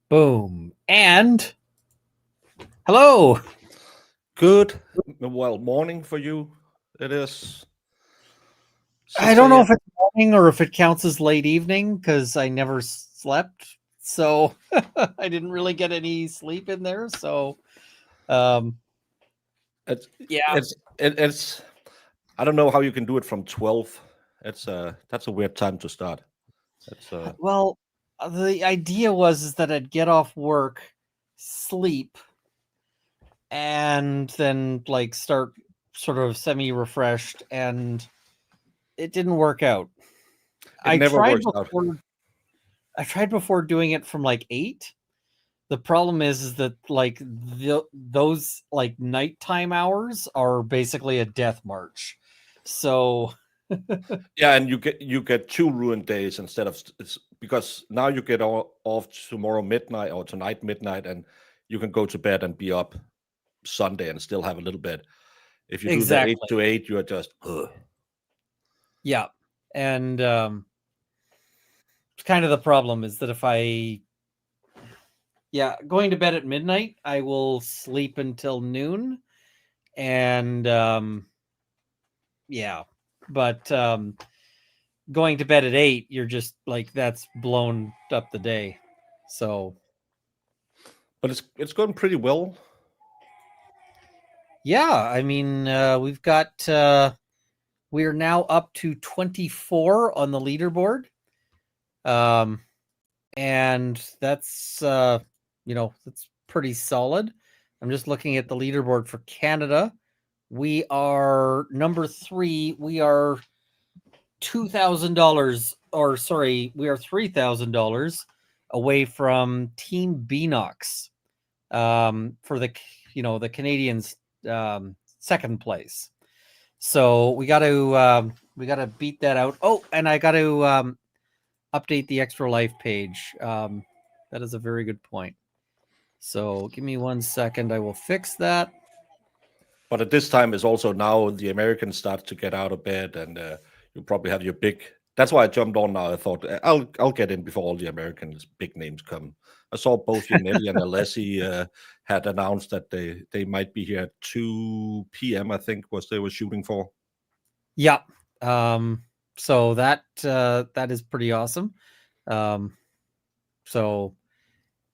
Boom. And hello. Good, well, morning for you. It is I 6 don't know a.m. if it's morning or if it counts as late evening because I never slept. So I didn't really get any sleep in there. So, um, It's yeah. it's I don't know how you can do it from 12. That's a weird time to start. It's Well, the idea was is that I'd get off work, sleep, and then like start sort of semi-refreshed, and it didn't work out. it I never tried works out. before. I tried before doing it from like 8. The problem is that like those like nighttime hours are basically a death march. So Yeah, and you get 2 ruined days instead of it's because now you get off tomorrow midnight or tonight midnight, and you can go to bed and be up Sunday and still have a little bit. If you do the eight exactly. to eight, you are just Yeah. And kind of the problem is that if I going to bed at midnight, I will sleep until noon and yeah. But going to bed at 8, you're just like that's blown up the day. So but it's going pretty well. yeah, I mean, we've got we are now up to 24 on the leaderboard, um, and that's that's pretty solid. I'm just looking at the leaderboard for Canada. We are number 3. We are $2,000, or sorry, we are $3,000 away from Team Beanox for the Canadians second place. So we got to beat that out. Oh, and I got to update the Extra Life page. That is a very good point. So give me 1 second. I will fix that. But at this time is also now the Americans start to get out of bed, and you probably have your big. That's why I jumped on now. I thought I'll get in before all the Americans big names come. I saw both Yanelli and Alessi had announced that they might be here at 2 p.m. I think was they were shooting for. Yeah. So that is pretty awesome. So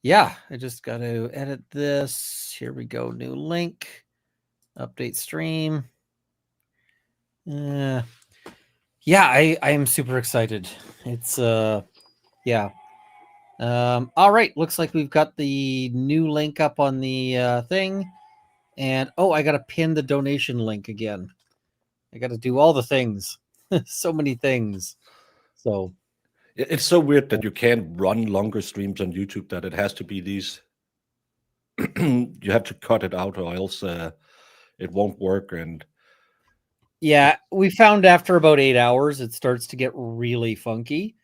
yeah, I just got to edit this. Here we go. New link. Update stream. Yeah, I am super excited. It's yeah. All right, looks like we've got the new link up on the thing. And oh, I got to pin the donation link again. I got to do all the things. So many things. So It's so weird that you can't run longer streams on YouTube. That it has to be these. You have to cut it out, or else it won't work. And yeah, we found after about 8 hours, it starts to get really funky.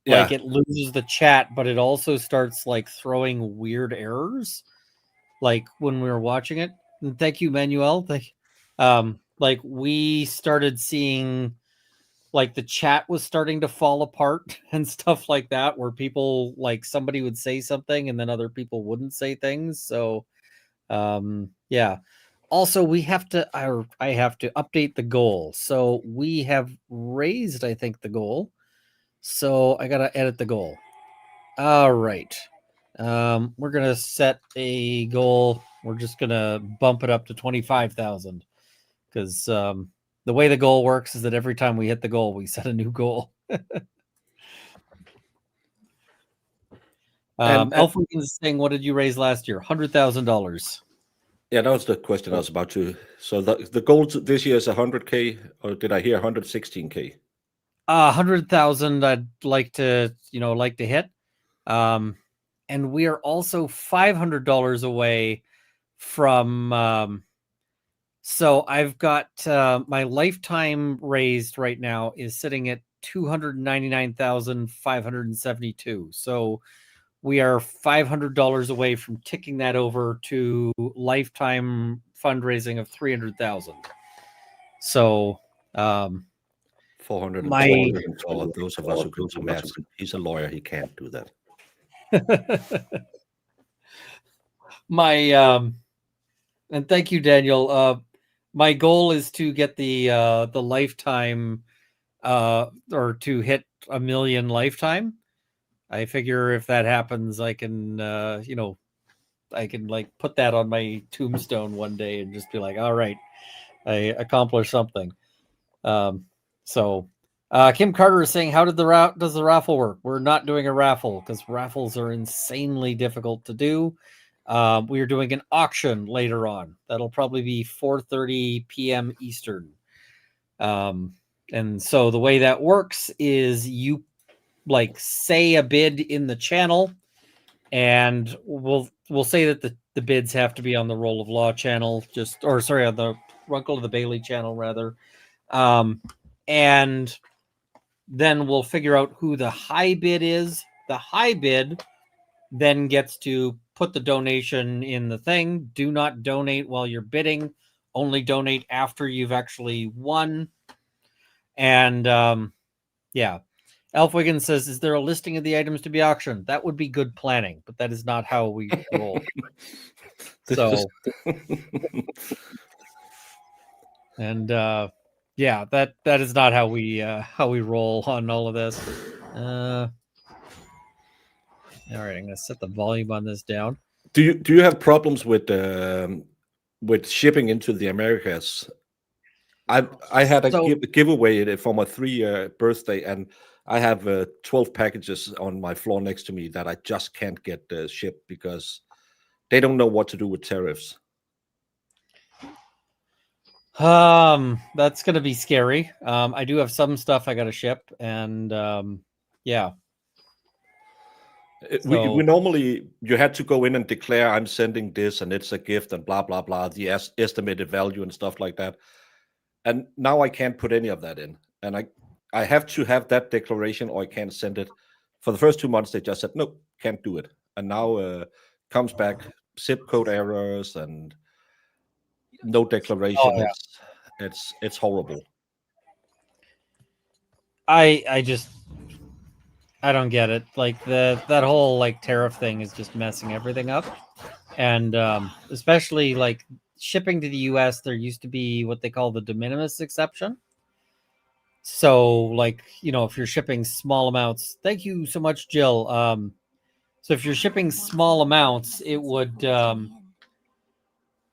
Like yeah, it loses the chat, but it also starts like throwing weird errors. Like when we were watching it. And thank you, Manuel. Like we started seeing like the chat was starting to fall apart and stuff like that, where people like somebody would say something and then other people wouldn't say things. So yeah. Also, I have to update the goal. So we have raised, I think, the goal. So I gotta edit the goal. All right. We're gonna set a goal. We're just gonna bump it up to 25,000 because the way the goal works is that every time we hit the goal, we set a new goal. Elf is saying, "What did you raise last year? $100,000." yeah, that was the question I was about to. So the goal this year is 100K, or did I hear 116K? 100,000. I'd like to hit. And we are also $500 away from. So I've got my lifetime raised right now is sitting at 299,572. So we are $500 away from ticking that over to lifetime fundraising of 300,000. So 420 for those of us who go to maths. He's a lawyer. He can't do that. My and thank you, Daniel. My goal is to get the lifetime or to hit 1,000,000 lifetime. I figure if that happens, I can I can like put that on my tombstone one day and just be like, all right, I accomplished something. Um, so Kim Carter is saying, how does the raffle work? We're not doing a raffle because raffles are insanely difficult to do. We are doing an auction later on. That'll probably be 4:30 p.m. Eastern. And so the way that works is you like say a bid in the channel, and we'll say that the bids have to be on the Roll of Law channel, on the Runkle of the Bailey channel rather. And then we'll figure out who the high bid is. The high bid then gets to put the donation in the thing. Do not donate while you're bidding. Only donate after you've actually won. And yeah. Alf Wiggins says, is there a listing of the items to be auctioned? That would be good planning, but that is not how we roll. So, and yeah, that is not how we roll on all of this. All right, I'm gonna set the volume on this down. Do you have problems with shipping into the Americas? I had a giveaway for my 3-year birthday, and I have 12 packages on my floor next to me that I just can't get shipped because they don't know what to do with tariffs. That's gonna be scary. I do have some stuff I gotta ship, and yeah. We normally, you had to go in and declare I'm sending this and it's a gift and blah blah blah, the estimated value and stuff like that. And now I can't put any of that in, and I have to have that declaration or I can't send it. For the first 2 months, they just said no, can't do it, and now comes back zip code errors and no declaration. Oh, yeah. It's horrible. I just I don't get it. Like that whole like tariff thing is just messing everything up, and especially like shipping to the U.S. There used to be what they call the de minimis exception. So like if you're shipping small amounts, thank you so much, Jill. So if you're shipping small amounts, it would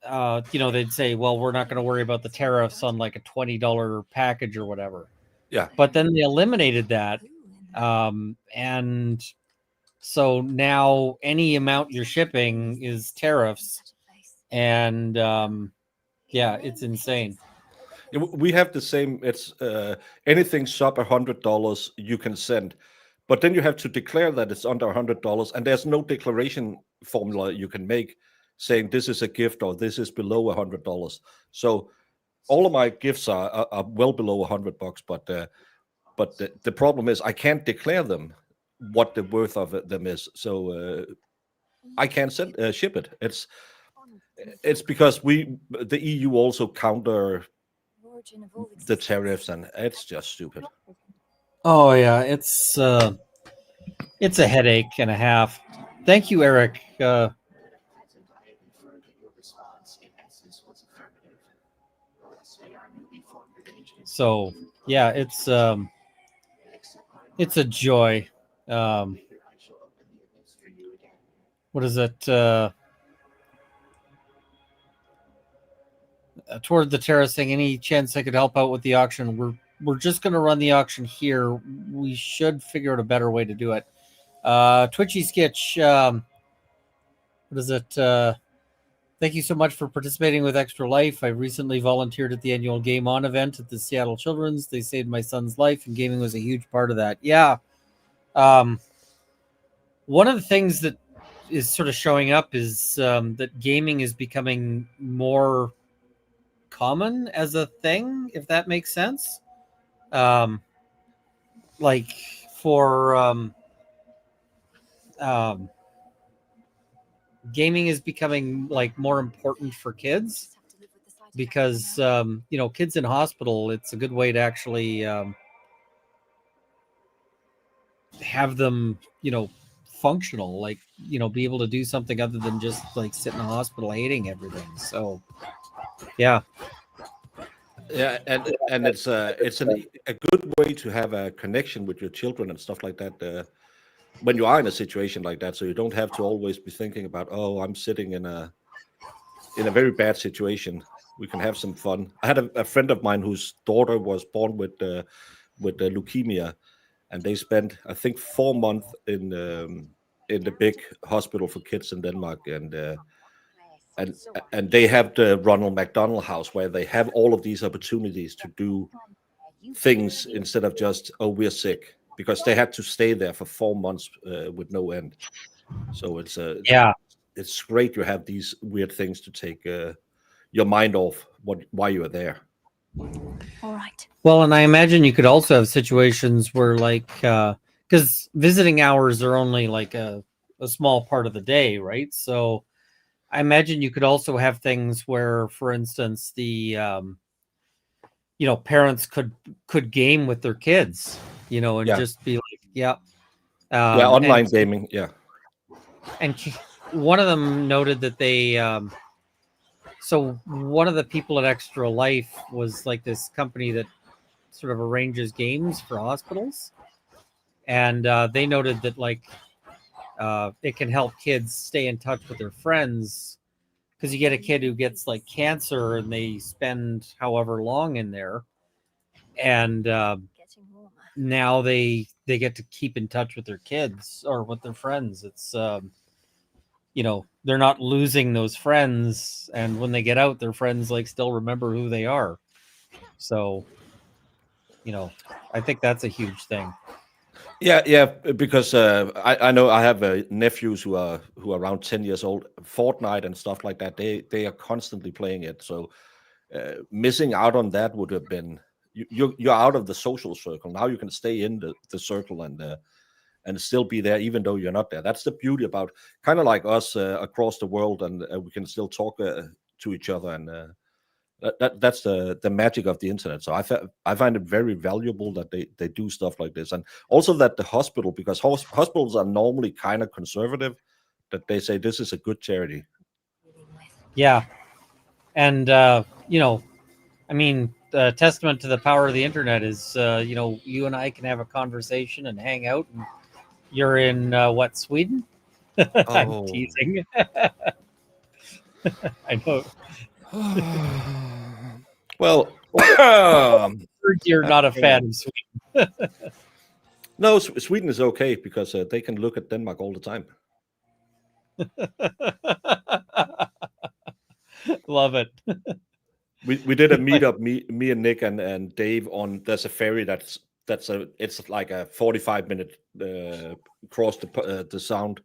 they'd say, well, we're not going to worry about the tariffs on like a $20 package or whatever. Yeah. But then they eliminated that. And so now any amount you're shipping is tariffs. And yeah, it's insane. We have the same. It's anything sub $100 you can send, but then you have to declare that it's under $100, and there's no declaration formula you can make saying this is a gift or this is below $100. So all of my gifts are well below $100, but the problem is I can't declare them what the worth of them is. So I can't ship it. It's because the EU also counter the tariffs, and it's just stupid. Oh yeah, it's a headache and a half. Thank you, Eric. So yeah, it's a joy. What is it? Toward the terrace thing, any chance I could help out with the auction? We're just going to run the auction here. We should figure out a better way to do it. Twitchy Sketch, what is it? Thank you so much for participating with Extra Life. I recently volunteered at the annual Game On event at the Seattle Children's. They saved my son's life, and gaming was a huge part of that. Yeah. One of the things that is sort of showing up is that gaming is becoming more common as a thing, if that makes sense. Like for gaming is becoming like more important for kids because kids in hospital, it's a good way to actually have them functional, like, be able to do something other than just like sit in the hospital hating everything. So yeah. Yeah, and it's a good way to have a connection with your children and stuff like that. When you are in a situation like that, so you don't have to always be thinking about, oh, I'm sitting in a very bad situation. We can have some fun. I had a friend of mine whose daughter was born with leukemia, and they spent, I think, 4 months in the big hospital for kids in Denmark, and and they have the Ronald McDonald House where they have all of these opportunities to do things instead of just, oh, we're sick, because they had to stay there for 4 months with no end. So Yeah. it's great you have these weird things to take your mind off why you are there. All right. Well, and I imagine you could also have situations where, like, because visiting hours are only like a small part of the day, right? So I imagine you could also have things where, for instance, the parents could game with their kids, and Yeah, just be like, yeah, yeah, online gaming, yeah. and one of them noted that they so one of the people at Extra Life was like this company that sort of arranges games for hospitals, and they noted that, like, it can help kids stay in touch with their friends, because you get a kid who gets like cancer and they spend however long in there, and now they get to keep in touch with their kids or with their friends. It's they're not losing those friends, and when they get out, their friends like still remember who they are. So I think that's a huge thing. Yeah, because I know I have nephews who are around 10 years old. Fortnite and stuff like that, they are constantly playing it. So missing out on that would have been, you're out of the social circle. Now you can stay in the circle and still be there even though you're not there. That's the beauty about kind of like us across the world, and we can still talk to each other, and that's the magic of the internet. So I find it very valuable that they do stuff like this, and also that the hospital, because hospitals are normally kind of conservative, that they say this is a good charity. Yeah, and I mean, testament to the power of the internet is you and I can have a conversation and hang out. And you're in what, Sweden? I'm Oh. teasing. I know. Well, You're not a fan of Sweden. no, Sweden is okay because they can look at Denmark all the time. Love it. We did a meetup, me and Nick and Dave, on there's a ferry it's like a 45-minute across the sound,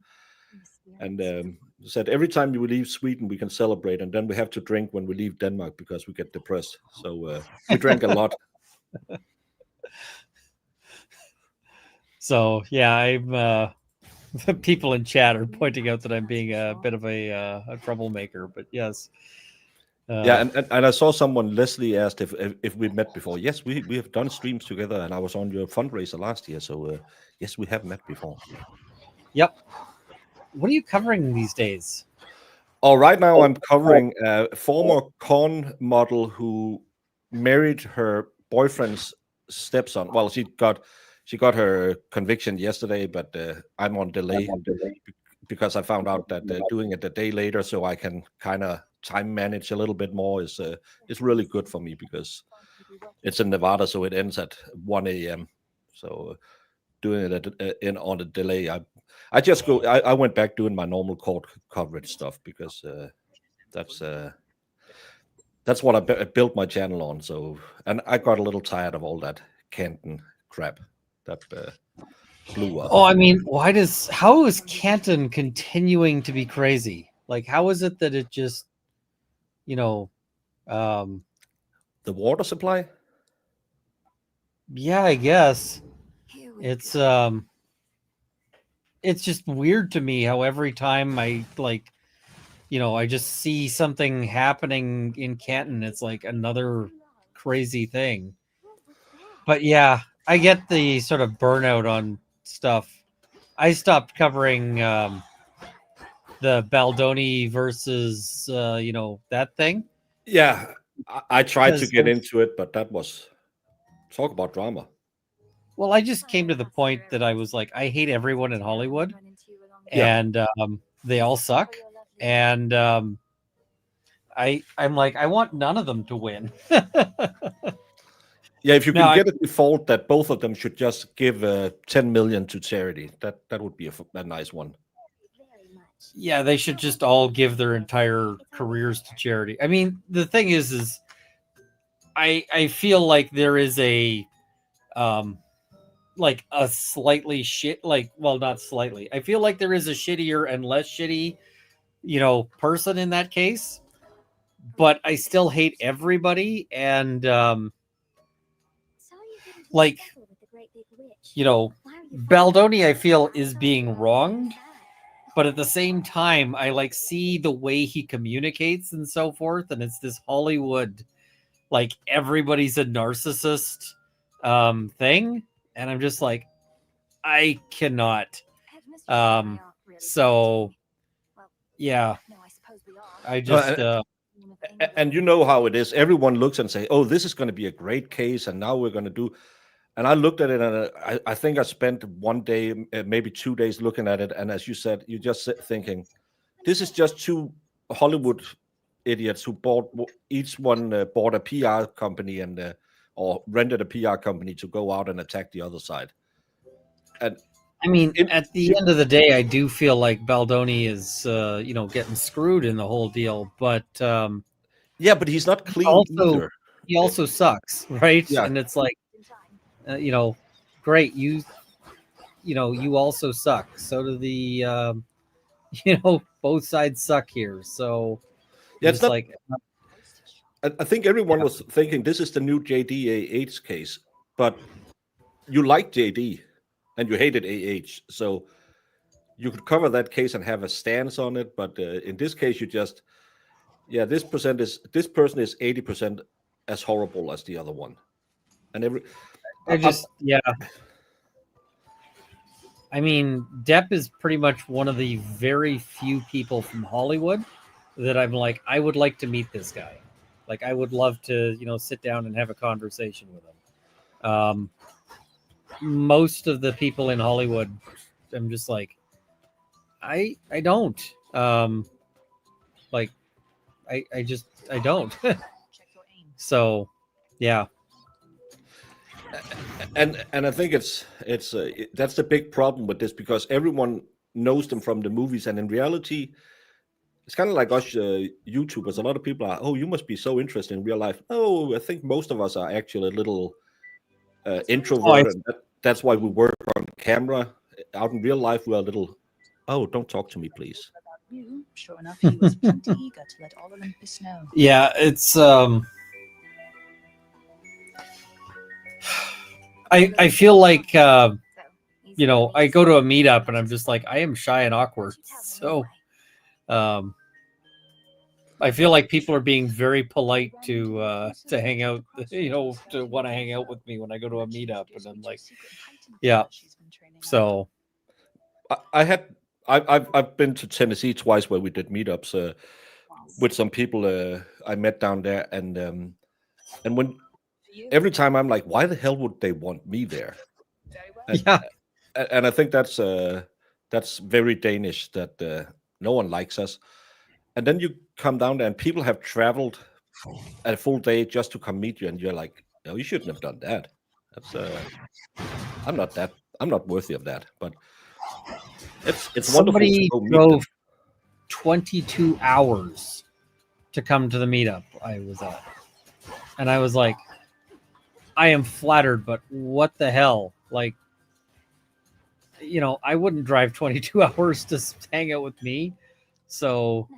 and said every time we leave Sweden we can celebrate, and then we have to drink when we leave Denmark because we get depressed. So we drank a lot. So yeah, I'm. People in chat are pointing out that I'm being a bit of a troublemaker, but yes. Yeah, and I saw someone, Leslie, asked if we've met before. Yes, we have done streams together, and I was on your fundraiser last year, so yes, we have met before. Yep. What are you covering these days? Oh, right now I'm covering a former con model who married her boyfriend's stepson. Well, she got her conviction yesterday, but I'm on delay because I found out that doing it a day later so I can kind of time manage a little bit more is really good for me, because it's in Nevada, so it ends at 1 a.m. So doing it on a delay, I went back doing my normal court coverage stuff, because that's what I built my channel on. So, and I got a little tired of all that Canton crap that blew up. Oh, I mean, how is Canton continuing to be crazy? Like, how is it that it just, the water supply? Yeah, I guess it's just weird to me how every time I I just see something happening in Canton, it's like another crazy thing. But yeah, I get the sort of burnout on stuff. I stopped covering the Baldoni versus that thing. Yeah, I tried to Because get into it, but that was talk about drama. Well, I just came to the point that I was like, I hate everyone in Hollywood, Yeah. and they all suck, and I'm like, I want none of them to win. Yeah, if you No, can get a default that both of them should just give 10 million to charity, that would be a nice one. Yeah, they should just all give their entire careers to charity. I mean, the thing is I feel like there is a like a slightly shit well, not slightly. I feel like there is a shittier and less shitty, person in that case. But I still hate everybody, and like Baldoni, I feel, is being wronged, but at the same time, I like see the way he communicates and so forth, and it's this Hollywood, like everybody's a narcissist thing, and I'm just like, I cannot. So yeah, I just and you know how it is. Everyone looks and say, "Oh, this is going to be a great case," and now we're going to do. And I looked at it, and I think I spent one day, maybe 2 days, looking at it. And as you said, you just thinking, this is just two Hollywood idiots who bought each one bought a PR company and or rented a PR company to go out and attack the other side. And I mean, at the end of the day, I do feel like Baldoni is, getting screwed in the whole deal. But yeah, but he's not clean either. He also sucks, right? Yeah. And it's like, great, you also suck. So do the, both sides suck here. So yeah, it's not like, I think everyone was thinking this is the new JD case, but you like JD and you hated AH, so you could cover that case and have a stance on it. But in this case, you just, this person is 80% as horrible as the other one, and I mean, Depp is pretty much one of the very few people from Hollywood that I'm like, I would like to meet this guy. Like, I would love to, sit down and have a conversation with him. Most of the people in Hollywood, I'm just like, I don't. Like, I don't. So, yeah. And I think it's that's the big problem with this, because everyone knows them from the movies, and in reality, it's kind of like us YouTubers. A lot of people are, oh, you must be so interested in real life. Oh, I think most of us are actually a little introverted. And that's why we work on camera. Out in real life, we're a little, oh, don't talk to me, please. Sure enough, he was plenty eager to let all Olympus know. Yeah, it's I feel like I go to a meetup and I'm just like, I am shy and awkward. So I feel like people are being very polite to hang out, to want to hang out with me when I go to a meetup, and I'm like, yeah. So I've been to Tennessee twice where we did meetups with some people I met down there, and when every time I'm like, why the hell would they want me there? And I think that's very Danish, that no one likes us. And then you come down there and people have traveled a full day just to come meet you, and you're like, no, you shouldn't have done that. That's I'm not worthy of that. But it's wonderful to go meet drove them. 22 hours to come to the meetup I was at, and I was like, I am flattered, but what the hell? Like, I wouldn't drive 22 hours to hang out with me. So,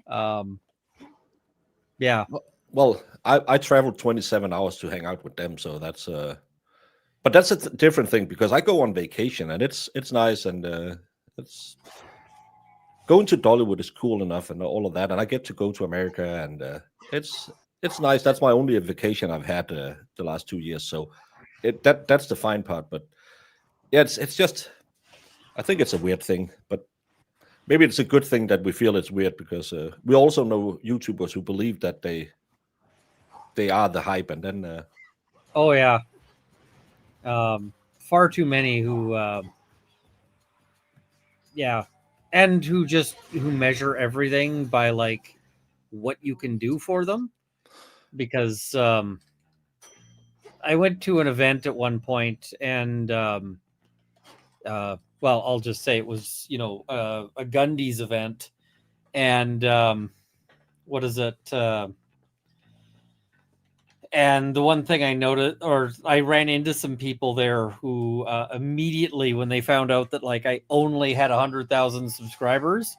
yeah. Well, I traveled 27 hours to hang out with them, so that's but that's a different thing, because I go on vacation and it's nice, and it's going to Dollywood is cool enough and all of that, and I get to go to America, and it's nice. That's my only vacation I've had the last 2 years, so that's the fine part. But yeah, it's just I think it's a weird thing, but maybe it's a good thing that we feel it's weird because we also know YouTubers who believe that they are the hype, and then Oh yeah, far too many who, yeah, and who measure everything by like what you can do for them. Because I went to an event at one point, and well, I'll just say it was a Gundy's event, and what is it? And the one thing I noticed, or I ran into some people there who immediately, when they found out that like I only had 100,000 subscribers,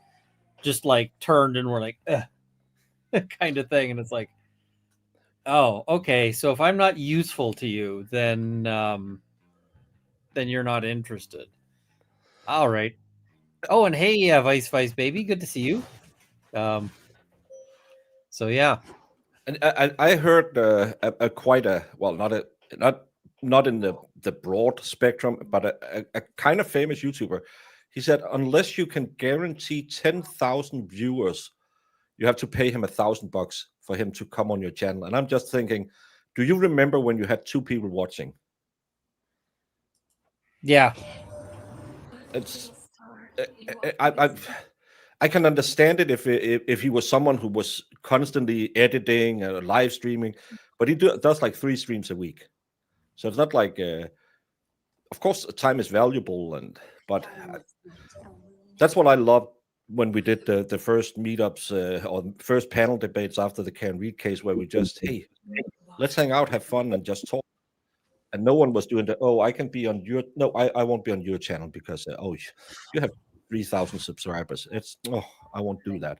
just like turned and were like, kind of thing. And it's like, oh, okay. So if I'm not useful to you, then you're not interested. All right. Oh, and hey, Vice baby, good to see you. So yeah. and I heard quite a well, not in the broad spectrum, but a kind of famous YouTuber. He said unless you can guarantee 10,000 viewers, you have to pay him $1,000 for him to come on your channel. And I'm just thinking, do you remember when you had 2 people watching? Yeah. It's I can understand it if he was someone who was constantly editing live streaming, but he does like 3 streams a week, so it's not like. Of course, time is valuable, but that's what I loved when we did the first meetups or first panel debates after the Karen Reed case, where we just hey, let's hang out, have fun, and just talk. And no one was doing the I can be on your I won't be on your channel because you have 3,000 subscribers. I won't do that.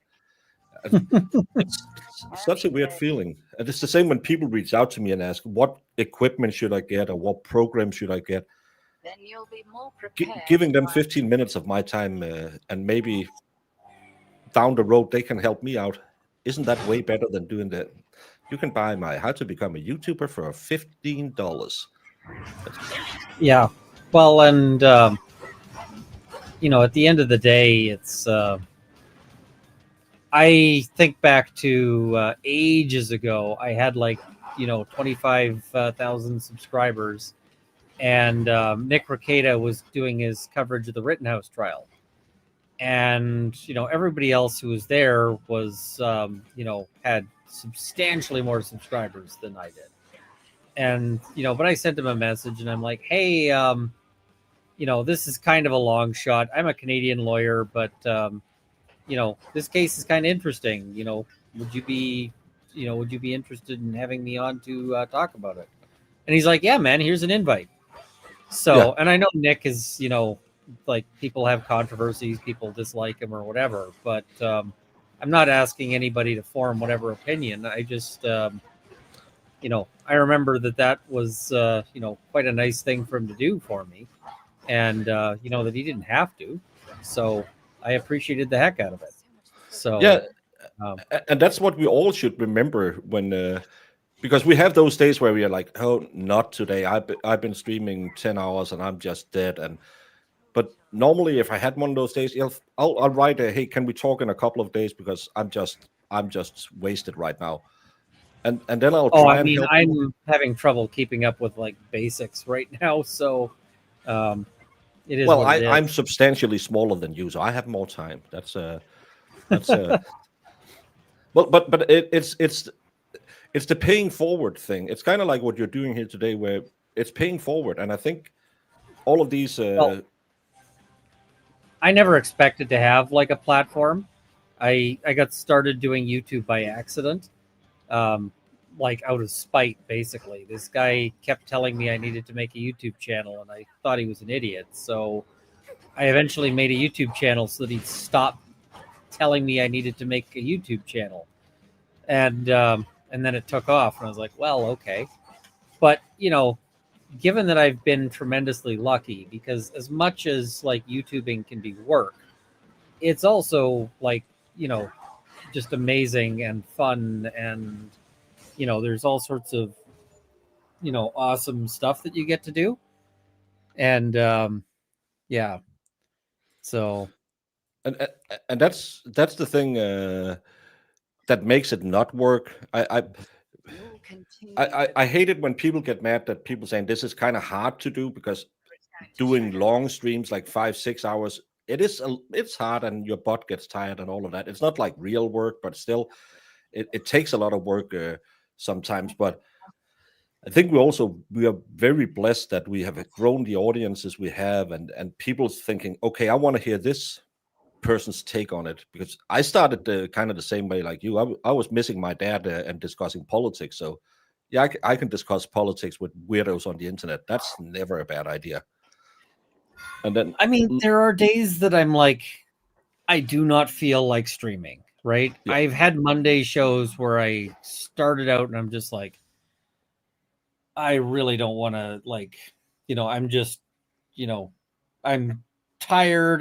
It's such a weird feeling. And it's the same when people reach out to me and ask, what equipment should I get or what program should I get? Then you'll be more prepared. Giving them 15 minutes of my time and maybe down the road they can help me out. Isn't that way better than doing that? You can buy my How to Become a YouTuber for $15. Yeah. Well, and at the end of the day, it's I think back to ages ago. I had like 25,000 subscribers, and Nick Rekieta was doing his coverage of the Rittenhouse trial, and everybody else who was there was had substantially more subscribers than I did. And but I sent him a message, and I'm like, hey, this is kind of a long shot. I'm a Canadian lawyer, but this case is kind of interesting. Would you be interested in having me on to talk about it? And he's like, yeah, man, here's an invite. So, Yeah. and I know Nick is, like people have controversies, people dislike him or whatever, but I'm not asking anybody to form whatever opinion. I just, I remember that was, quite a nice thing for him to do for me, and that he didn't have to. So I appreciated the heck out of it. So yeah, and that's what we all should remember when because we have those days where we are like, oh, not today. I've been streaming 10 hours and I'm just dead. But normally, if I had one of those days, I'll write hey, can we talk in a couple of days because I'm just wasted right now. And then I'll try and help I'm you. having trouble keeping up with like basics right now. So it is Well, what it is. I'm substantially smaller than you, so I have more time. That's well, but it's the paying forward thing. It's kind of like what you're doing here today, where it's paying forward. And I think all of these. Well, I never expected to have like a platform. I got started doing YouTube by accident, like out of spite. Basically, this guy kept telling me I needed to make a YouTube channel, and I thought he was an idiot. So I eventually made a YouTube channel so that he'd stop telling me I needed to make a YouTube channel, and then it took off, and I was like, well, okay. But given that I've been tremendously lucky, because as much as like YouTubing can be work, it's also like just amazing and fun, and there's all sorts of awesome stuff that you get to do, and yeah. So, and that's the thing that makes it not work. I hate it when people get mad that people saying this is kind of hard to do, because doing long streams like 5-6 hours, it's hard, and your butt gets tired and all of that. It's not like real work, but still it takes a lot of work sometimes. But I think we are very blessed that we have grown the audiences we have, and people thinking, okay, I want to hear this person's take on it, because I started kind of the same way like you. I was missing my dad and discussing politics. So yeah, I can discuss politics with weirdos on the internet. That's never a bad idea. And then I mean, there are days that I'm like, I do not feel like streaming, right? Yeah. I've had Monday shows where I started out and I'm just like, I really don't want to, like, I'm just, I'm tired.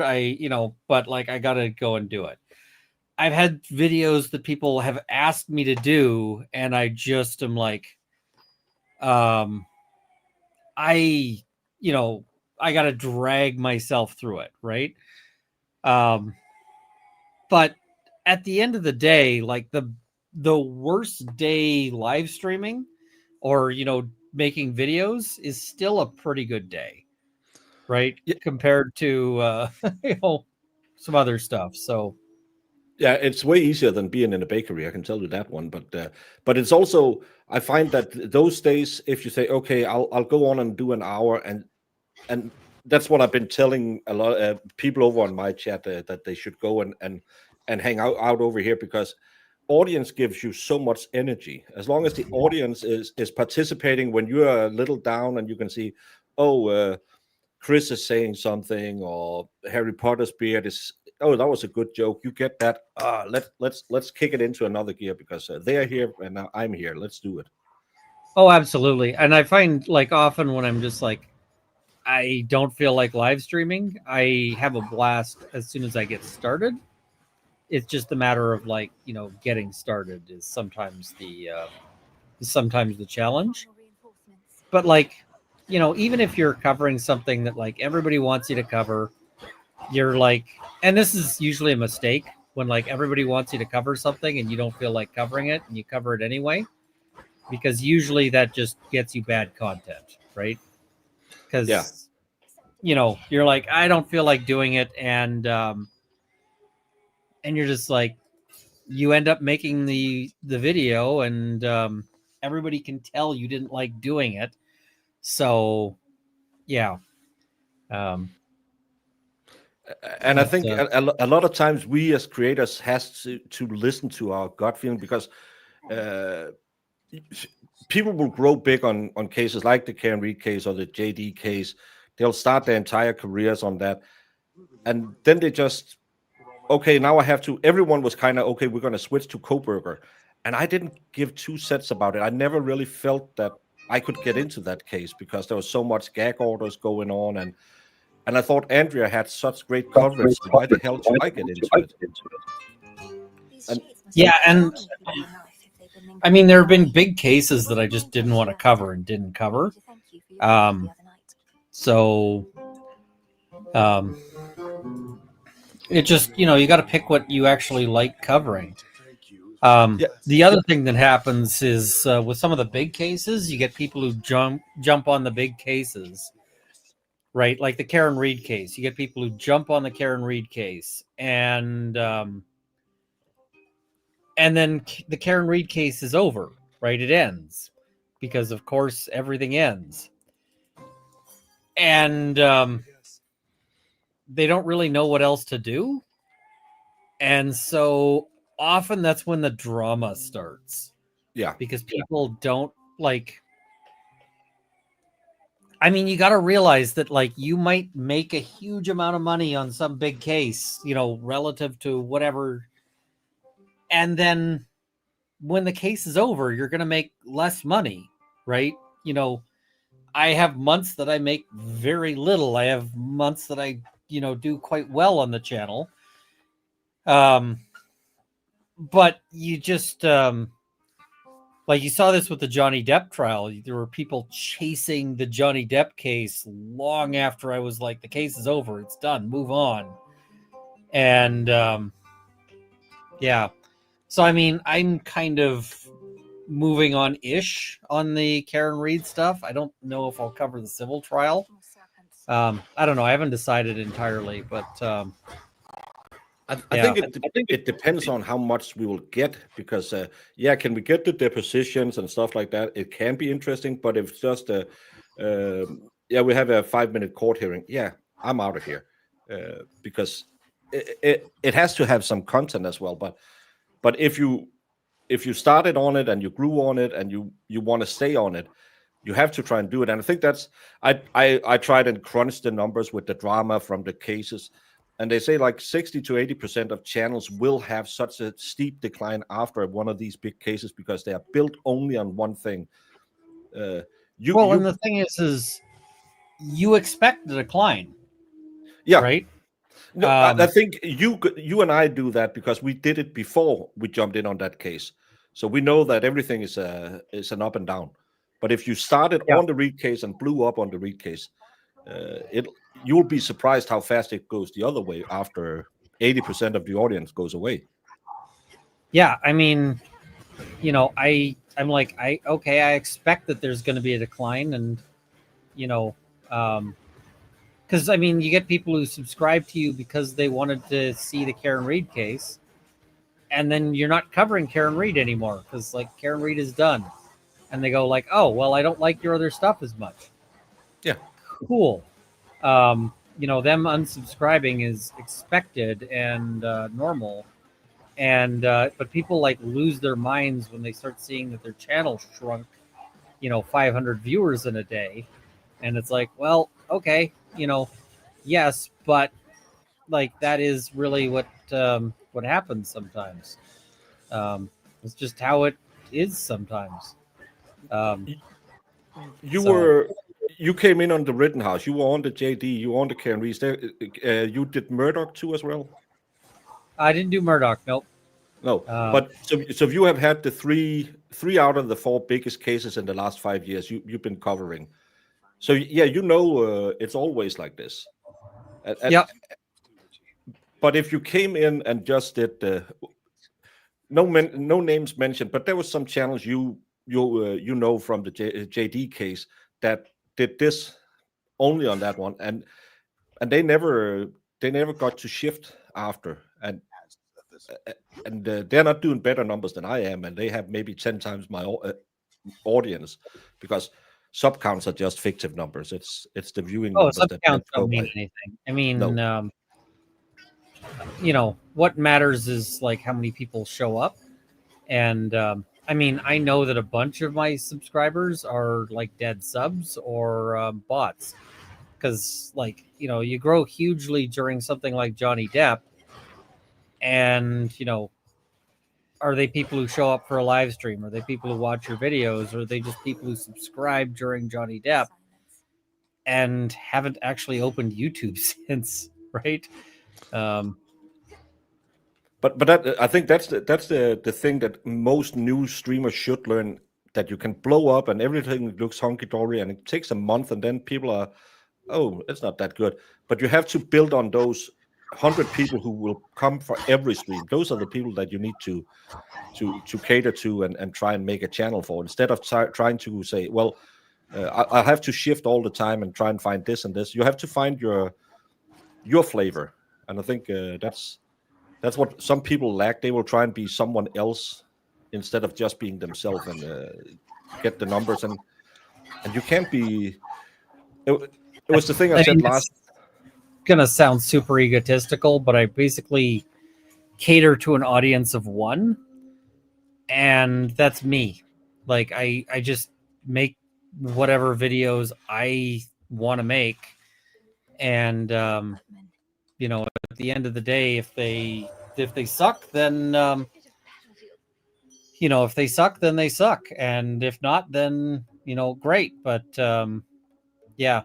But like, I got to go and do it. I've had videos that people have asked me to do, and I just am like, I got to drag myself through it, right? But at the end of the day, like the worst day live streaming or making videos is still a pretty good day, right? Yeah. Compared to some other stuff. So yeah, it's way easier than being in a bakery. I can tell you that one. But it's also, I find that those days, if you say, okay, I'll go on and do an hour, and that's what I've been telling a lot of people over on my chat, that they should go and hang out over here, because audience gives you so much energy. As long as the audience is participating when you're a little down, and you can see, Chris is saying something, or Harry Potter's beard is, oh, that was a good joke, you get that, let's kick it into another gear, because they're here and now I'm here, let's do it. Oh, absolutely. And I find, like, often when I'm just like, I don't feel like live streaming, I have a blast as soon as I get started. It's just a matter of, like, getting started is sometimes the challenge. But, like, even if you're covering something that, like, everybody wants you to cover, you're like, and this is usually a mistake when, like, everybody wants you to cover something and you don't feel like covering it and you cover it anyway, because usually that just gets you bad content, right? Because you're like, I don't feel like doing it, and you're just like, you end up making the video, and everybody can tell you didn't like doing it. So yeah. And I think a lot of times we as creators has to listen to our gut feeling, because people will grow big on cases like the Karen Reed case or the JD case. They'll start their entire careers on that, and then they just, okay, now I have to. Everyone was kind of, okay, we're going to switch to Coburger, and I didn't give two cents about it. I never really felt that I could get into that case, because there was so much gag orders going on, and I thought Andrea had such great coverage. So why the hell should I get into it? And I mean, there have been big cases that I just didn't want to cover and didn't cover. It just, you got to pick what you actually like covering. The other thing that happens is with some of the big cases, you get people who jump on the big cases, right? Like the Karen Reed case. You get people who jump on the Karen Reed case, and then the Karen Reed case is over, right? It ends, because of course everything ends, and they don't really know what else to do, and so often that's when the drama starts. Yeah, because people don't like. I mean, you got to realize that, like, you might make a huge amount of money on some big case, relative to whatever. And then when the case is over, you're going to make less money, right? I have months that I make very little. I have months that I, do quite well on the channel. But you just, like, you saw this with the Johnny Depp trial. There were people chasing the Johnny Depp case long after I was like, the case is over. It's done. Move on. And yeah, so I mean, I'm kind of moving on ish on the Karen Reed stuff. I don't know if I'll cover the civil trial. I don't know. I haven't decided entirely, but I yeah. think it depends on how much we will get, because can we get the depositions and stuff like that? It can be interesting, but if it's just we have a 5-minute court hearing, I'm out of here, because it has to have some content as well. But if you started on it and you grew on it and you want to stay on it, you have to try and do it. And I think that's I tried and crunched the numbers with the drama from the cases, and they say like 60 to 80% of channels will have such a steep decline after one of these big cases because they are built only on one thing. And the thing is you expect the decline, right? No, I think you and I do that because we did it before we jumped in on that case, so we know that everything is an up and down. But if you started on the Reed case and blew up on the Reed case, you'll be surprised how fast it goes the other way after 80% of the audience goes away. Yeah, I mean, I'm like, I expect that there's going to be a decline, and because I mean, you get people who subscribe to you because they wanted to see the Karen Reed case, and then you're not covering Karen Reed anymore because like Karen Reed is done, and they go like, oh well, I don't like your other stuff as much. Yeah, cool. Them unsubscribing is expected and normal, and but people like lose their minds when they start seeing that their channel shrunk 500 viewers in a day, and it's like, well, okay, yes, but like that is really what happens sometimes. It's just how it is sometimes. You came in on the Rittenhouse, you were on the JD, you were on the Karen Reed. You did Murdoch too as well? I didn't do Murdoch, nope. No, but so you have had the three out of the 4 biggest cases in the last 5 years you've been covering. So it's always like this. Yeah. But if you came in and just did no names mentioned, but there was some channels from the JD case that did this only on that one, and they never got to shift after, and they're not doing better numbers than I am, and they have maybe 10 times my audience because sub counts are just fictive numbers. It's the viewing numbers sub that counts go don't mean by. anything. I mean, what matters is like how many people show up, and I mean, I know that a bunch of my subscribers are like dead subs or bots, because like you grow hugely during something like Johnny Depp, and are they people who show up for a live stream? Are they people who watch your videos? Or are they just people who subscribe during Johnny Depp and haven't actually opened YouTube since, right? But that, I think that's the thing that most new streamers should learn, that you can blow up and everything looks hunky-dory and it takes a month and then people are, oh, it's not that good. But you have to build on those 100 people who will come for every stream. Those are the people that you need to cater to and try and make a channel for, instead of trying to say, well, I have to shift all the time and try and find this and this. You have to find your flavor, and I think that's what some people lack. They will try and be someone else instead of just being themselves and get the numbers, and you can't be. It was the thing I said last. Gonna sound super egotistical, but I basically cater to an audience of one, and that's me. Like I just make whatever videos I want to make, and at the end of the day, if they suck, then if they suck, then they suck, and if not, then great. But yeah.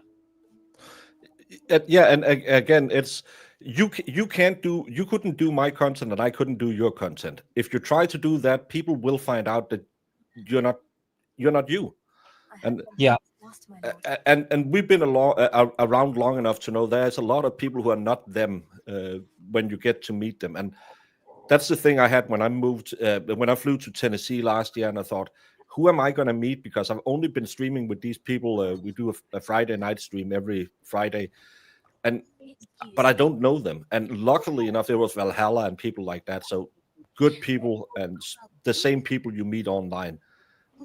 And again, it's you couldn't do my content and I couldn't do your content. If you try to do that, people will find out that you're not you. And yeah, Lost my lord. And we've been around long enough to know there's a lot of people who are not them when you get to meet them. And that's the thing I had when I moved, when I flew to Tennessee last year, and I thought, who am I going to meet? Because I've only been streaming with these people. We do a Friday night stream every Friday, but I don't know them. And luckily enough, there was Valhalla and people like that. So good people and the same people you meet online.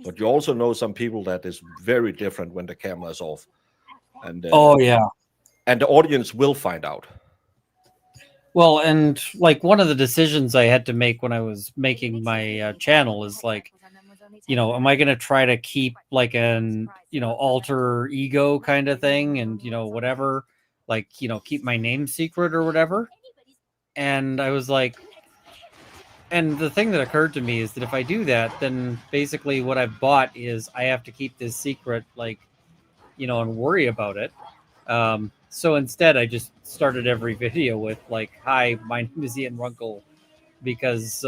But you also know some people that is very different when the camera is off. And Oh yeah. and the audience will find out. Well, and like one of the decisions I had to make when I was making my channel is like, am I going to try to keep like an, alter ego kind of thing and, whatever, like, keep my name secret or whatever. And I was like, and the thing that occurred to me is that if I do that, then basically what I've bought is I have to keep this secret, like, and worry about it. So instead, I just started every video with like, "Hi, my name is Ian Runkle," because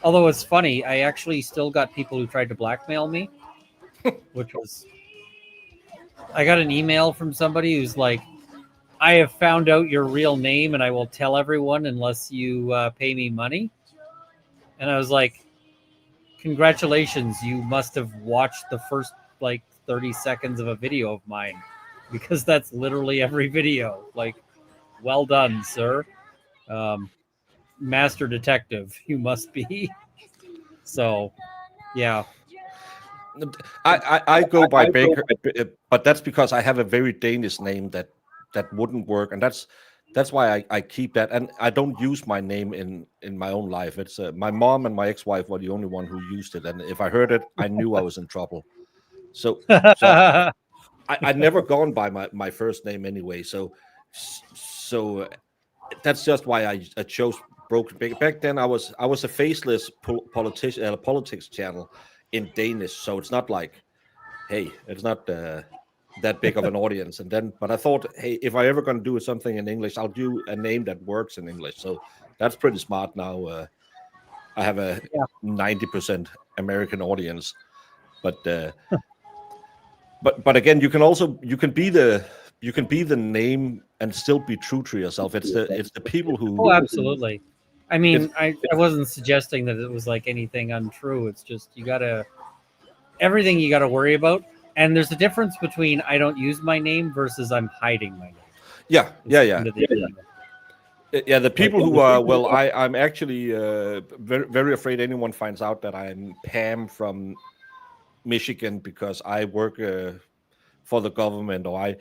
although it's funny, I actually still got people who tried to blackmail me, which was, I got an email from somebody who's like, "I have found out your real name, and I will tell everyone unless you pay me money." And I was like, "Congratulations, you must have watched the first like 30 seconds of a video of mine, because that's literally every video. Like, well done, sir. Master detective, you must be." So, yeah. I go by Baker, but that's because I have a very Danish name that wouldn't work, and that's why I keep that, and I don't use my name in my own life. It's my mom and my ex-wife were the only one who used it, and if I heard it, I knew I was in trouble. So I never gone by my first name anyway. So that's just why I chose Broken Baker. Back then, I was a faceless politics channel in Danish, so it's not like, hey, it's not that big of an audience. And then, but I thought, hey, if I ever going to do something in English, I'll do a name that works in English. So that's pretty smart now. I have a 90% American audience, but again, you can be the name and still be true to yourself. It's the people who. Oh, absolutely. I mean, I wasn't suggesting that it was like anything untrue. It's just everything you got to worry about. And there's a difference between I don't use my name versus I'm hiding my name. Yeah. The people who are, well, I'm actually very, very afraid anyone finds out that I'm Pam from Michigan because I work for the government, or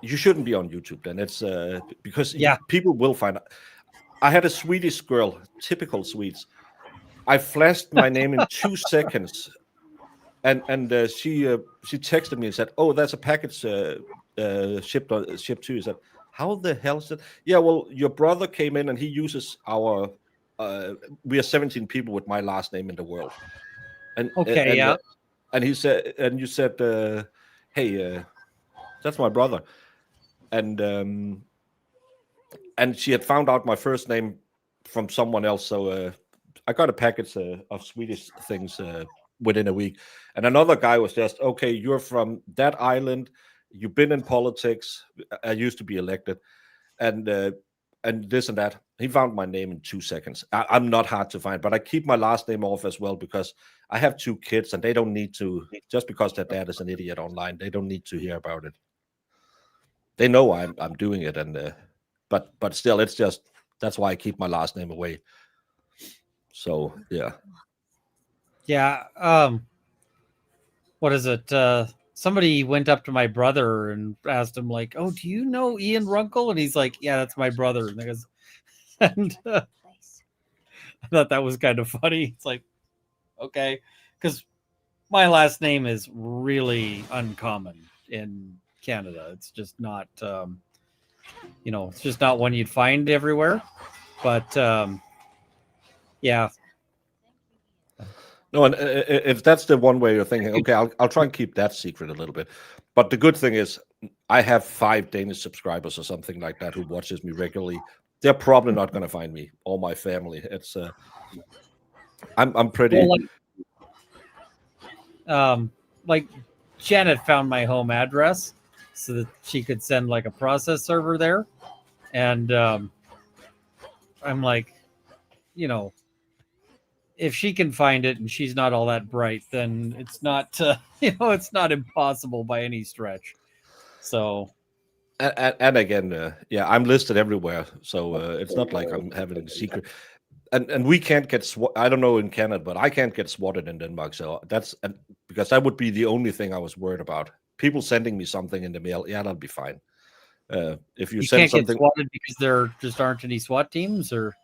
you shouldn't be on YouTube then. It's because people will find out. I had a Swedish girl, typical Swedes. I flashed my name in 2 seconds, and she texted me and said, "Oh, that's a package shipped to you." I said, "How the hell is it?" Yeah, well, your brother came in and he uses our. We are 17 people with my last name in the world, and and he said, and you said, "Hey, that's my brother," and she had found out my first name from someone else. So I got a package of Swedish things within a week. And another guy was just, "Okay, you're from that island. You've been in politics. I used to be elected, and this and that." He found my name in 2 seconds. I'm not hard to find, but I keep my last name off as well because I have 2 kids, and they don't need to, just because their dad is an idiot online, they don't need to hear about it. They know I'm doing it, and but still, it's just, that's why I keep my last name away. So yeah. What is it? Somebody went up to my brother and asked him like, "Oh, do you know Ian Runkle?" And he's like, "Yeah, that's my brother." And, I thought that was kind of funny. It's like, okay, because my last name is really uncommon in Canada. It's just not, it's just not one you'd find everywhere. But yeah. No, and if that's the one way you're thinking, okay, I'll try and keep that secret a little bit. But the good thing is, I have 5 Danish subscribers or something like that who watches me regularly. They're probably not going to find me or my family. It's I'm pretty. Well, like Janet found my home address so that she could send like a process server there, and I'm like, you know, if she can find it and she's not all that bright, then it's not, it's not impossible by any stretch. So, And again, yeah, I'm listed everywhere, so it's not like I'm having a secret. And we can't get I don't know in Canada, but I can't get swatted in Denmark. So that's because that would be the only thing I was worried about. People sending me something in the mail, yeah, that'll be fine. If you send can't something, get swatted because there just aren't any SWAT teams, or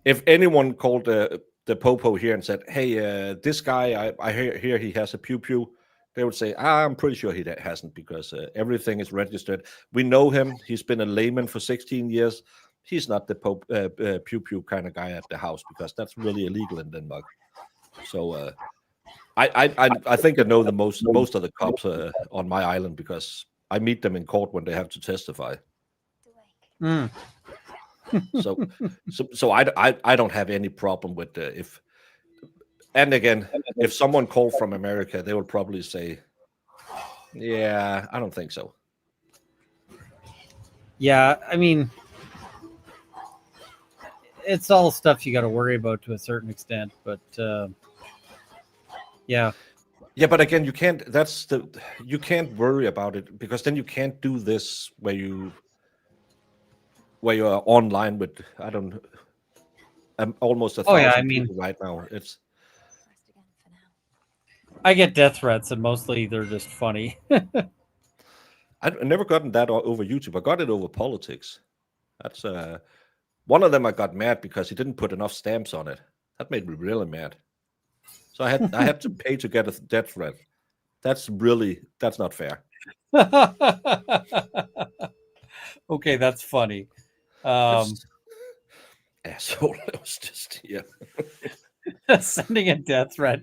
if anyone called the popo here and said, "Hey, this guy, I hear he has a pew pew," they would say, "I'm pretty sure he hasn't because everything is registered. We know him. He's been a layman for 16 years. He's not the pew pew kind of guy at the house because that's really illegal in Denmark." So I think I know the most of the cops on my island because I meet them in court when they have to testify. Mm. So I don't have any problem with if. And again, if someone called from America, they would probably say, "Yeah, I don't think so." Yeah, I mean, it's all stuff you got to worry about to a certain extent, but yeah. Yeah, but again, you can't. You can't worry about it because then you can't do this where you are online with I'm almost 1,000 people right now. It's I get death threats, and mostly they're just funny. I've never gotten that over YouTube. I got it over politics. That's one of them. I got mad because he didn't put enough stamps on it. That made me really mad. So I had to pay to get a death threat. That's not fair. Okay, that's funny. Asshole. It was just sending a death threat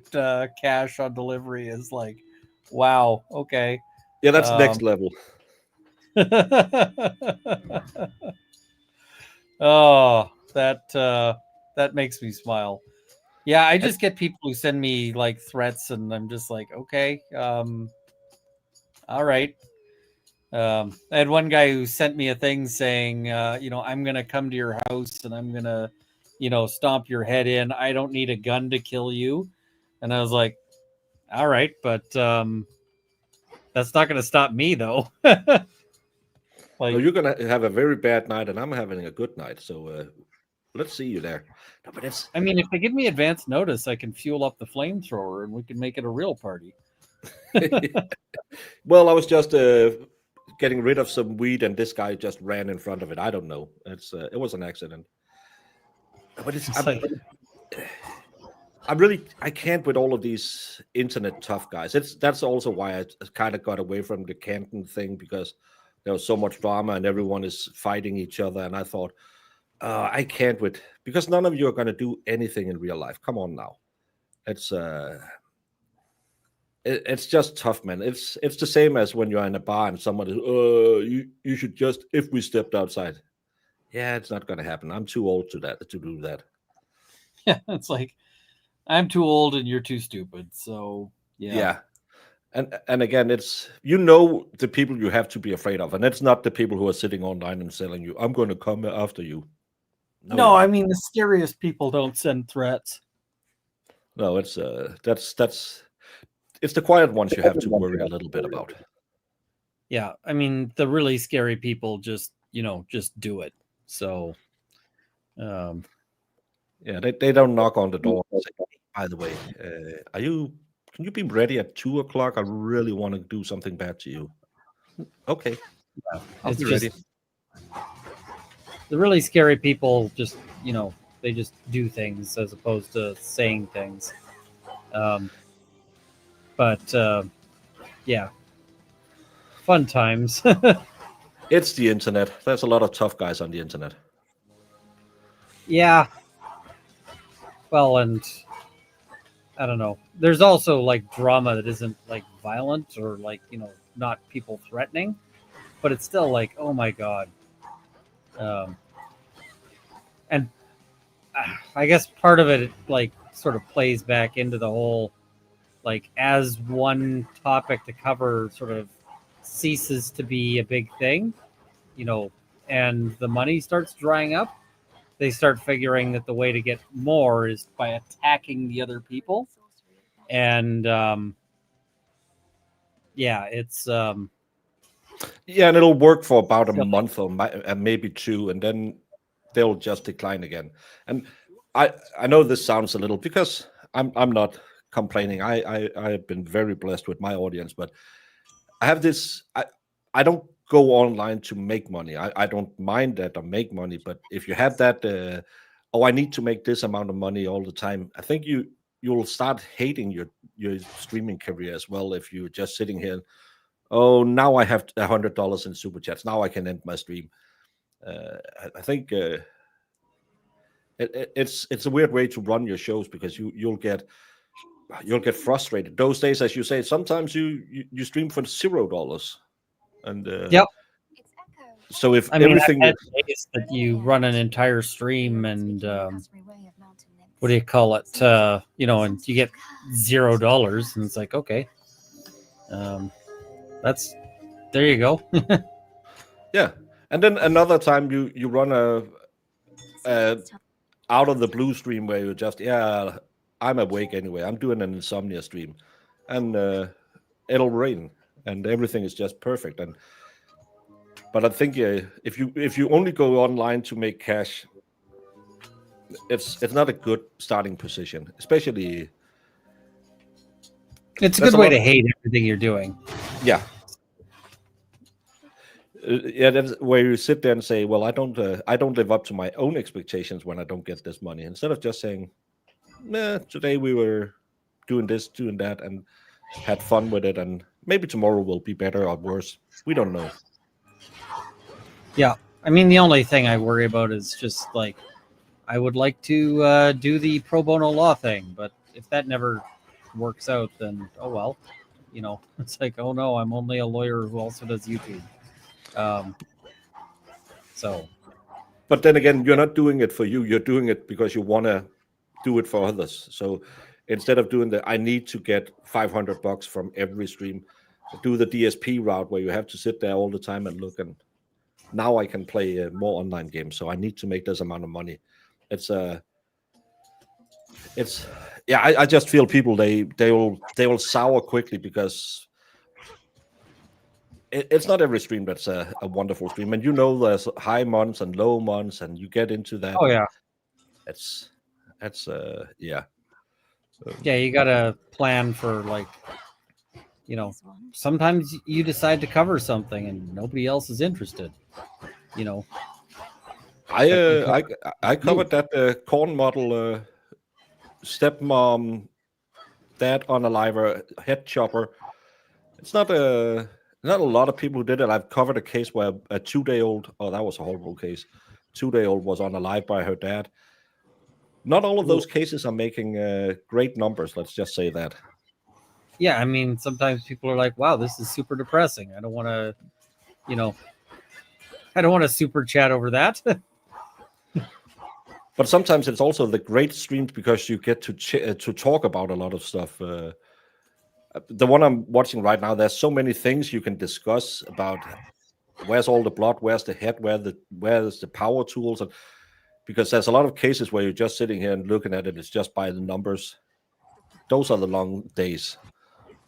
cash on delivery is like, wow. Okay. Yeah, that's next level. Oh, that makes me smile. Yeah, I just get people who send me like threats, and I'm just like, okay, all right. I had one guy who sent me a thing saying, I'm gonna come to your house and I'm gonna, stomp your head in. I don't need a gun to kill you. And I was like, all right, but that's not gonna stop me though. Like, you're gonna have a very bad night, and I'm having a good night. So let's see you there. No, but it's. I mean, if they give me advance notice, I can fuel up the flamethrower, and we can make it a real party. Well, I was just getting rid of some weed, and this guy just ran in front of it. I don't know. It was an accident. But I can't with all of these internet tough guys. That's also why I kind of got away from the Canton thing because there was so much drama and everyone is fighting each other. And I thought, I can't because none of you are going to do anything in real life. Come on now. It's just tough, man. It's the same as when you're in a bar and someone is, you should just, if we stepped outside. Yeah, it's not going to happen. I'm too old to do that. Yeah, it's like, I'm too old and you're too stupid. So, yeah. Yeah. And again, it's the people you have to be afraid of, and it's not the people who are sitting online and telling you, "I'm going to come after you." No, I mean the scariest people don't send threats. No, it's it's the quiet ones you have to worry a little bit about. Yeah, I mean the really scary people just do it. So, yeah, they don't knock on the door and say, "By the way, can you be ready at 2:00? I really want to do something bad to you." Okay. Yeah, I'll be ready. The really scary people just, they just do things as opposed to saying things. But yeah, fun times. It's the internet. There's a lot of tough guys on the internet. Yeah. Well, and I don't know. There's also like drama that isn't like violent or like, not people threatening, but it's still like, oh my God. And I guess part of it like sort of plays back into the whole like as one topic to cover sort of ceases to be a big thing, and the money starts drying up, they start figuring that the way to get more is by attacking the other people. And yeah, it's Yeah, and it'll work for about a silly. month or maybe two, and then they'll just decline again. And I know this sounds a little, because I'm not complaining. I have been very blessed with my audience, but I have this. I don't go online to make money. I don't mind that I make money, but if you have that, oh, I need to make this amount of money all the time, I think you'll start hating your streaming career as well if you're just sitting here. Oh, now I have $100 in super chats. Now I can end my stream. I think it's a weird way to run your shows, because you'll get frustrated. Those days, as you say, sometimes you stream for $0, and Yep. so if I mean, everything I've had days that you run an entire stream and what do you call it? And you get $0, and it's like, okay, that's there you go. yeah, and then another time you run a out of the blue stream where you just, yeah, I'm awake anyway. I'm doing an insomnia stream, and it'll rain, and everything is just perfect. But I think if you only go online to make cash, it's not a good starting position, especially. It's a There's good a way lot. to hate everything you're doing. Yeah. Yeah, that's where you sit there and say, "Well, I don't live up to my own expectations when I don't get this money." Instead of just saying, "Nah, today we were doing this, doing that, and had fun with it, and maybe tomorrow will be better or worse. We don't know." Yeah, I mean, the only thing I worry about is just like I would like to do the pro bono law thing, but if that never works out, then oh well. It's like, oh no, I'm only a lawyer who also does YouTube. So But then again, you're not doing it for you. You're doing it because you want to do it for others. So instead of doing I need to get $500 from every stream, do the DSP route where you have to sit there all the time and look. And now I can play more online games, so I need to make this amount of money. It's yeah. I just feel people they will sour quickly, because it's not every stream that's a wonderful stream, and there's high months and low months, and you get into that. oh yeah, That's yeah. yeah, you gotta plan for like sometimes you decide to cover something and nobody else is interested. I covered that corn model, stepmom, dad unaliver, head chopper. It's not a lot of people who did it. I've covered a case where a 2-day-old, oh, that was a horrible case. 2-day-old was unalived by her dad. Not all of those cases are making great numbers. Let's just say that. Yeah, I mean, sometimes people are like, "Wow, this is super depressing. I don't want to super chat over that." But sometimes it's also the great streams, because you get to talk about a lot of stuff. The one I'm watching right now, there's so many things you can discuss about. Where's all the blood? Where's the head? Where's the power tools? And because there's a lot of cases where you're just sitting here and looking at it, it's just by the numbers. Those are the long days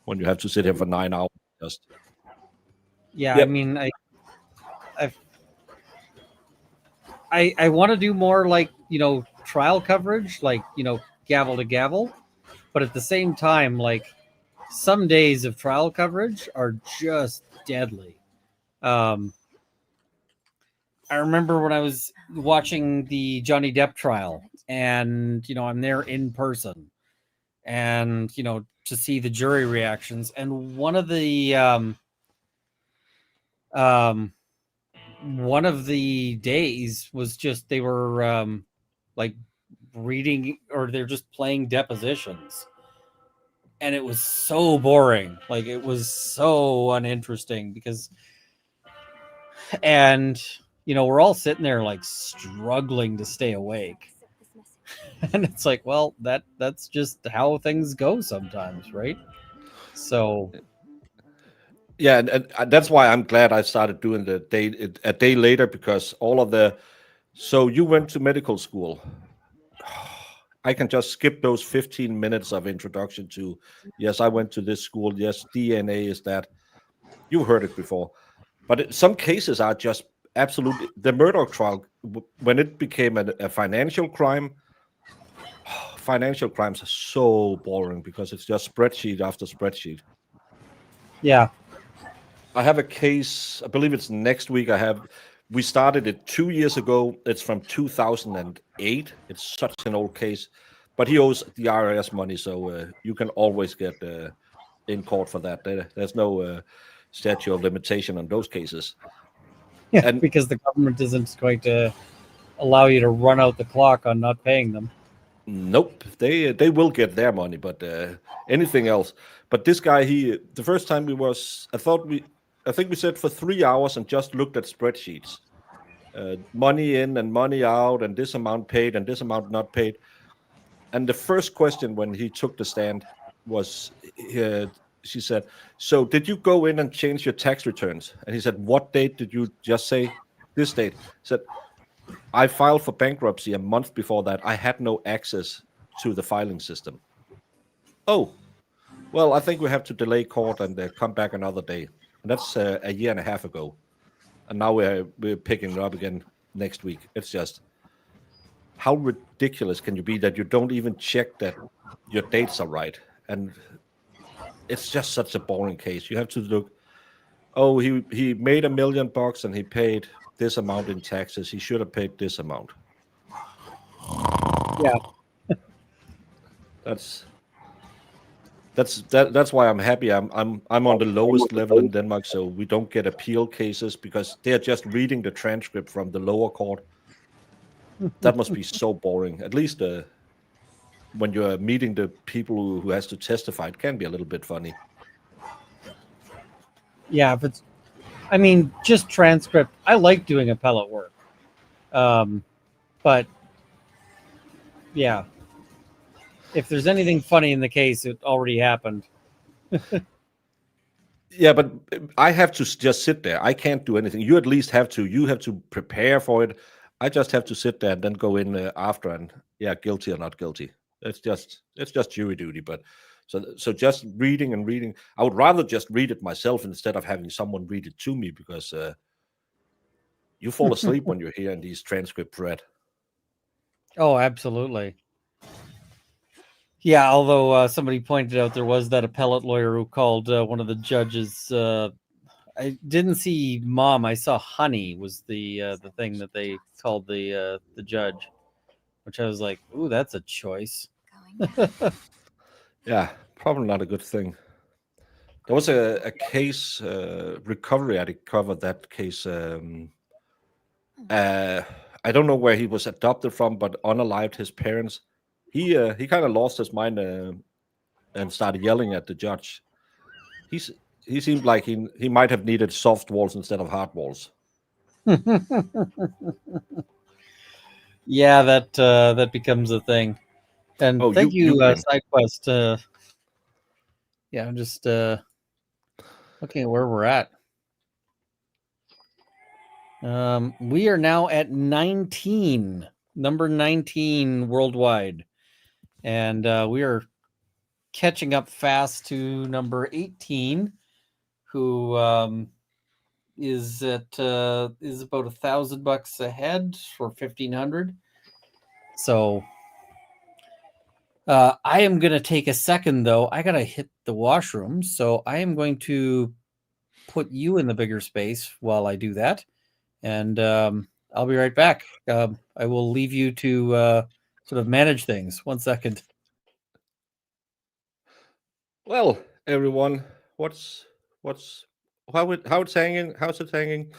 when you have to sit here for 9 hours. Just Yeah, Yep. I mean, I want to do more like trial coverage, like gavel to gavel, but at the same time, like some days of trial coverage are just deadly. I remember when I was watching the Johnny Depp trial, and I'm there in person, and to see the jury reactions, and one of the days was just they were like reading, or they're just playing depositions, and it was so boring. Like, it was so uninteresting and we're all sitting there like struggling to stay awake, And it's like, well, that's just how things go sometimes, right? So Yeah, and that's why I'm glad I started doing the day a day later, because all of the so you went to medical school. I can just skip those 15 minutes of introduction to, yes, I went to this school. Yes, DNA is that. You heard it before. But some cases are just absolutely, the murder trial, when it became a financial crime, financial crimes are so boring because it's just spreadsheet after spreadsheet. yeah, I have a case, I believe it's next week. We started it 2 years ago. It's from 2008. It's such an old case, but he owes the IRS money, so you can always get in court for that. There's no statute of limitation on those cases. yeah, And because the government isn't going to allow you to run out the clock on not paying them. nope, they will get their money, but anything else. But this guy, the first time I think we said for 3 hours and just looked at spreadsheets. Money in and money out, and this amount paid and this amount not paid. And the first question when he took the stand was, she said, "So did you go in and change your tax returns?" And he said, "What date did you just say?" "This date." He said, "I filed for bankruptcy a month before that. I had no access to the filing system." "Oh, well, I think we have to delay court and come back another day." And that's a year and a half ago. And now we're picking it up again next week. It's just, how ridiculous can you be that you don't even check that your dates are right? And it's just such a boring case. You have to look, oh, he made $1 million and he paid this amount in taxes. He should have paid this amount. Yeah, That's that's why I'm happy. I'm on the lowest level in Denmark, so we don't get appeal cases because they're just reading the transcript from the lower court. That must be so boring. At least when you're meeting the people who has to testify, it can be a little bit funny. yeah. If it's, I mean, just transcript. I like doing appellate work, but yeah, if there's anything funny in the case, it already happened. Yeah, but I have to just sit there. I can't do anything. You at least have to. You have to prepare for it. I just have to sit there and then go in after and, yeah, guilty or not guilty. It's just jury duty. But so just reading and reading. I would rather just read it myself instead of having someone read it to me, because you fall asleep when you're hearing these transcript read. Oh, absolutely. Yeah, although somebody pointed out there was that appellate lawyer who called one of the judges. I didn't see mom. I saw honey was the thing that they called the judge, which I was like, ooh, that's a choice. Yeah, probably not a good thing. There was a case, recovery. I covered that case. I don't know where he was adopted from, but unalived his parents. He kind of lost his mind and started yelling at the judge. He's he seemed like he might have needed soft walls instead of hard walls. Yeah, that becomes a thing. And Oh, thank you, Ukraine. SideQuest. Yeah, I'm just looking at where we're at. We are now at 19, number 19 worldwide, and we are catching up fast to number 18, who is about $1,000 ahead for 1,500. So I am going to take a second, though. I got to hit the washroom. So I am going to put you in the bigger space while I do that. And I'll be right back. I will leave you to sort of manage things. 1 second. Well, everyone, how it's hanging? How's it hanging?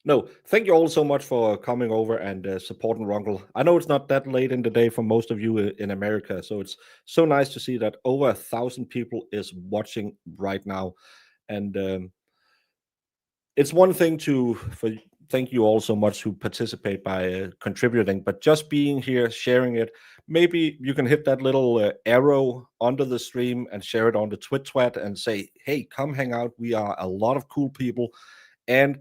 No, thank you all so much for coming over and supporting Runkle. I know it's not that late in the day for most of you in America, so it's so nice to see that over 1,000 people is watching right now. And it's one thing thank you all so much who participate by contributing, but just being here, sharing it, maybe you can hit that little arrow under the stream and share it on the twit and say, hey, come hang out. We are a lot of cool people, and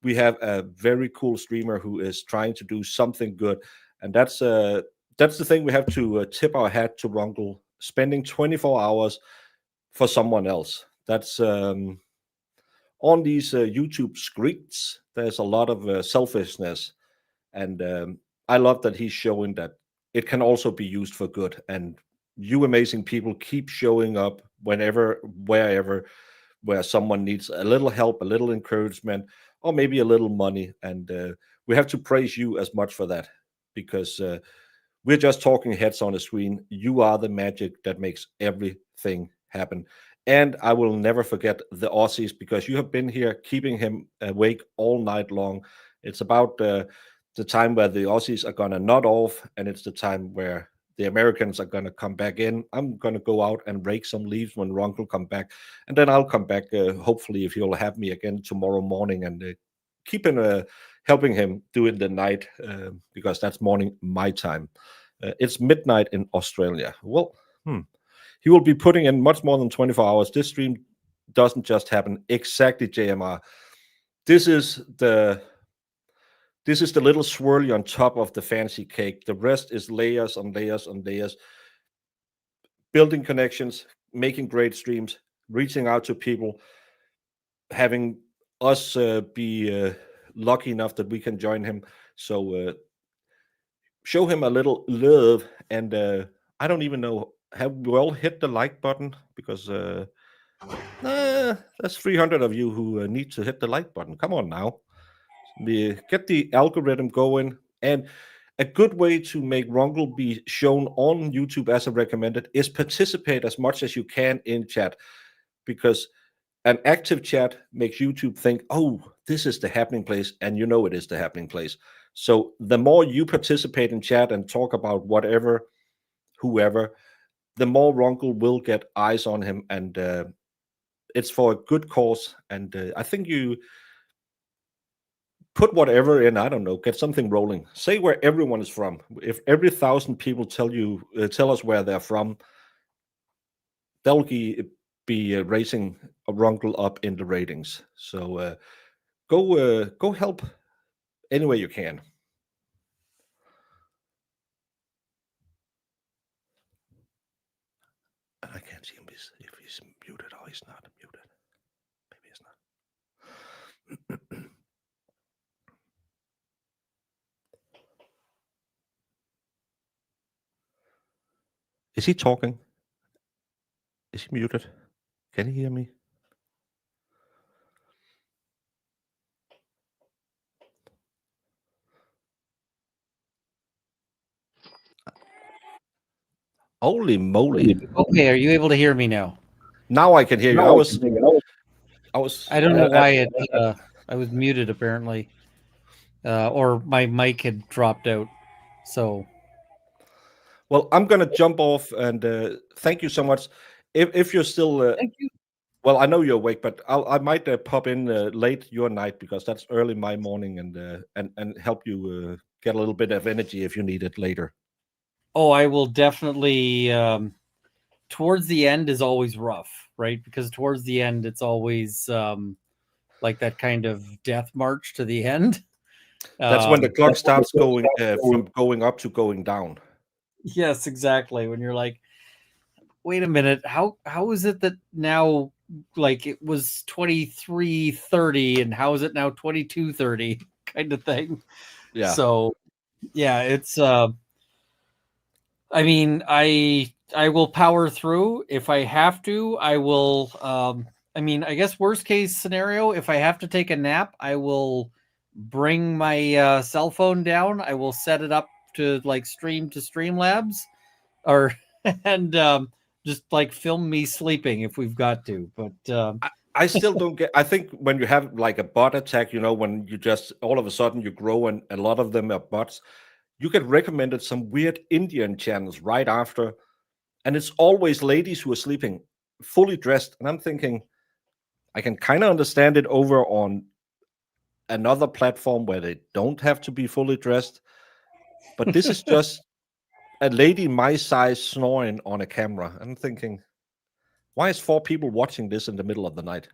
we have a very cool streamer who is trying to do something good. And that's the thing. We have to tip our hat to Ronkel, spending 24 hours for someone else. That's on these YouTube scripts. There's a lot of selfishness, and I love that he's showing that it can also be used for good. And you amazing people keep showing up whenever, wherever, where someone needs a little help, a little encouragement, or maybe a little money. And we have to praise you as much for that, because we're just talking heads on a screen. You are the magic that makes everything happen. And I will never forget the Aussies, because you have been here keeping him awake all night long. It's about the time where the Aussies are going to nod off, and it's the time where the Americans are going to come back in. I'm going to go out and rake some leaves when Ronkel come back, and then I'll come back, hopefully, if he'll have me again tomorrow morning, and keeping helping him during the night, because that's morning my time. It's midnight in Australia. Well, he will be putting in much more than 24 hours. This stream doesn't just happen. Exactly, JMR. This is the little swirly on top of the fancy cake. The rest is layers on layers on layers. Building connections, making great streams, reaching out to people, having us be lucky enough that we can join him. So show him a little love. And I don't even know, have we all hit the like button? Because that's 300 of you who need to hit the like button. Come on now. Get the algorithm going. And a good way to make Ronkel be shown on YouTube as a recommended is participate as much as you can in chat, because an active chat makes YouTube think, oh, this is the happening place, and you know it is the happening place. So the more you participate in chat and talk about whatever, whoever, the more Ronkel will get eyes on him, and it's for a good cause. And I think you put whatever in, I don't know, get something rolling. Say where everyone is from. If every 1,000 people tell us where they're from, they'll be raising a Ronkel up in the ratings. So go help any way you can. I can't see him if he's muted or he's not muted. Maybe he's not. Is he talking? Is he muted? Can he hear me? Holy moly. Okay, are you able to hear me now? Now I can hear you. I don't know why I was muted apparently. Or my mic had dropped out. So well, I'm gonna jump off, and thank you so much. If you're still thank you. Well, I know you're awake, but I might pop in late your night, because that's early my morning, and help you get a little bit of energy if you need it later. Oh, I will definitely. Towards the end is always rough, right? Because towards the end, it's always like that kind of death march to the end. That's when the clock starts going from going up to going down. Yes, exactly. When you're like, wait a minute, how is it that now, like, it was 23:30 and how is it now 22:30 kind of thing? Yeah. So yeah, it's I mean, I will power through. If I have to, I will I mean, I guess worst case scenario, if I have to take a nap, I will bring my cell phone down. I will set it up to like stream to Streamlabs, or and just like film me sleeping if we've got to. But I still don't get. I think when you have like a bot attack, when you just all of a sudden you grow and a lot of them are bots, you get recommended some weird Indian channels right after, and it's always ladies who are sleeping fully dressed. And I'm thinking, I can kind of understand it over on another platform where they don't have to be fully dressed, but this is just a lady my size snoring on a camera. I'm thinking, why is 4 people watching this in the middle of the night?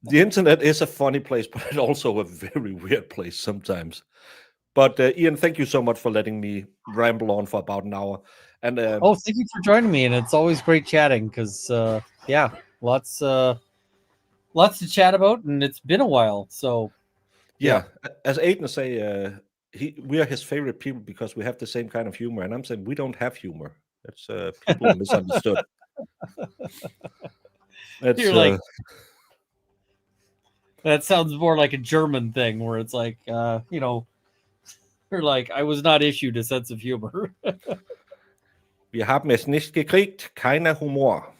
The internet is a funny place, but it's also a very weird place sometimes. But Ian, thank you so much for letting me ramble on for about an hour. And Oh, thank you for joining me, and it's always great chatting because yeah, lots to chat about, and it's been a while. So yeah, as Aiden say, we are his favorite people because we have the same kind of humor. And I'm saying we don't have humor. It's people misunderstood. you're like, that sounds more like a German thing where it's like, you know, you're like, I was not issued a sense of humor. Wir haben es nicht gekriegt, keiner Humor.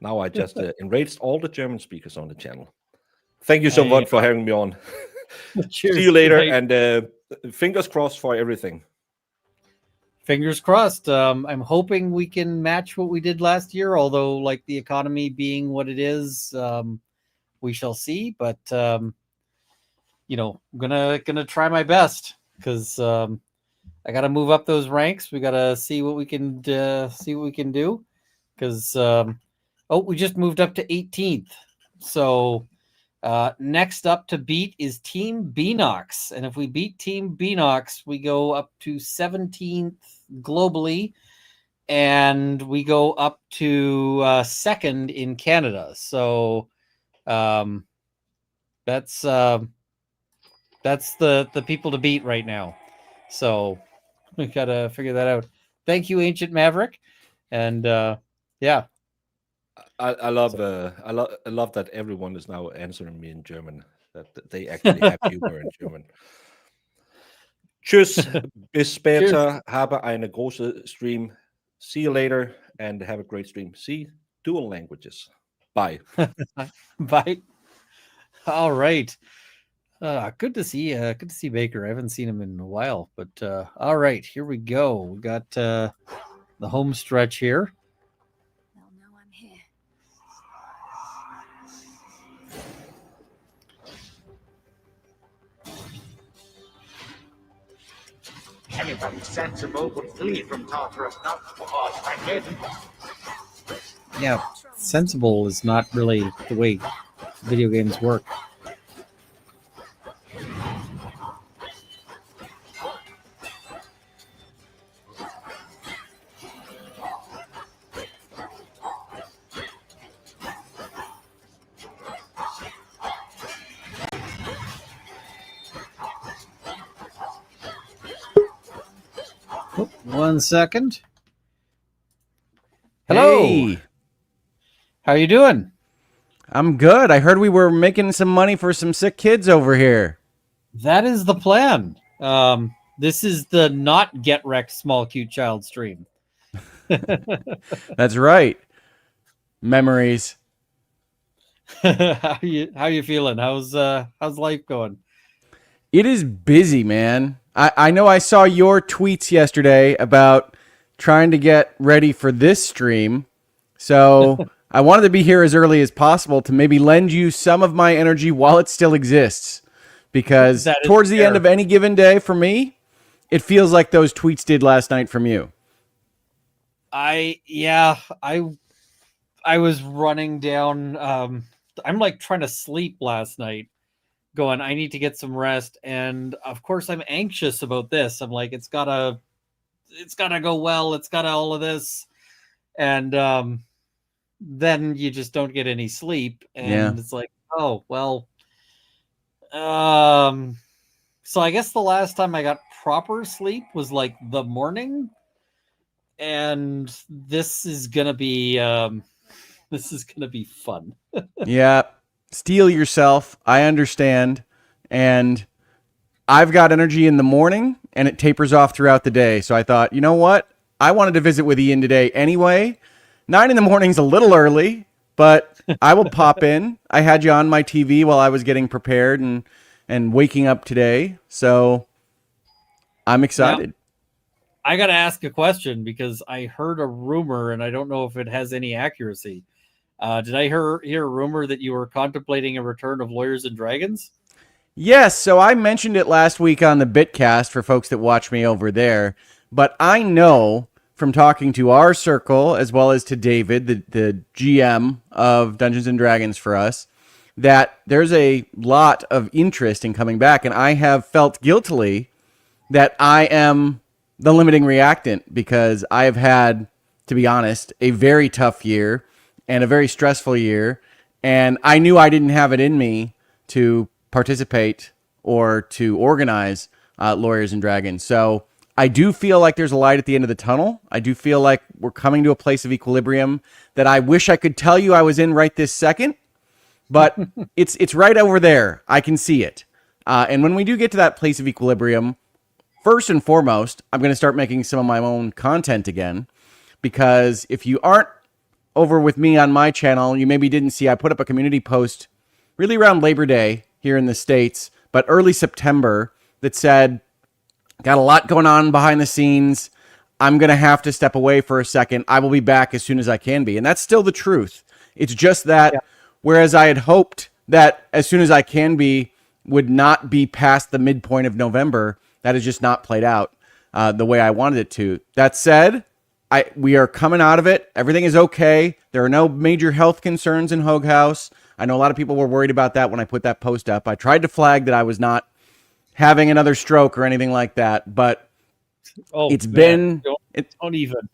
Now I just enraged all the German speakers on the channel. Thank you so much for having me on. Cheers. See you later, and fingers crossed for everything. Fingers crossed. I'm hoping we can match what we did last year, although like the economy being what it is, we shall see. But you know, I'm gonna try my best because I gotta move up those ranks. We gotta see what we can do because we just moved up to 18th. So next up to beat is Team Beanox, and if we beat Team Beanox, we go up to 17th globally, and we go up to second in Canada. So that's the people to beat right now. So we gotta figure that out. Thank you, Ancient Maverick, and yeah. I love that everyone is now answering me in German. That they actually have humor in German. Tschüss, bis später. Habe eine große Stream. See you later, and have a great stream. See, dual languages. Bye. Bye. All right. Good to see Baker. I haven't seen him in a while, but all right, here we go. We got the home stretch here. They'll know I'm here. Anybody sensible would flee from Tartarus, not cause my head. Yeah, sensible is not really the way video games work. Oh, 1 second. Hello. Hey. How you doing? I'm good. I heard we were making some money for some sick kids over here. That is the plan. This is the not get wrecked small cute child stream. That's right. Memories. How you feeling? How's life going? It is busy, man. I know I saw your tweets yesterday about trying to get ready for this stream. So I wanted to be here as early as possible to maybe lend you some of my energy while it still exists. Because towards the end of any given day for me, it feels like those tweets did last night from you. I was running down. I'm like trying to sleep last night, going, I need to get some rest. And of course I'm anxious about this. I'm like, it's gotta go well. It's gotta all of this. And then you just don't get any sleep. And It's like, oh, well, so I guess the last time I got proper sleep was like the morning. And this is gonna be fun. Yeah. Steel yourself. I understand. And I've got energy in the morning and it tapers off throughout the day. So I thought, you know what? I wanted to visit with Ian today anyway. 9 in the morning's a little early, but I will pop in. I had you on my TV while I was getting prepared and waking up today. So I'm excited. Now, I got to ask a question because I heard a rumor and I don't know if it has any accuracy. Did I hear a rumor that you were contemplating a return of Lawyers and Dragons? Yes, so I mentioned it last week on the Bitcast for folks that watch me over there, but I know from talking to our circle as well as to David, the GM of Dungeons and Dragons for us, that there's a lot of interest in coming back, and I have felt guiltily that I am the limiting reactant because I have had, to be honest, a very tough year and a very stressful year, and I knew I didn't have it in me to participate or to organize Lawyers and Dragons. So I do feel like there's a light at the end of the tunnel. I do feel like we're coming to a place of equilibrium that I wish I could tell you I was in right this second, but it's right over there. I can see it. And when we do get to that place of equilibrium, first and foremost, I'm going to start making some of my own content again, because if you aren't over with me on my channel, you maybe didn't see I put up a community post really around Labor Day here in the States, but early September, that said, got a lot going on behind the scenes. I'm going to have to step away for a second. I will be back as soon as I can be. And that's still the truth. It's just that whereas I had hoped that as soon as I can be would not be past the midpoint of November, that has just not played out the way I wanted it to. That said, we are coming out of it. Everything is okay. There are no major health concerns in Hogue House. I know a lot of people were worried about that when I put that post up. I tried to flag that I was not having another stroke or anything like that, but don't even.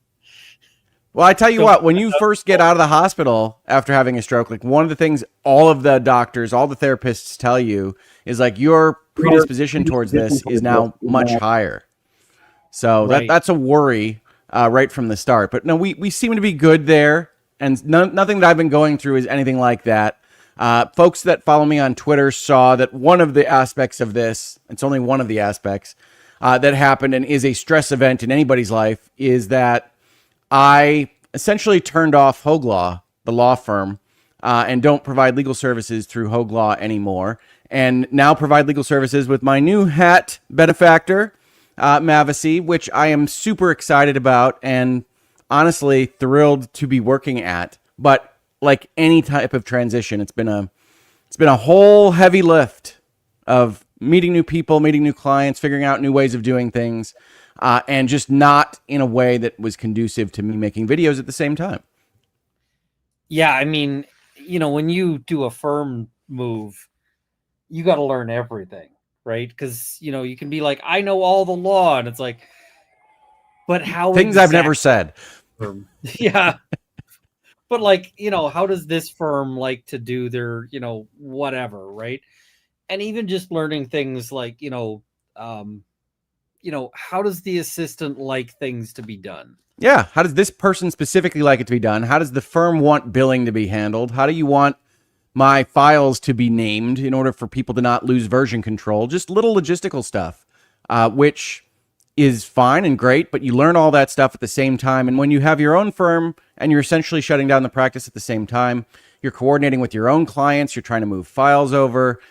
Well, I tell you what, when you first get out of the hospital after having a stroke, like one of the things all of the doctors, all the therapists tell you is like your predisposition towards this is now much higher. So that's a worry right from the start. But no, we seem to be good there, and nothing that I've been going through is anything like that. Folks that follow me on Twitter saw that one of the aspects of this, it's only one of the aspects that happened and is a stress event in anybody's life, is that I essentially turned off Hogue Law, the law firm, and don't provide legal services through Hogue Law anymore, and now provide legal services with my new hat benefactor, Mavasy, which I am super excited about and honestly thrilled to be working at. But like any type of transition, it's been a whole heavy lift of meeting new people, meeting new clients, figuring out new ways of doing things, and just not in a way that was conducive to me making videos at the same time. Yeah, I mean, when you do a firm move, you got to learn everything, right? Because, you can be like, I know all the law, and it's like, but how things I've never said. Yeah. But like, how does this firm like to do their, whatever, right? And even just learning things like, how does the assistant like things to be done? Yeah. How does this person specifically like it to be done? How does the firm want billing to be handled? How do you want my files to be named in order for people to not lose version control? Just little logistical stuff, which is fine and great, but you learn all that stuff at the same time. And when you have your own firm and you're essentially shutting down the practice at the same time, you're coordinating with your own clients, you're trying to move files over,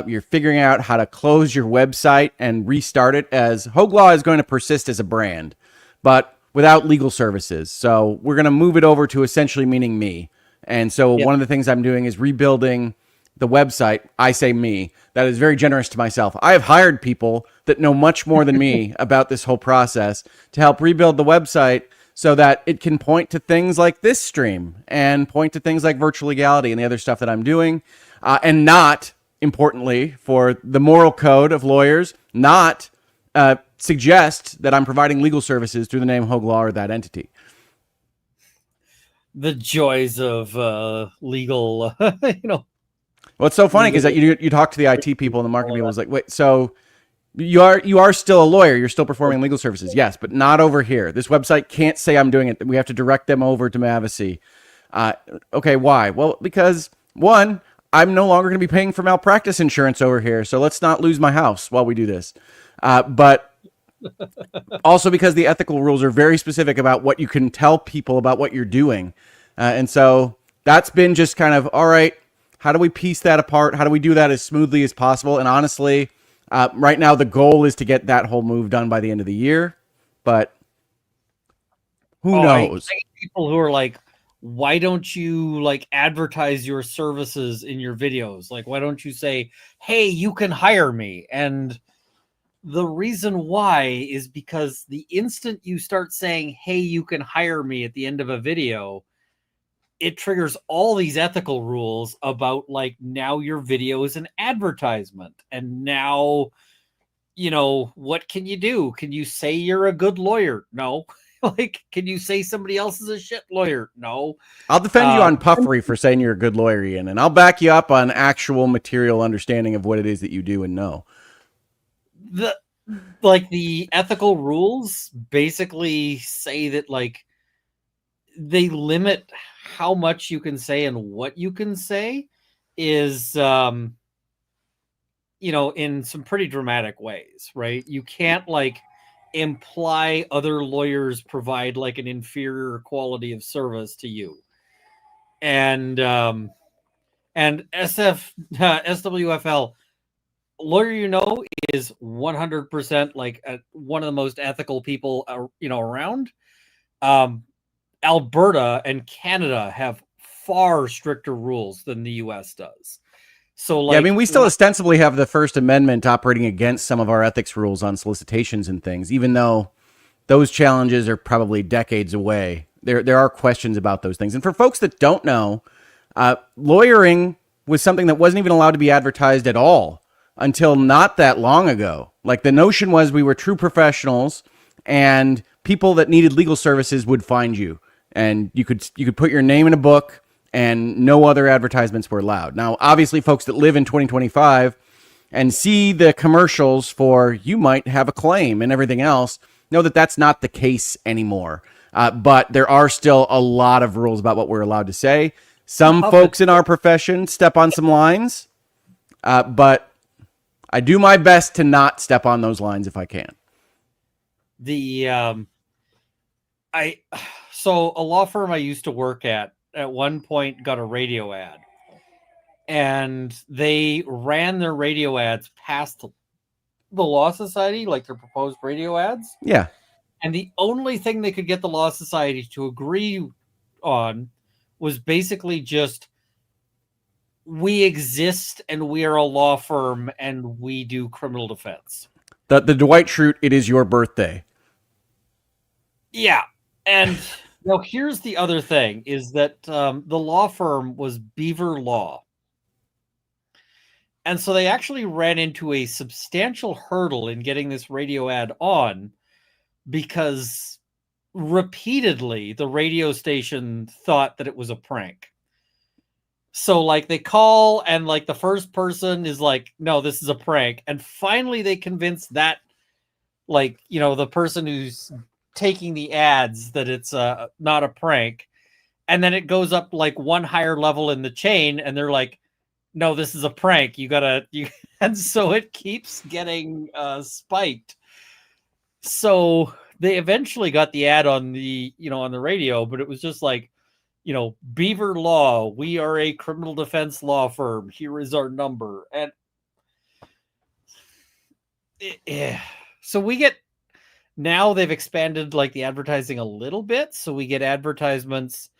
you're figuring out how to close your website and restart it, as Hogue Law is going to persist as a brand, but without legal services. So we're going to move it over to essentially meaning me. And so one of the things I'm doing is rebuilding the website. I say me. That is very generous to myself. I have hired people that know much more than me about this whole process to help rebuild the website so that it can point to things like this stream and point to things like virtual legality and the other stuff that I'm doing. And not, importantly, for the moral code of lawyers, not suggest that I'm providing legal services through the name Hogue Law or that entity. The joys of legal, Well, it's so funny because you talk to the IT people and the marketing people is like, wait, so you are still a lawyer, you're still performing legal services, yes, but not over here. This website can't say I'm doing it. We have to direct them over to Mavasy. Okay, why? Well, because one, I'm no longer going to be paying for malpractice insurance over here, so let's not lose my house while we do this. But also because the ethical rules are very specific about what you can tell people about what you're doing, and so that's been just kind of all right. How do we piece that apart? How do we do that as smoothly as possible? And honestly, right now the goal is to get that whole move done by the end of the year. But who knows? I people who are like, why don't you like advertise your services in your videos? Like, why don't you say, hey, you can hire me? And the reason why is because the instant you start saying, hey, you can hire me at the end of a video, it triggers all these ethical rules about like, now your video is an advertisement. And now, you know, what can you do? Can you say you're a good lawyer? No. Like, can you say somebody else is a shit lawyer? No. I'll defend you on puffery for saying you're a good lawyer, Ian, and I'll back you up on actual material understanding of what it is that you do and know. The ethical rules basically say that like they limit how much you can say and what you can say is you know, in some pretty dramatic ways, right? You can't like imply other lawyers provide like an inferior quality of service to you. And SWFL, Lawyer You Know is 100% like one of the most ethical people you know around. Alberta and Canada have far stricter rules than the US does. So like, yeah, I mean, we still ostensibly have the First Amendment operating against some of our ethics rules on solicitations and things, even though those challenges are probably decades away. There are questions about those things. And for folks that don't know, lawyering was something that wasn't even allowed to be advertised at all until not that long ago. Like, the notion was we were true professionals and people that needed legal services would find you, and you could put your name in a book and no other advertisements were allowed. Now, obviously, folks that live in 2025 and see the commercials for you might have a claim and everything else know that that's not the case anymore. But there are still a lot of rules about what we're allowed to say. Some folks in our profession step on some lines, but I do my best to not step on those lines if I can. So a law firm I used to work at one point got a radio ad, and they ran their radio ads past the Law Society, like their proposed radio ads. Yeah. And the only thing they could get the Law Society to agree on was basically just, we exist and we are a law firm and we do criminal defense. The Dwight Schrute, it is your birthday. Yeah. And now here's the other thing, is that the law firm was Beaver Law. And so they actually ran into a substantial hurdle in getting this radio ad on, because repeatedly the radio station thought that it was a prank. So like they call and like the first person is like, no, this is a prank. And finally they convince that, like, you know, the person who's taking the ads that it's not a prank. And then it goes up like one higher level in the chain and they're like, no, this is a prank. And so it keeps getting spiked. So they eventually got the ad on the, you know, on the radio, but it was just like, you know, Beaver Law, we are a criminal defense law firm. Here is our number. And so we get, now they've expanded like the advertising a little bit. So we get advertisements,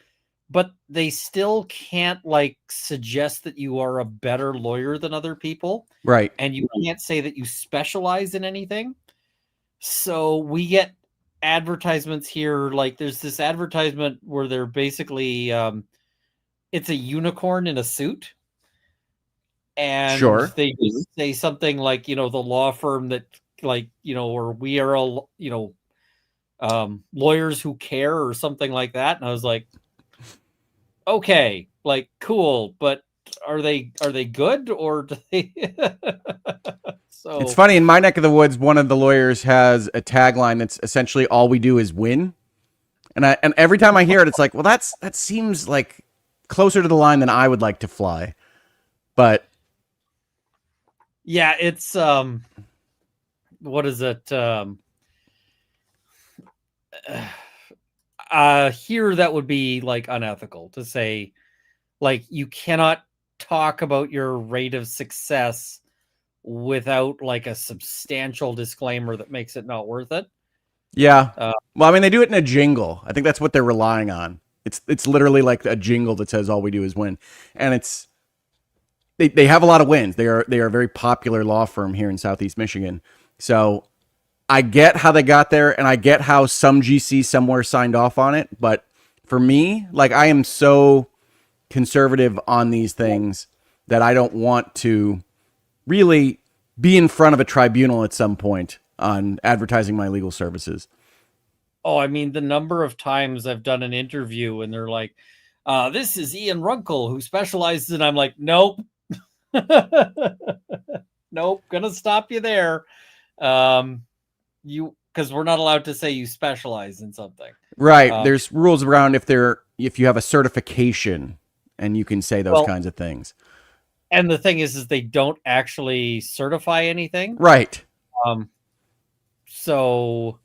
but they still can't like suggest that you are a better lawyer than other people. Right. And you can't say that you specialize in anything. So we get advertisements here. Like there's this advertisement where they're basically, it's a unicorn in a suit. And sure, they just say something like, you know, the law firm that, like, you know, or we are, you know, lawyers who care or something like that. And I was like, okay, like, cool, but are they good, or do they? So it's funny, in my neck of the woods, one of the lawyers has a tagline that's essentially all we do is win. And every time I hear it, it's like, well, that seems like closer to the line than I would like to fly. But yeah, it's what is it? Here that would be like unethical to say, like, you cannot talk about your rate of success without like a substantial disclaimer that makes it not worth it. Yeah. Well, I mean, they do it in a jingle. I think that's what they're relying on. It's literally like a jingle that says all we do is win. And they have a lot of wins. They are a very popular law firm here in Southeast Michigan. So I get how they got there, and I get how some GC somewhere signed off on it. But for me, like, I am so conservative on these things that I don't want to really be in front of a tribunal at some point on advertising my legal services. Oh, I mean, the number of times I've done an interview and they're like, this is Ian Runkle who specializes, and I'm like, nope. Nope, gonna stop you there. Because we're not allowed to say you specialize in something. Right. There's rules around if you have a certification and you can say those kinds of things. And the thing is they don't actually certify anything. Right. So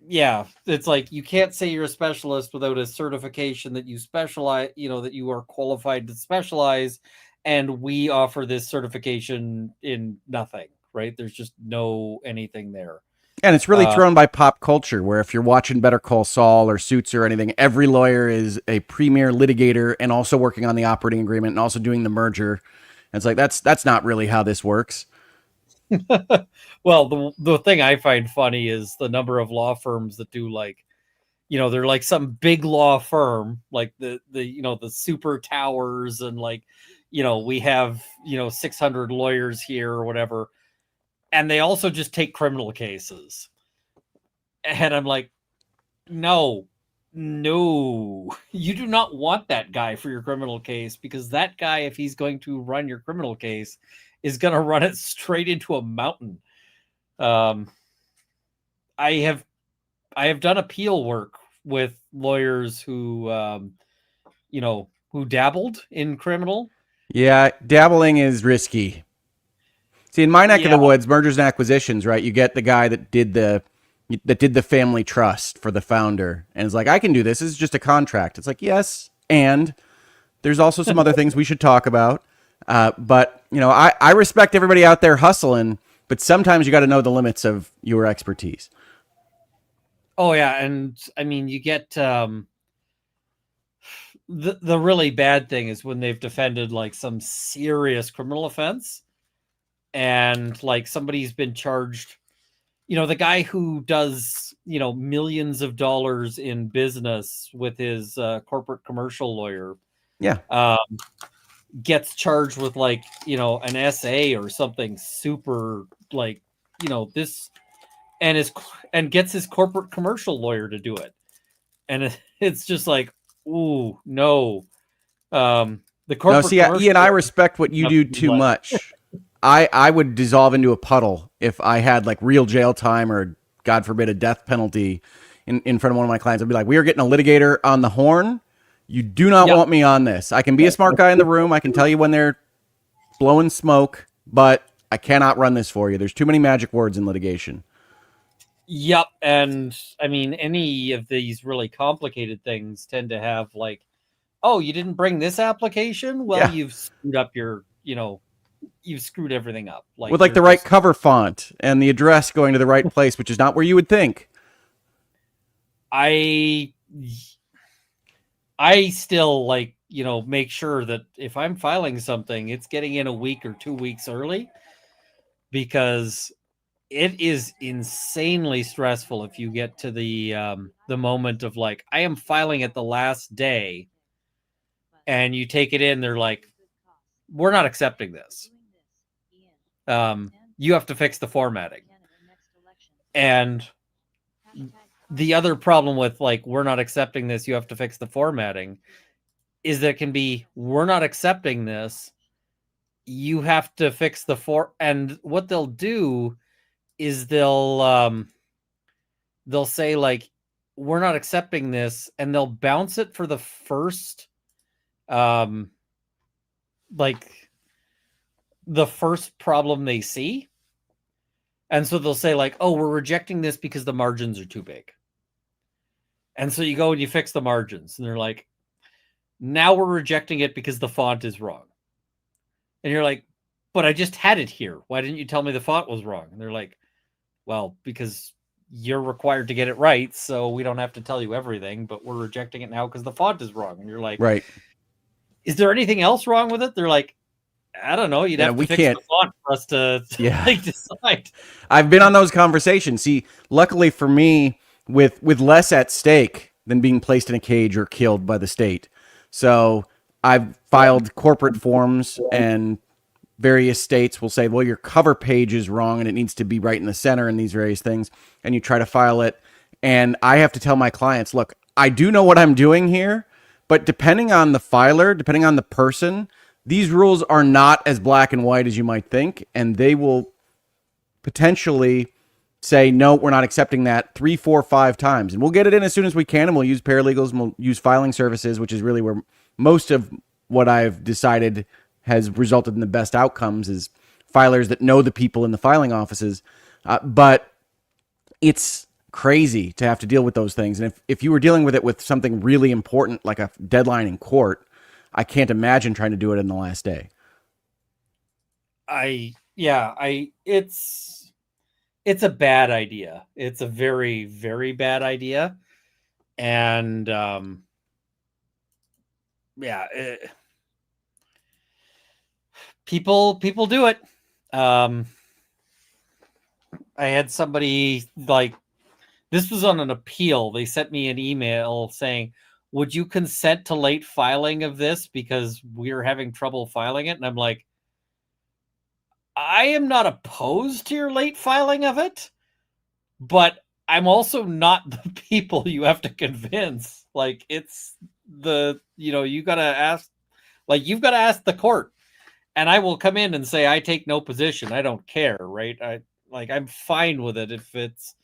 yeah, it's like you can't say you're a specialist without a certification that you specialize, that you are qualified to specialize. And we offer this certification in nothing, right? There's just no anything there. And it's really thrown by pop culture, where if you're watching Better Call Saul or Suits or anything, every lawyer is a premier litigator and also working on the operating agreement and also doing the merger. And it's like, that's not really how this works. Well, the thing I find funny is the number of law firms that do they're like some big law firm, like the super towers, and we have 600 lawyers here or whatever. And they also just take criminal cases. And I'm like, no, you do not want that guy for your criminal case, because that guy, if he's going to run your criminal case, is going to run it straight into a mountain. I have done appeal work with lawyers who dabbled in criminal. Yeah, dabbling is risky. See, in my neck of the woods, mergers and acquisitions, right? You get the guy that did the family trust for the founder, and it's like, I can do this. This is just a contract. It's like, yes, and there's also some other things we should talk about. But I respect everybody out there hustling, but sometimes you got to know the limits of your expertise. Oh yeah, and I mean, you get the really bad thing is when they've defended like some serious criminal offense. And like somebody's been charged, the guy who does, millions of dollars in business with his corporate commercial lawyer. Yeah. Gets charged with an SA or something super this, and gets his corporate commercial lawyer to do it. And it's just like, ooh, no. The corporate Ian, I respect what you do too much. I would dissolve into a puddle if I had like real jail time or, God forbid, a death penalty in front of one of my clients. I'd be like, we are getting a litigator on the horn. You do not want me on this. I can be a smart guy in the room. I can tell you when they're blowing smoke, but I cannot run this for you. There's too many magic words in litigation. Yep. And I mean, any of these really complicated things tend to have like, oh, you didn't bring this application? Well, you've screwed up you've screwed everything up. With like the right cover font and the address going to the right place, which is not where you would think. I still make sure that if I'm filing something, it's getting in a week or 2 weeks early, because it is insanely stressful if you get to the moment of like, I am filing it the last day, and you take it in, they're like, we're not accepting this. You have to fix the formatting. And the other problem with we're not accepting this, you have to fix the formatting, is that it can be, we're not accepting this, you have to fix and what they'll do is they'll say we're not accepting this, and they'll bounce it for the first the first problem they see. And so they'll say oh, we're rejecting this because the margins are too big. And so you go and you fix the margins, and they're like, now we're rejecting it because the font is wrong. And you're like, but I just had it here. Why didn't you tell me the font was wrong? And they're like, well, because you're required to get it right, so we don't have to tell you everything, but we're rejecting it now because the font is wrong. And you're like, Right. is there anything else wrong with it? They're like, I don't know. You'd Yeah, have to we fix can't- the font for us to Yeah. like, decide. I've been on those conversations. See, luckily for me, with less at stake than being placed in a cage or killed by the state. So I've filed corporate forms, and various states will say, well, your cover page is wrong and it needs to be right in the center and these various things. And you try to file it. And I have to tell my clients, look, I do know what I'm doing here, but depending on the filer, depending on the person, these rules are not as black and white as you might think. And they will potentially say, no, we're not accepting that 3, 4, 5 times. And we'll get it in as soon as we can. And we'll use paralegals and we'll use filing services, which is really where most of what I've decided has resulted in the best outcomes is filers that know the people in the filing offices. But it's crazy to have to deal with those things. And if you were dealing with it with something really important, like a deadline in court, I can't imagine trying to do it in the last day. It's a bad idea. It's a very, very bad idea. And people do it. I had somebody, like, this was on an appeal. They sent me an email saying, would you consent to late filing of this because we're having trouble filing it? And I'm like, I am not opposed to your late filing of it, but I'm also not the people you have to convince. Like, it's you got to ask, like, you've got to ask the court. And I will come in and say, I take no position. I don't care, right? I'm fine with it if it's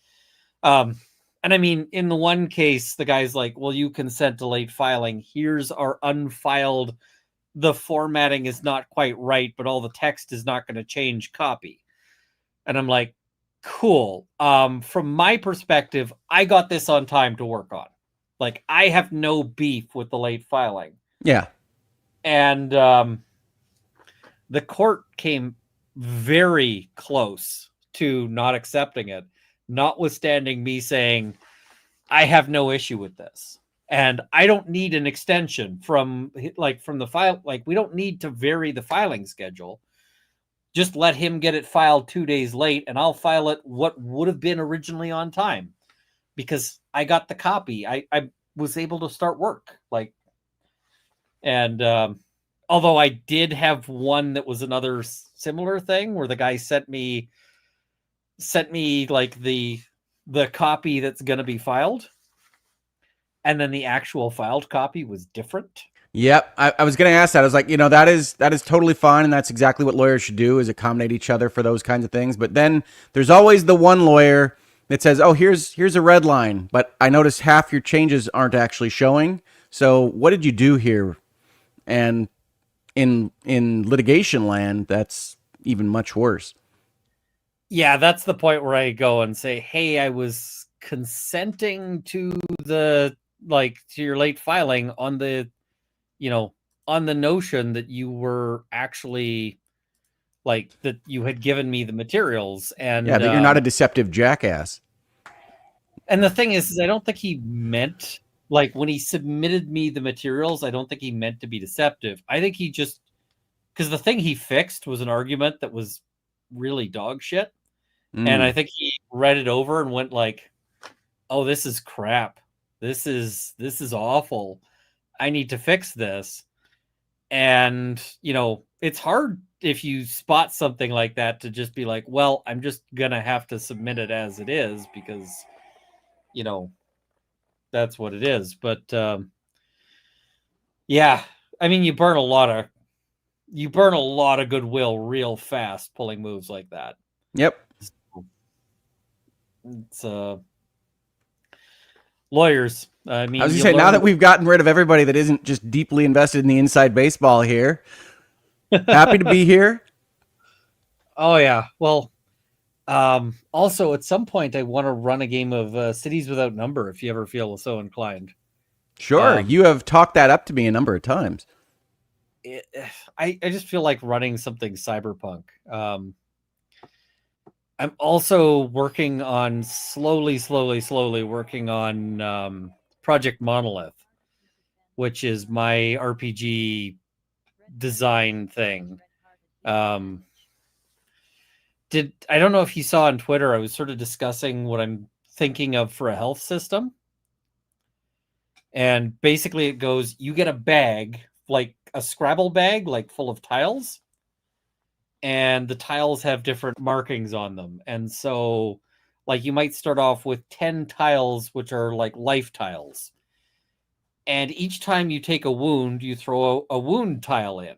and I mean, in the one case, the guy's like, well, you consent to late filing. Here's our unfiled, the formatting is not quite right, but all the text is not going to change copy. And I'm like, cool. From my perspective, I got this on time to work on. Like, I have no beef with the late filing. Yeah. And the court came very close to not accepting it, notwithstanding me saying, I have no issue with this. And I don't need an extension from the file. Like, we don't need to vary the filing schedule. Just let him get it filed 2 days late, and I'll file it what would have been originally on time, because I got the copy. I was able to start work. Although I did have one that was another similar thing where the guy sent me like the copy that's going to be filed, and then the actual filed copy was different. Yep. I was going to ask that. I was like, that is totally fine. And that's exactly what lawyers should do, is accommodate each other for those kinds of things. But then there's always the one lawyer that says, oh, here's a red line, but I notice half your changes aren't actually showing. So what did you do here? And in litigation land, that's even much worse. Yeah, that's the point where I go and say, hey, I was consenting to to your late filing on the notion that you were actually that you had given me the materials, and that you're not a deceptive jackass. And the thing is I don't think he meant, when he submitted me the materials, I don't think he meant to be deceptive. I think he just, because the thing he fixed was an argument that was really dog shit. And I think he read it over and went like, oh, this is crap. This is awful. I need to fix this. And, it's hard if you spot something like that to just be like, well, I'm just going to have to submit it as it is because, that's what it is. But, yeah, I mean, you burn a lot of goodwill real fast pulling moves like that. Yep. It's lawyers. I mean, I was going to say, now that we've gotten rid of everybody that isn't just deeply invested in the inside baseball here, happy to be here. Oh yeah. Well, also at some point I want to run a game of Cities Without Number if you ever feel so inclined. Sure. You have talked that up to me a number of times. I just feel like running something cyberpunk. I'm also working on slowly working on Project Monolith, which is my RPG design thing. I don't know if you saw on Twitter, I was sort of discussing what I'm thinking of for a health system. And basically it goes, you get a bag, like a Scrabble bag, like full of tiles. And the tiles have different markings on them. And so, like, you might start off with 10 tiles, which are like life tiles. And each time you take a wound, you throw a wound tile in.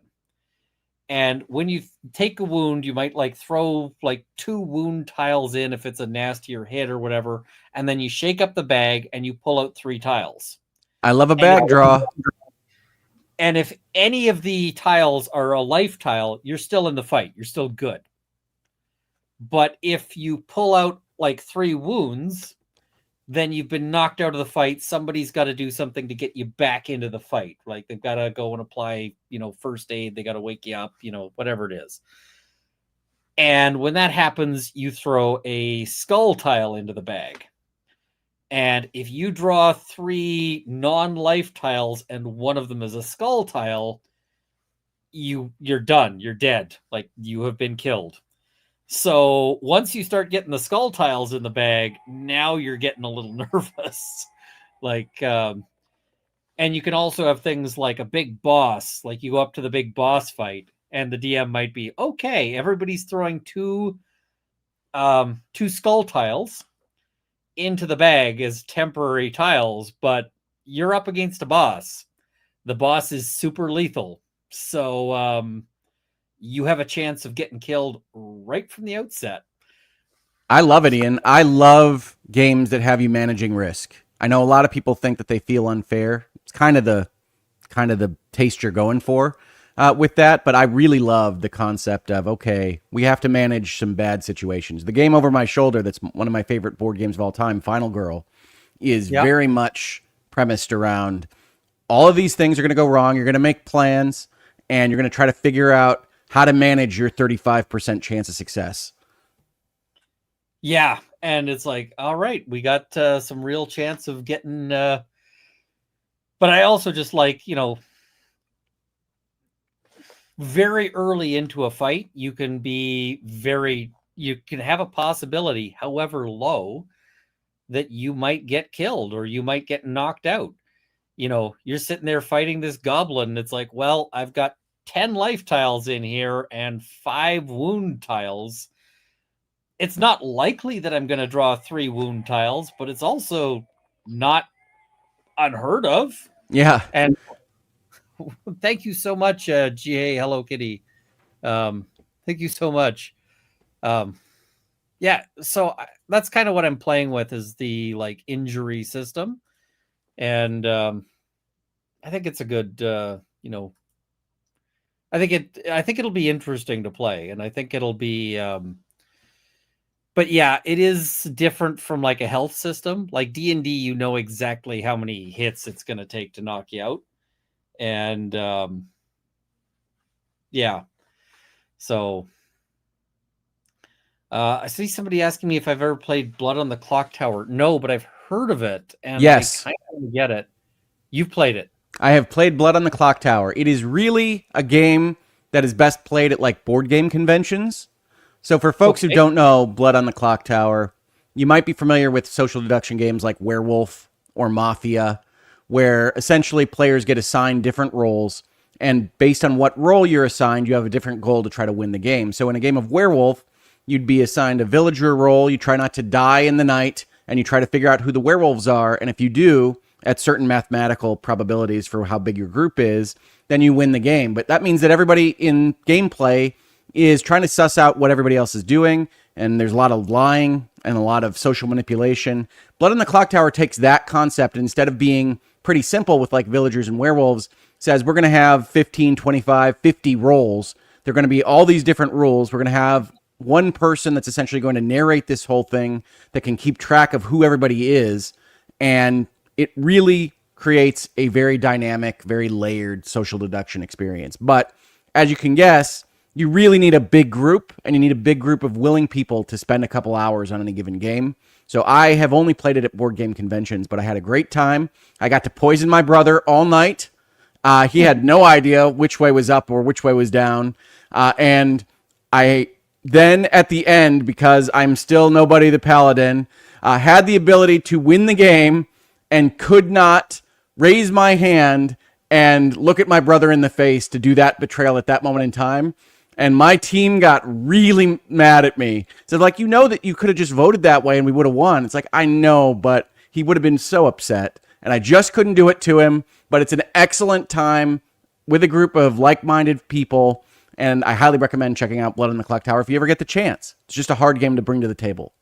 And when you take a wound, you might like throw like 2 wound tiles in if it's a nastier hit or whatever. And then you shake up the bag and you pull out 3 tiles. I love a bag draw. And if any of the tiles are a life tile, you're still in the fight. You're still good. But if you pull out like 3 wounds, then you've been knocked out of the fight. Somebody's got to do something to get you back into the fight. Like they've got to go and apply, first aid. They got to wake you up, whatever it is. And when that happens, you throw a skull tile into the bag. And if you draw 3 non-life tiles and one of them is a skull tile, you're done. You're dead. Like you have been killed. So once you start getting the skull tiles in the bag, now you're getting a little nervous. And you can also have things like a big boss, like you go up to the big boss fight and the DM might be, okay, everybody's throwing 2 skull tiles into the bag as temporary tiles, but you're up against a boss. The boss is super lethal. So you have a chance of getting killed right from the outset. I love it, Ian. I love games that have you managing risk. I know a lot of people think that they feel unfair. It's kind of the taste you're going for with that, but I really love the concept of, okay, we have to manage some bad situations. The game over my shoulder, that's one of my favorite board games of all time, Final Girl, is very much premised around all of these things are going to go wrong. You're going to make plans, and you're going to try to figure out how to manage your 35% chance of success. Yeah, and it's like, all right, we got some real chance of getting... but I also just like, very early into a fight, you can have a possibility, however low, that you might get killed or you might get knocked out. You're sitting there fighting this goblin, and it's like, well, I've got 10 life tiles in here and 5 wound tiles. It's not likely that I'm going to draw 3 wound tiles, but it's also not unheard of. Yeah. And thank you so much, GA Hello Kitty. Thank you so much. Yeah, so that's kind of what I'm playing with, is the like injury system. And I think it's a good I think it'll be interesting to play, and I think it'll be but yeah, it is different from like a health system. Like D&D, you know exactly how many hits it's going to take to knock you out. And yeah. So I see somebody asking me if I've ever played Blood on the Clock Tower. No, but I've heard of it, and yes, I kind of get it. You've played it. I have played Blood on the Clock Tower. It is really a game that is best played at like board game conventions. So for folks who don't know Blood on the Clock Tower, you might be familiar with social deduction games like Werewolf or Mafia, where essentially players get assigned different roles, and based on what role you're assigned, you have a different goal to try to win the game. So in a game of Werewolf, you'd be assigned a villager role, you try not to die in the night, and you try to figure out who the werewolves are, and if you do, at certain mathematical probabilities for how big your group is, then you win the game. But that means that everybody in gameplay is trying to suss out what everybody else is doing, and there's a lot of lying and a lot of social manipulation. Blood on the Clock Tower takes that concept, and instead of being pretty simple with like villagers and werewolves, says we're going to have 15, 25, 50 roles. They're going to be all these different rules. We're going to have one person that's essentially going to narrate this whole thing that can keep track of who everybody is, and it really creates a very dynamic, very layered social deduction experience. But as you can guess, you really need a big group, and you need a big group of willing people to spend a couple hours on any given game. So I have only played it at board game conventions, but I had a great time. I got to poison my brother all night. He had no idea which way was up or which way was down. And I then at the end, because I'm still nobody the paladin, had the ability to win the game and could not raise my hand and look at my brother in the face to do that betrayal at that moment in time. And my team got really mad at me. Said, like, you know that you could have just voted that way and we would have won. It's like, I know, but he would have been so upset. And I just couldn't do it to him. But it's an excellent time with a group of like-minded people. And I highly recommend checking out Blood on the Clock Tower if you ever get the chance. It's just a hard game to bring to the table.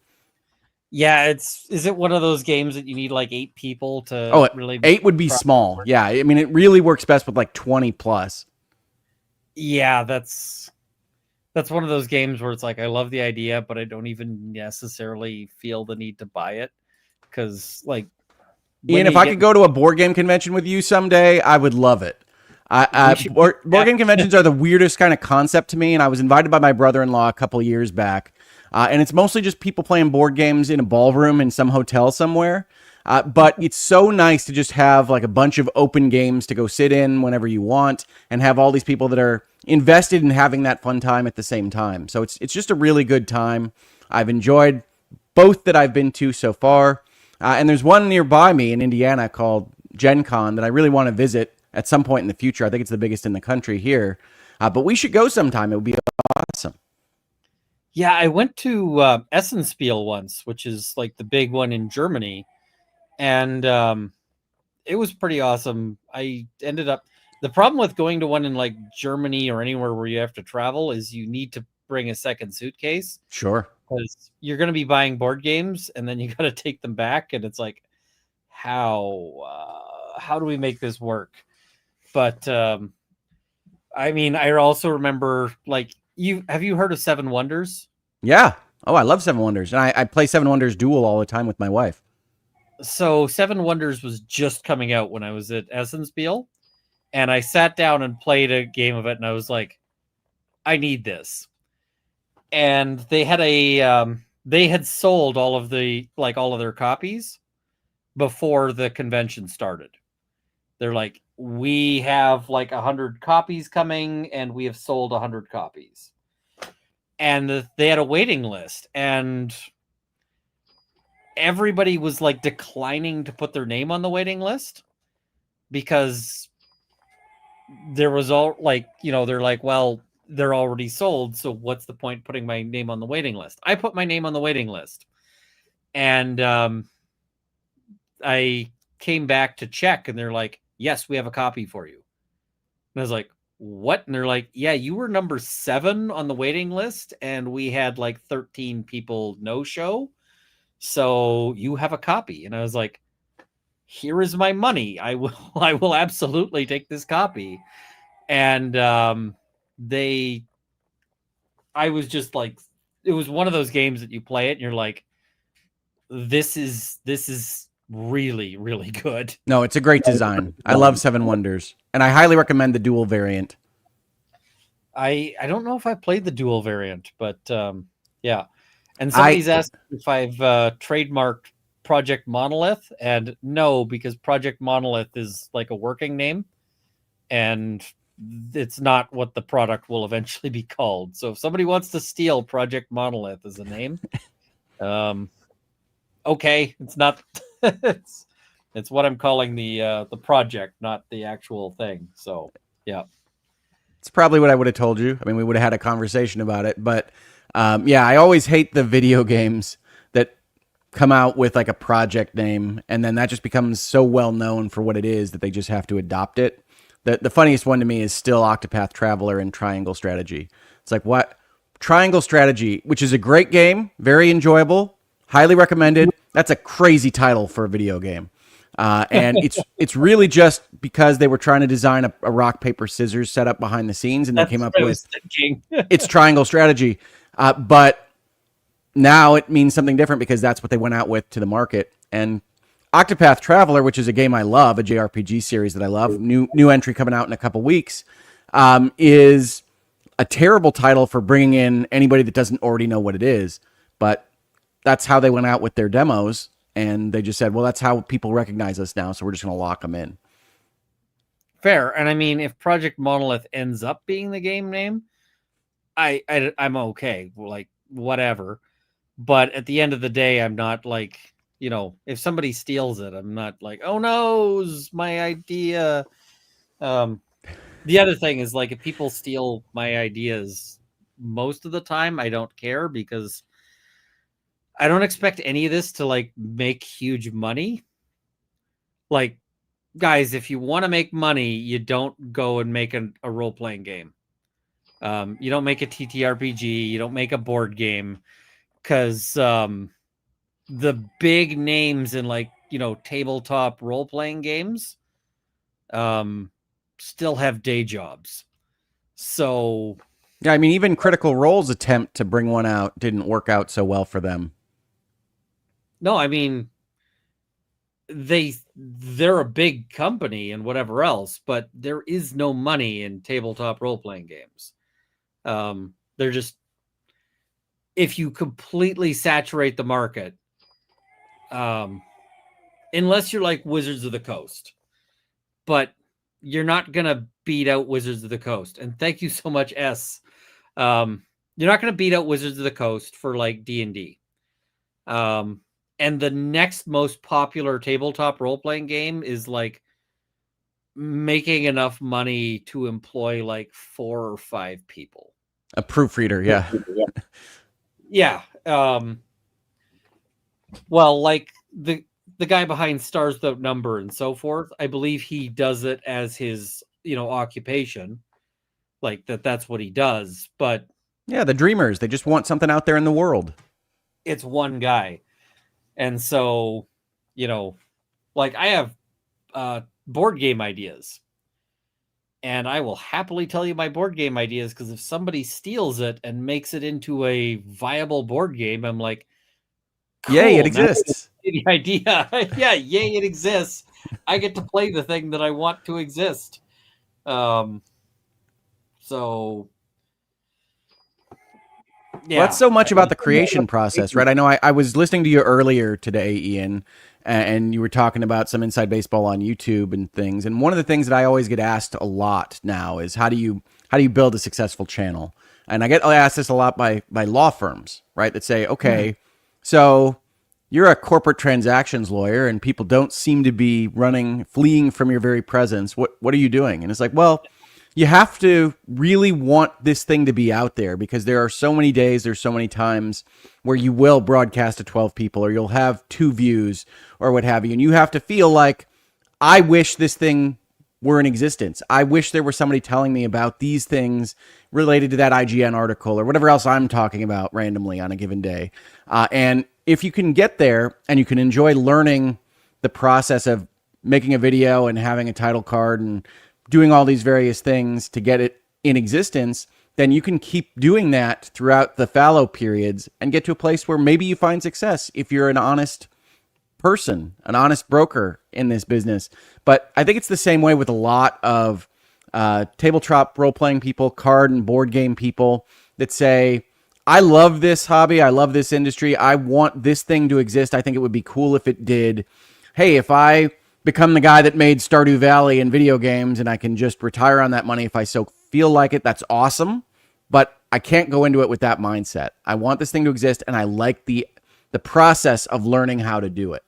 Yeah, is it one of those games that you need like 8 people to really... 8 would be small. Yeah, I mean, it really works best with like 20 plus. Yeah, that's one of those games where it's like, I love the idea, but I don't even necessarily feel the need to buy it. Because, like... Ian, if I could go to a board game convention with you someday, I would love it. Board game conventions are the weirdest kind of concept to me, and I was invited by my brother-in-law a couple years back. And it's mostly just people playing board games in a ballroom in some hotel somewhere. But it's so nice to just have like a bunch of open games to go sit in whenever you want and have all these people that are invested in having that fun time at the same time. So it's just a really good time. I've enjoyed both that I've been to so far. And there's one nearby me in Indiana called Gen Con that I really want to visit at some point in the future. I think it's the biggest in the country here. But we should go sometime. It would be awesome. Yeah, I went to Essenspiel once, which is like the big one in Germany. And it was pretty awesome. I ended up... The problem with going to one in like Germany or anywhere where you have to travel is you need to bring a second suitcase. Sure. Because you're going to be buying board games and then you got to take them back. And it's like, how do we make this work? But I mean, I also remember, like, have you heard of Seven Wonders? Yeah. Oh, I love Seven Wonders. And I play Seven Wonders Duel all the time with my wife. So Seven Wonders was just coming out when I was at Essenspiel. And I sat down and played a game of it. And I was like, I need this. And they had they had sold all of their copies before the convention started. They're like, we have like 100 copies coming and we have sold 100 copies. And they had a waiting list and everybody was like declining to put their name on the waiting list because there was all like, they're like, well, they're already sold. So what's the point putting my name on the waiting list? I put my name on the waiting list and I came back to check and they're like, yes, we have a copy for you. And I was like, what? And they're like, yeah, you were number 7 on the waiting list and we had like 13 people no show. So you have a copy. And I was like, here is my money. I will absolutely take this copy. And I was just like, it was one of those games that you play it and you're like, this is really, really good. No, it's a great design. I love Seven Wonders, and I highly recommend the dual variant. I don't know if I played the dual variant, but yeah. And somebody's asked if I've trademarked Project Monolith, and no, because Project Monolith is like a working name, and it's not what the product will eventually be called. So if somebody wants to steal Project Monolith as a name, okay, it's not. It's what I'm calling the project, not the actual thing. So yeah, it's probably what I would have told you. I mean, we would have had a conversation about it, but yeah, I always hate the video games that come out with like a project name, and then that just becomes so well known for what it is that they just have to adopt it. The funniest one to me is still Octopath Traveler and Triangle Strategy. It's like, what? Triangle Strategy, which is a great game, very enjoyable, highly recommended. That's a crazy title for a video game. And it's really just because they were trying to design a rock, paper, scissors setup behind the scenes, and they came up with it's Triangle Strategy. But now it means something different because that's what they went out with to the market. And Octopath Traveler, which is a game I love, a JRPG series that I love, new entry coming out in a couple weeks, is a terrible title for bringing in anybody that doesn't already know what it is, but that's how they went out with their demos, and they just said, well, that's how people recognize us now, so we're just going to lock them in. Fair. And I mean, if Project Monolith ends up being the game name, I'm okay. Like, whatever. But at the end of the day, I'm not like, you know, if somebody steals it, I'm not like, oh no, it's my idea. The other thing is, like, if people steal my ideas, most of the time I don't care, because I don't expect any of this to like make huge money. Like, guys, if you want to make money, you don't go and make a role-playing game. You don't make a TTRPG, you don't make a board game, because the big names in, like, you know, tabletop role-playing games still have day jobs. So Yeah, I mean, even Critical Role's attempt to bring one out didn't work out so well for them. no, I mean, they're a big company and whatever else, but there is no money in tabletop role-playing games. They're just, if you completely saturate the market, unless you're like Wizards of the Coast, but you're not gonna beat out Wizards of the Coast. And thank you so much, S. You're not gonna beat out Wizards of the Coast for like D&D. And the next most popular tabletop role-playing game is like making enough money to employ like 4 or 5 people. A proofreader, yeah. Yeah. Well, like the guy behind Stars Without Number and so forth, I believe he does it as his, you know, occupation. Like that's what he does. But Yeah, the dreamers, they just want something out there in the world. it's one guy. And so, you know, like I have board game ideas. And I will happily tell you my board game ideas, because if somebody steals it and makes it into a viable board game, I'm like, cool, Yay, it exists. The idea. Yeah, yay, it exists. I get to play the thing that I want to exist. So yeah. Well, that's so much about the creation process, right? I know I was listening to you earlier today, Ian, and you were talking about some inside baseball on YouTube and things. And one of the things that I always get asked a lot now is how do you build a successful channel? And I get asked this a lot by law firms, right? That say, okay, so you're a corporate transactions lawyer and people don't seem to be fleeing from your very presence. What are you doing? And it's like, well, you have to really want this thing to be out there, because there are so many days, there's so many times where you will broadcast to 12 people, or you'll have 2 views or what have you. And you have to feel like, I wish this thing were in existence. I wish there were somebody telling me about these things related to that IGN article or whatever else I'm talking about randomly on a given day. And if you can get there and you can enjoy learning the process of making a video and having a title card and doing all these various things to get it in existence, then you can keep doing that throughout the fallow periods and get to a place where maybe you find success if you're an honest person, an honest broker in this business. But I think it's the same way with a lot of tabletop role-playing people, card and board game people that say, I love this hobby, I love this industry, I want this thing to exist, I think it would be cool if it did. Hey, if I become the guy that made Stardew Valley and video games and I can just retire on that money if I so feel like it, that's awesome. But I can't go into it with that mindset. I want this thing to exist, and I like the process of learning how to do it.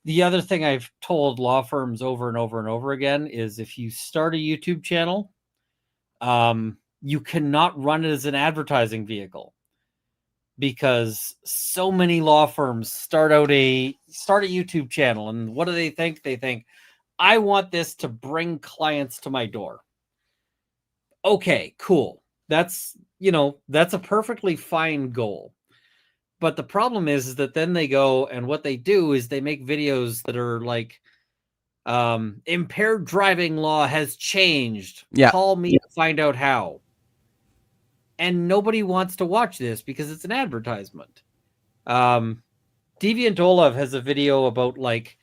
The other thing I've told law firms over and over and over again is, if you start a YouTube channel, you cannot run it as an advertising vehicle, because so many law firms start a YouTube channel, and what do they think? They think, I want this to bring clients to my door. Okay, cool. That's a perfectly fine goal. But the problem is that then they go, and what they do is they make videos that are like, impaired driving law has changed. Yeah. Call me to find out how. And nobody wants to watch this because it's an advertisement. Deviant Olav has a video about, like,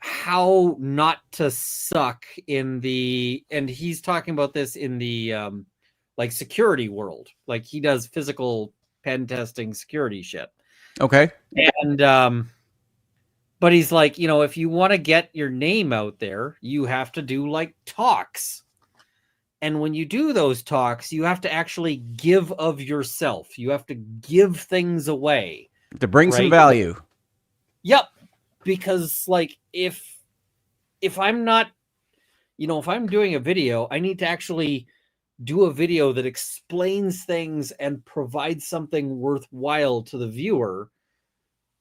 how not to suck and he's talking about this in the like security world. Like he does physical pen testing security shit. Okay. And but he's like, if you want to get your name out there, you have to do like talks. And when you do those talks, you have to actually give of yourself. You have to give things away. To bring some right? value. Yep. Because like if I'm not, if I'm doing a video, I need to actually do a video that explains things and provides something worthwhile to the viewer.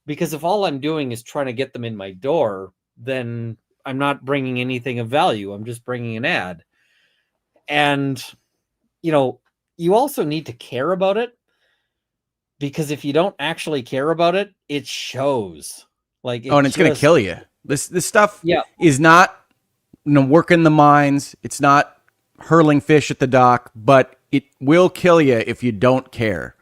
Because if all I'm doing is trying to get them in my door, then I'm not bringing anything of value. I'm just bringing an ad. And, you also need to care about it, because if you don't actually care about it, it shows. Like, And it's going to kill you. This stuff Yeah. is not working the mines. It's not hurling fish at the dock, but it will kill you if you don't care.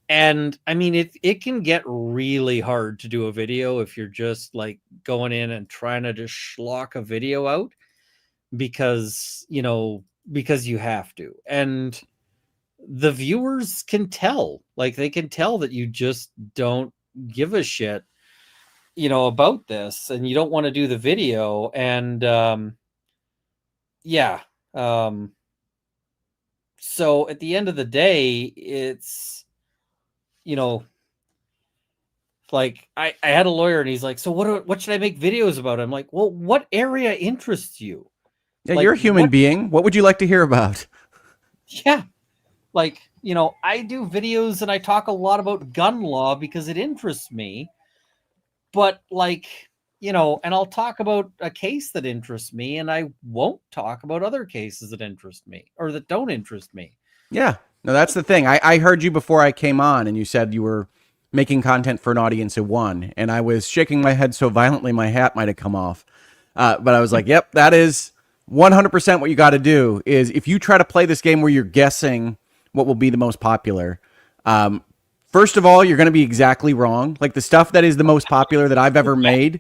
And I mean, it can get really hard to do a video if you're just like going in and trying to just schlock a video out because you have to. And the viewers can tell, like they can tell that you just don't give a shit, about this, and you don't want to do the video. And so at the end of the day, it's, like I had a lawyer and he's like, so what should I make videos about? I'm like, well, what area interests you? Yeah, Like, you're a human being. What would you like to hear about? Yeah. Like, I do videos and I talk a lot about gun law because it interests me. But like, and I'll talk about a case that interests me, and I won't talk about other cases that interest me or that don't interest me. Yeah. No, that's the thing. I heard you before I came on, and you said you were making content for an audience of one, and I was shaking my head so violently my hat might have come off. But I was like, yep, that is 100% what you got to do. Is if you try to play this game where you're guessing what will be the most popular, first of all, you're going to be exactly wrong. Like the stuff that is the most popular that I've ever made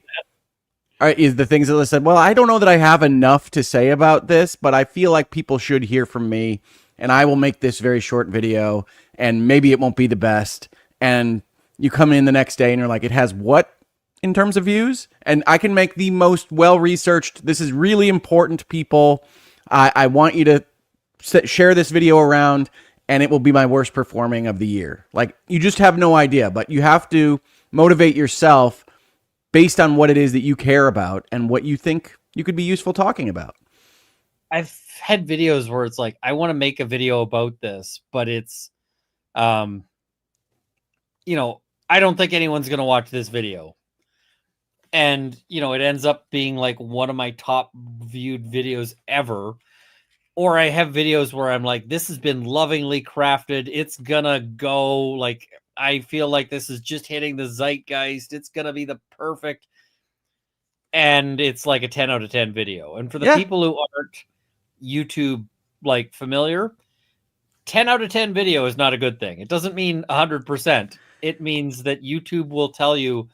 is the things that I said, well, I don't know that I have enough to say about this, but I feel like people should hear from me, and I will make this very short video, and maybe it won't be the best. And you come in the next day and you're like, it has what in terms of views? And I can make the most well-researched, this is really important, people. I want you to share this video around, and it will be my worst performing of the year. Like, you just have no idea, but you have to motivate yourself based on what it is that you care about and what you think you could be useful talking about. I've had videos where it's like, I want to make a video about this, but it's, I don't think anyone's going to watch this video. And, it ends up being like one of my top viewed videos ever. Or I have videos where I'm like, this has been lovingly crafted. It's gonna go, like, I feel like this is just hitting the zeitgeist. It's gonna be the perfect. And it's like a 10 out of 10 video. And for the people who aren't YouTube like familiar, 10 out of 10 video is not a good thing. It doesn't mean 100%. It means that YouTube will tell you,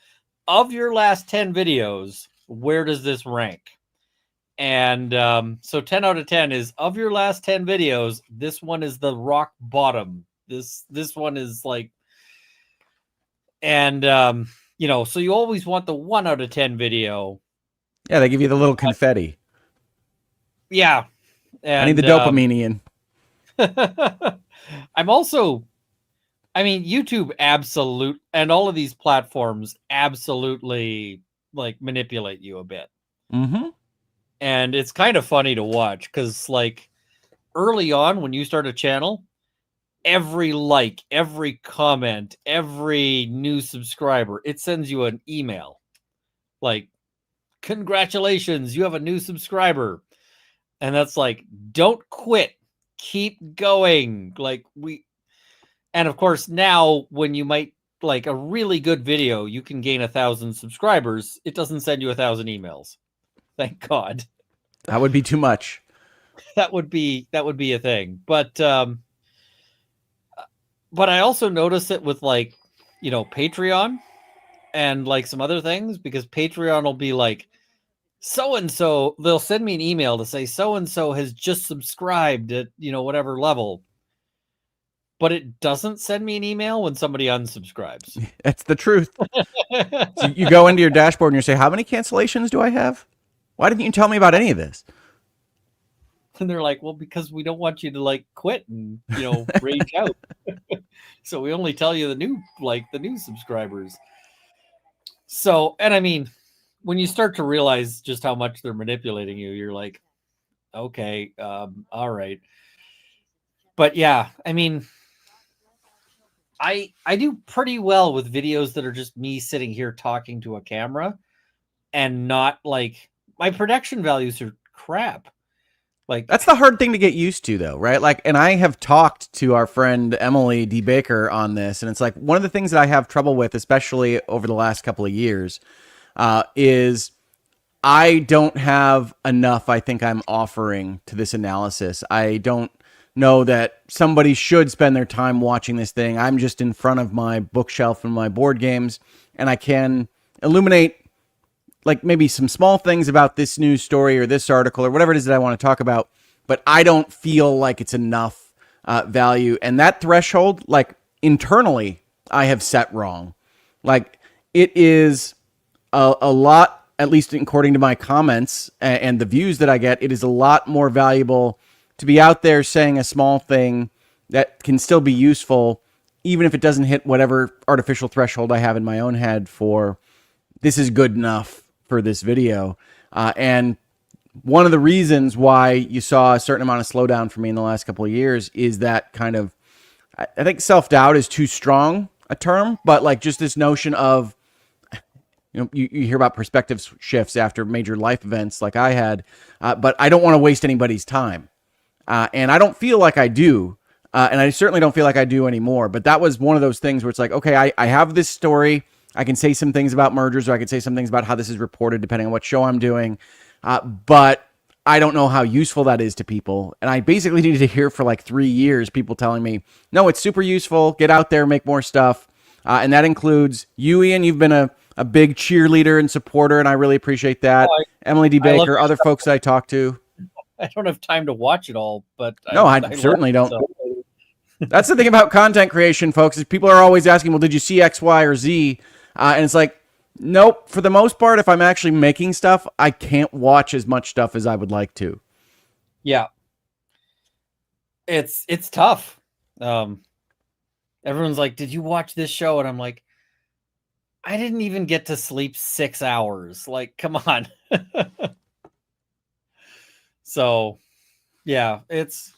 of your last 10 videos, where does this rank? And so 10 out of 10 is, of your last 10 videos, this one is the rock bottom. This one is like, and so you always want the 1 out of 10 video. Yeah, they give you the little confetti. Yeah. And, I need the dopamine. I'm also, YouTube and all of these platforms absolutely like manipulate you a bit. Mm-hmm. And it's kind of funny to watch because, like, early on when you start a channel, every like, every comment, every new subscriber, it sends you an email. Like, congratulations, you have a new subscriber. And that's like, don't quit. Keep going. And of course, now when you might like a really good video, you can gain 1,000 subscribers. It doesn't send you 1,000 emails. Thank God. That would be too much. That would be a thing. But I also notice it with like, Patreon and like some other things, because Patreon will be like, so-and-so, they'll send me an email to say so-and-so has just subscribed at, whatever level. But it doesn't send me an email when somebody unsubscribes. That's the truth. So you go into your dashboard and you say, how many cancellations do I have? Why didn't you tell me about any of this? And they're like, well, because we don't want you to like quit and, rage out. So we only tell you the new subscribers. So, and I mean, when you start to realize just how much they're manipulating you, you're like, okay, all right. But yeah, I mean, I do pretty well with videos that are just me sitting here talking to a camera and not like my production values are crap. Like that's the hard thing to get used to though, right? Like, and I have talked to our friend Emily D. Baker on this, and it's like one of the things that I have trouble with, especially over the last couple of years, is I don't have enough, I think I'm offering to this analysis. I don't know that somebody should spend their time watching this thing. I'm just in front of my bookshelf and my board games, and I can illuminate like maybe some small things about this news story or this article or whatever it is that I want to talk about, but I don't feel like it's enough value. And that threshold, like internally, I have set wrong. Like it is a lot, at least according to my comments and the views that I get, it is a lot more valuable to be out there saying a small thing that can still be useful, even if it doesn't hit whatever artificial threshold I have in my own head for this is good enough for this video. And one of the reasons why you saw a certain amount of slowdown for me in the last couple of years is that kind of, I think self-doubt is too strong a term, but like just this notion of, you hear about perspective shifts after major life events like I had, but I don't want to waste anybody's time. And I don't feel like I do. And I certainly don't feel like I do anymore. But that was one of those things where it's like, okay, I have this story. I can say some things about mergers, or I can say some things about how this is reported, depending on what show I'm doing. But I don't know how useful that is to people. And I basically needed to hear for like 3 years people telling me, no, it's super useful. Get out there, make more stuff. And that includes you, Ian. You've been a big cheerleader and supporter, and I really appreciate that. Emily D. Baker, other folks that I talk to. I don't have time to watch it all, but I certainly don't. So. That's the thing about content creation, folks, is people are always asking, well, did you see X, Y, or Z? And it's like, nope. For the most part, if I'm actually making stuff, I can't watch as much stuff as I would like to. Yeah. It's tough. Everyone's like, did you watch this show? And I'm like, I didn't even get to sleep 6 hours. Like, come on. So, yeah, it's.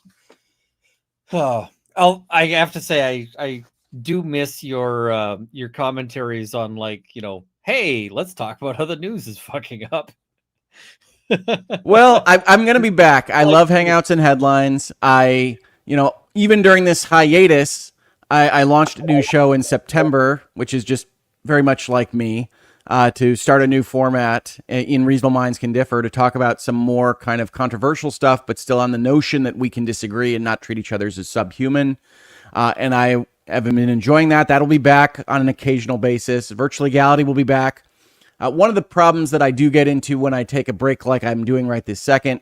I have to say, I do miss your commentaries on like, hey, let's talk about how the news is fucking up. Well, I'm going to be back. I love Hangouts and Headlines. Even during this hiatus, I launched a new show in September, which is just very much like me. To start a new format in Reasonable Minds Can Differ to talk about some more kind of controversial stuff, but still on the notion that we can disagree and not treat each other as subhuman. And I have been enjoying that. That'll be back on an occasional basis. Virtual Legality will be back. One of the problems that I do get into when I take a break like I'm doing right this second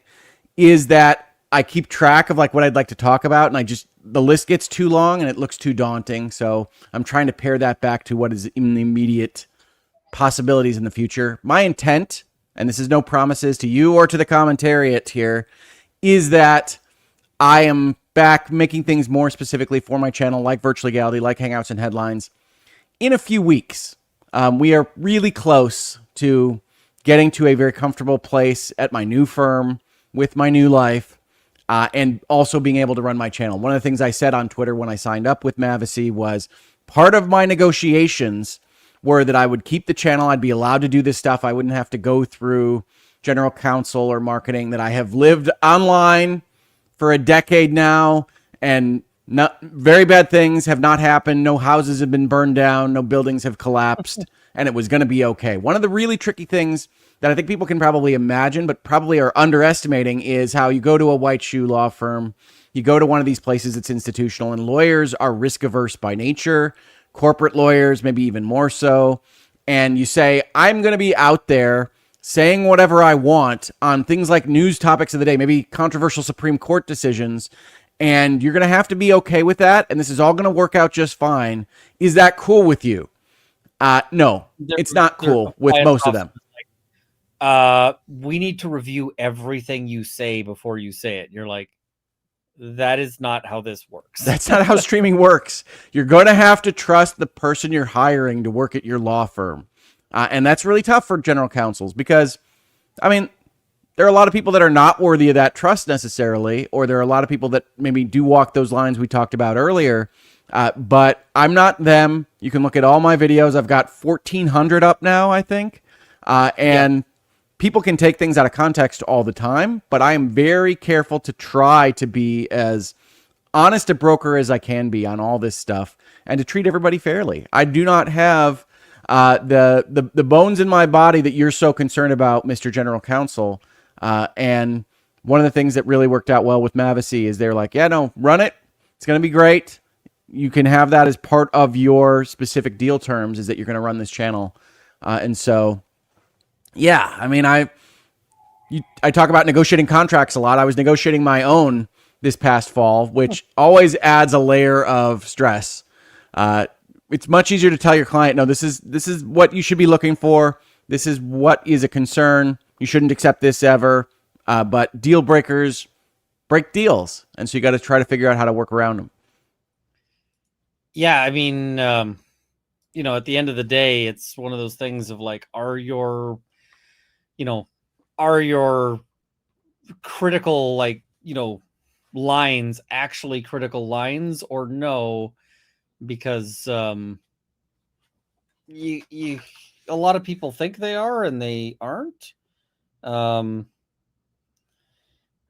is that I keep track of like what I'd like to talk about, and the list gets too long and it looks too daunting. So I'm trying to pare that back to what is in the immediate possibilities in the future. My intent, and this is no promises to you or to the commentariat here, is that I am back making things more specifically for my channel, like Virtual Legality, like Hangouts and Headlines, in a few weeks. We are really close to getting to a very comfortable place at my new firm with my new life, and also being able to run my channel. One of the things I said on Twitter when I signed up with Mavesey was part of my negotiations were that I would keep the channel. I'd be allowed to do this stuff. I wouldn't have to go through general counsel or marketing, that I have lived online for a decade now, and very bad things have not happened. No houses have been burned down. No buildings have collapsed, and it was going to be okay. One of the really tricky things that I think people can probably imagine, but probably are underestimating, is how you go to a white shoe law firm, you go to one of these places that's institutional, and lawyers are risk averse by nature. Corporate lawyers, maybe even more so. and you say, I'm going to be out there saying whatever I want on things like news topics of the day, maybe controversial Supreme Court decisions, and you're going to have to be okay with that, and this is all going to work out just fine. Is that cool with you? No, it's not cool with most of them. We need to review everything you say before you say it. You're like, that is not how this works. That's not how streaming works. You're going to have to trust the person you're hiring to work at your law firm. And that's really tough for general counsels because, I mean, there are a lot of people that are not worthy of that trust necessarily, or there are a lot of people that maybe do walk those lines we talked about earlier. But I'm not them. You can look at all my videos. I've got 1,400 up now, I think. And people can take things out of context all the time, but I am very careful to try to be as honest a broker as I can be on all this stuff and to treat everybody fairly. I do not have the bones in my body that you're so concerned about, Mr. General Counsel. And one of the things that really worked out well with Mavasey is they're like, yeah, no, run it. It's going to be great. You can have that as part of your specific deal terms is that you're going to run this channel. And so, yeah, I mean, I talk about negotiating contracts a lot. I was negotiating my own this past fall, which always adds a layer of stress. It's much easier to tell your client, no, this is what you should be looking for. This is what is a concern. You shouldn't accept this ever. But deal breakers break deals. And so you got to try to figure out how to work around them. Yeah, I mean, at the end of the day, it's one of those things of like, are your critical, like, lines actually critical lines or no? Because you a lot of people think they are and they aren't. I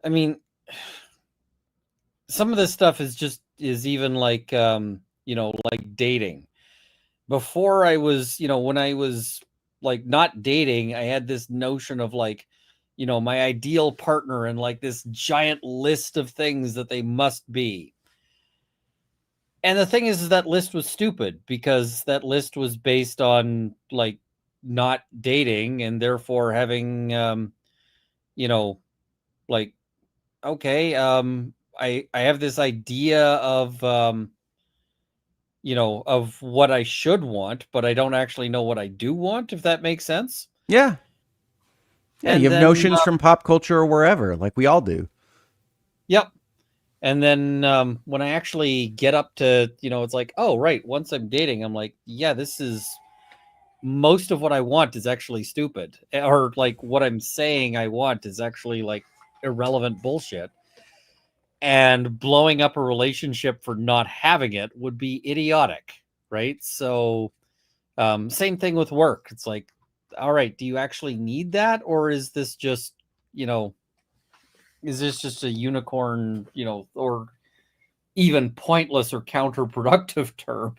mean, some of this stuff is even like like dating. Before I was, when I was like not dating, I had this notion of like, my ideal partner and like this giant list of things that they must be. And the thing is that list was stupid because that list was based on like not dating and therefore having, like, okay, I have this idea of, of what I should want, but I don't actually know what I do want, if that makes sense. Yeah. Yeah, And you have then, notions from pop culture or wherever, like we all do. Yep. And then when I actually get up to, it's like, oh, right. Once I'm dating, I'm like, yeah, this is most of what I want is actually stupid. Or like what I'm saying I want is actually like irrelevant bullshit. And blowing up a relationship for not having it would be idiotic. Right. So same thing with work. It's like, all right, do you actually need that? Or is this just, is this just a unicorn, or even pointless or counterproductive term?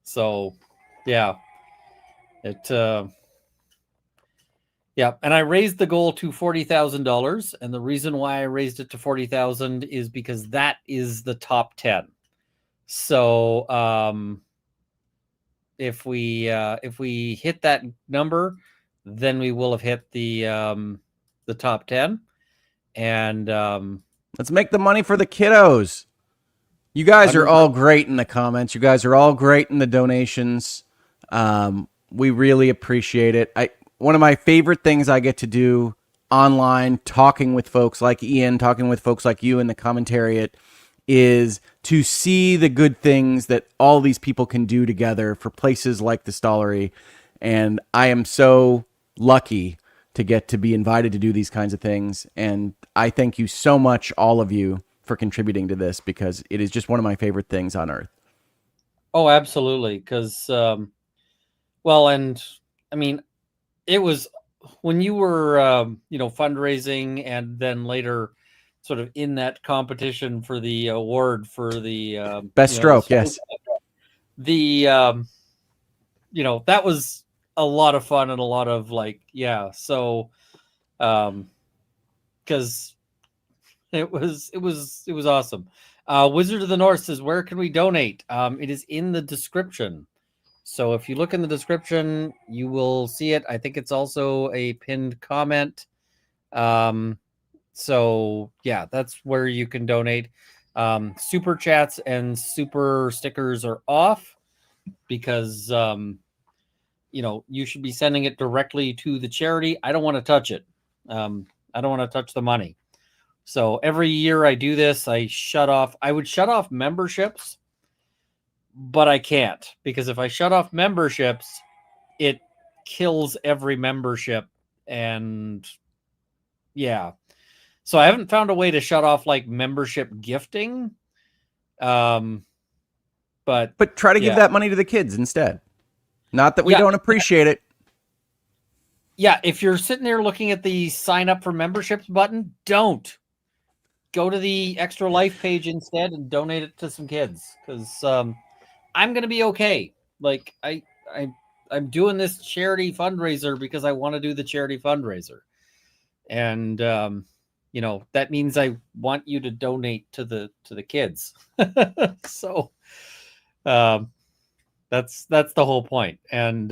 So, yeah, and I raised the goal to $40,000, and the reason why I raised it to 40,000 is because that is the top 10. So, if we hit that number, then we will have hit the top 10. And let's make the money for the kiddos. You guys are all great in the comments. You guys are all great in the donations. We really appreciate it. One of my favorite things I get to do online, talking with folks like Ian, talking with folks like you in the commentariat, is to see the good things that all these people can do together for places like the Stollery. And I am so lucky to get to be invited to do these kinds of things. And I thank you so much, all of you, for contributing to this, because it is just one of my favorite things on earth. Oh, absolutely. Because, well, and I mean, it was when you were, fundraising and then later sort of in that competition for the award for the best stroke. Yes. That was a lot of fun and a lot of like, yeah. So, because it was awesome. Wizard of the North says, where can we donate? It is in the description. So if you look in the description, you will see it. I think it's also a pinned comment. So yeah, that's where you can donate. Super chats and super stickers are off because you should be sending it directly to the charity. I don't want to touch it. I don't want to touch the money. So every year I do this, I would shut off memberships, but I can't, because if I shut off memberships, it kills every membership. And yeah, so I haven't found a way to shut off like membership gifting. But try to give that money to the kids instead. Not that we don't appreciate it. Yeah, if you're sitting there looking at the sign up for memberships button, don't. Go to the Extra Life page instead and donate it to some kids, because I'm gonna be okay. Like I'm doing this charity fundraiser because I want to do the charity fundraiser, and that means I want you to donate to the kids. So that's the whole point. And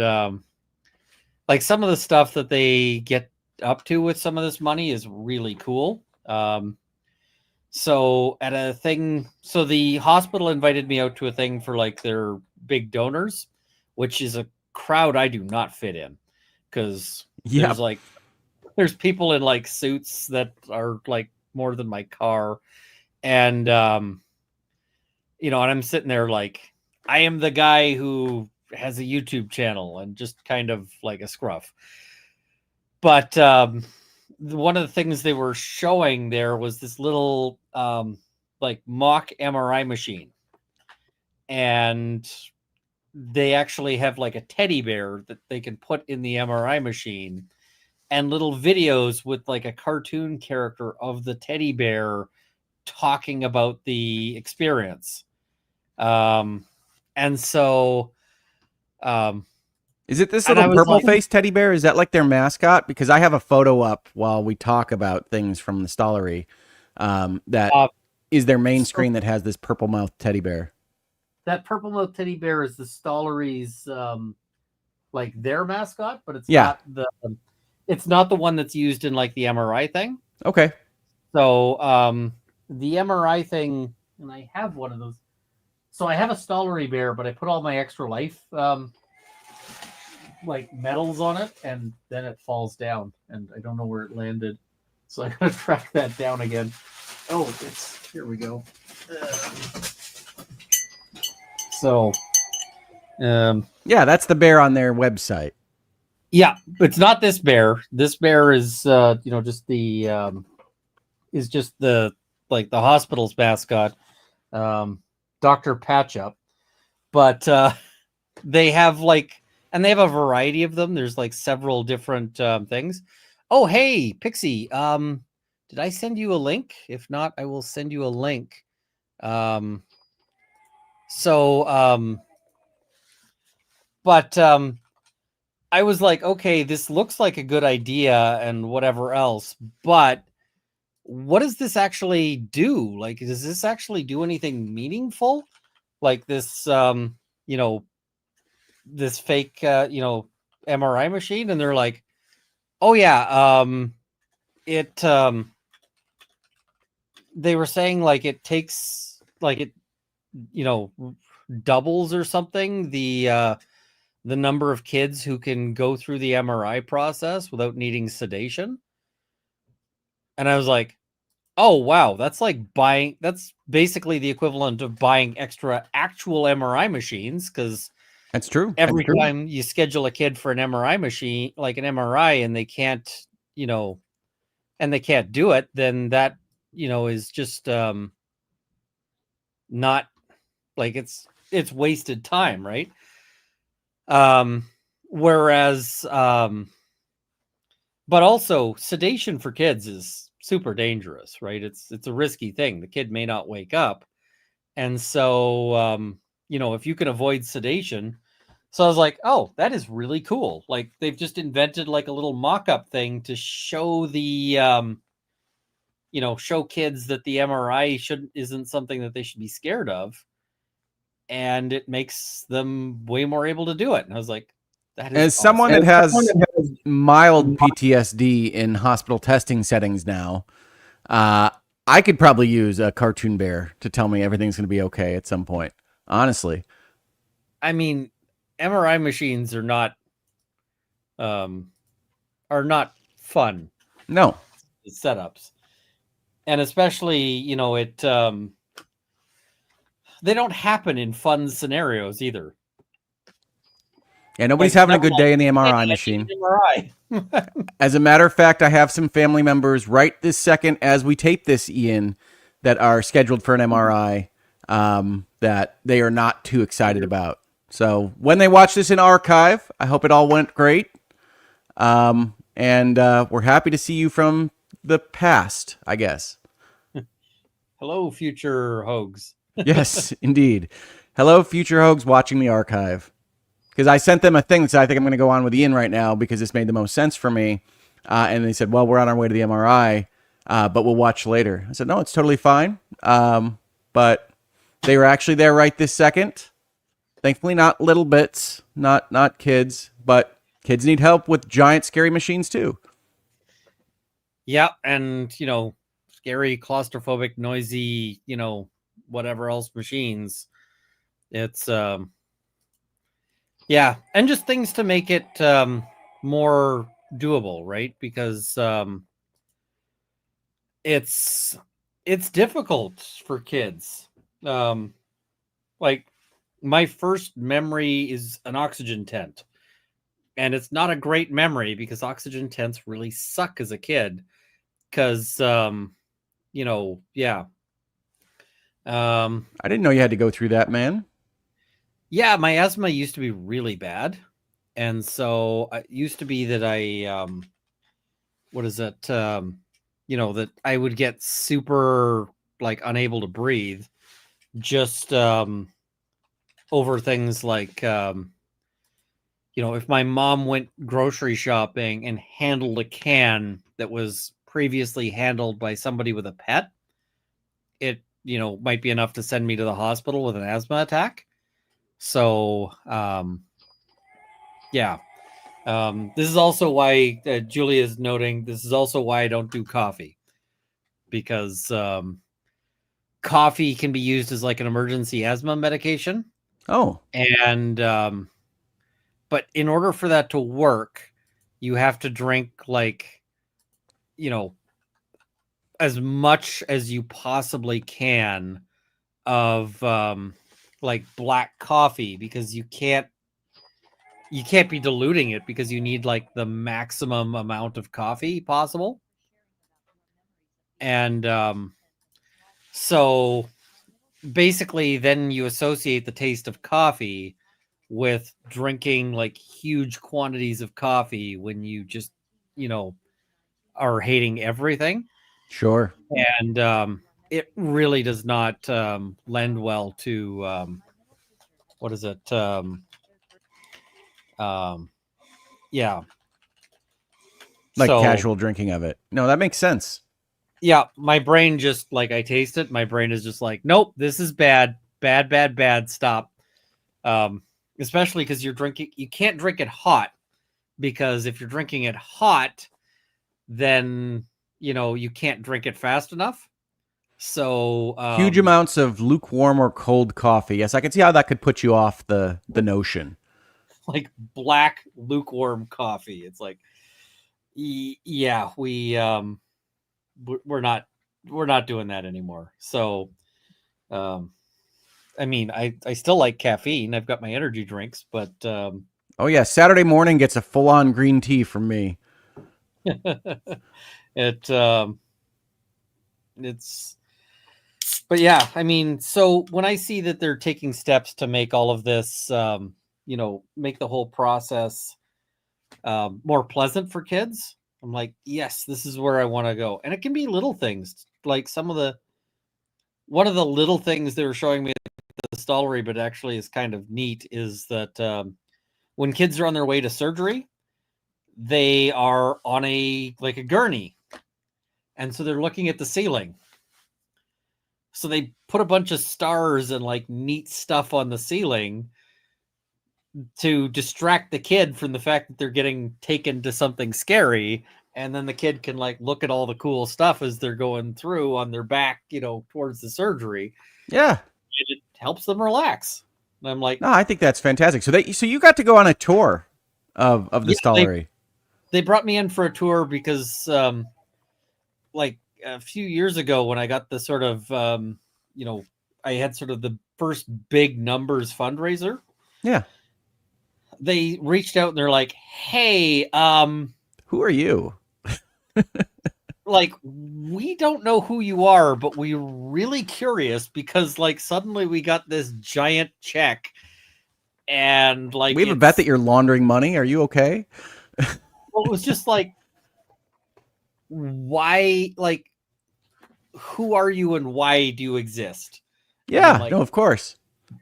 like some of the stuff that they get up to with some of this money is really cool. So at a thing, so the hospital invited me out to a thing for like their big donors, which is a crowd I do not fit in, because there's people in like suits that are like more than my car. And, and I'm sitting there like, I am the guy who has a YouTube channel and just kind of like a scruff. But, one of the things they were showing there was this little like mock MRI machine, and they actually have like a teddy bear that they can put in the MRI machine, and little videos with like a cartoon character of the teddy bear talking about the experience. And so is it this little purple face teddy bear? Is that like their mascot? Because I have a photo up while we talk about things from the Stollery that is their main screen that has this purple mouth teddy bear. That purple mouth teddy bear is the Stollery's like their mascot, but it's not the one that's used in like the MRI thing. Okay. So the MRI thing, and I have one of those. So I have a Stollery bear, but I put all my Extra Life like medals on it, and then it falls down, and I don't know where it landed, so I gotta track that down again. Oh, here we go. So that's the bear on their website. Yeah, it's not this bear. This bear is just the like the hospital's mascot, Dr. Patchup. But they have and they have a variety of them. There's like several different things. Oh, hey, Pixie. Did I send you a link? If not, I will send you a link. But I was like, okay, this looks like a good idea and whatever else, but what does this actually do? Like, does this actually do anything meaningful? Like this, this fake, MRI machine? And they're like, oh yeah, they were saying like it takes, like it, doubles or something, the number of kids who can go through the MRI process without needing sedation. And I was like, oh, wow, that's basically the equivalent of buying extra actual MRI machines, because that's true. Every time you schedule a kid for an MRI machine, like an MRI, and they can't, and they can't do it, then that, is just not like it's wasted time, right? Whereas, but also sedation for kids is super dangerous, right? It's a risky thing. The kid may not wake up. And so, if you can avoid sedation. So I was like, oh, that is really cool. Like they've just invented like a little mock-up thing to show the, show kids that the MRI isn't something that they should be scared of. and it makes them way more able to do it. And I was like, that is As someone awesome. that has mild PTSD in hospital testing settings now, I could probably use a cartoon bear to tell me everything's going to be okay at some point. Honestly, I mean, MRI machines are not fun no. setups, and especially they don't happen in fun scenarios either. Yeah, nobody's Like, having a not good like, day in the "Hey, MRI I need machine. an MRI." As a matter of fact, I have some family members right this second as we tape this, Ian, that are scheduled for an MRI that they are not too excited about. So when they watch this in archive, I hope it all went great. And we're happy to see you from the past, I guess. Hello, future hogs. Yes, indeed. Hello, future hogs watching the archive. Because I sent them a thing that said, I think I'm going to go on with Ian right now because this made the most sense for me. And they said, well, we're on our way to the MRI, but we'll watch later. I said, no, it's totally fine. But they were actually there right this second. Thankfully, not little bits, not kids, but kids need help with giant, scary machines too. Yeah, and scary, claustrophobic, noisy, whatever else machines. It's yeah, and just things to make it more doable, right? Because it's difficult for kids. Like, my first memory is an oxygen tent, and it's not a great memory because oxygen tents really suck as a kid. Because yeah. I didn't know you had to go through that, man. Yeah, my asthma used to be really bad. And so it used to be that I what is it? That I would get super unable to breathe just over things like if my mom went grocery shopping and handled a can that was previously handled by somebody with a pet, it might be enough to send me to the hospital with an asthma attack. So yeah. This is also why Julia is noting. This is also why I don't do coffee, because coffee can be used as like an emergency asthma medication. Oh, And but in order for that to work, you have to drink as much as you possibly can of black coffee, because you can't be diluting it, because you need the maximum amount of coffee possible. And so basically then you associate the taste of coffee with drinking huge quantities of coffee when you just are hating everything. sure. And it really does not lend well to what is it yeah, Like so casual drinking of it. No, that makes sense. yeah, my brain just I taste it, my brain is just nope, this is bad, stop. Especially because you can't drink it hot, because if you're drinking it hot, then you can't drink it fast enough. So Huge amounts of lukewarm or cold coffee. Yes, I can see how that could put you off the notion. like black lukewarm coffee, it's yeah, we're not doing that anymore. So I mean, I still like caffeine. I've got my energy drinks, but Oh yeah, Saturday morning gets a full-on green tea from me. it's but yeah, I mean, so when I see that they're taking steps to make all of this make the whole process more pleasant for kids, I'm like, yes, this is where I want to go. And it can be little things, like one of the little things they were showing me at the Stollery, but actually is kind of neat, is that when kids are on their way to surgery, they are on a gurney, and so they're looking at the ceiling. So they put a bunch of stars and like neat stuff on the ceiling to distract the kid from the fact that they're getting taken to something scary. And then the kid can like look at all the cool stuff as they're going through on their back, towards the surgery. Yeah. It helps them relax. And I'm like, No, I think that's fantastic. So you got to go on a tour of the Stollery. They brought me in for a tour because like a few years ago when I got the sort of I had sort of the first big numbers fundraiser. Yeah. They reached out and they're like, hey, who are you? Like, we don't know who you are, but we're really curious because like suddenly we got this giant check and like we have a bet that you're laundering money. Are you okay? Well, it was just like, why, like, who are you and why do you exist? Yeah, like, no, of course.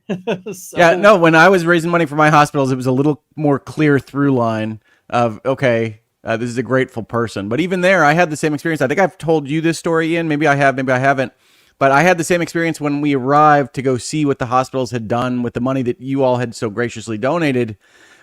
So, Yeah, no, when I was raising money for my hospitals, it was a little more clear through line of, okay, this is a grateful person. But even there, I had the same experience. I think I've told you this story, Ian. Maybe I have, maybe I haven't. But I had the same experience when we arrived to go see what the hospitals had done with the money that you all had so graciously donated.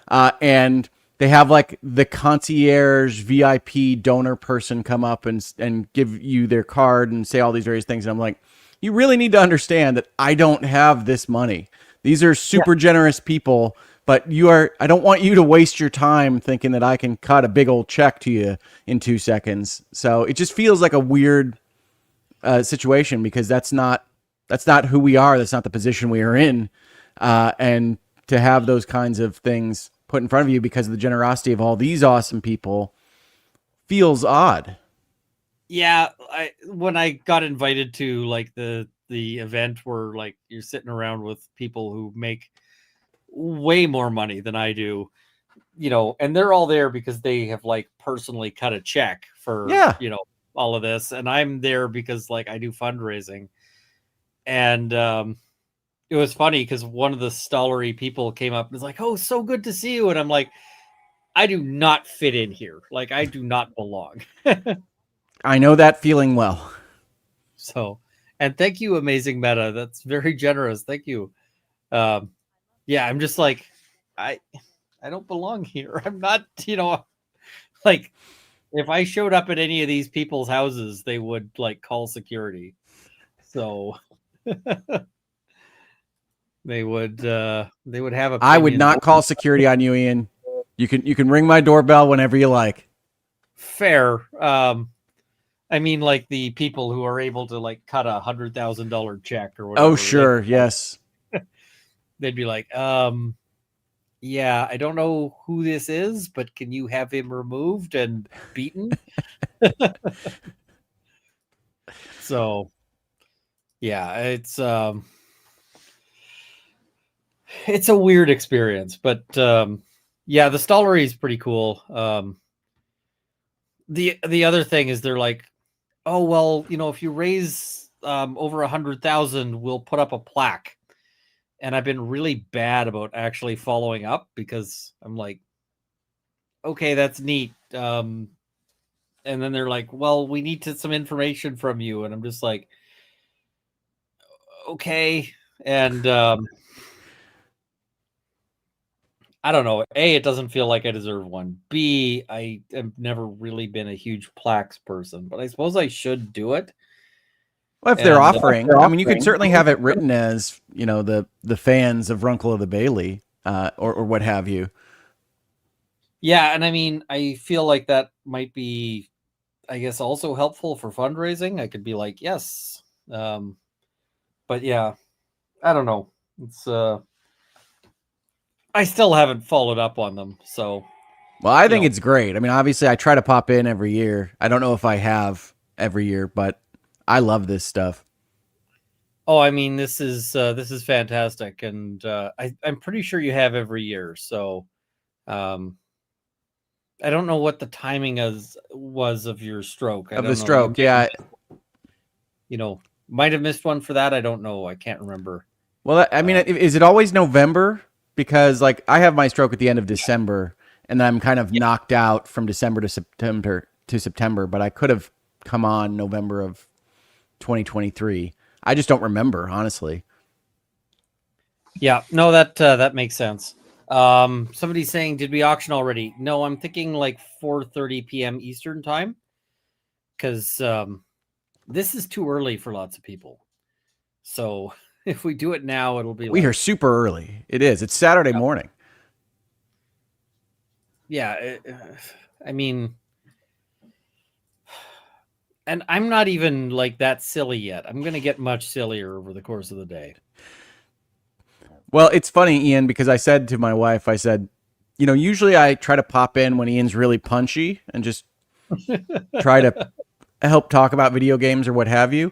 And they have like the concierge VIP donor person come up and give you their card and say all these various things. And I'm like, you really need to understand that I don't have this money. These are super generous people, but I don't want you to waste your time thinking that I can cut a big old check to you in 2 seconds. So it just feels like a weird situation because that's not who we are. That's not the position we are in. And to have those kinds of things put in front of you because of the generosity of all these awesome people feels odd. Yeah, when I got invited to like the event where like you're sitting around with people who make way more money than I do, and they're all there because they have like personally cut a check for all of this, and I'm there because like I do fundraising. And it was funny because one of the Stollery people came up and was like, "Oh, so good to see you," and I'm like, I do not fit in here. Like, I do not belong. I know that feeling well. So, and thank you, Amazing Meta. That's very generous. Thank you. Yeah, I'm just like, I don't belong here. I'm not, like, if I showed up at any of these people's houses, they would like call security. So they would have opinions. I would not call security on you, Ian. You can ring my doorbell whenever you like. Fair. I mean, like the people who are able to like cut $100,000 check or whatever. Oh, sure. Yes. They'd be like, yeah, I don't know who this is, but can you have him removed and beaten? So, yeah, it's a weird experience, but yeah, the Stollery is pretty cool. The other thing is they're like, oh well, if you raise over 100,000, we'll put up a plaque. And I've been really bad about actually following up because I'm like, okay, that's neat. And then they're like, well, we need some information from you. And I'm just like, okay. And I don't know. A, it doesn't feel like I deserve one. B, I have never really been a huge plaques person, but I suppose I should do it. Well, if they're offering, I mean, you could certainly have it written as, the fans of Runkle of the Bailey, or what have you. Yeah, and I mean, I feel like that might be, I guess, also helpful for fundraising. I could be like, yes. But yeah, I don't know. It's I still haven't followed up on them. So, well, I think it's great. I mean, obviously I try to pop in every year. I don't know if I have every year, but I love this stuff. Oh, I mean, this is fantastic, and I'm pretty sure you have every year. So, I don't know what the timing was of your stroke. Of the stroke, yeah. Might have missed one for that. I don't know. I can't remember. Well, I mean, is it always November? Because like I have my stroke at the end of December, and then I'm kind of knocked out from December to September. But I could have come on November of 2023. I just don't remember, honestly. Yeah, no, that makes sense. Somebody's saying, did we auction already? No, I'm thinking like 4:30 p.m. Eastern time, because this is too early for lots of people. So if we do it now, it'll be We are like, super early. It is. It's Saturday morning. yeah. I mean, and I'm not even like that silly yet. I'm gonna get much sillier over the course of the day. Well, it's funny, Ian, because I said to my wife, I said, you know, usually I try to pop in when Ian's really punchy and just try to help talk about video games or what have you.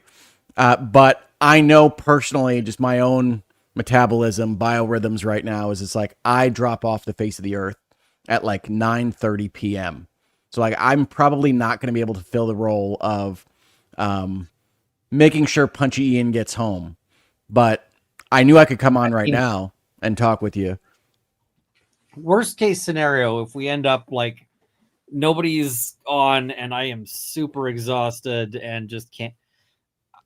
But I know personally, just my own metabolism, biorhythms right now is it's like I drop off the face of the earth at like 9:30 p.m. So like I'm probably not going to be able to fill the role of making sure Punchy Ian gets home. But I knew I could come on right now and talk with you. Worst case scenario, if we end up like nobody's on and I am super exhausted and just can't,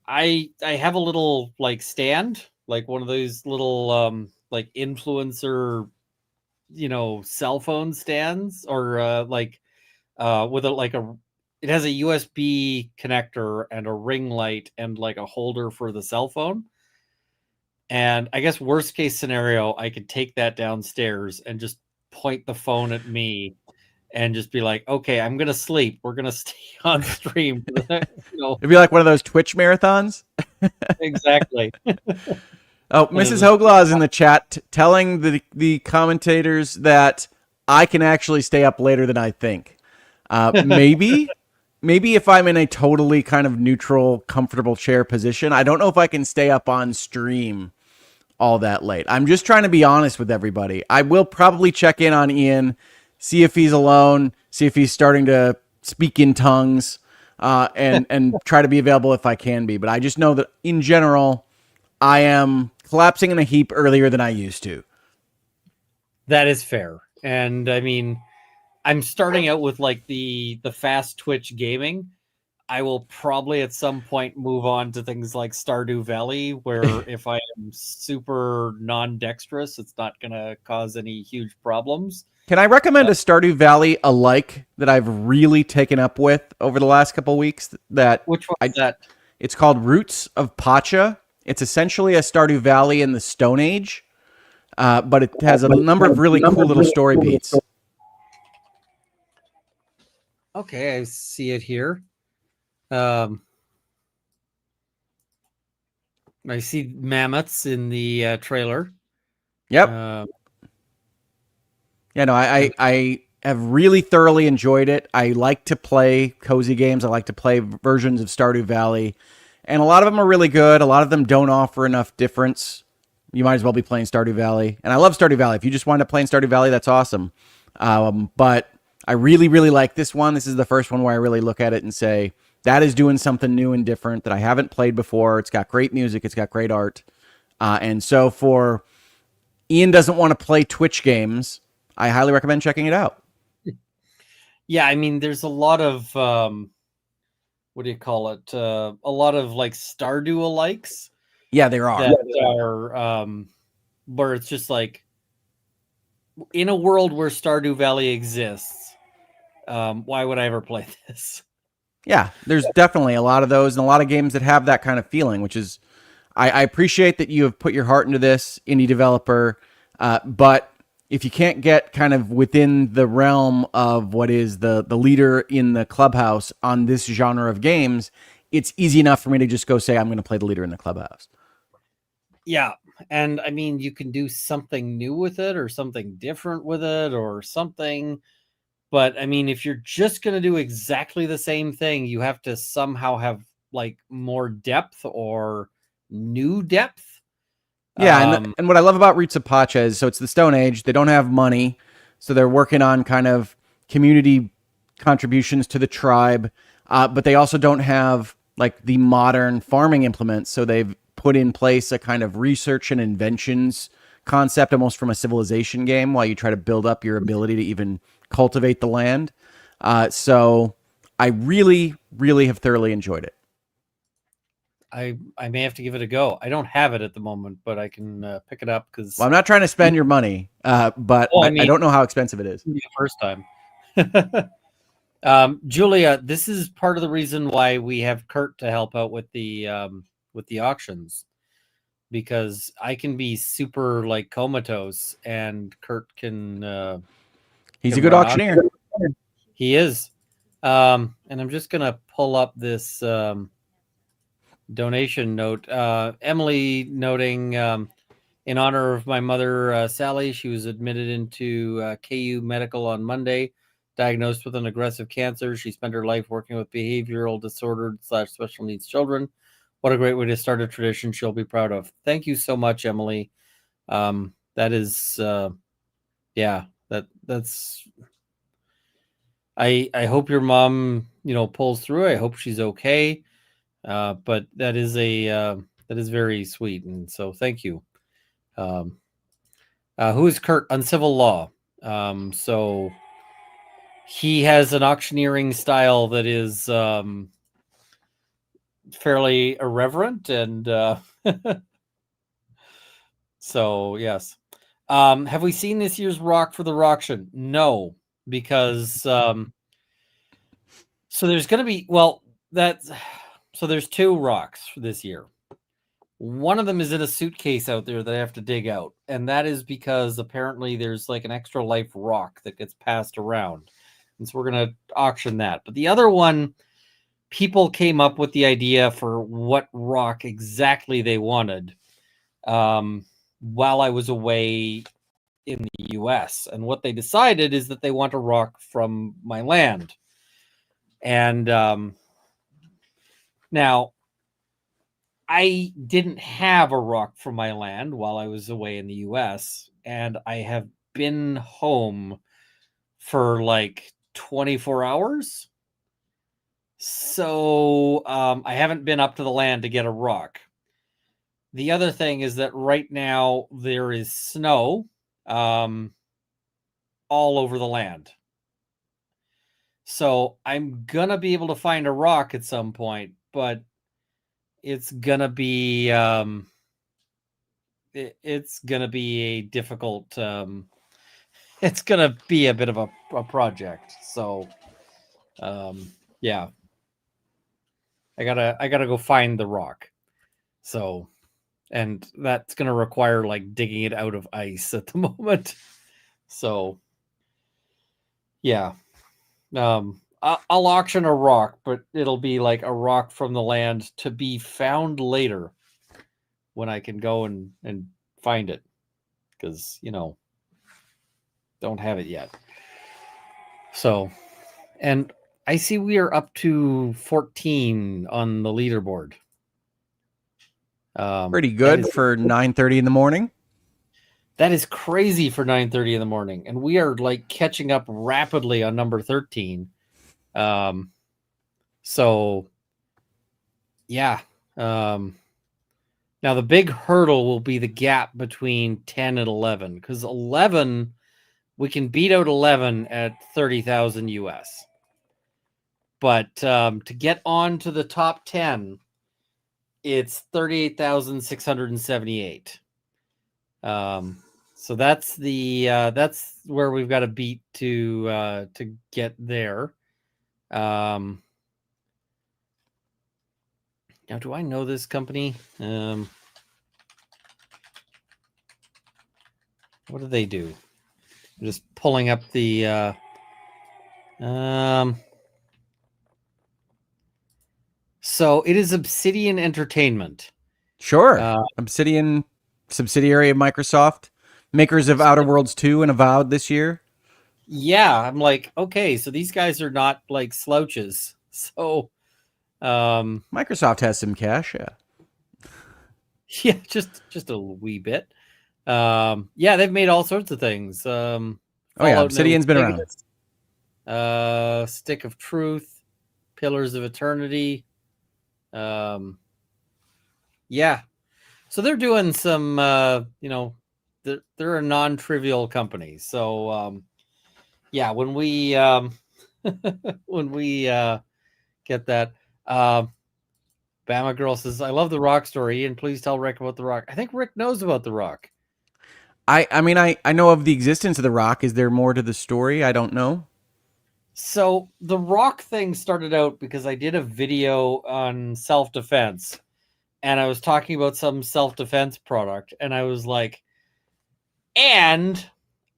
I have a little like stand, like one of those little like influencer, cell phone stands, or with it has a USB connector and a ring light and like a holder for the cell phone. And I guess worst case scenario, I could take that downstairs and just point the phone at me and just be like, okay, I'm going to sleep. We're going to stay on stream. It'd be like one of those Twitch marathons. Exactly. Oh, Mrs. Hoglaw is in the chat telling the commentators that I can actually stay up later than I think. Maybe if I'm in a totally kind of neutral, comfortable chair position, I don't know if I can stay up on stream all that late. I'm just trying to be honest with everybody. I will probably check in on Ian, see if he's alone, see if he's starting to speak in tongues, and try to be available if I can be. But I just know that in general, I am collapsing in a heap earlier than I used to. That is fair. And I mean, I'm starting out with like the fast Twitch gaming. I will probably at some point move on to things like Stardew Valley, where if I am super non-dexterous, it's not going to cause any huge problems. Can I recommend a Stardew Valley alike that I've really taken up with over the last couple of weeks? Which one is that? It's called Roots of Pacha. It's essentially a Stardew Valley in the Stone Age, but it has a number of really cool little story beats. Okay, I see it here. I see mammoths in the trailer. Yep. I have really thoroughly enjoyed it. I like to play cozy games. I like to play versions of Stardew Valley. And a lot of them are really good. A lot of them don't offer enough difference. You might as well be playing Stardew Valley. And I love Stardew Valley. If you just wind up playing Stardew Valley, that's awesome. But I really, really like this one. This is the first one where I really look at it and say, that is doing something new and different that I haven't played before. It's got great music. It's got great art. And so for Ian doesn't want to play Twitch games, I highly recommend checking it out. Yeah, I mean, there's a lot of, what do you call it? A lot of like Stardew alikes. Yeah, there are. That are, where it's just like, in a world where Stardew Valley exists, why would I ever play this? Yeah, there's definitely a lot of those and a lot of games that have that kind of feeling, which is, I appreciate that you have put your heart into this, indie developer, but if you can't get kind of within the realm of what is the leader in the clubhouse on this genre of games, it's easy enough for me to just go say, I'm going to play the leader in the clubhouse. Yeah. And I mean, you can do something new with it or something different with it or something. But I mean, if you're just going to do exactly the same thing, you have to somehow have like more depth or new depth. Yeah, and what I love about Roots of Pacha is, so it's the Stone Age. They don't have money, so they're working on kind of community contributions to the tribe, but they also don't have like the modern farming implements, so they've put in place a kind of research and inventions concept, almost from a civilization game, while you try to build up your ability to even cultivate the land. So I really, really have thoroughly enjoyed it. I may have to give it a go. I don't have it at the moment, but I can pick it up because Well, I'm not trying to spend your money, but Oh, I I mean- don't know how expensive it is. the first time. Julia, this is part of the reason why we have Kurt to help out with the auctions, because I can be super like comatose and Kurt can He's a can good run auctioneer. He is. And I'm just gonna pull up this donation note. Emily noting in honor of my mother, Sally, she was admitted into KU Medical on Monday, diagnosed with an aggressive cancer. She spent her life working with behavioral disordered / special needs children. What a great way to start a tradition she'll be proud of. Thank you so much, Emily. That is, yeah, that's. I hope your mom, pulls through. I hope she's okay. But that is that is very sweet, and so thank you. Who is Kurt? Uncivil Law. So he has an auctioneering style that is fairly irreverent, and so yes. Have we seen this year's rock for the auction? No, because so there's going to be so there's 2 rocks for this year. One of them is in a suitcase out there that I have to dig out. And that is because apparently there's like an extra life rock that gets passed around. And so we're going to auction that. But the other one, people came up with the idea for what rock exactly they wanted while I was away in the US. And what they decided is that they want a rock from my land. And now, I didn't have a rock from my land while I was away in the US, and I have been home for like 24 hours. So I haven't been up to the land to get a rock. The other thing is that right now there is snow all over the land. So I'm going to be able to find a rock at some point, but it's gonna be it's gonna be a difficult it's gonna be a bit of a project. So yeah, I gotta go find the rock. So, and that's gonna require like digging it out of ice at the moment. So yeah, I'll auction a rock, but it'll be like a rock from the land to be found later when I can go and find it, because don't have it yet. So, and I see we are up to 14 on the leaderboard. Pretty good for 9:30 in the morning. That is crazy for 9:30 in the morning, and we are like catching up rapidly on number 13. So yeah. Now the big hurdle will be the gap between 10 and 11, because 11, we can beat out 11 at 30,000 US. But to get on to the top 10, it's 38,678. So that's that's where we've got to beat to get there. Now, do I know this company? What do they do? I'm just pulling up the so it is Obsidian Entertainment. Sure. Obsidian, subsidiary of Microsoft, makers of Outer Worlds 2 and Avowed this year. Yeah, I'm like, okay, so these guys are not like slouches. So Microsoft has some cash, yeah. Yeah, just a wee bit. Yeah, they've made all sorts of things. Oh yeah, Obsidian's been around. Stick of Truth, Pillars of Eternity. Yeah. So they're doing some they're a non-trivial company. So yeah, when we when we get that Bama Girl says, I love the Rock story, and please tell Rick about the Rock. I think Rick knows about the Rock. I mean, I know of the existence of the Rock. Is there more to the story? I don't know. So the Rock thing started out because I did a video on self-defense, and I was talking about some self-defense product, and I was like, and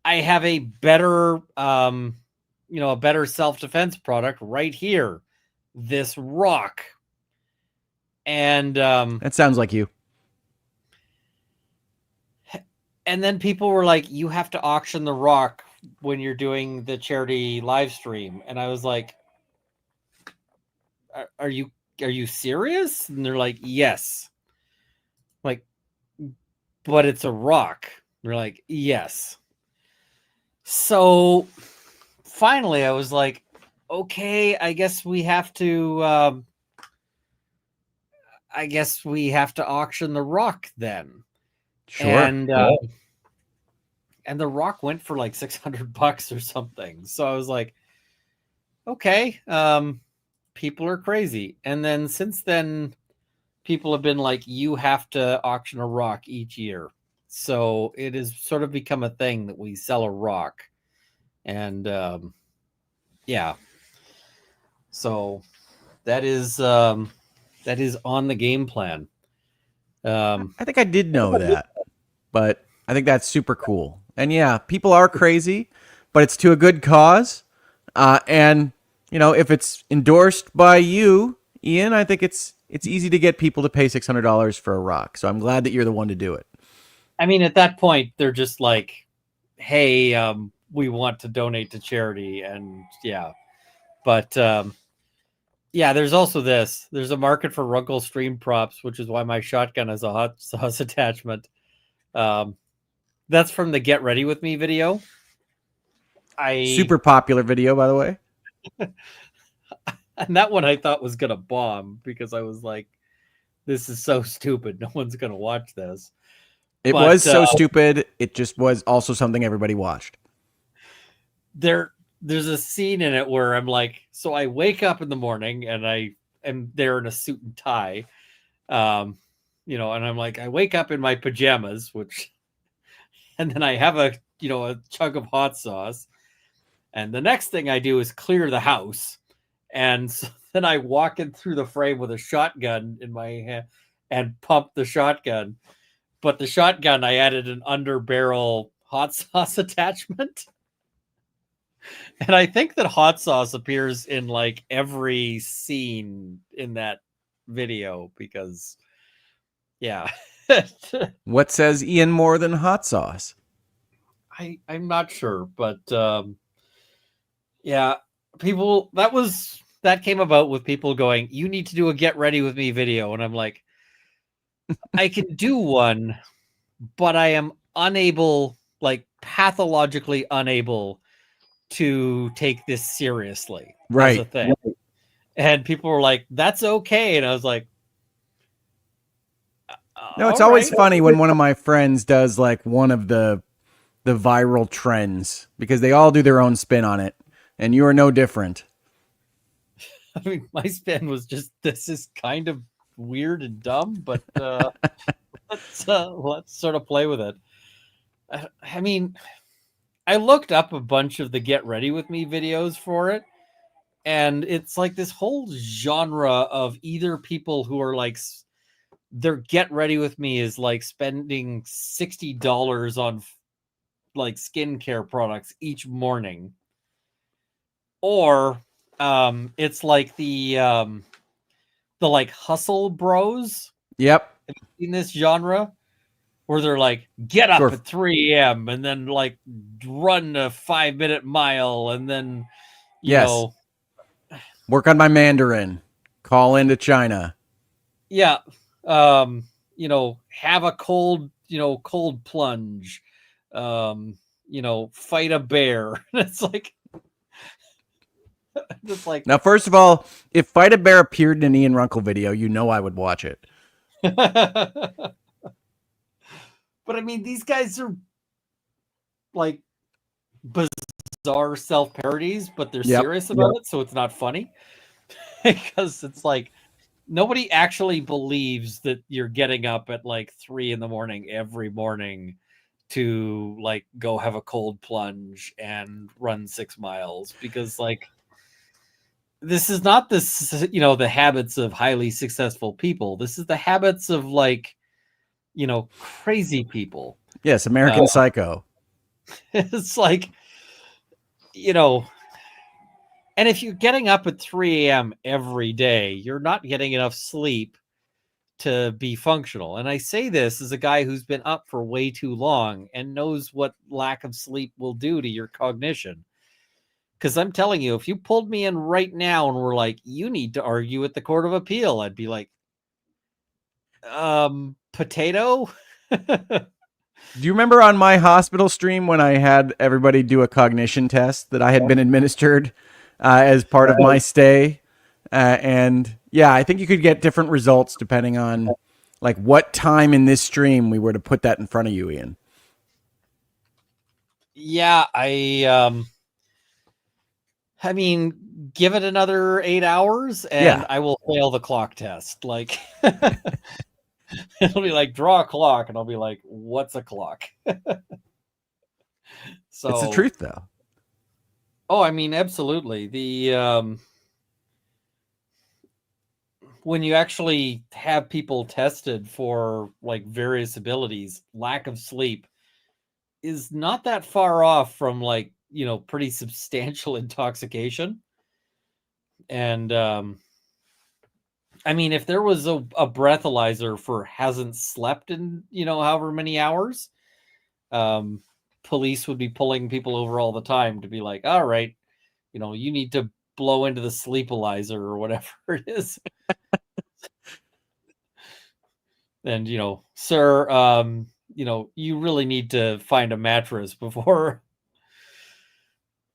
I have a better, a better self-defense product right here, this Rock. And That sounds like you. and then people were like, you have to auction the Rock when you're doing the charity live stream. And I was like, are you serious? And they're like, yes. Like, but it's a Rock. They're like, yes. So finally I was like, okay, I guess we have to auction the Rock then. Sure. And the Rock went for like $600 or something. So I was like, okay, people are crazy. And then since then, people have been like, you have to auction a Rock each year. So it has sort of become a thing that we sell a Rock. And yeah. So that is on the game plan. I think I did know that, but I think that's super cool. And yeah, people are crazy, but it's to a good cause. And if it's endorsed by you, Ian, I think it's easy to get people to pay $600 for a Rock. So I'm glad that you're the one to do it. I mean, at that point, they're just like, hey, we want to donate to charity. And yeah, but yeah, there's also this. There's a market for Runkle stream props, which is why my shotgun has a hot sauce attachment. That's from the Get Ready With Me video. Super popular video, by the way. And that one I thought was going to bomb because I was like, this is so stupid. No one's going to watch this. It was so stupid. It just was also something everybody watched. There's a scene in it where I'm like, so I wake up in the morning and I am there in a suit and tie. And I'm like, I wake up in my pajamas, and then I have a chug of hot sauce. And the next thing I do is clear the house. And so then I walk in through the frame with a shotgun in my hand and pump the shotgun. But the shotgun, I added an underbarrel hot sauce attachment. And I think that hot sauce appears in like every scene in that video because, yeah. What says Ian more than hot sauce? I'm not sure, but yeah, people that came about with people going, you need to do a Get Ready With Me video. And I'm like, I can do one, but I am unable, like pathologically unable to take this seriously. Right. As a thing. And people were like, that's okay. And I was like, no, it's always funny when one of my friends does like one of the viral trends because they all do their own spin on it. And you are no different. I mean, my spin was just, this is kind of weird and dumb, but let's sort of play with it. I mean, I looked up a bunch of the Get Ready With Me videos for it, and it's like this whole genre of either people who are like, their Get Ready With Me is like spending $60 on like skincare products each morning, or it's like the like hustle bros. Yep. In this genre, where they're like, get up at 3 a.m. and then like run a 5-minute mile and then you know, work on my Mandarin, call into China. Yeah. Have a cold plunge, fight a bear. It's like, just like, now, first of all, if Fight a Bear appeared in an Ian Runkle video, I would watch it. But I mean, these guys are like bizarre self-parodies, but they're serious about it, so it's not funny. Because it's like, nobody actually believes that you're getting up at like 3 a.m. every morning to like go have a cold plunge and run 6 miles, because like this is not this, the habits of highly successful people. This is the habits of like, crazy people. Yes, American Psycho. It's like, and if you're getting up at 3 a.m. every day, you're not getting enough sleep to be functional. And I say this as a guy who's been up for way too long and knows what lack of sleep will do to your cognition. Because I'm telling you, if you pulled me in right now and were like, you need to argue at the Court of Appeal, I'd be like, potato? Do you remember on my hospital stream when I had everybody do a cognition test that I had been administered as part of my stay? And yeah, I think you could get different results depending on like what time in this stream we were to put that in front of you, Ian. Yeah, I mean, give it another 8 hours and I will fail the clock test. Like, it'll be like, draw a clock, and I'll be like, what's a clock? So it's the truth, though. Oh, I mean, absolutely. The when you actually have people tested for like various abilities, lack of sleep is not that far off from like, pretty substantial intoxication. And I mean, if there was a breathalyzer for hasn't slept in, however many hours, police would be pulling people over all the time to be like, all right, you need to blow into the sleepalizer or whatever it is. And, sir, you really need to find a mattress before.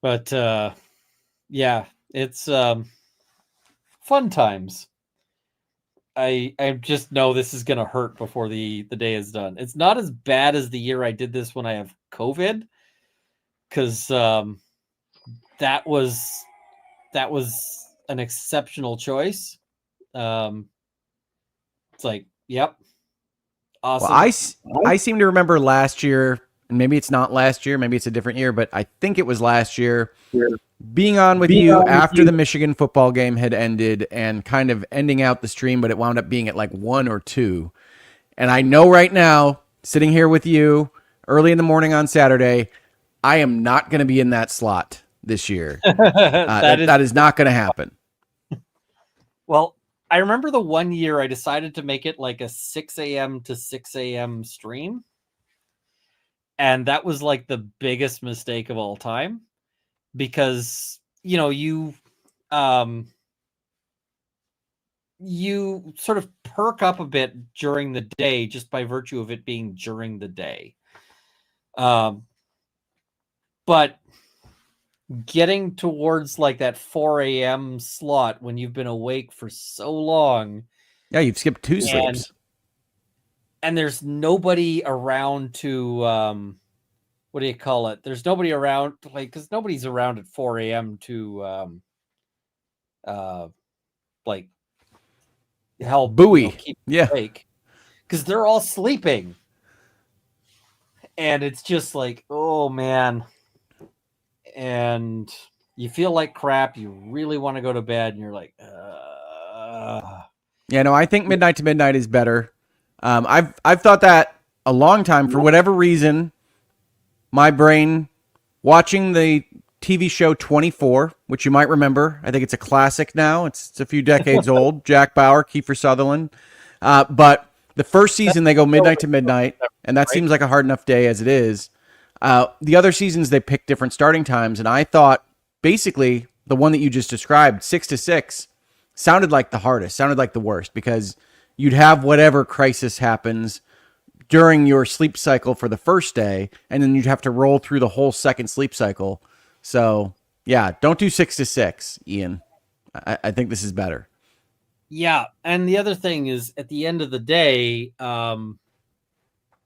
But yeah, it's fun times. I just know this is gonna hurt before the day is done. It's not as bad as the year I did this when I have COVID, because that was an exceptional choice. It's like, yep, awesome. Well, I seem to remember last year, and maybe it's not last year, maybe it's a different year, but I think it was last year, being on with you after the Michigan football game had ended and kind of ending out the stream, but it wound up being at like 1 or 2. And I know right now, sitting here with you early in the morning on Saturday, I am not going to be in that slot this year. That is not going to happen. Well, I remember the one year I decided to make it like a 6 a.m. to 6 a.m. stream. And that was like the biggest mistake of all time, because, you sort of perk up a bit during the day just by virtue of it being during the day. But getting towards like that 4 a.m. slot when you've been awake for so long. Yeah, you've skipped 2 sleeps. And there's nobody around to, what do you call it? There's nobody around, like, because nobody's around at 4 a.m. to, like, help buoy. Keep awake, because they're all sleeping. And it's just like, oh, man. And you feel like crap. You really want to go to bed, and you're like, Yeah, no, I think midnight to midnight is better. I've thought that a long time. For whatever reason, my brain, watching the TV show 24, which you might remember. I think it's a classic now. It's a few decades old. Jack Bauer, Kiefer Sutherland. But the first season, they go midnight to midnight, and that seems like a hard enough day as it is. The other seasons, they pick different starting times, and I thought basically the one that you just described, 6 to 6, sounded like the hardest, sounded like the worst, because you'd have whatever crisis happens during your sleep cycle for the first day, and then you'd have to roll through the whole second sleep cycle. So, yeah, don't do 6 to 6, Ian. I think this is better. Yeah, and the other thing is, at the end of the day,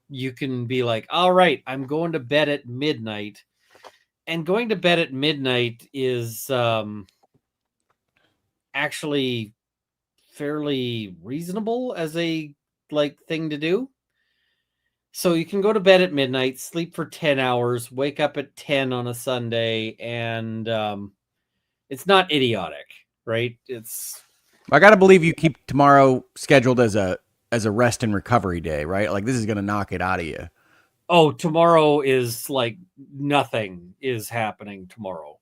you can be like, all right, I'm going to bed at midnight. And going to bed at midnight is actually fairly reasonable as a thing to do. So you can go to bed at midnight, sleep for 10 hours, wake up at 10 on a Sunday, and it's not idiotic, right? I got to believe you keep tomorrow scheduled as a rest and recovery day, right? Like this is going to knock it out of you. Oh, tomorrow is nothing is happening tomorrow.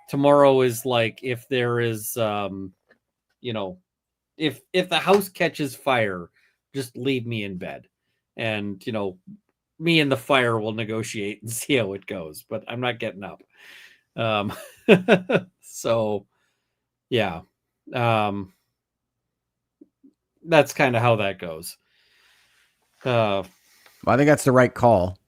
Tomorrow is if there is, if the house catches fire, just leave me in bed. And, me and the fire will negotiate and see how it goes, but I'm not getting up. So yeah. That's kind of how that goes. Well, I think that's the right call.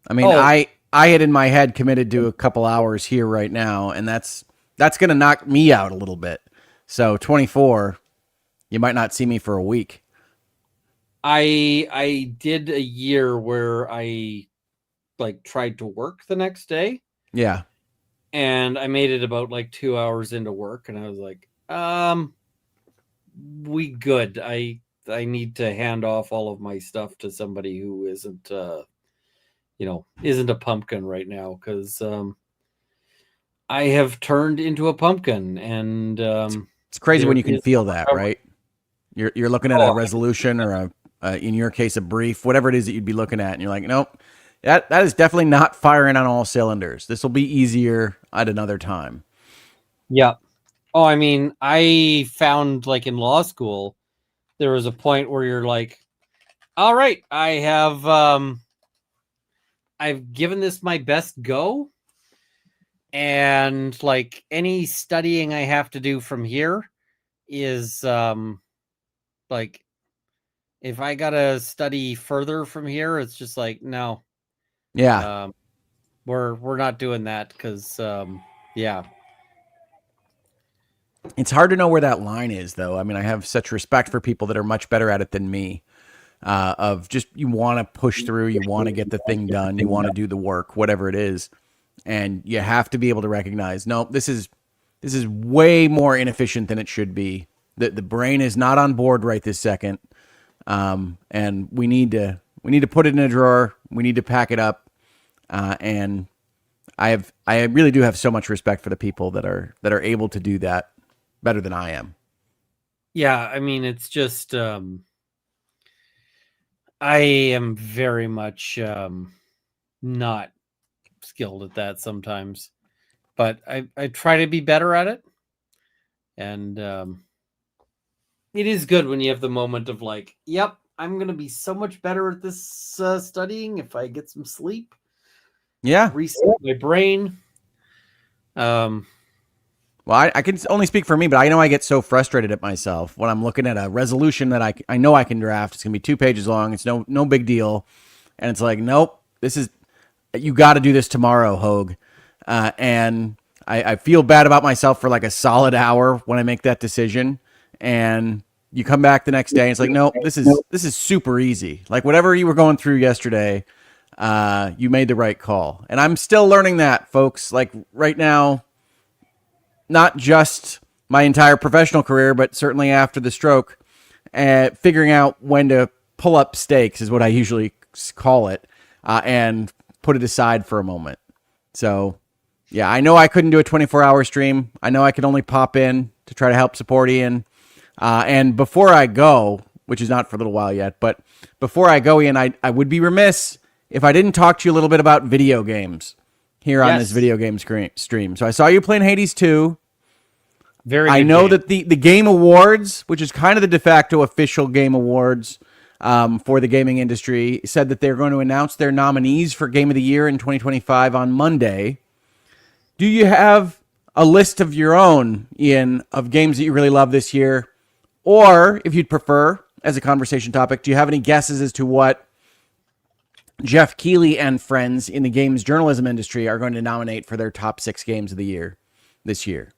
I mean, Oh. I had in my head committed to a couple hours here right now, and that's going to knock me out a little bit. So 24, you might not see me for a week. I did a year where I tried to work the next day. Yeah. And I made it about 2 hours into work, and I was like, we good. I need to hand off all of my stuff to somebody who isn't a pumpkin right now, because I have turned into a pumpkin, and it's crazy when you can feel that, right? You're looking at a resolution or in your case, a brief, whatever it is that you'd be looking at, and you're like, nope, that is definitely not firing on all cylinders. This will be easier at another time. Yeah. Oh, I mean, I found in law school, there was a point where you're like, all right, I have I've given this my best go, and any studying I have to do from here is if I gotta study further from here, it's just no. Yeah. We're not doing that, because yeah. It's hard to know where that line is, though. I mean, I have such respect for people that are much better at it than me. Of just, you want to push through, you want to get the thing done, you want to do the work, whatever it is, and you have to be able to recognize, no, this is way more inefficient than it should be. The brain is not on board right this second, and we need to put it in a drawer. We need to pack it up, and I really do have so much respect for the people that are able to do that better than I am. Yeah, I mean, it's just I am very much not skilled at that sometimes, but I try to be better at it. And it is good when you have the moment of yep, I'm going to be so much better at this studying if I get some sleep. Yeah. Reset my brain. Well, I can only speak for me, but I know I get so frustrated at myself when I'm looking at a resolution that I know I can draft. It's going to be 2 pages long. It's no big deal. And it's like, nope, you got to do this tomorrow, Hogue. And I feel bad about myself for a solid hour when I make that decision. And you come back the next day and it's like, nope, this is super easy. Whatever you were going through yesterday, you made the right call. And I'm still learning that, folks. Right now, not just my entire professional career, but certainly after the stroke, figuring out when to pull up stakes is what I usually call it, and put it aside for a moment. So, yeah, I know I couldn't do a 24-hour stream. I know I could only pop in to try to help support Ian. And before I go, which is not for a little while yet, but before I go, Ian, I would be remiss if I didn't talk to you a little bit about video games here on this video game stream. So I saw you playing Hades 2. I know that the Game Awards, which is kind of the de facto official Game Awards for the gaming industry, said that they're going to announce their nominees for Game of the Year in 2025 on Monday. Do you have a list of your own, Ian, of games that you really love this year? Or, if you'd prefer, as a conversation topic, do you have any guesses as to what Jeff Keighley and friends in the games journalism industry are going to nominate for their top 6 games of the year this year?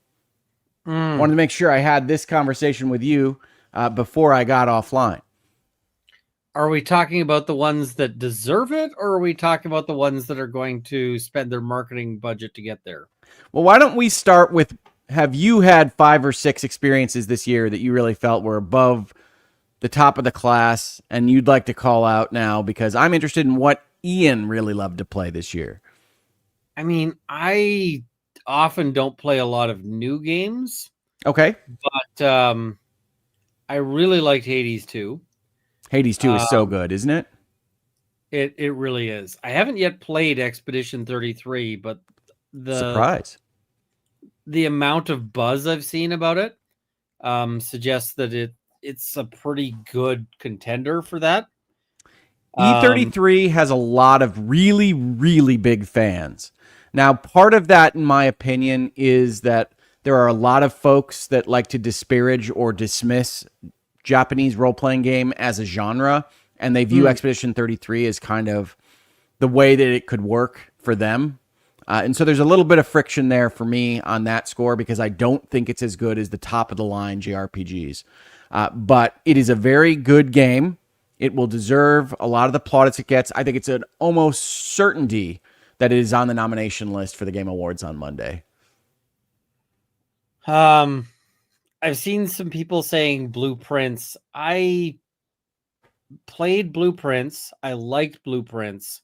Wanted to make sure I had this conversation with you before I got offline. Are we talking about the ones that deserve it, or are we talking about the ones that are going to spend their marketing budget to get there? Well, why don't we start with have you had 5 or 6 experiences this year that you really felt were above the top of the class and you'd like to call out now? Because I'm interested in what Ian really loved to play this year. I mean, I often don't play a lot of new games, Okay. but I really liked Hades 2. Hades 2 is so good, isn't it? It really is. I haven't yet played Expedition 33, but Surprise. the amount of buzz I've seen about it suggests that it's a pretty good contender for that. E33 has a lot of really, really big fans. Now, part of that, in my opinion, is that there are a lot of folks that like to disparage or dismiss Japanese role-playing game as a genre, and they view Expedition 33 as kind of the way that it could work for them. And so there's a little bit of friction there for me on that score because I don't think it's as good as the top-of-the-line JRPGs. But it is a very good game. It will deserve a lot of the plaudits it gets. I think it's an almost certainty that it is on the nomination list for the Game Awards on Monday. I've seen some people saying Blueprints. I played Blueprints. I liked Blueprints.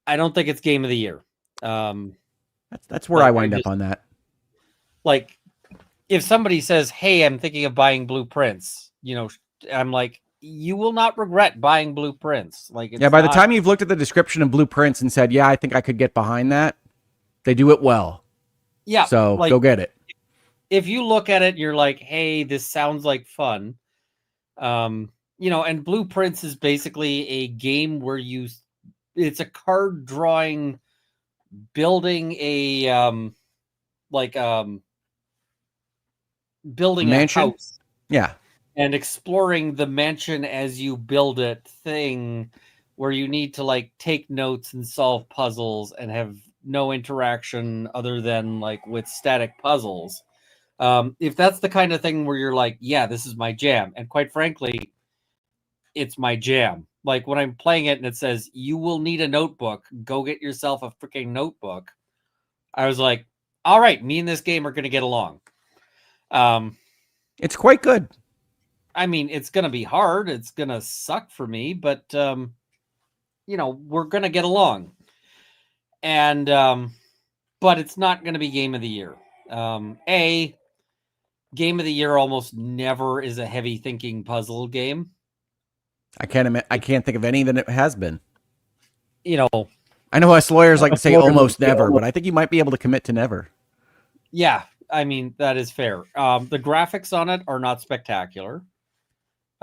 I don't think it's Game of the Year. That's where I wind up on that. Like, if somebody says, "Hey, I'm thinking of buying Blueprints," I'm like, you will not regret buying Blueprints. Like, it's by the time you've looked at the description of Blueprints and said, "Yeah, I think I could get behind that," they do it well. Yeah, so like, go get it. If you look at it, you're like, "Hey, this sounds like fun." And Blueprints is basically a game where it's a card drawing, building a building a mansion? house. Yeah. And exploring the mansion as you build it thing, where you need to take notes and solve puzzles and have no interaction other than with static puzzles. If that's the kind of thing where you're like, yeah, this is my jam, and quite frankly, it's my jam. Like when I'm playing it and it says you will need a notebook, go get yourself a freaking notebook. I was like, all right, me and this game are going to get along. It's quite good. I mean, it's going to be hard. It's going to suck for me, but we're going to get along. And but it's not going to be Game of the Year. Game of the Year almost never is a heavy thinking puzzle game. I can't think of any that it has been. I know us lawyers like to say almost never, but I think you might be able to commit to never. Yeah, I mean, that is fair. The graphics on it are not spectacular.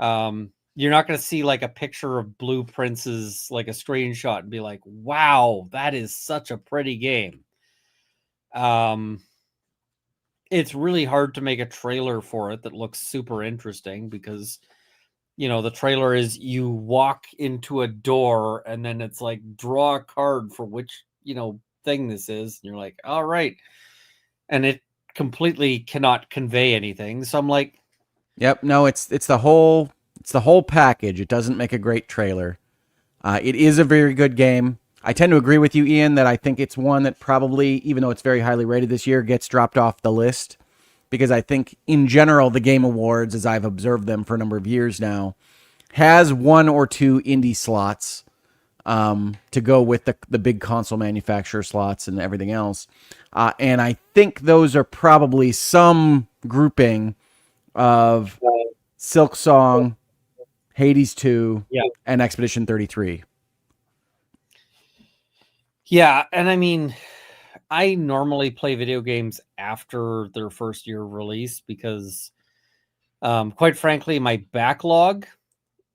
You're not going to see a picture of Blueprints, like a screenshot, and be like, wow, that is such a pretty game. It's really hard to make a trailer for it that looks super interesting because, the trailer is you walk into a door and then it's like, draw a card for which, thing this is. And you're like, all right. And it completely cannot convey anything. So I'm like, yep, no, it's the whole package. It doesn't make a great trailer. It is a very good game. I tend to agree with you, Ian, that I think it's one that probably, even though it's very highly rated this year, gets dropped off the list because I think in general the Game Awards, as I've observed them for a number of years now, has 1 or 2 indie slots to go with the big console manufacturer slots and everything else. And I think those are probably some grouping of Silk Song, Hades 2, and Expedition 33. Yeah, and I mean, I normally play video games after their first year of release because, quite frankly, my backlog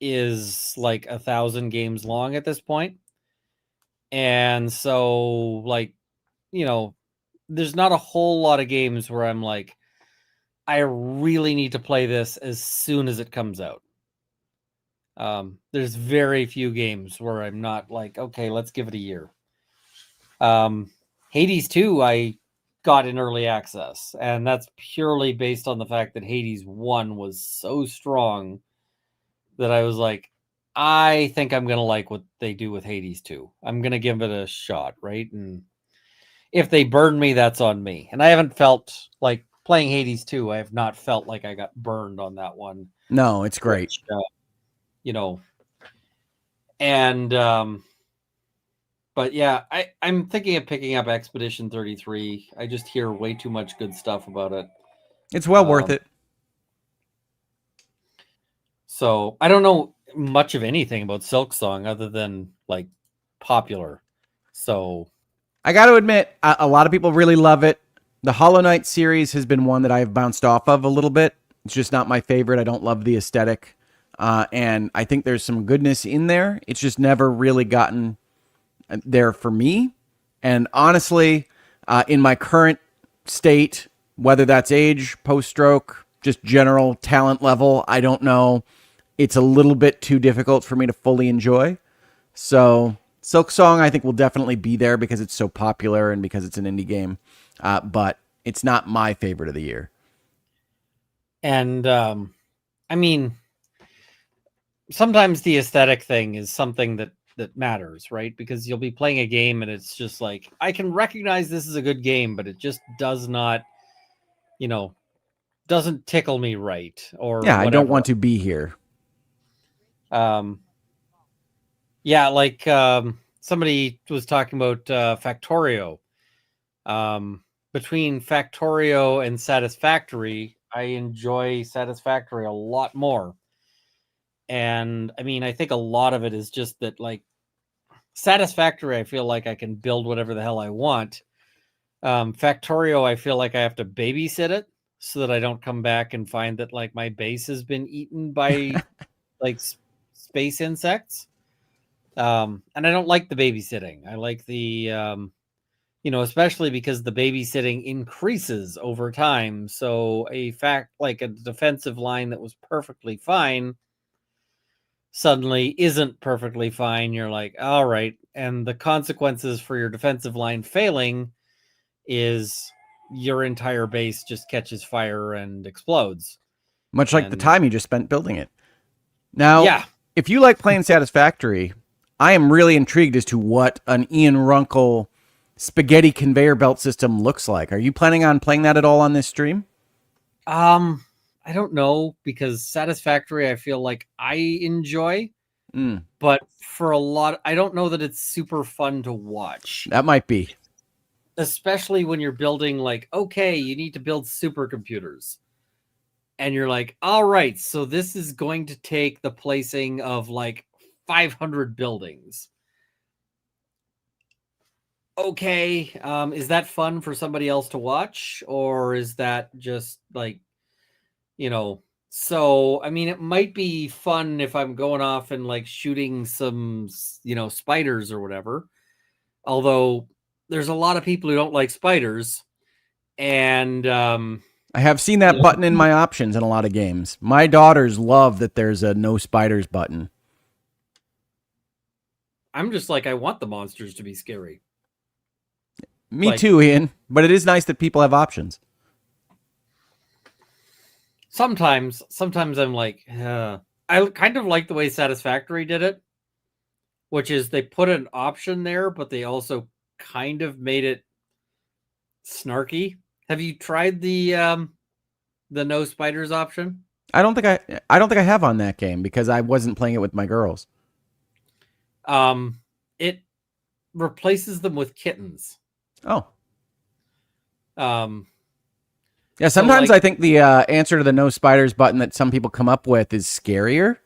is 1,000 games long at this point. And so, there's not a whole lot of games where I'm like, I really need to play this as soon as it comes out. There's very few games where I'm not like, okay, let's give it a year. Hades 2, I got in early access, and that's purely based on the fact that Hades 1 was so strong that I was like, I think I'm going to like what they do with Hades 2. I'm going to give it a shot, right? And if they burn me, that's on me. And I haven't felt like playing Hades 2. I have not felt like I got burned on that one. No, it's great. Which, and but yeah, I'm thinking of picking up Expedition 33. I just hear way too much good stuff about it. It's well worth it. So I don't know much of anything about Silksong other than like popular. So I got to admit, a lot of people really love it. The Hollow Knight series has been one that I've bounced off of a little bit. It's just not my favorite. I don't love the aesthetic. And I think there's some goodness in there. It's just never really gotten there for me. And honestly, in my current state, whether that's age, post-stroke, just general talent level, I don't know. It's a little bit too difficult for me to fully enjoy. So Silksong, I think, will definitely be there because it's so popular and because it's an indie game. But it's not my favorite of the year. And I mean, sometimes the aesthetic thing is something that matters, right? Because you'll be playing a game and it's just like, I can recognize this is a good game, but it just does not, doesn't tickle me right, or Yeah, whatever. I don't want to be here. Yeah, like somebody was talking about Factorio. Between Factorio and Satisfactory, I enjoy Satisfactory a lot more. And I mean, I think a lot of it is just that, like, Satisfactory, I feel like I can build whatever the hell I want. Factorio, I feel like I have to babysit it so that I don't come back and find that like my base has been eaten by like space insects. And I don't like the babysitting. I like the especially because the babysitting increases over time. So a defensive line that was perfectly fine suddenly isn't perfectly fine. You're like, all right. And the consequences for your defensive line failing is your entire base just catches fire and explodes. Much like the time you just spent building it. Now, yeah. If you like playing Satisfactory, I am really intrigued as to what an Ian Runkle spaghetti conveyor belt system looks like. Are you planning on playing that at all on this stream? I don't know, because Satisfactory I feel like I enjoy, but for a lot, I don't know that it's super fun to watch. That might be. Especially when you're building, like, okay, you need to build supercomputers. And you're like, all right, so this is going to take the placing of like 500 buildings. Okay, is that fun for somebody else to watch? Or is that just like, so, I mean, it might be fun if I'm going off and like shooting some, spiders or whatever. Although there's a lot of people who don't like spiders. And I have seen that button in my options in a lot of games. My daughters love that there's a no spiders button. I'm just like, I want the monsters to be scary. Me too, Ian. But it is nice that people have options. Sometimes I'm like, I kind of like the way Satisfactory did it, which is they put an option there, but they also kind of made it snarky. Have you tried the no spiders option? I don't think I have on that game because I wasn't playing it with my girls. It replaces them with kittens. Oh. Yeah, sometimes I think the answer to the no spiders button that some people come up with is scarier.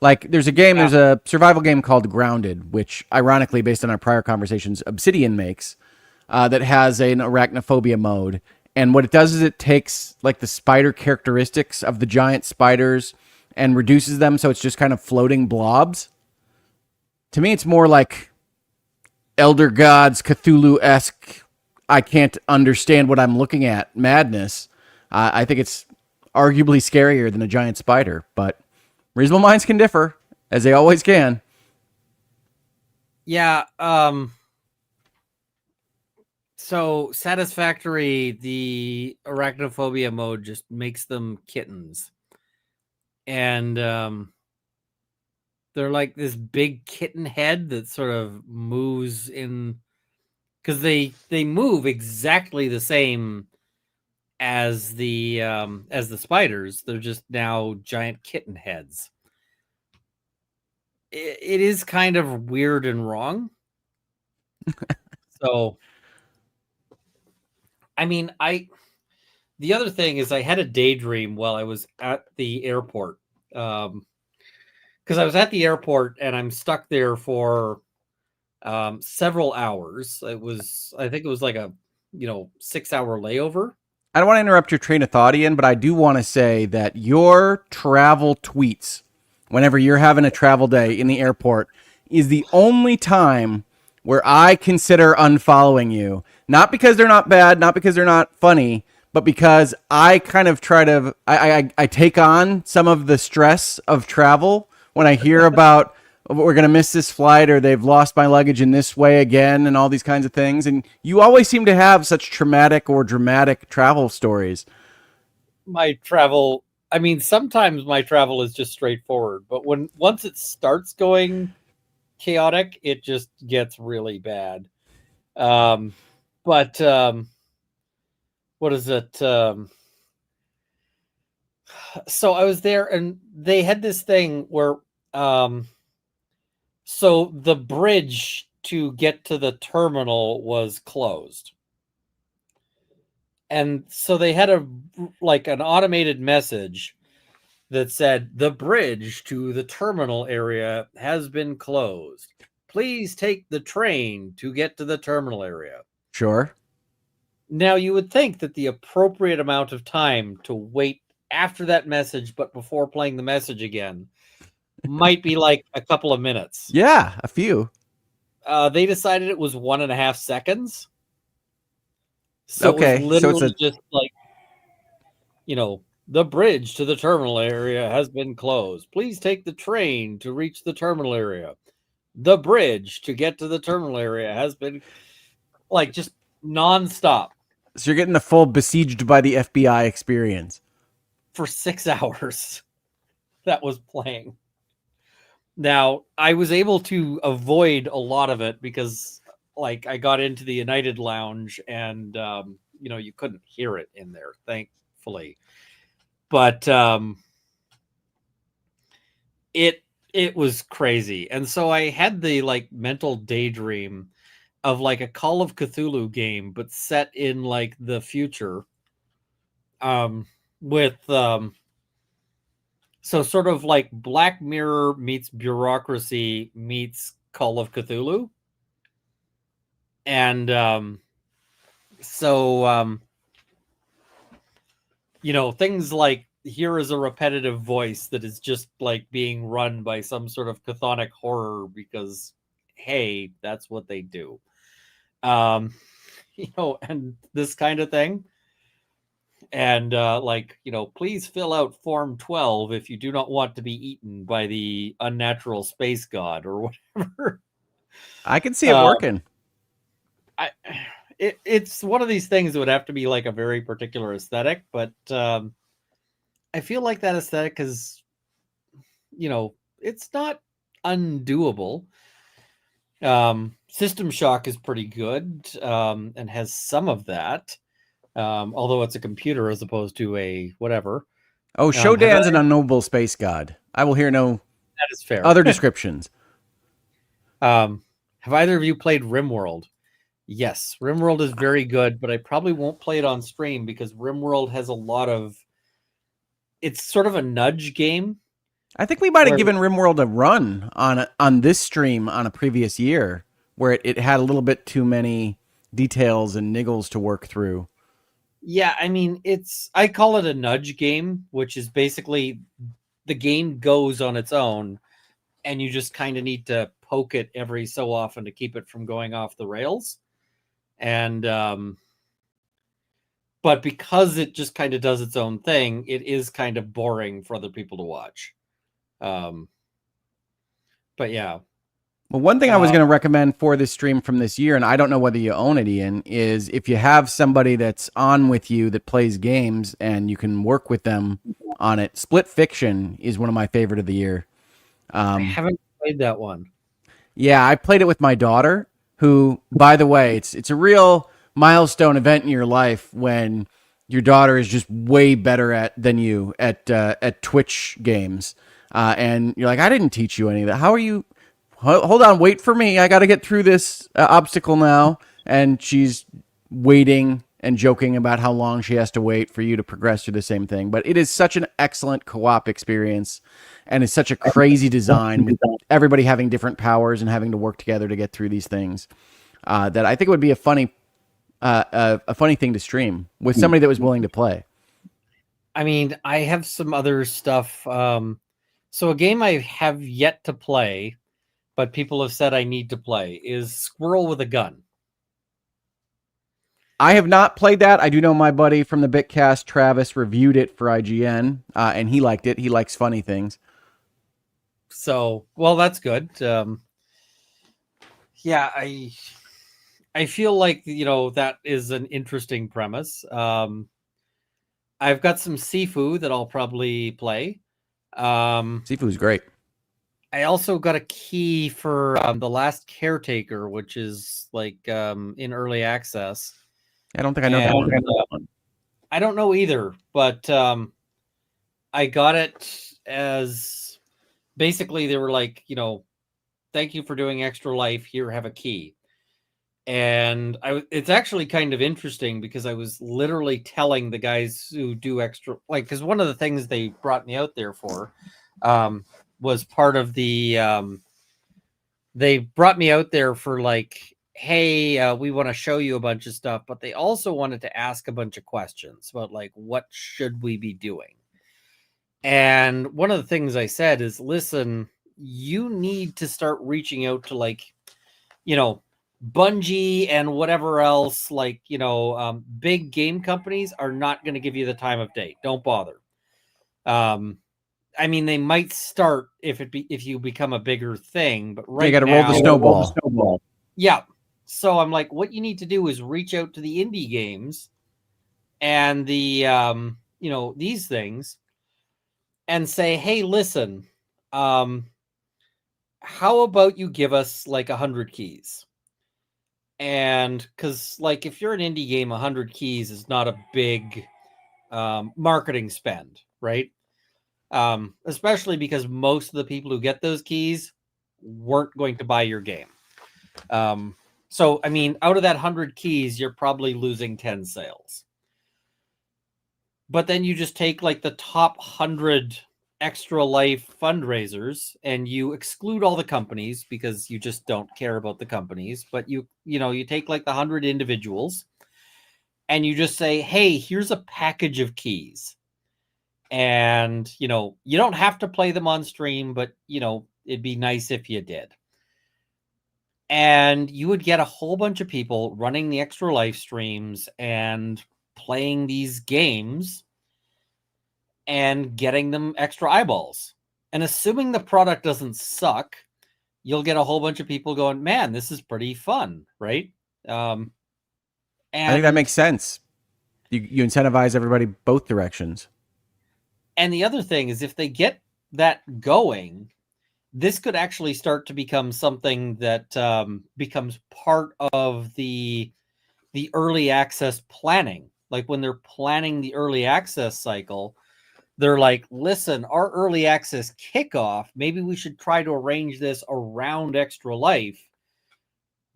Like, there's a survival game called Grounded, which, ironically, based on our prior conversations, Obsidian makes, that has an arachnophobia mode. And what it does is it takes, like, the spider characteristics of the giant spiders and reduces them so it's just kind of floating blobs. To me, it's more like Elder Gods, Cthulhu-esque, I can't understand what I'm looking at madness. I think it's arguably scarier than a giant spider, but reasonable minds can differ, as they always can. Yeah. So Satisfactory, the arachnophobia mode just makes them kittens. And they're like this big kitten head that sort of moves in because they move exactly the same as the spiders. They're just now giant kitten heads. It is kind of weird and wrong. So, I mean, the other thing is I had a daydream while I was at the airport. Because I was at the airport and I'm stuck there for several hours. I think it was like a 6-hour layover. I don't want to interrupt your train of thought, Ian, but I do want to say that your travel tweets, whenever you're having a travel day in the airport, is the only time where I consider unfollowing you. Not because they're not bad, not because they're not funny, but because I kind of try to, I take on some of the stress of travel when I hear about we're going to miss this flight or they've lost my luggage in this way again and all these kinds of things. And you always seem to have such traumatic or dramatic travel stories. My travel, I mean, sometimes my travel is just straightforward, but once it starts going chaotic, it just gets really bad. What is it? So I was there and they had this thing where so the bridge to get to the terminal was closed. And so they had an automated message that said the bridge to the terminal area has been closed. Please take the train to get to the terminal area. Sure. Now you would think that the appropriate amount of time to wait after that message, but before playing the message again, might be like a couple of minutes. Yeah, a few. They decided it was 1.5 seconds. So Okay, it was so literally it's just like, the bridge to the terminal area has been closed. Please take the train to reach the terminal area. The bridge to get to the terminal area has been just nonstop. So you're getting the full besieged by the FBI experience. For 6 hours that was playing. Now, I was able to avoid a lot of it because I got into the United Lounge and you couldn't hear it in there, thankfully. But it was crazy. And so I had the mental daydream of a Call of Cthulhu game, but set in the future. With so sort of like Black Mirror meets Bureaucracy meets Call of Cthulhu. And things like here is a repetitive voice that is just being run by some sort of chthonic horror because, hey, that's what they do. And this kind of thing. And please fill out form 12 if you do not want to be eaten by the unnatural space god or whatever. I can see it working. It's one of these things that would have to be a very particular aesthetic, but I feel like that aesthetic is, it's not undoable. System Shock is pretty good and has some of that. Although it's a computer as opposed to a whatever. Oh, Shodan's an unknowable space god. I will hear no that is fair. Other descriptions. Have either of you played RimWorld? Yes, RimWorld is very good, but I probably won't play it on stream because RimWorld has a lot of... It's sort of a nudge game. I think we might have given RimWorld a run on this stream on a previous year where it had a little bit too many details and niggles to work through. Yeah, I mean, I call it a nudge game, which is basically the game goes on its own and you just kind of need to poke it every so often to keep it from going off the rails. And but because it just kind of does its own thing, it is kind of boring for other people to watch. But yeah. Well, one thing I was going to recommend for this stream from this year, and I don't know whether you own it, Ian, is if you have somebody that's on with you that plays games and you can work with them on it. Split Fiction is one of my favorite of the year. I haven't played that one. Yeah, I played it with my daughter, who, by the way, it's a real milestone event in your life when your daughter is just way better than you at Twitch games, and you're like, I didn't teach you any of that. How are you? Hold on, wait for me. I got to get through this obstacle now, and she's waiting and joking about how long she has to wait for you to progress through the same thing. But it is such an excellent co-op experience, and it's such a crazy design with everybody having different powers and having to work together to get through these things. That I think it would be a funny thing to stream with somebody that was willing to play. I mean, I have some other stuff. So a game I have yet to play, but people have said I need to play, is Squirrel with a Gun. I have not played that. I do know my buddy from the Bitcast, Travis, reviewed it for IGN, and he liked it. He likes funny things. So, well, that's good. Yeah, I feel like, that is an interesting premise. I've got some Sifu that I'll probably play. Sifu's great. I also got a key for The Last Caretaker, which is in early access. I don't think I know that one. I don't know either, but I got it as basically they were like, thank you for doing Extra Life. Here, have a key. And it's actually kind of interesting because I was literally telling the guys who do Extra, because one of the things they brought me out there for was part of the, they brought me out there for hey, we want to show you a bunch of stuff, but they also wanted to ask a bunch of questions about what should we be doing? And one of the things I said is, listen, you need to start reaching out to Bungie and whatever else, big game companies are not going to give you the time of day. Don't bother. I mean, they might start if you become a bigger thing, but right now, you got to roll the snowball. Yeah. So I'm like, what you need to do is reach out to the indie games and the, these things and say, hey, listen, how about you give us 100 keys? And because if you're an indie game, 100 keys is not a big marketing spend, right? Especially because most of the people who get those keys weren't going to buy your game. So, I mean, out of that 100 keys, you're probably losing 10 sales. But then you just take the top 100 Extra Life fundraisers and you exclude all the companies because you just don't care about the companies. But you take the 100 individuals and you just say, hey, here's a package of keys. And, you don't have to play them on stream, but, it'd be nice if you did. And you would get a whole bunch of people running the Extra Life streams and playing these games and getting them extra eyeballs. And assuming the product doesn't suck, you'll get a whole bunch of people going, man, this is pretty fun, right? And I think that makes sense. You incentivize everybody both directions. And the other thing is, if they get that going, this could actually start to become something that becomes part of the early access planning. When they're planning the early access cycle, they're like, listen, our early access kickoff, maybe we should try to arrange this around Extra Life,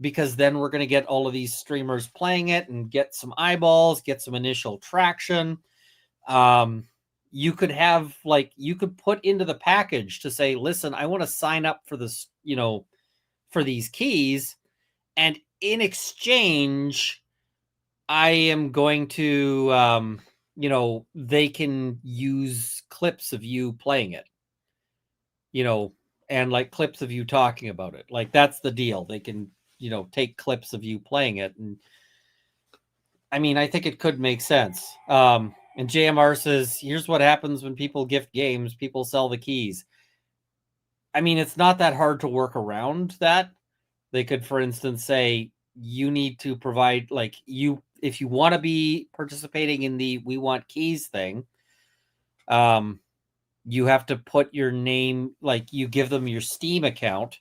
because then we're going to get all of these streamers playing it and get some eyeballs, get some initial traction. You could have you could put into the package to say, listen, I want to sign up for this, for these keys. And in exchange, I am going to, they can use clips of you playing it, and clips of you talking about it. That's the deal. They can, take clips of you playing it. And I mean, I think it could make sense. And JMR says, here's what happens when people gift games. People sell the keys. I mean, it's not that hard to work around that. They could, for instance, say, you need to provide, if you want to be participating in the We Want Keys thing, you have to put your name, you give them your Steam account,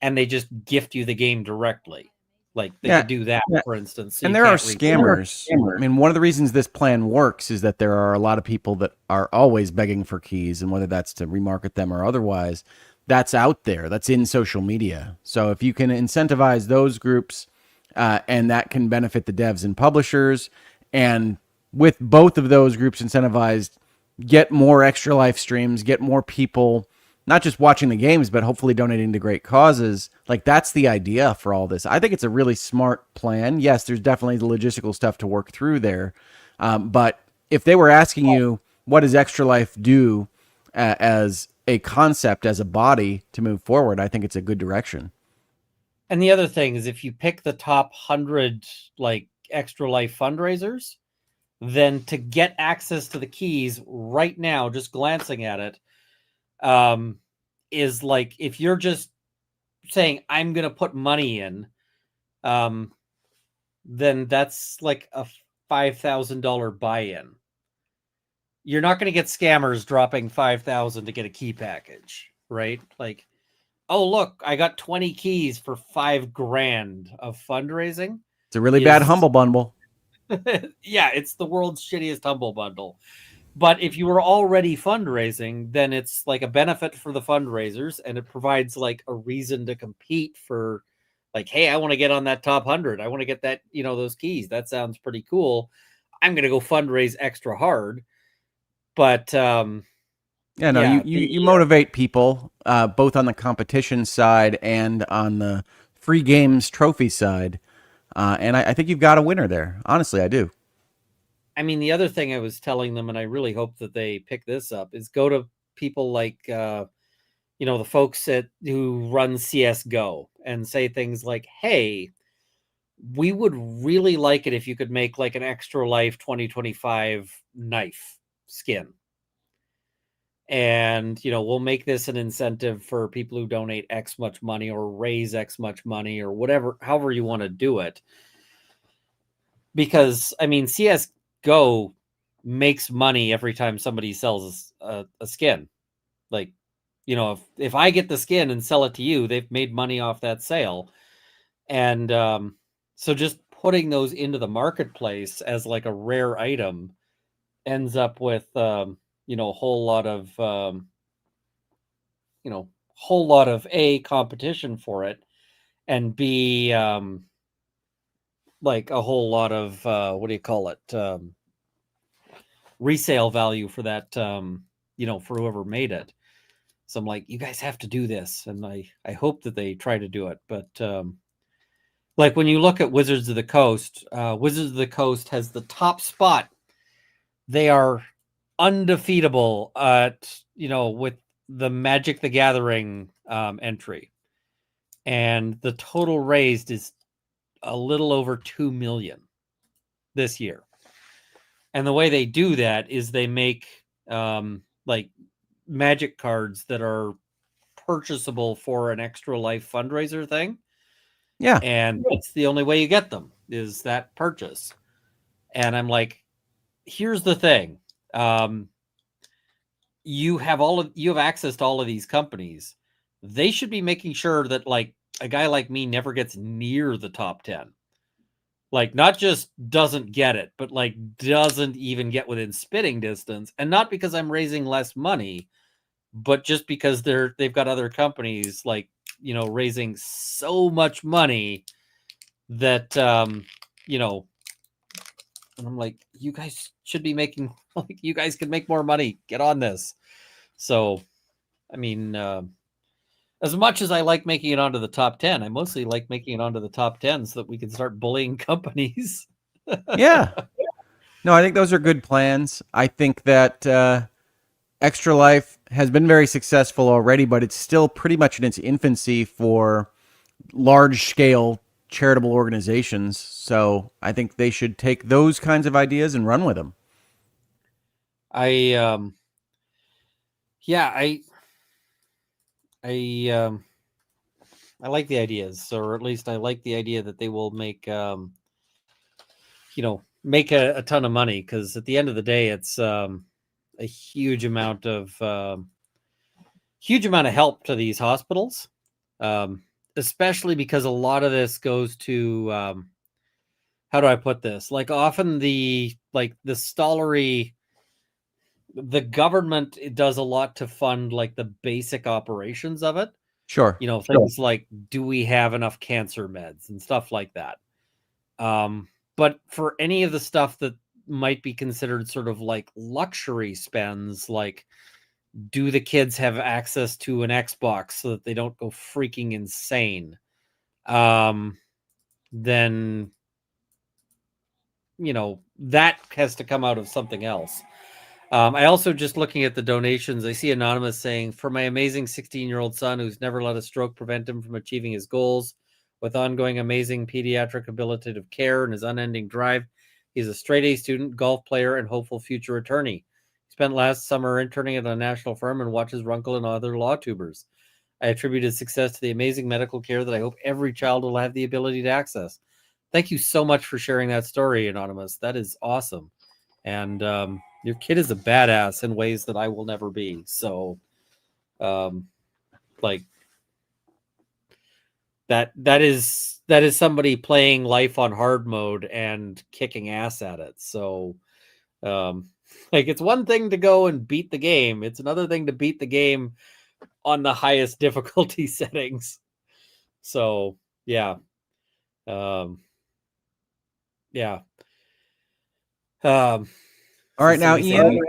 and they just gift you the game directly. Like they Yeah. could do that, for instance. So And you there are can't reach- scammers. I mean, one of the reasons this plan works is that there are a lot of people that are always begging for keys, and whether that's to remarket them or otherwise, that's out there. That's in social media. So if you can incentivize those groups, and that can benefit the devs and publishers, and with both of those groups incentivized, get more Extra Life streams, get more people not just watching the games, but hopefully donating to great causes. Like, that's the idea for all this. I think it's a really smart plan. Yes, there's definitely the logistical stuff to work through there. But if they were asking you, what does Extra Life do as a concept, as a body to move forward, I think it's a good direction. And the other thing is, if you pick the top 100 like Extra Life fundraisers, then to get access to the keys right now, just glancing at it, is like, if you're just saying I'm gonna put money in, then that's like a $5,000 buy-in. You're not going to get scammers dropping 5,000 to get a key package, right? Like, oh look, I got 20 keys for $5,000 of fundraising. It's a really bad humble bundle. Yeah, it's the world's shittiest humble bundle. But if you were already fundraising, then it's like a benefit for the fundraisers, and it provides like a reason to compete for, like, hey, I want to get on that top 100. I want to get that, those keys. That sounds pretty cool. I'm going to go fundraise extra hard. But you motivate people both on the competition side and on the free games trophy side. And I think you've got a winner there. Honestly, I do. I mean, the other thing I was telling them, and I really hope that they pick this up, is go to people like, the folks who run CSGO and say things like, hey, we would really like it if you could make like an Extra Life 2025 knife skin. And, we'll make this an incentive for people who donate X much money or raise X much money or whatever, however you want to do it. Because, I mean, CSGO makes money every time somebody sells a skin. Like, if I get the skin and sell it to you, they've made money off that sale. And so just putting those into the marketplace as like a rare item ends up with, a whole lot of A, competition for it, and B, like a whole lot of, resale value for that, for whoever made it. So I'm like, you guys have to do this. And I hope that they try to do it. But like when you look at Wizards of the Coast has the top spot. They are undefeatable with the Magic the Gathering entry. And the total raised is a little over 2 million this year. And the way they do that is they make like Magic cards that are purchasable for an Extra Life fundraiser thing. Yeah. And that's the only way you get them, is that purchase. And I'm like, here's the thing. You have access to all of these companies. They should be making sure that like a guy like me never gets near the top 10. Like, not just doesn't get it, but like doesn't even get within spitting distance. And not because I'm raising less money, but just because they've got other companies like, raising so much money that, and I'm like, you guys should be making, like, you guys can make more money. Get on this. So, I mean, as much as I like making it onto the top 10, I mostly like making it onto the top 10 so that we can start bullying companies. Yeah. No, I think those are good plans. I think that Extra Life has been very successful already, but it's still pretty much in its infancy for large-scale charitable organizations. So I think they should take those kinds of ideas and run with them. I like the ideas, or at least I like the idea that they will make, make a ton of money, because at the end of the day, it's a huge amount of help to these hospitals. especially because a lot of this goes to how do I put this? Like often the Stollery, the government does a lot to fund like the basic operations of it. Sure. You know, things like, do we have enough cancer meds and stuff like that. But for any of the stuff that might be considered sort of like luxury spends, like, do the kids have access to an Xbox so that they don't go freaking insane? Then, you know, that has to come out of something else. I also, just looking at the donations, I see Anonymous saying, for my amazing 16-year-old son who's never let a stroke prevent him from achieving his goals, with ongoing amazing pediatric habilitative care and his unending drive, he's a straight A student, golf player, and hopeful future attorney. He spent last summer interning at a national firm and watches Runkle and other law tubers. I attribute his success to the amazing medical care that I hope every child will have the ability to access. Thank you so much for sharing that story, Anonymous. That is awesome. And your kid is a badass in ways that I will never be. So, like, that is somebody playing life on hard mode and kicking ass at it. So, like, it's one thing to go and beat the game. It's another thing to beat the game on the highest difficulty settings. So, yeah. Yeah. All right, now, Ian.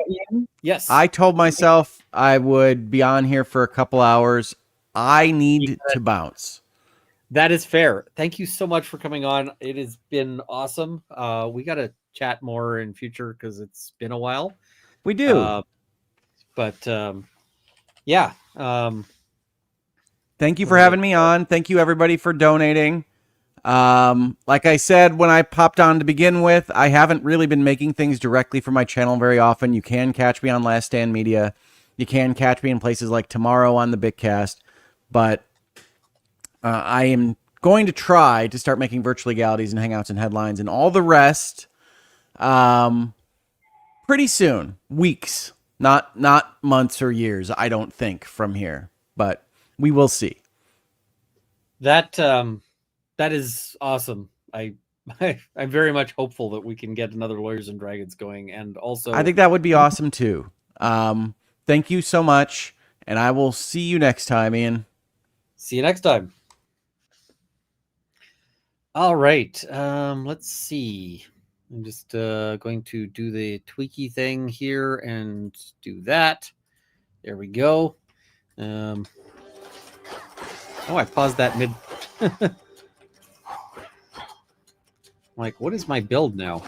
Yes. I told myself I would be on here for a couple hours. I need to bounce. That is fair. Thank you so much for coming on. It has been awesome. We got to chat more in future because it's been a while. We do. Yeah. Thank you for having me on. Thank you, everybody, for donating. Like I said, when I popped on to begin with, I haven't really been making things directly for my channel very often. You can catch me on Last Stand Media. You can catch me in places like tomorrow on the Bitcast. But I am going to try to start making virtual legalities and hangouts and headlines and all the rest pretty soon. Weeks, not months or years, I don't think, from here. But we will see. That is awesome. I'm very much hopeful that we can get another Lawyers and Dragons going, and also I think that would be awesome too. Thank you so much, and I will see you next time, Ian. See you next time. All right. Let's see. I'm just going to do the tweaky thing here and do that. There we go. Oh, I paused that mid. Like, what is my build now?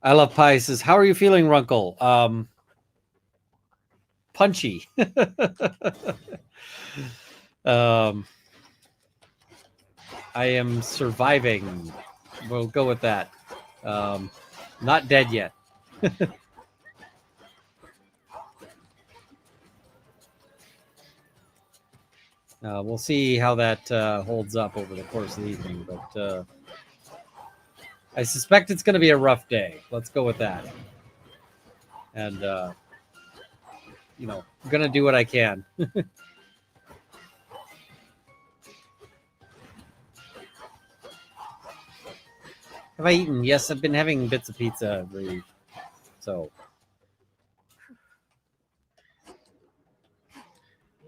I love pie says, how are you feeling, Runkle? Punchy. I am surviving. We'll go with that. Not dead yet. We'll see how that holds up over the course of the evening, but I suspect it's going to be a rough day. Let's go with that. And, you know, I'm going to do what I can. Have I eaten? Yes, I've been having bits of pizza every week. So,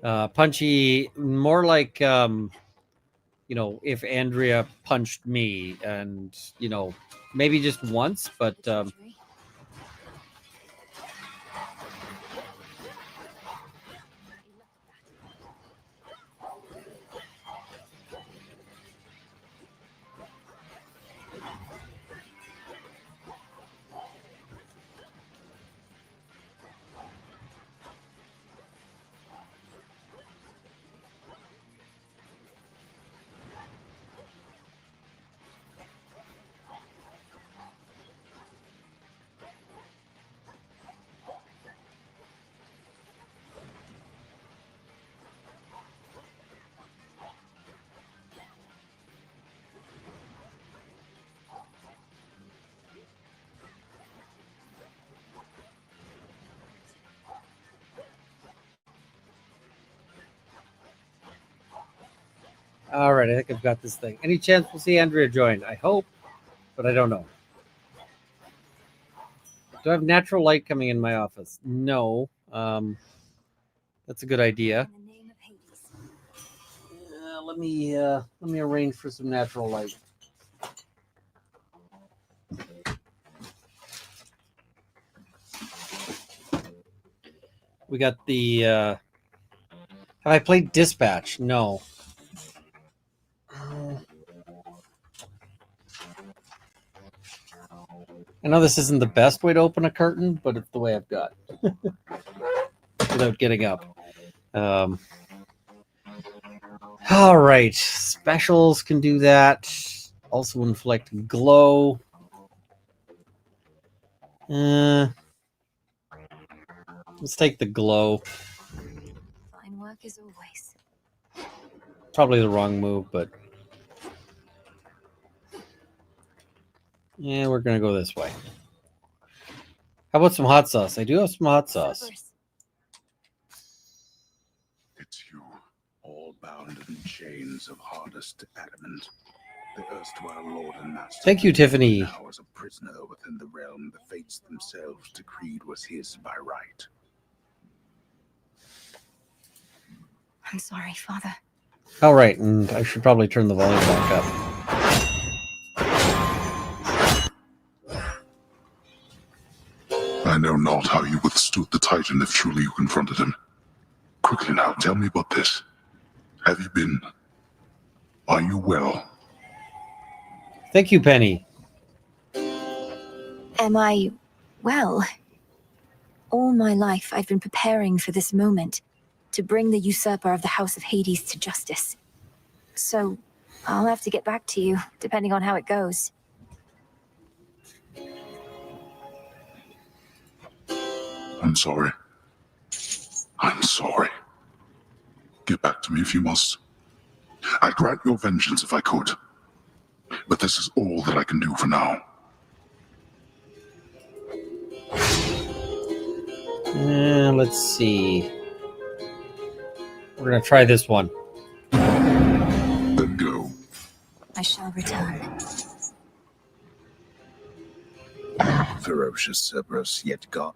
punchy, more like, you know, if Andrea punched me, and, you know, maybe just once, but All right, I think I've got this thing. Any chance we'll see Andrea join? I hope, but I don't know. Do I have natural light coming in my office? No. That's a good idea. In the name of Hades. Let me arrange for some natural light. We got the. Have I played Dispatch? No. I know this isn't the best way to open a curtain, but it's the way I've got without getting up. All right, specials can do that. Also inflict glow. Let's take the glow. Fine work as always. Probably the wrong move, but yeah, we're gonna go this way. How about some hot sauce? I do have some hot sauce. Cerberus. It's you, all bound in chains of hardest adamant. The erstwhile lord and master. Thank you, Tiffany. Now as a prisoner within the realm the fates themselves decreed was his by right. I'm sorry, Father. All right, and I should probably turn the volume back up. I know not how you withstood the Titan if truly you confronted him. Quickly now, tell me about this. Have you been? Are you well? Thank you, Penny. Am I well? All my life I've been preparing for this moment, to bring the usurper of the House of Hades to justice. So, I'll have to get back to you, depending on how it goes. I'm sorry. I'm sorry. Get back to me if you must. I'd grant your vengeance if I could. But this is all that I can do for now. Let's see. We're going to try this one. Then go. I shall return. Ferocious Cerberus, yet God.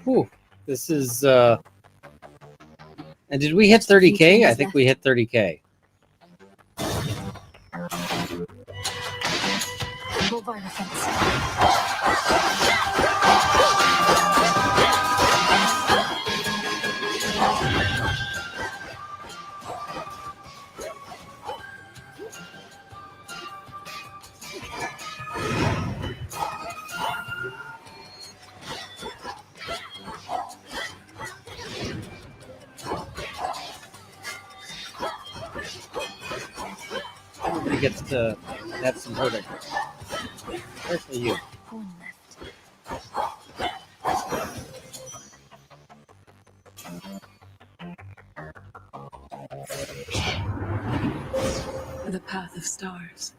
Ooh, this is and did we hit 30k? I think we hit 30k. Bovine offense. Everybody gets to have some hurting. Especially you. Pawn left. The path of stars.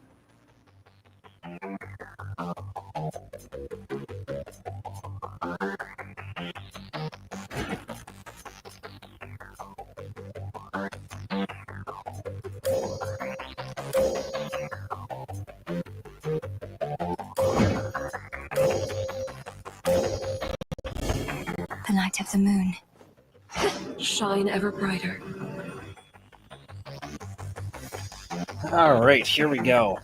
The light of the moon. Shine ever brighter. All right, here we go.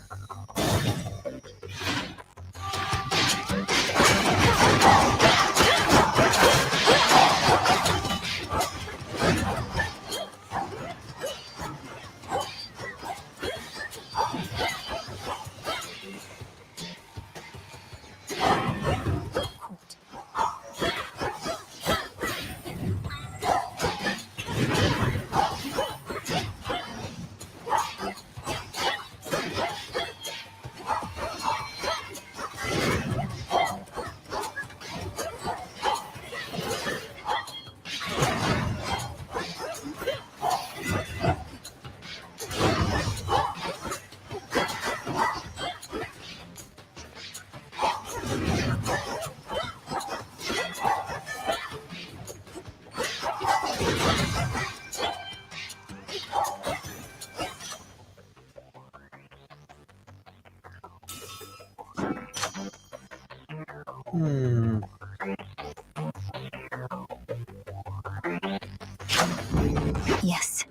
Yes.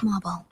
Marble.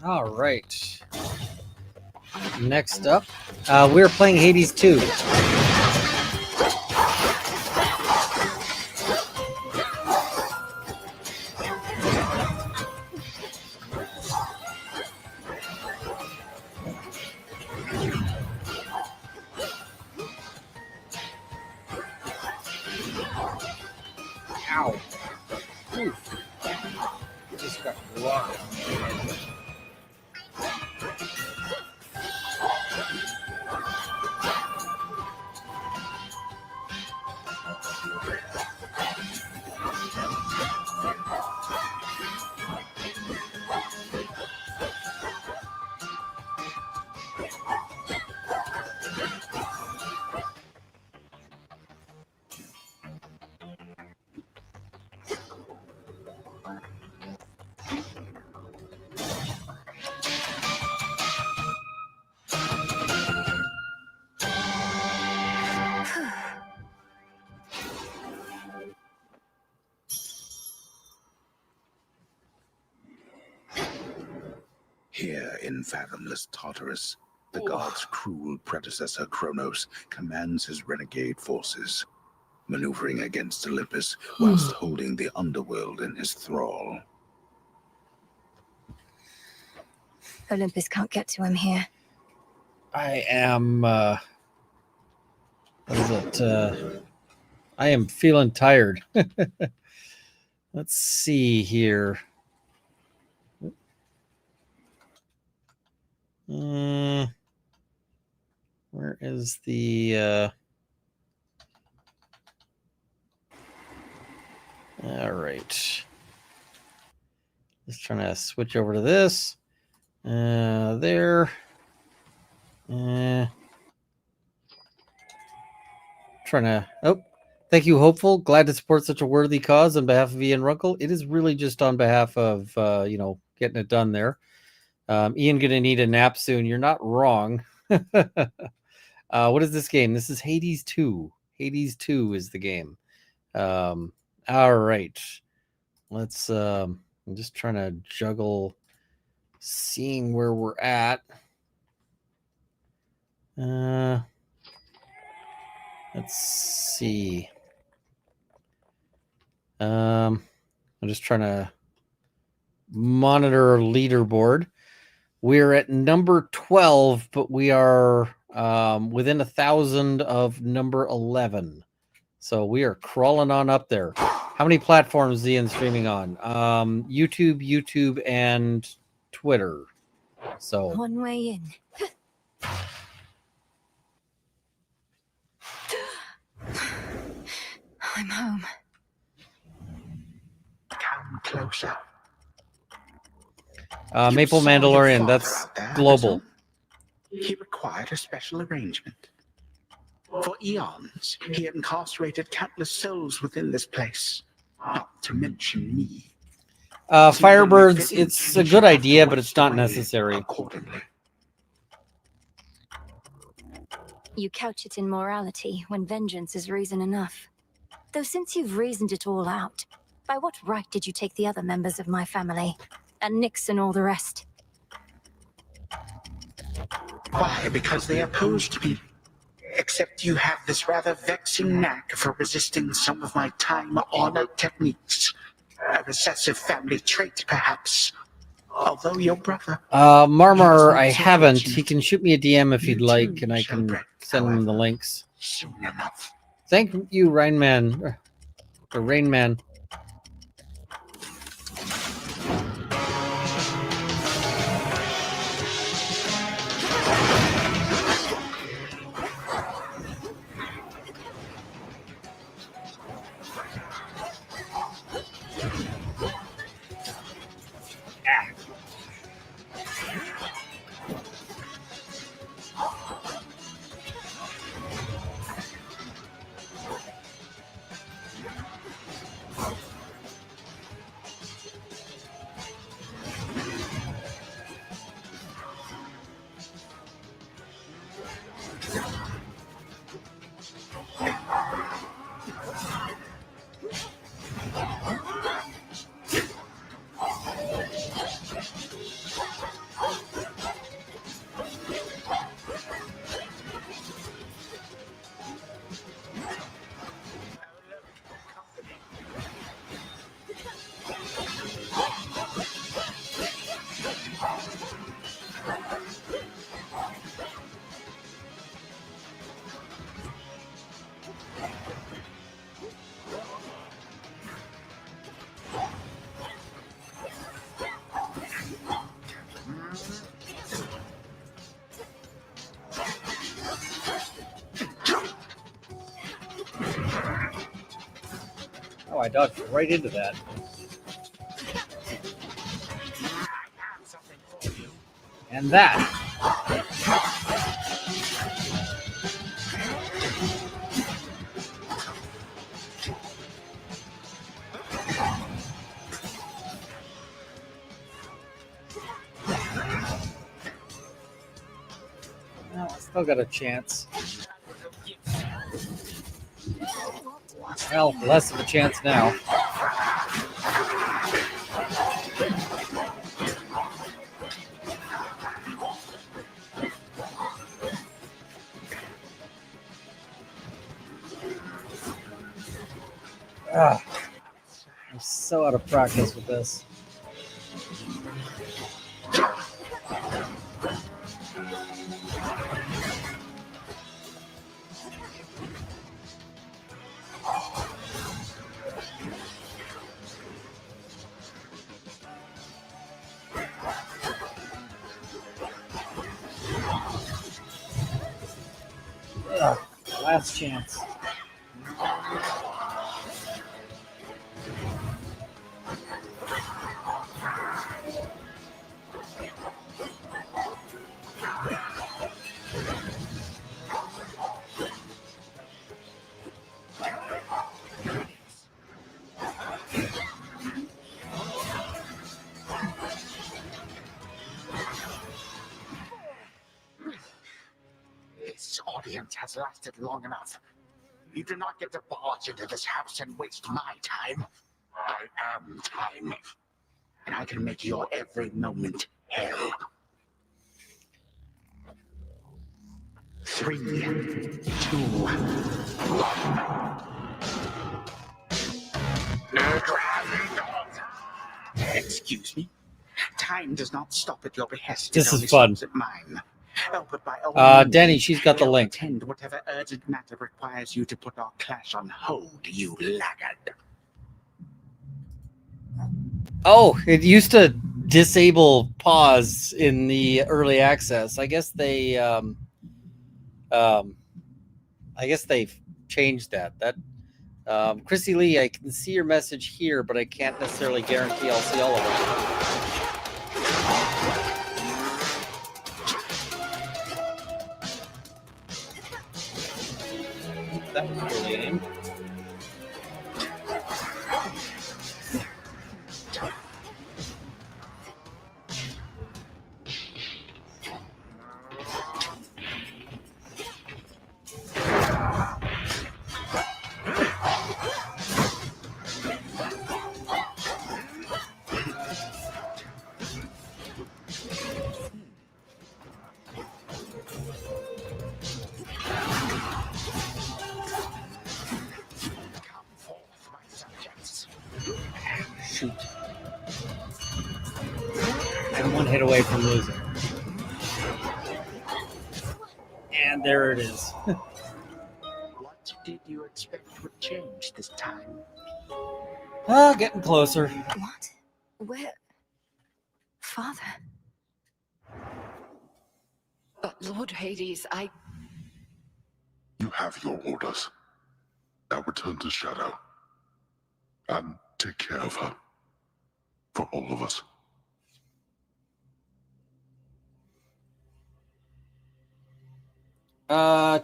All right. Next up, we're playing Hades 2. Ow. Oof. Just got rocked. Here in fathomless Tartarus, the god's cruel predecessor Kronos commands his renegade forces, maneuvering against Olympus whilst holding the underworld in his thrall. Olympus can't get to him here. I am. What is it? I am feeling tired. Let's see here. Where is the? All right. Just trying to switch over to this. There. Trying to. Oh, thank you, Hopeful. Glad to support such a worthy cause on behalf of Ian Runkle. It is really just on behalf of getting it done there. Ian gonna need a nap soon. You're not wrong. What is this game? This is Hades 2. Hades 2 is the game. All right. Let's I'm just trying to juggle seeing where we're at. Let's see. I'm just trying to monitor our leaderboard. We're at number 12, but we are within 1,000 of number 11. So we are crawling on up there. How many platforms is Ian streaming on? YouTube, and Twitter. So One way in. I'm home. Come closer. Maple You saw your Mandalorian, father that's out there, global. all. He required a special arrangement. For eons, he had incarcerated countless souls within this place, not to mention me. Firebirds, it's a good idea, but it's not necessary. Accordingly. You couch it in morality when vengeance is reason enough. Though since you've reasoned it all out, By what right did you take the other members of my family? And Nix and all the rest? Why? Because they opposed me. Except you have this rather vexing knack for resisting some of my time-honored techniques. A recessive family trait, perhaps. Although your brother... Marmar, I so haven't. fortunate. He can shoot me a DM if he'd You like, too and I shall can break, send him the however, links. soon enough. Thank you, Rain Man. Or Rain Man. Oh, I dodged right into that. And that. Well, I still got a chance. Well, less of a chance now. Ah, I'm so out of practice with this. Ugh, last chance. This audience has lasted long enough. You do not get to barge into this house and waste my time. I am time. And I can make your every moment hell. 3, 2, 1. Excuse me? Time does not stop at your behest. This It is only fun. stops at mine. Oh, but by all means, Danny, she's got the I'll link. attend whatever urgent matter requires you to put our clash on hold, you laggard. Oh, it used to disable pause in the early access. I guess they changed that. Chrissy Lee, I can see your message here, but I can't necessarily guarantee I'll see all of it. That was really aimed. I'm one hit away from losing. And there it is. What did you expect would change this time? Getting closer. What? Where? Father? Lord Hades, You have your orders. Now return to Shadow. And take care of her. For all of us.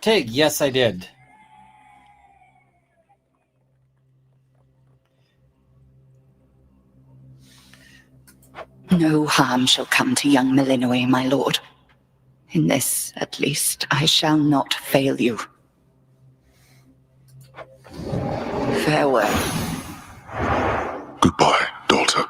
Tig, yes, I did. No harm shall come to young Malinois, my lord. In this, at least, I shall not fail you. Farewell. Goodbye, daughter.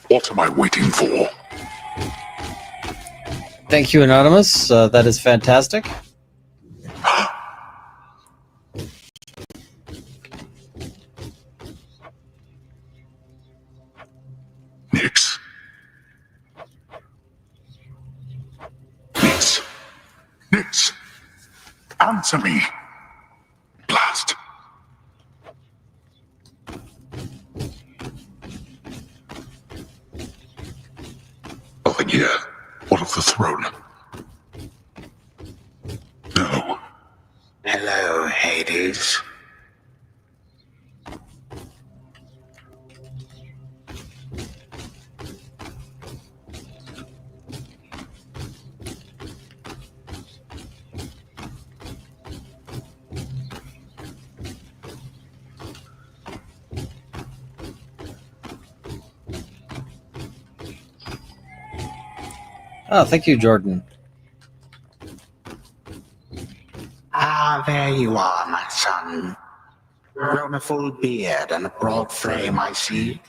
What am I waiting for? Thank you, Anonymous. That is fantastic. Nix. Nix. Nix. Answer me. Blast. Nothing here. What of the throne? No. Hello, Hades. Oh, thank you, Jordan. Ah, there you are, my son. Grown a full beard and a broad frame, I see.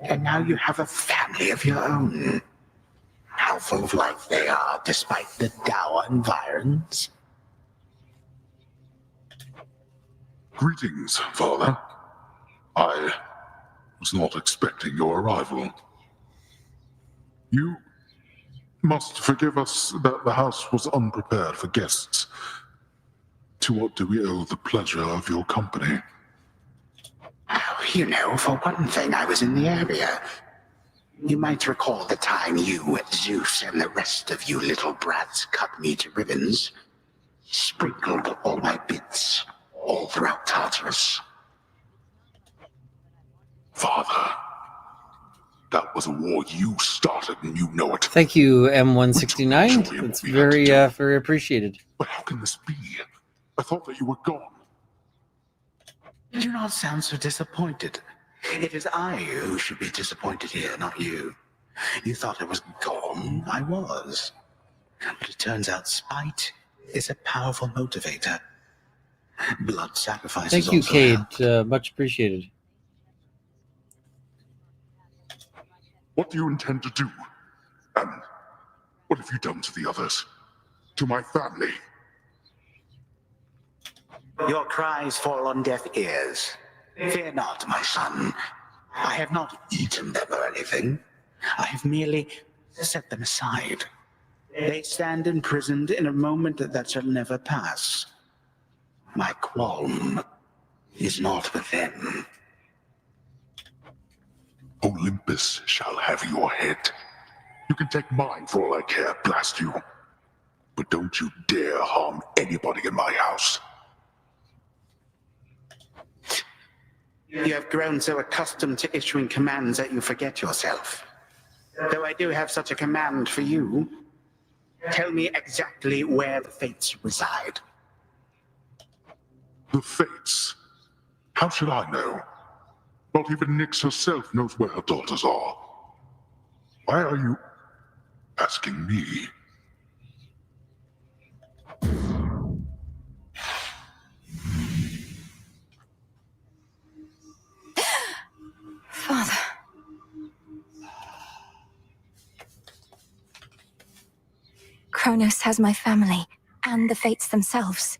And now you have a family of your own. How full of life they are, despite the dour environs. Greetings, Father. I was not expecting your arrival. You must forgive us that the house was unprepared for guests. To what do we owe the pleasure of your company? Oh, you know, for one thing, I was in the area. You might recall the time you, Zeus, and the rest of you little brats cut me to ribbons. Sprinkled all my bits all throughout Tartarus. Father, that was a war you started and you know it. Thank you, M169. It's very, very appreciated. But how can this be? I thought that you were gone. Do not sound so disappointed. It is I who should be disappointed here, not you. You thought I was gone. I was. But it turns out spite is a powerful motivator. Blood sacrifices. Thank you, also Cade. help. Much appreciated. What do you intend to do? And what have you done to the others? To my family? Your cries fall on deaf ears. Fear not, my son. I have not eaten them or anything. I have merely set them aside. They stand imprisoned in a moment that shall never pass. My qualm is not with them. Olympus shall have your head. You can take mine for all I care, blast you. But don't you dare harm anybody in my house. You have grown so accustomed to issuing commands that you forget yourself. Though I do have such a command for you, tell me exactly where the Fates reside. The Fates? How should I know? Not even Nyx herself knows where her daughters are. Why are you asking me? Father. Kronos has my family, and the Fates themselves.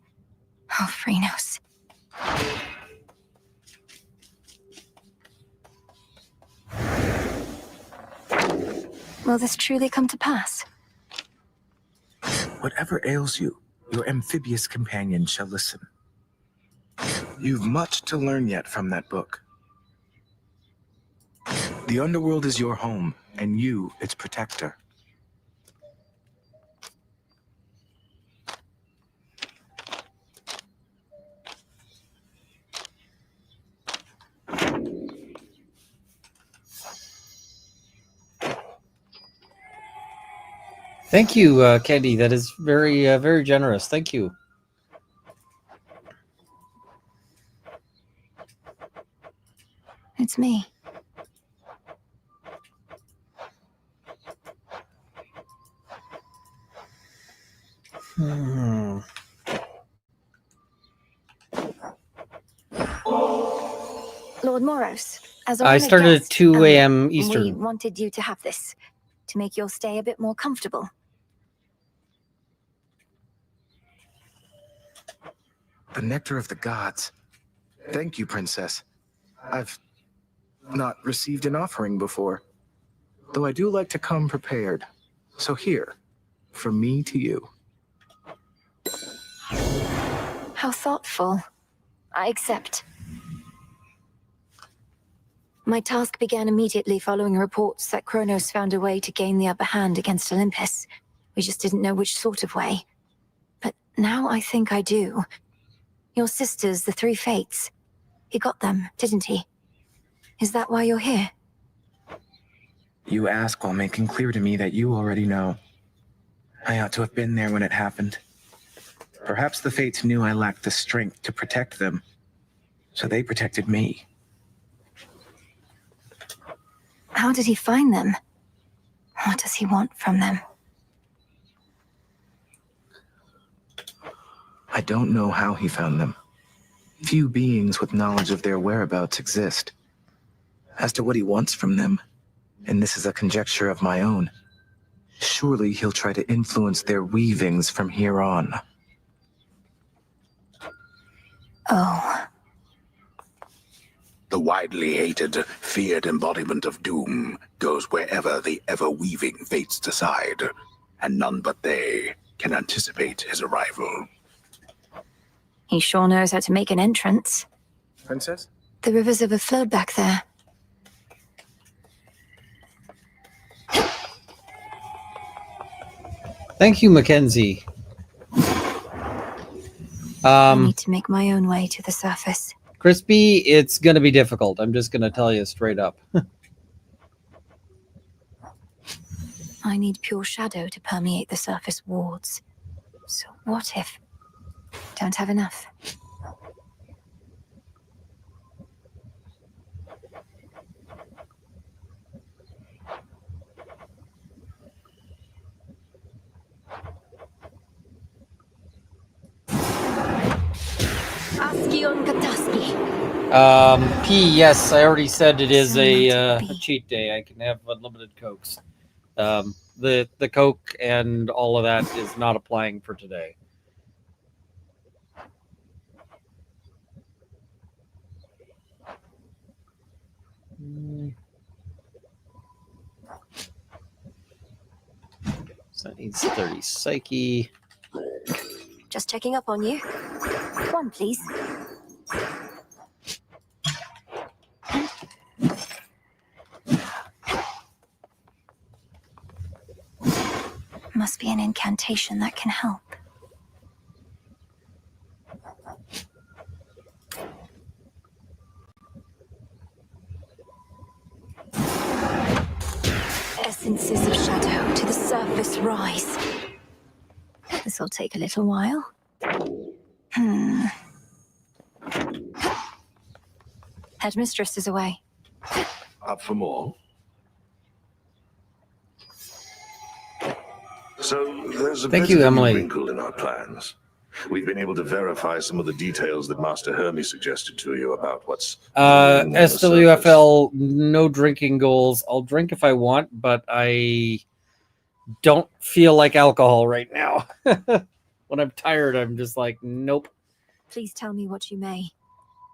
Oh, Phrenos. Will this truly come to pass? Whatever ails you, your amphibious companion shall listen. You've much to learn yet from that book. The underworld is your home, and you its protector. Thank you, Candy. That is very, very generous. Thank you. It's me. Lord Moros, as a I honored started at guest, 2 a.m. we Eastern. wanted you to have this to make your stay a bit more comfortable. The nectar of the gods. Thank you, Princess. I've not received an offering before, though I do like to come prepared. So here, from me to you. How thoughtful. I accept. My task began immediately following reports that Kronos found a way to gain the upper hand against Olympus. We just didn't know which sort of way. But now I think I do. Your sisters, the three fates. He got them, didn't he? Is that why you're here? You ask while making clear to me that you already know. I ought to have been there when it happened. Perhaps the fates knew I lacked the strength to protect them, so they protected me. How did he find them? What does he want from them? I don't know how he found them. Few beings with knowledge of their whereabouts exist. As to what he wants from them, and this is a conjecture of my own, surely he'll try to influence their weavings from here on. Oh. The widely hated, feared embodiment of doom goes wherever the ever-weaving fates decide, and none but they can anticipate his arrival. He sure knows how to make an entrance. Princess? The rivers overflowed back there. Thank you, Mackenzie. I need to make my own way to the surface. Crispy, it's going to be difficult. I'm just going to tell you straight up. I need pure shadow to permeate the surface wards. So what if... don't have enough? Askion Kataski. P, yes, I already said it is a cheat day. I can have unlimited Cokes. The Coke and all of that is not applying for today. So that needs 30 Psyche. Just checking up on you. One, please. Must be an incantation that can help. Essences of shadow to the surface rise. This'll take a little while. Headmistress is away. Up for more? So there's a Thank bit you, of a Emily. wrinkle in our plans. We've been able to verify some of the details that Master Hermie suggested to you about what's on the surface. SWFL, no drinking goals. I'll drink if I want, but I don't feel like alcohol right now. When I'm tired, I'm just like, nope. Please tell me what you may.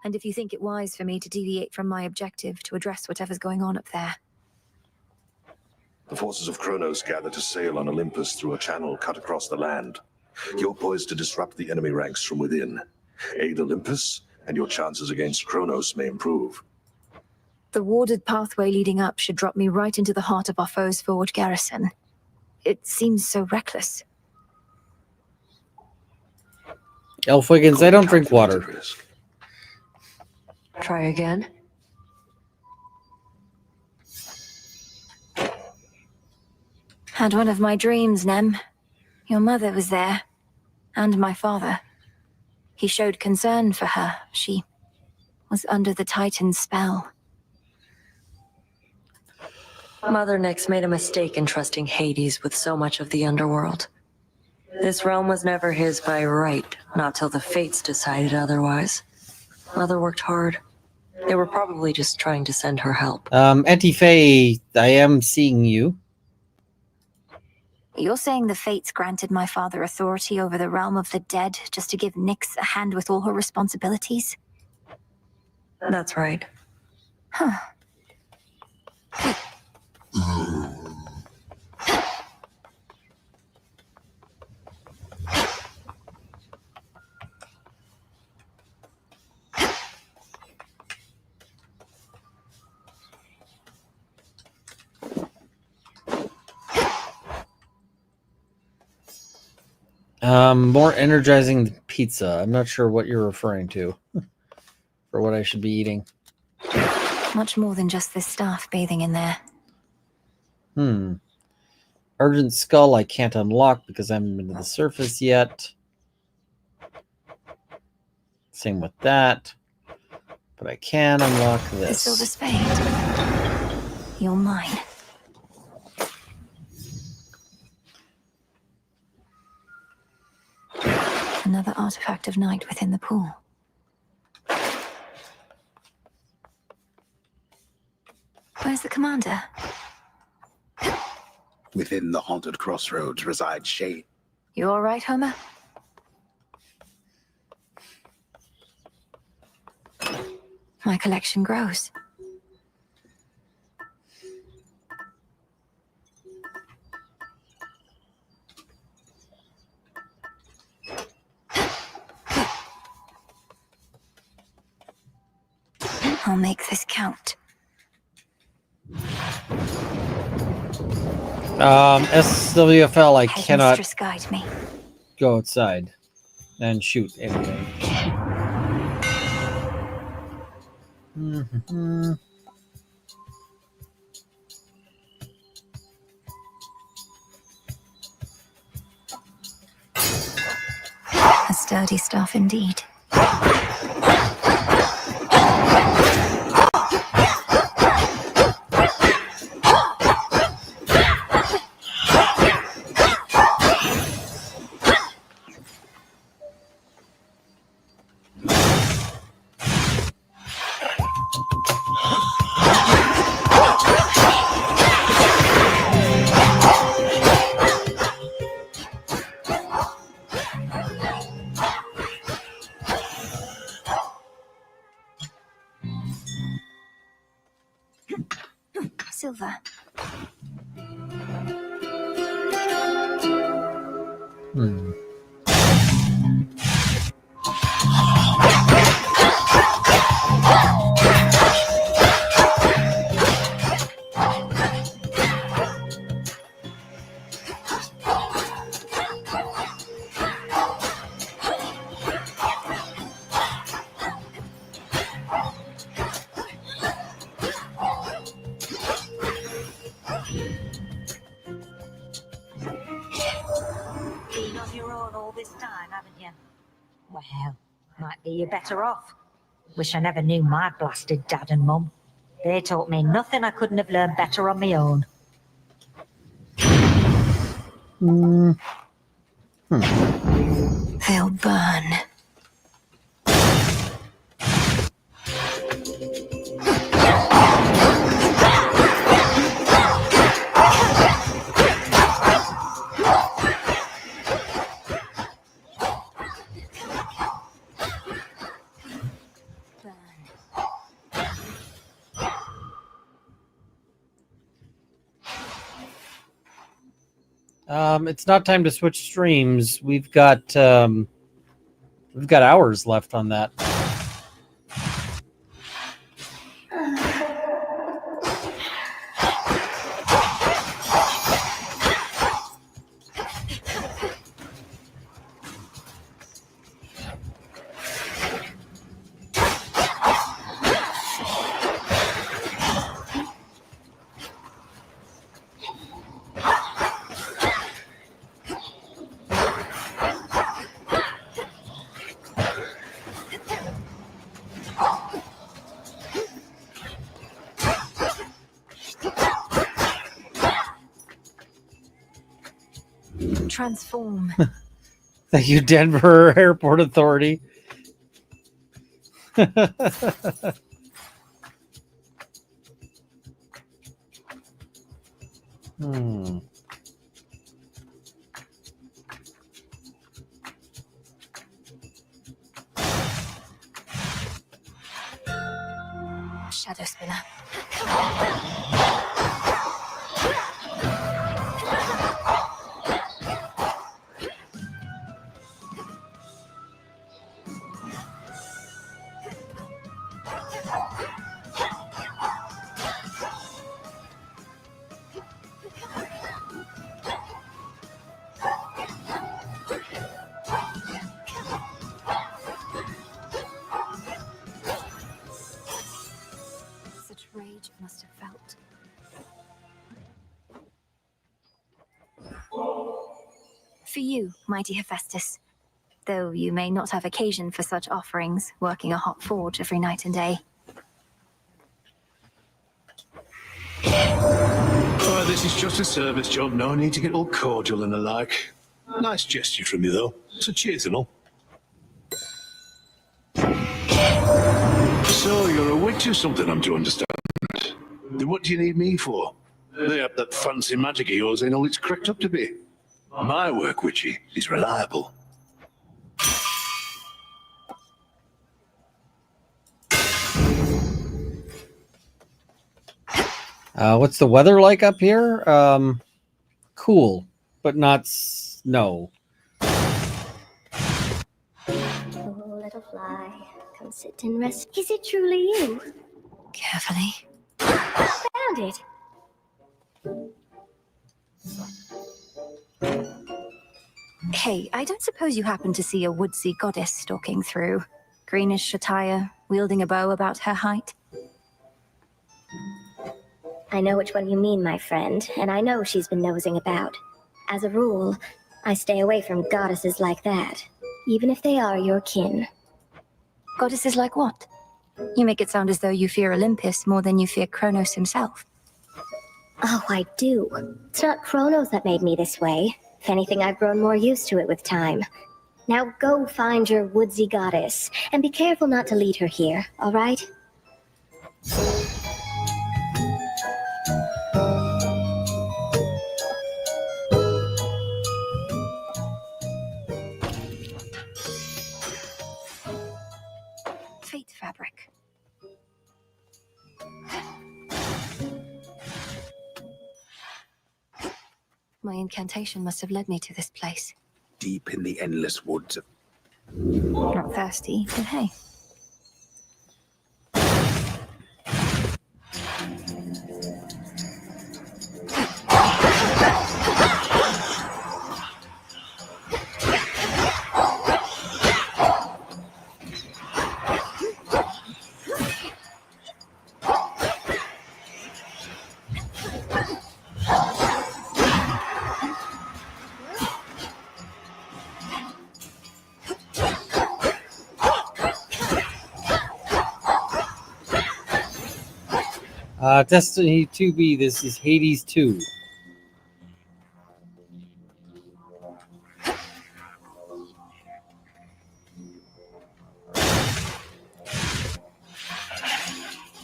And if you think it wise for me to deviate from my objective to address whatever's going on up there. The forces of Kronos gather to sail on Olympus through a channel cut across the land. You're poised to disrupt the enemy ranks from within. Aid Olympus, and your chances against Kronos may improve. The warded pathway leading up should drop me right into the heart of our foe's forward garrison. It seems so reckless. Elfwiggins, I don't drink water. Risk. Try again. Had one of my dreams, Nem. Your mother was there. And my father. He showed concern for her. She was under the Titan's spell. Mother Nyx made a mistake in trusting Hades with so much of the underworld. This realm was never his by right, not till the fates decided otherwise. Mother worked hard. They were probably just trying to send her help. Auntie Faye, I am seeing you. You're saying the fates granted my father authority over the realm of the dead just to give Nyx a hand with all her responsibilities? That's right. Huh. More energizing than pizza. I'm not sure what you're referring to. Or what I should be eating. Much more than just this staff bathing in there. Argent Skull I can't unlock because I haven't been to the surface yet. Same with that. But I can unlock The silver this. spade. You're mine. Another artifact of night within the pool. Where's the commander? Within the haunted crossroads resides Shade. You all right, Homer? My collection grows. I'll make this count. SWFL I cannot Headmistress, guide me. go outside and shoot anything. A sturdy staff indeed. Silver. Been on your own all this time, haven't you? Well, might be you better off. Wish I never knew my blasted dad and mum. They taught me nothing I couldn't have learned better on my own. They'll burn. It's not time to switch streams. We've got hours left on that. Transform. Thank you, Denver Airport Authority. Shadow spinner. Such rage it must have felt. For you, mighty Hephaestus, though you may not have occasion for such offerings, working a hot forge every night and day. Oh, this is just a service job. No need to get all cordial and the like. Nice gesture from you, though. So cheers and all. So, you're a witch or something, I'm to understand. Then what do you need me for? They have that fancy magic of yours ain't all it's cracked up to be. My work, witchy, is reliable. What's the weather like up here? Cool, but not snow. Oh, little fly, come sit and rest. Is it truly you? Carefully. Found it. Hey, I don't suppose you happen to see a woodsy goddess stalking through. Greenish attire, wielding a bow about her height. I know which one you mean, my friend, and I know she's been nosing about. As a rule, I stay away from goddesses like that, even if they are your kin. Goddesses like what? You make it sound as though you fear Olympus more than you fear Kronos himself. Oh, I do. It's not Kronos that made me this way. If anything, I've grown more used to it with time. Now go find your woodsy goddess, and be careful not to lead her here, all right? Fate fabric. My incantation must have led me to this place. Deep in the endless woods of... Not thirsty, but hey. Destiny 2B, this is Hades 2.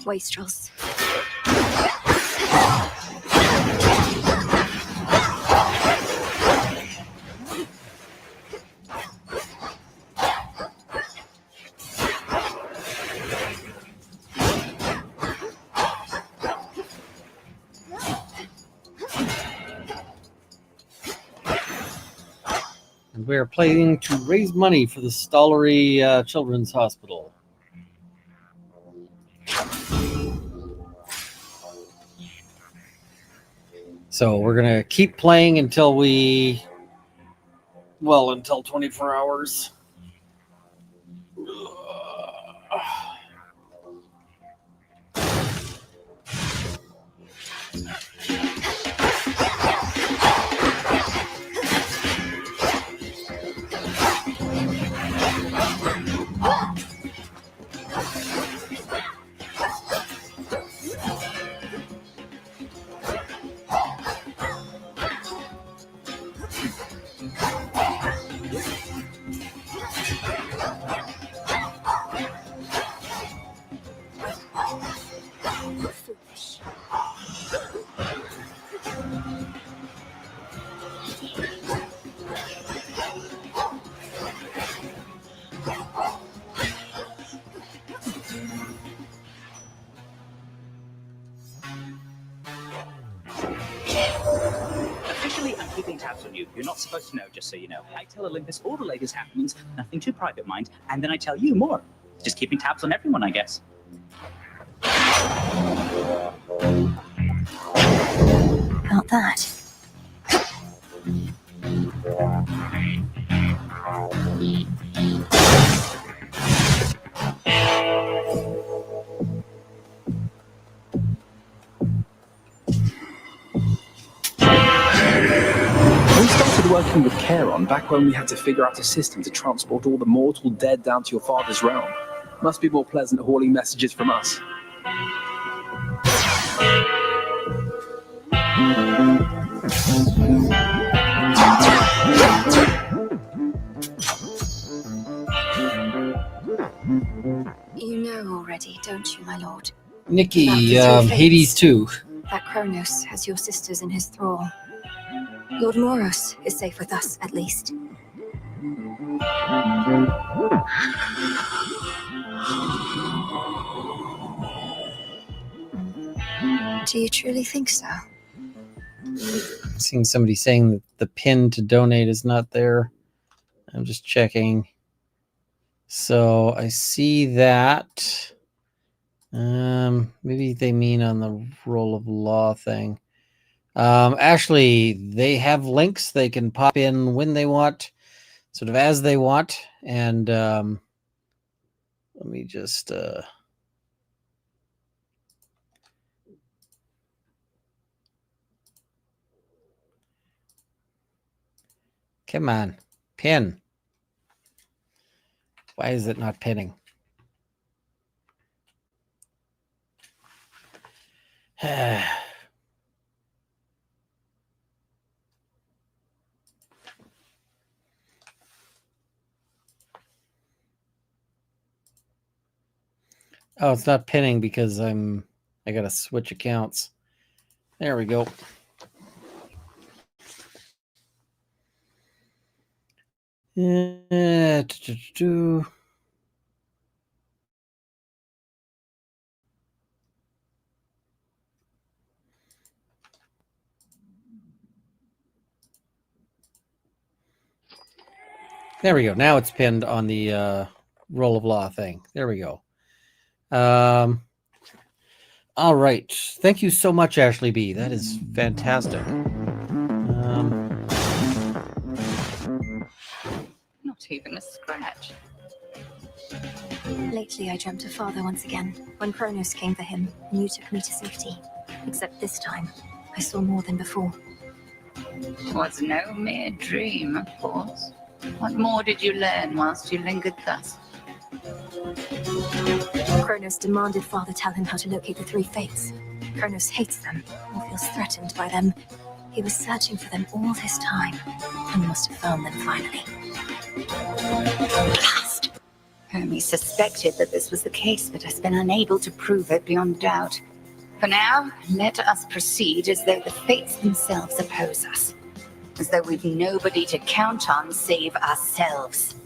Wastrels. We are planning to raise money for the Stollery Children's Hospital. So we're going to keep playing until until 24 hours. Officially, I'm keeping tabs on you. You're not supposed to know, just so you know. I tell Olympus all the latest happenings, nothing too private, mind, and then I tell you more. Just keeping tabs on everyone, I guess. About that. We started working with Charon back when we had to figure out a system to transport all the mortal dead down to your father's realm. Must be more pleasant hauling messages from us. You know already, don't you, my lord? Nikki, About the three Hades fates. 2. That Kronos has your sisters in his thrall. Lord Moros is safe with us, at least. Do you truly think so? Seeing somebody saying that the pin to donate is not there. I'm just checking. So I see that. Maybe they mean on the role of law thing. Actually, they have links. They can pop in when they want, sort of as they want. And let me just... Come on, pin. Why is it not pinning? Oh, it's not pinning because I gotta switch accounts. There we go. There we go. Now it's pinned on the role of law thing. There we go. All right. Thank you so much, Ashley B. That is fantastic. Not even a scratch. Lately, I dreamt of father once again, when Kronos came for him, and you took me to safety. Except this time, I saw more than before. Was no mere dream, of course. What more did you learn whilst you lingered thus? Kronos demanded father tell him how to locate the three fates. Kronos hates them, and feels threatened by them. He was searching for them all this time, and must have found them finally. Blast! Hermes suspected that this was the case, but has been unable to prove it beyond doubt. For now, let us proceed as though the fates themselves oppose us. As though we've nobody to count on save ourselves.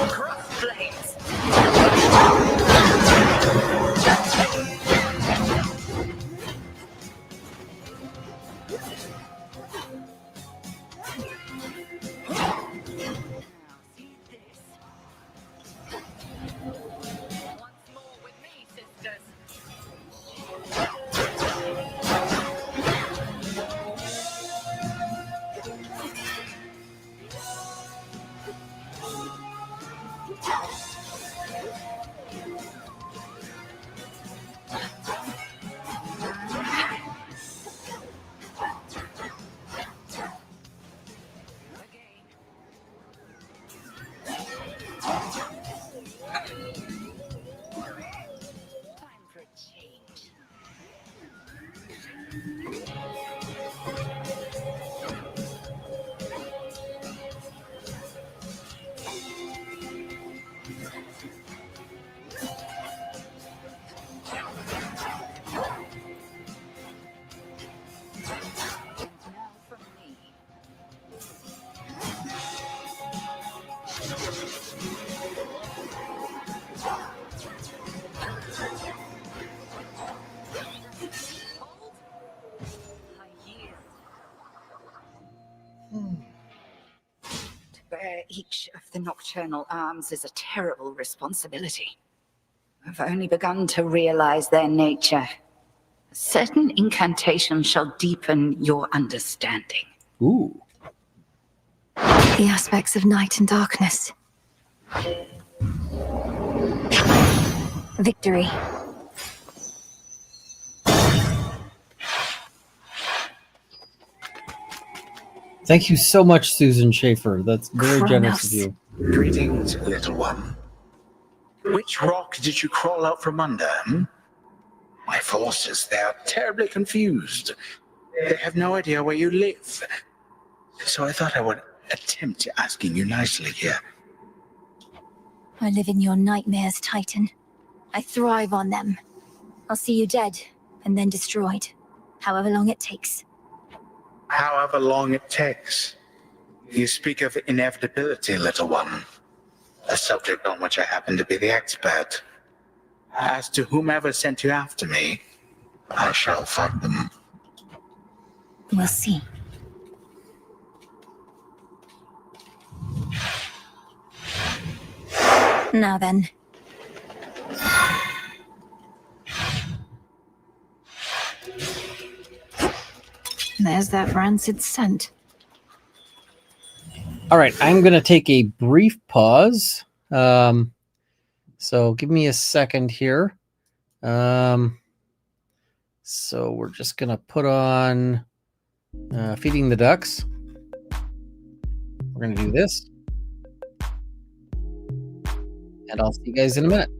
Cross flames! To bear each of the nocturnal arms is a terrible responsibility. I've only begun to realize their nature. A certain incantation shall deepen your understanding. Ooh. The aspects of night and darkness. Victory. Thank you so much, Susan Schaefer. That's very generous of you. Greetings, little one. Which rock did you crawl out from under, hmm? My forces, they are terribly confused. They have no idea where you live. So I thought I would attempt asking you nicely here. I live in your nightmares, Titan. I thrive on them. I'll see you dead, and then destroyed. However long it takes. However long it takes. You speak of inevitability, little one. A subject on which I happen to be the expert. As to whomever sent you after me, I shall fight them. We'll see. Now then. There's that rancid scent. All right, I'm going to take a brief pause. So give me a second here. So we're just going to put on Feeding the Ducks. We're going to do this. And I'll see you guys in a minute.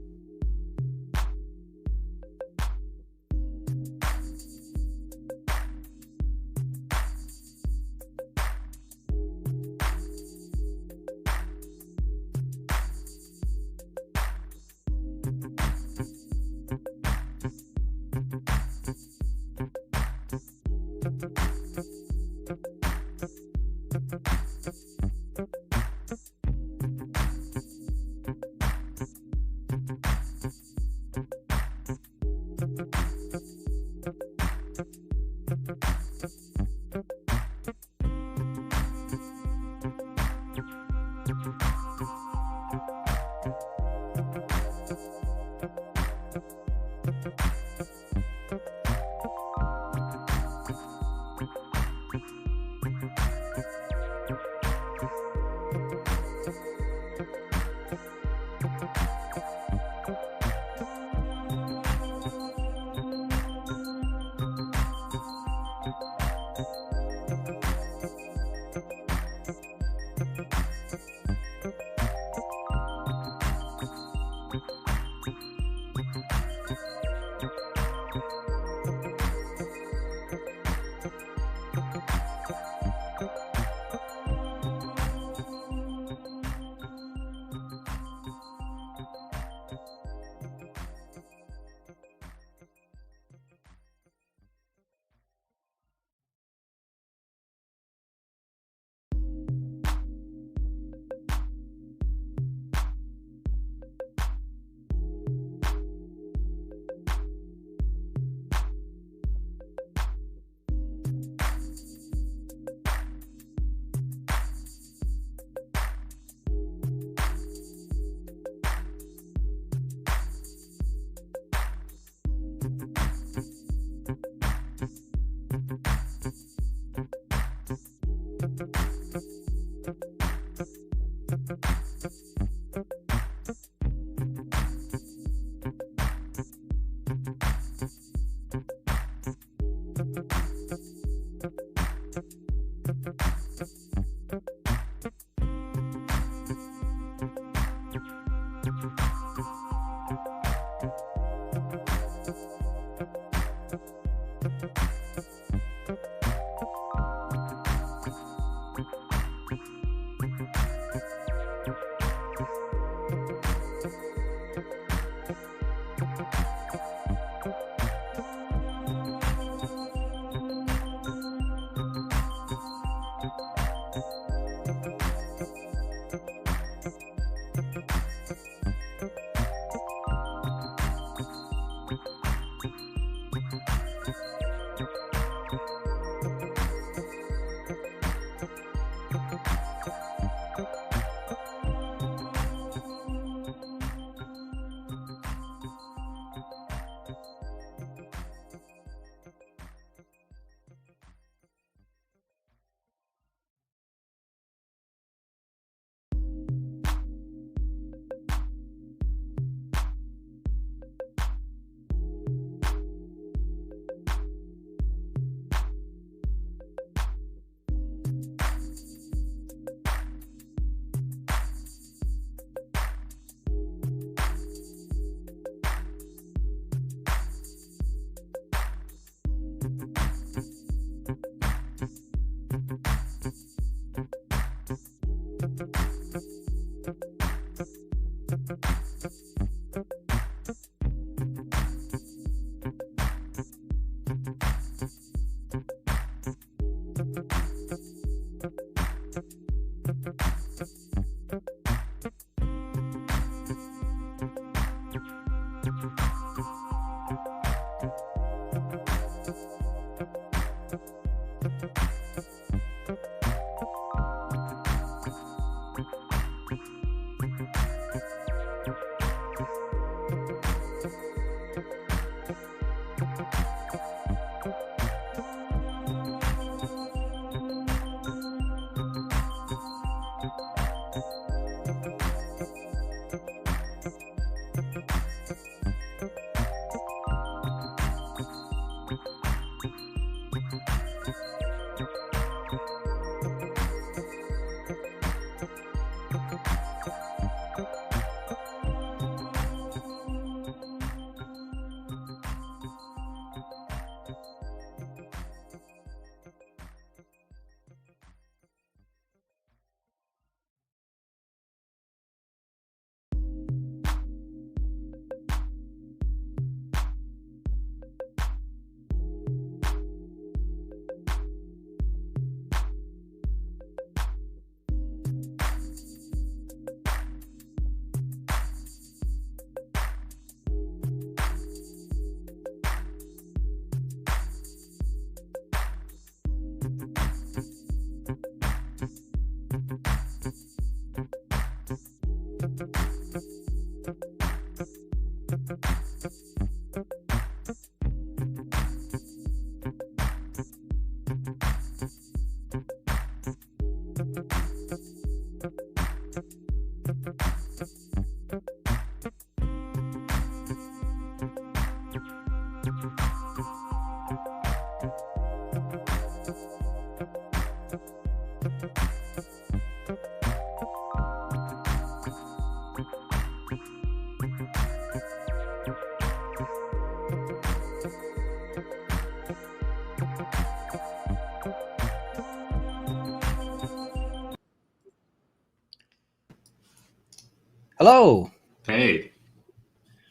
Hello. Hey.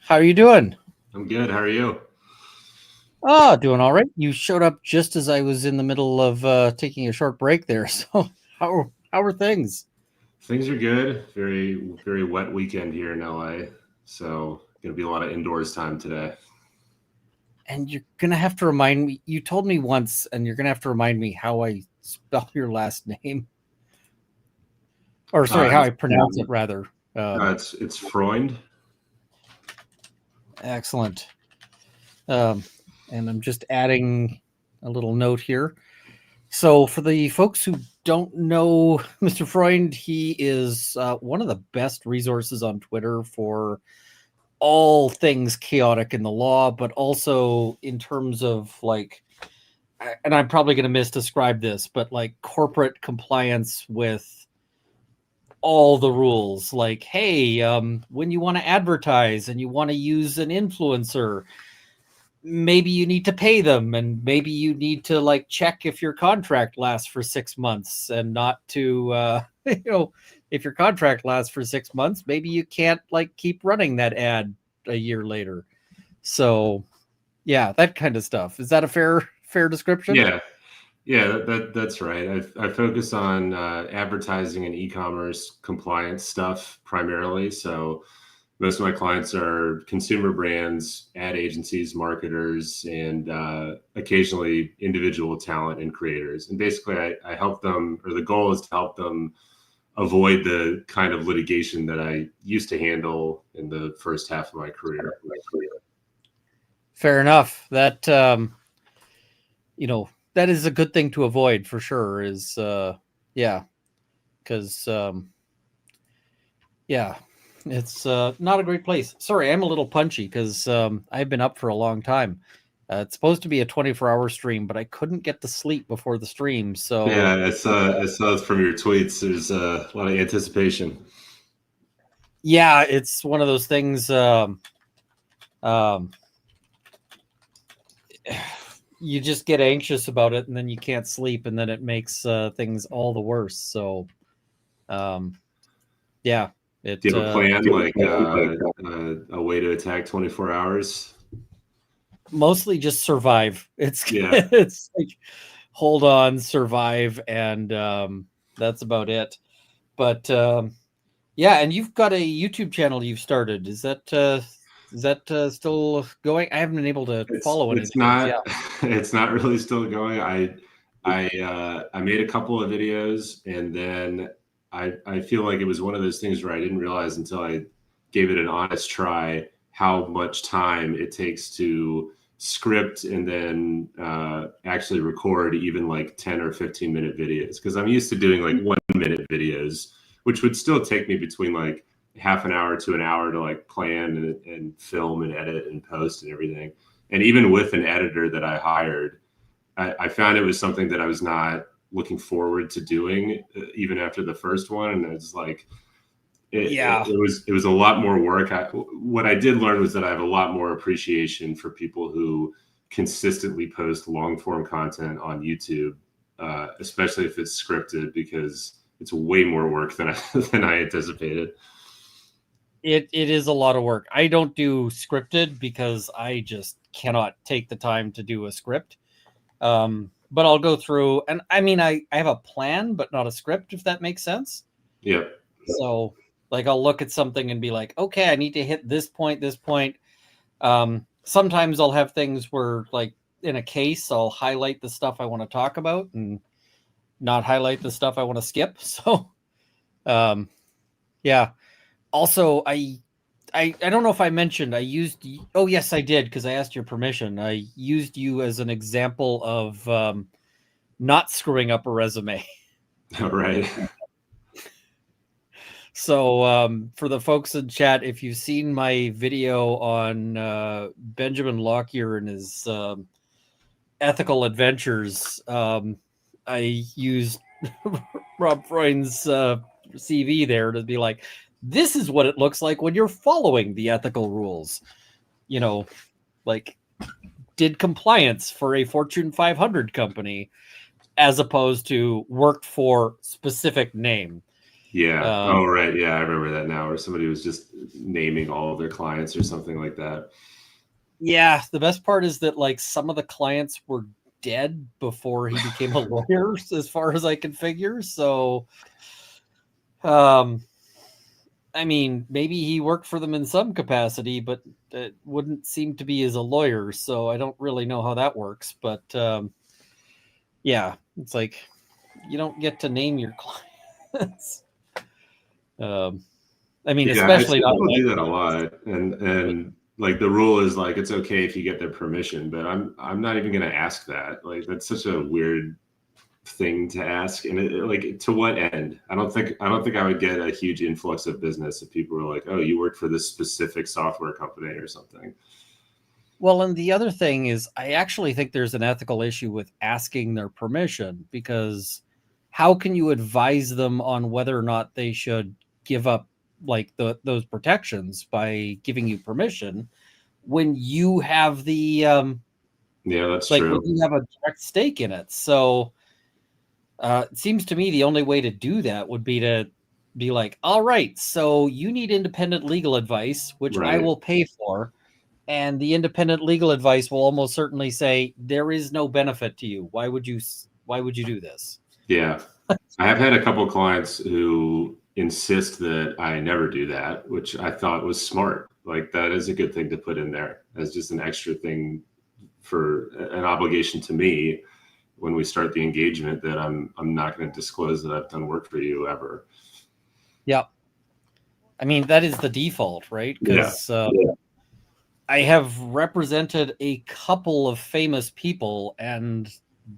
How are you doing? I'm good. How are you? Oh, doing all right. You showed up just as I was in the middle of taking a short break there. So how are things? Things are good. Very, very wet weekend here in LA. So gonna be a lot of indoors time today. And you're gonna have to remind me. You told me once, and you're gonna have to remind me how I spell your last name. Or sorry, how I pronounce it rather. It's Freund. Excellent. And I'm just adding a little note here. So for the folks who don't know Mr. Freund, he is one of the best resources on Twitter for all things chaotic in the law, but also in terms of like, and I'm probably going to misdescribe this, but like corporate compliance with all the rules. Like, hey, when you want to advertise and you want to use an influencer, maybe you need to pay them, and maybe you need to like check if your contract lasts for 6 months, and not to if your contract lasts for 6 months, maybe you can't like keep running that ad a year later. So yeah, that kind of stuff. Is that a fair description? Yeah, that's right. I focus on advertising and e-commerce compliance stuff primarily. So most of my clients are consumer brands, ad agencies, marketers, and occasionally individual talent and creators. And basically, I help them, or the goal is to help them avoid the kind of litigation that I used to handle in the first half of my career. Fair enough. That that is a good thing to avoid for sure. Is because it's not a great place. Sorry, I'm a little punchy because I've been up for a long time. It's supposed to be a 24-hour stream, but I couldn't get to sleep before the stream. So yeah, I saw from your tweets. There's a lot of anticipation. Yeah, it's one of those things. You just get anxious about it, and then you can't sleep, and then it makes things all the worse. So, yeah. Do you have a plan, like a way to attack 24 hours? Mostly just survive. It's Yeah. It's like hold on, survive, and that's about it. But yeah, and you've got a YouTube channel you've started. Is that still going? I haven't been able to follow anything. It's not. It's not really still going. I made a couple of videos, and then I feel like it was one of those things where I didn't realize until I gave it an honest try how much time it takes to script and then actually record even like 10 or 15-minute videos, because I'm used to doing like 1-minute videos, which would still take me between like half an hour to an hour to like plan and film and edit and post and everything. And even with an editor that I hired, I found it was something that I was not looking forward to doing even after the first one. And it's like, it was a lot more work. What I did learn was that I have a lot more appreciation for people who consistently post long form content on YouTube, especially if it's scripted, because it's way more work than I anticipated. It is a lot of work. I don't do scripted because I just cannot take the time to do a script. But I'll go through, and I mean, I have a plan, but not a script, if that makes sense. Yeah. So like, I'll look at something and be like, okay, I need to hit this point. Sometimes I'll have things where, like in a case, I'll highlight the stuff I want to talk about and not highlight the stuff I want to skip. So, yeah. Also, I don't know if I mentioned I used. Oh yes, I did, because I asked your permission. I used you as an example of not screwing up a resume. All right. So for the folks in chat, if you've seen my video on Benjamin Lockyer and his ethical adventures, I used Rob Freund's CV there to be like, this is what it looks like when you're following the ethical rules. Like did compliance for a Fortune 500 company as opposed to worked for specific name. Yeah. Oh, right. Yeah, I remember that now, where somebody was just naming all of their clients or something like that. Yeah. The best part is that like some of the clients were dead before he became a lawyer, as far as I can figure. So, I mean, maybe he worked for them in some capacity, but it wouldn't seem to be as a lawyer. So I don't really know how that works. But yeah, it's like you don't get to name your clients. I mean, especially I do that a lot, and like the rule is like it's okay if you get their permission, but I'm not even going to ask that. Like that's such a weird thing to ask, and like to what end? I don't think I would get a huge influx of business if people were like, oh, you work for this specific software company or something. Well, and the other thing is, I actually think there's an ethical issue with asking their permission, because how can you advise them on whether or not they should give up like those protections by giving you permission when you have the Yeah, that's like true. when you have a direct stake in it? So it seems to me the only way to do that would be to be like, all right, so you need independent legal advice, which I Right. will pay for. And the independent legal advice will almost certainly say there is no benefit to you. Why would you do this? Yeah. I have had a couple clients who insist that I never do that, which I thought was smart. Like that is a good thing to put in there as just an extra thing for an obligation to me when we start the engagement, that I'm not going to disclose that I've done work for you ever. Yeah. I mean, that is the default, right? Because Yeah. I have represented a couple of famous people, and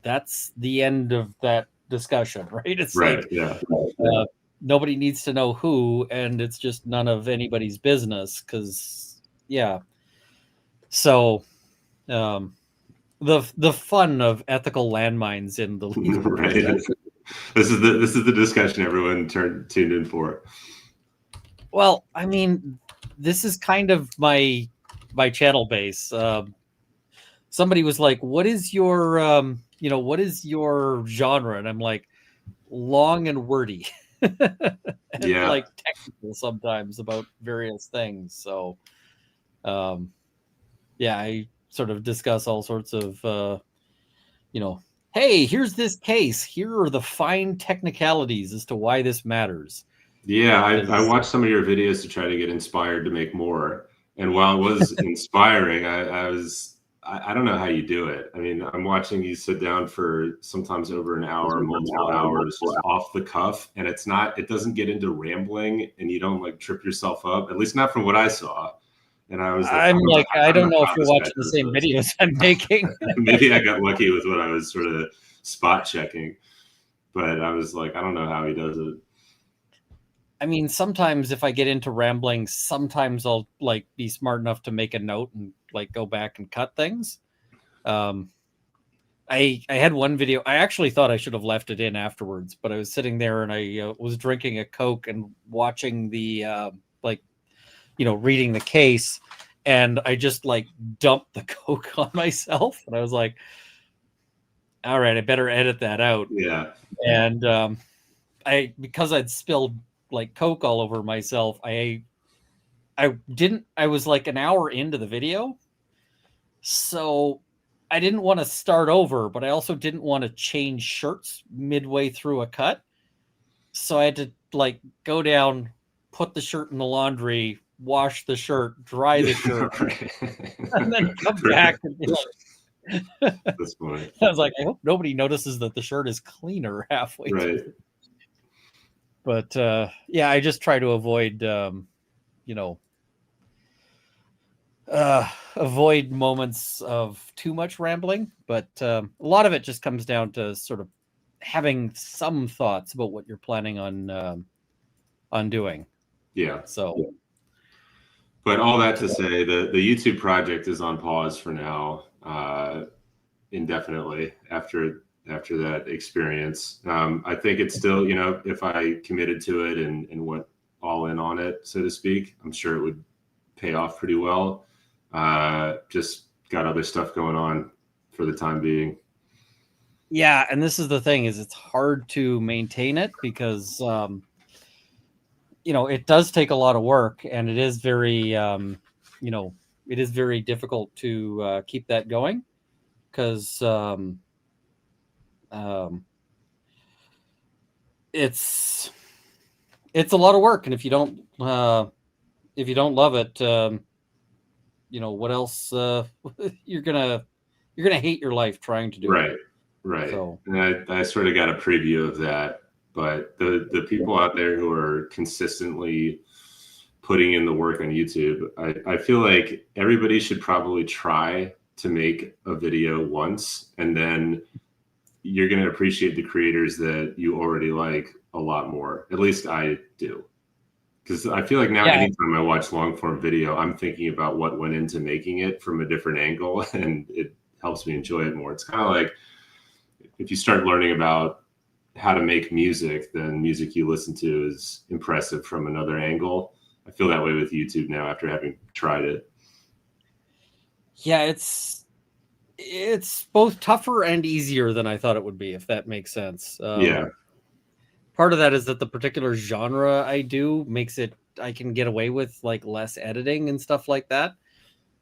that's the end of that discussion, right? It's Right. like, Yeah. Nobody needs to know who, and it's just none of anybody's business. Because, yeah. So, the fun of ethical landmines in the legal Right. profession. This is the discussion everyone tuned in for. Well, I mean, this is kind of my channel base. Somebody was like, "What is your what is your genre?" And I'm like, long and wordy, and Yeah. like technical sometimes about various things. So, yeah, I sort of discuss all sorts of hey, here's this case. Here are the fine technicalities as to why this matters. Yeah, I watched some of your videos to try to get inspired to make more. And while it was inspiring, I don't know how you do it. I mean, I'm watching you sit down for sometimes over an hour, multiple hours, just off the cuff, and it doesn't get into rambling, and you don't like trip yourself up. At least not from what I saw. And I was I'm like, I don't know if how you're this guy watching the does same this. videos I'm making. Maybe I got lucky with what I was sort of spot checking, but I was like, I don't know how he does it. I mean, sometimes if I get into rambling, sometimes I'll like be smart enough to make a note and like go back and cut things. I had one video. I actually thought I should have left it in afterwards, but I was sitting there and I was drinking a Coke and watching the reading the case, and I just like dumped the Coke on myself, and I was like, all right, I better edit that out. Yeah. And because I'd spilled like Coke all over myself, I was like an hour into the video, so I didn't want to start over, but I also didn't want to change shirts midway through a cut, so I had to like go down, put the shirt in the laundry, wash the shirt, dry the shirt, and then come back and be like, that's funny. I was like, I hope nobody notices that the shirt is cleaner halfway through. But yeah, I just try to avoid avoid moments of too much rambling, but a lot of it just comes down to sort of having some thoughts about what you're planning on doing. Yeah. So, but all that to say, the YouTube project is on pause for now, indefinitely after that experience. I think it's still, if I committed to it and went all in on it, so to speak, I'm sure it would pay off pretty well. Just got other stuff going on for the time being. Yeah, and this is the thing, is it's hard to maintain it because it does take a lot of work, and it is very it is very difficult to keep that going, because it's a lot of work, and if you don't love it, what else you're gonna hate your life trying to do it. Right. So, and I sort of got a preview of that, but the people out there who are consistently putting in the work on YouTube, I feel like everybody should probably try to make a video once, and then you're going to appreciate the creators that you already like a lot more. At least I do. Because I feel like now, anytime I watch long form video, I'm thinking about what went into making it from a different angle, and it helps me enjoy it more. It's kind of like if you start learning about how to make music, then music you listen to is impressive from another angle. I feel that way with YouTube now after having tried it. Yeah, it's both tougher and easier than I thought it would be, if that makes sense. Yeah. Part of that is that the particular genre I do makes it, I can get away with like less editing and stuff like that.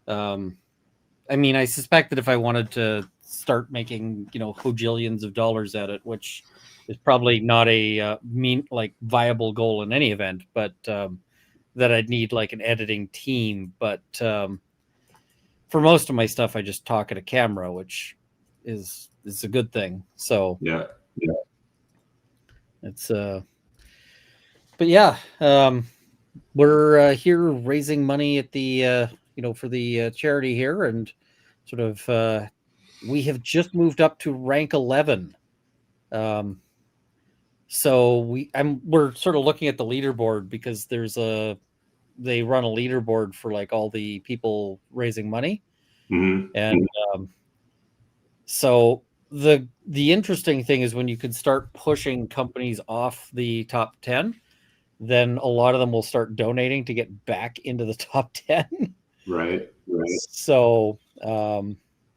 I mean, I suspect that if I wanted to start making, hojillions of dollars at it, which is probably not a viable goal in any event, but that I'd need like an editing team. But for most of my stuff, I just talk at a camera, which is a good thing. So yeah. It's but yeah, we're here raising money at the for the charity here, and sort of we have just moved up to rank 11. So we're sort of looking at the leaderboard because they run a leaderboard for like all the people raising money. Mm-hmm. And so the interesting thing is when you can start pushing companies off the top 10, then a lot of them will start donating to get back into the top 10. Right. So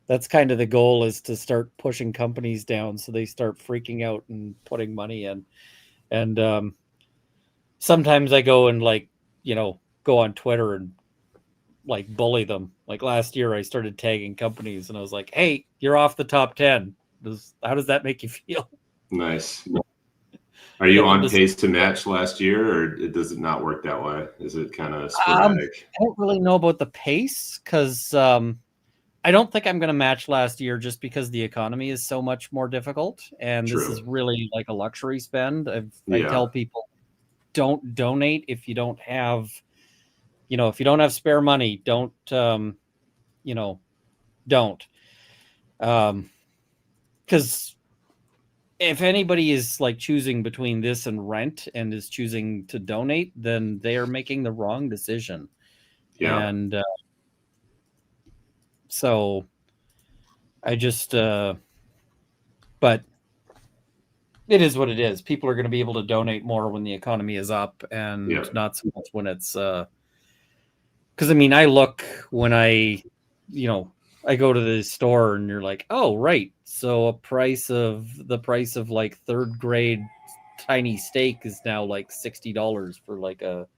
that's kind of the goal, is to start pushing companies down so they start freaking out and putting money in. And sometimes I go and go on Twitter and like bully them. Like last year I started tagging companies and I was like, hey, you're off the top 10. How does that make you feel? Nice. Are you on pace to match last year, or does it not work that way? Is it kind of sporadic? I don't really know about the pace, because I don't think I'm going to match last year, just because the economy is so much more difficult. And True. This is really like a luxury spend. I Yeah. tell people, don't donate if you don't have, if you don't have spare money, don't. Because if anybody is like choosing between this and rent and is choosing to donate, then they are making the wrong decision. Yeah. And so I just, but it is what it is. People are going to be able to donate more when the economy is up, and not so much when it's, because I mean, I look when I go to the store and you're like, oh, right. So the price of like third grade tiny steak is now like $60 for like a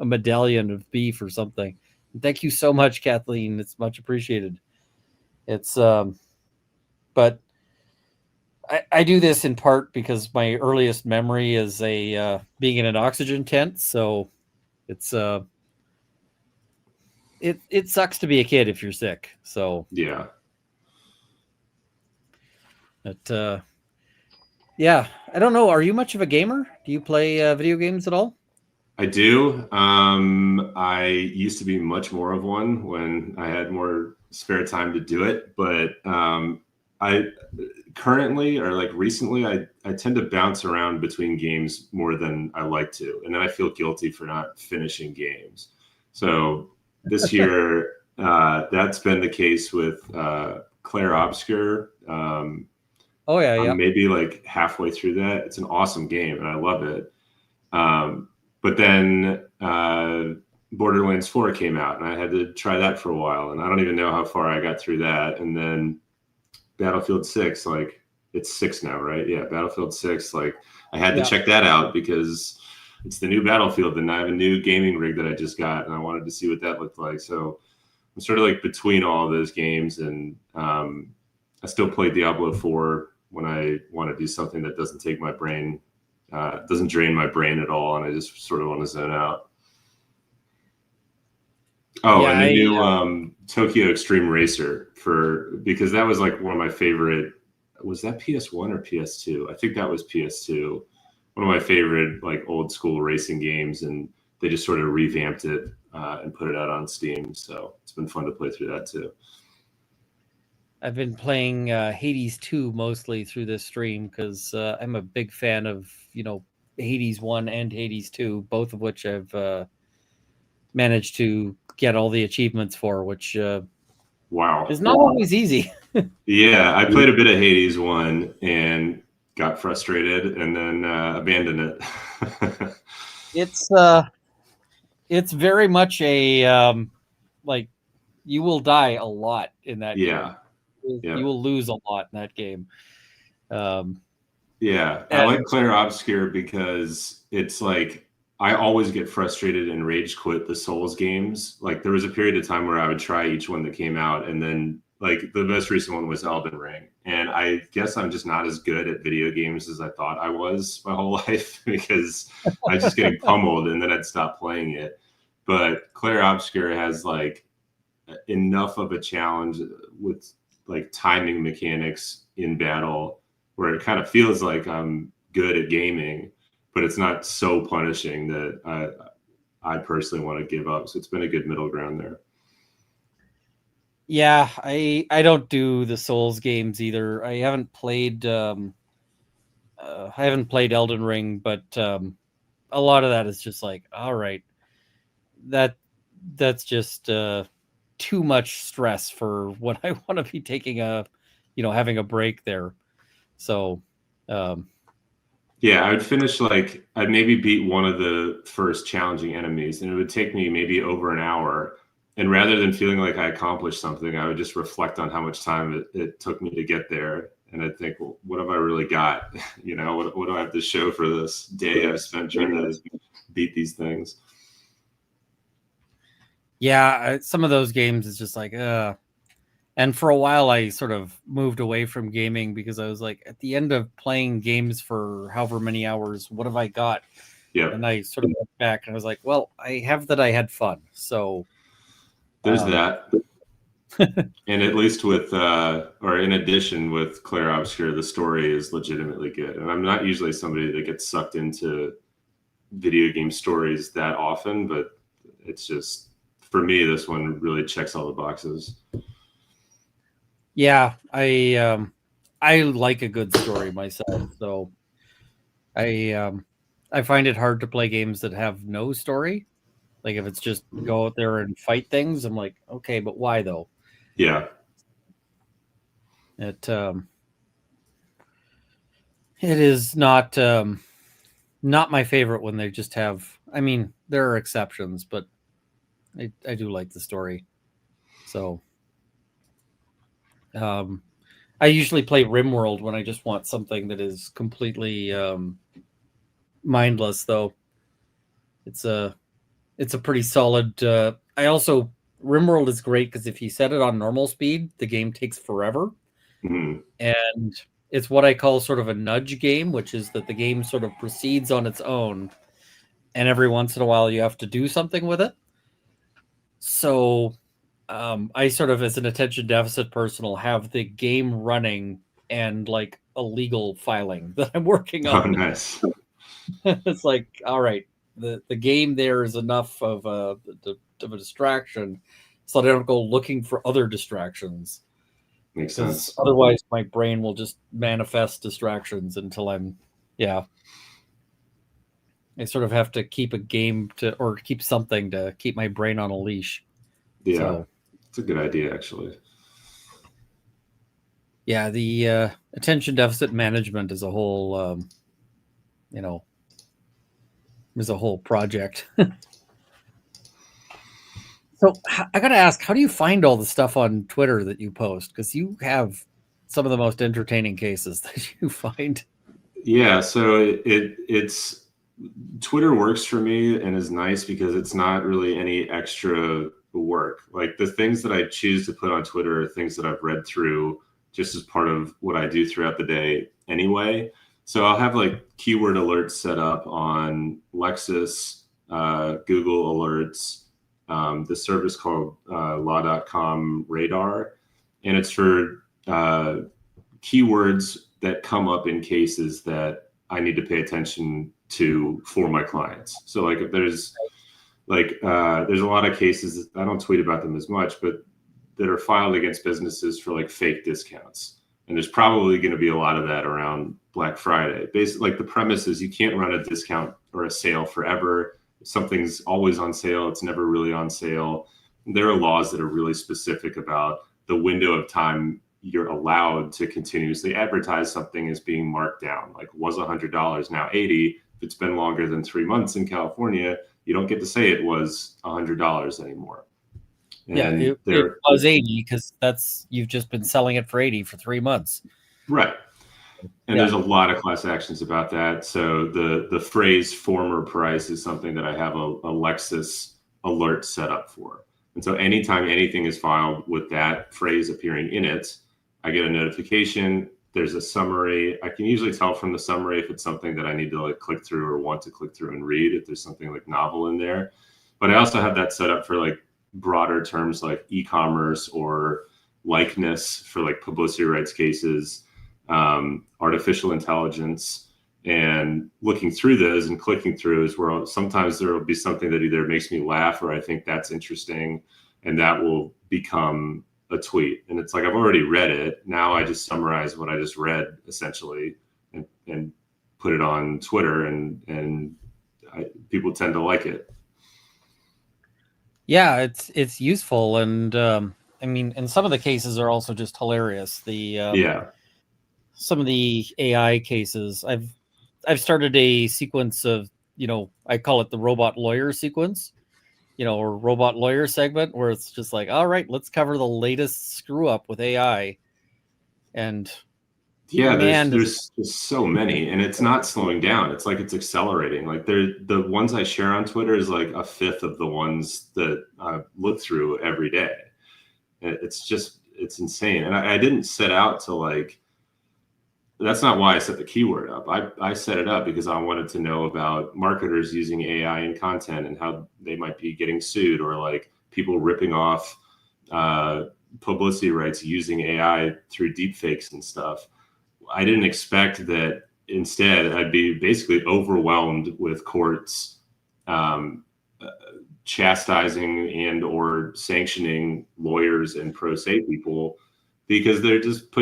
medallion of beef or something. Thank you so much, Kathleen. It's much appreciated. It's, but I do this in part because my earliest memory is being in an oxygen tent. So it's, it sucks to be a kid if you're sick. So yeah. But yeah, I don't know. Are you much of a gamer? Do you play video games at all? I do. I used to be much more of one when I had more spare time to do it. But I currently, or like recently, I tend to bounce around between games more than I like to. And then I feel guilty for not finishing games. So this year, that's been the case with Claire Obscure. Oh yeah. I'm maybe like halfway through that. It's an awesome game and I love it. But then Borderlands 4 came out and I had to try that for a while, and I don't even know how far I got through that. And then Battlefield 6, like it's 6 now, right? Yeah, Battlefield 6. Like I had to check that out because it's the new Battlefield, and I have a new gaming rig that I just got, and I wanted to see what that looked like. So I'm sort of like between all of those games, and I still play Diablo 4 when I want to do something that doesn't take my brain, doesn't drain my brain at all, and I just sort of want to zone out. Oh, and the new Tokyo Extreme Racer, because that was like one of my favorite. Was that PS1 or PS2? I think that was PS2. One of my favorite like old school racing games, and they just sort of revamped it and put it out on Steam. So it's been fun to play through that too. I've been playing Hades 2 mostly through this stream because I'm a big fan of, Hades 1 and Hades 2, both of which I've managed to get all the achievements for, which wow, is not always easy. Yeah, I played a bit of Hades 1 and got frustrated, and then abandoned it. It's very much a like you will die a lot in that game. You will lose a lot in that game. Yeah, I like Claire Obscure because it's like I always get frustrated and rage quit the Souls games. Like there was a period of time where I would try each one that came out, and then like the most recent one was Elden Ring. And I guess I'm just not as good at video games as I thought I was my whole life because I was just getting pummeled and then I'd stop playing it. But Claire Obscure has like enough of a challenge with like timing mechanics in battle where it kind of feels like I'm good at gaming, but it's not so punishing that I personally want to give up. So it's been a good middle ground there. Yeah, I don't do the Souls games either. I haven't played Elden Ring, but a lot of that is just like, all right, that's just too much stress for what I want to be taking having a break there. So yeah, I would finish I'd maybe beat one of the first challenging enemies, and it would take me maybe over an hour. And rather than feeling like I accomplished something, I would just reflect on how much time it took me to get there. And I'd think, well, what have I really got? What do I have to show for this day I've spent trying to beat these things? Yeah, some of those games is just like, and for a while I sort of moved away from gaming because I was like, at the end of playing games for however many hours, what have I got? Yeah. And I sort of looked back and I was like, well, I have that I had fun. So there's that. And at least with, or in addition with Claire Obscure, the story is legitimately good. And I'm not usually somebody that gets sucked into video game stories that often, but it's just, for me, this one really checks all the boxes. Yeah, I like a good story myself, so I find it hard to play games that have no story. Like if it's just go out there and fight things, I'm like, okay, but why though? Yeah. It is not my favorite when they just have. I mean, there are exceptions, but I do like the story. So I usually play RimWorld when I just want something that is completely mindless, though. It's a pretty solid. RimWorld is great because if you set it on normal speed, the game takes forever. Mm-hmm. And it's what I call sort of a nudge game, which is that the game sort of proceeds on its own, and every once in a while you have to do something with it. So I sort of, as an attention deficit person, will have the game running and like a legal filing that I'm working on. Oh, nice. It's like, all right, the game there is enough of a distraction so that I don't go looking for other distractions. Makes sense. Otherwise, my brain will just manifest distractions until I sort of have to keep a game or keep something to keep my brain on a leash. Yeah, so, it's a good idea, actually. Yeah, the attention deficit management is a whole, is a whole project. So I got to ask, how do you find all the stuff on Twitter that you post? Because you have some of the most entertaining cases that you find. Yeah, so it's Twitter works for me and is nice because it's not really any extra work. Like the things that I choose to put on Twitter are things that I've read through just as part of what I do throughout the day anyway. So I'll have like keyword alerts set up on Lexis, Google Alerts, the service called law.com Radar. And it's for keywords that come up in cases that I need to pay attention to for my clients. So like if there's a lot of cases, I don't tweet about them as much, but that are filed against businesses for like fake discounts. And there's probably going to be a lot of that around Black Friday. Basically, like the premise is you can't run a discount or a sale forever. If something's always on sale, it's never really on sale. There are laws that are really specific about the window of time you're allowed to continuously advertise something as being marked down. Like, was $100 now 80? If it's been longer than 3 months in California, you don't get to say it was $100 anymore. And it was 80 because you've just been selling it for 80 for 3 months. Right. And there's a lot of class actions about that. So the phrase former price is something that I have a Lexis alert set up for. And so anytime anything is filed with that phrase appearing in it, I get a notification. There's a summary. I can usually tell from the summary if it's something that I need to like click through or want to click through and read, if there's something like novel in there. But I also have that set up for like broader terms like e-commerce or likeness for like publicity rights cases, artificial intelligence. And looking through those and clicking through is where sometimes there will be something that either makes me laugh or I think that's interesting, and that will become a tweet. And it's like, I've already read it. Now I just summarize what I just read essentially and put it on Twitter, and people tend to like it. Yeah, it's useful. And I mean, and some of the cases are also just hilarious. Some of the AI cases, I've started a sequence of, I call it the robot lawyer sequence, or robot lawyer segment, where it's just like, all right, let's cover the latest screw up with AI. And yeah, there's just so many, and it's not slowing down. It's like it's accelerating. Like the ones I share on Twitter is like a fifth of the ones that I look through every day. It's insane. And I didn't set out to like, that's not why I set the keyword up. I set it up because I wanted to know about marketers using AI in content and how they might be getting sued, or like people ripping off publicity rights using AI through deepfakes and stuff. I didn't expect that. Instead, I'd be basically overwhelmed with courts chastising and or sanctioning lawyers and pro se people because they're just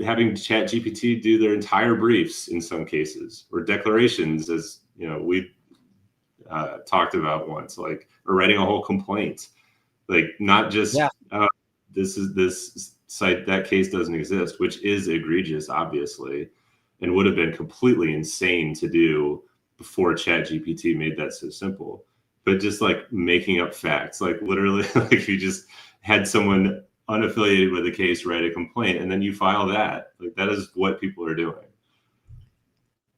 having ChatGPT do their entire briefs in some cases, or declarations, as we talked about once, like, or writing a whole complaint, like not just this site, that case doesn't exist, which is egregious, obviously, and would have been completely insane to do before ChatGPT made that so simple. But just like making up facts, like literally, like if you just had someone unaffiliated with a case write a complaint and then you file that, like that is what people are doing.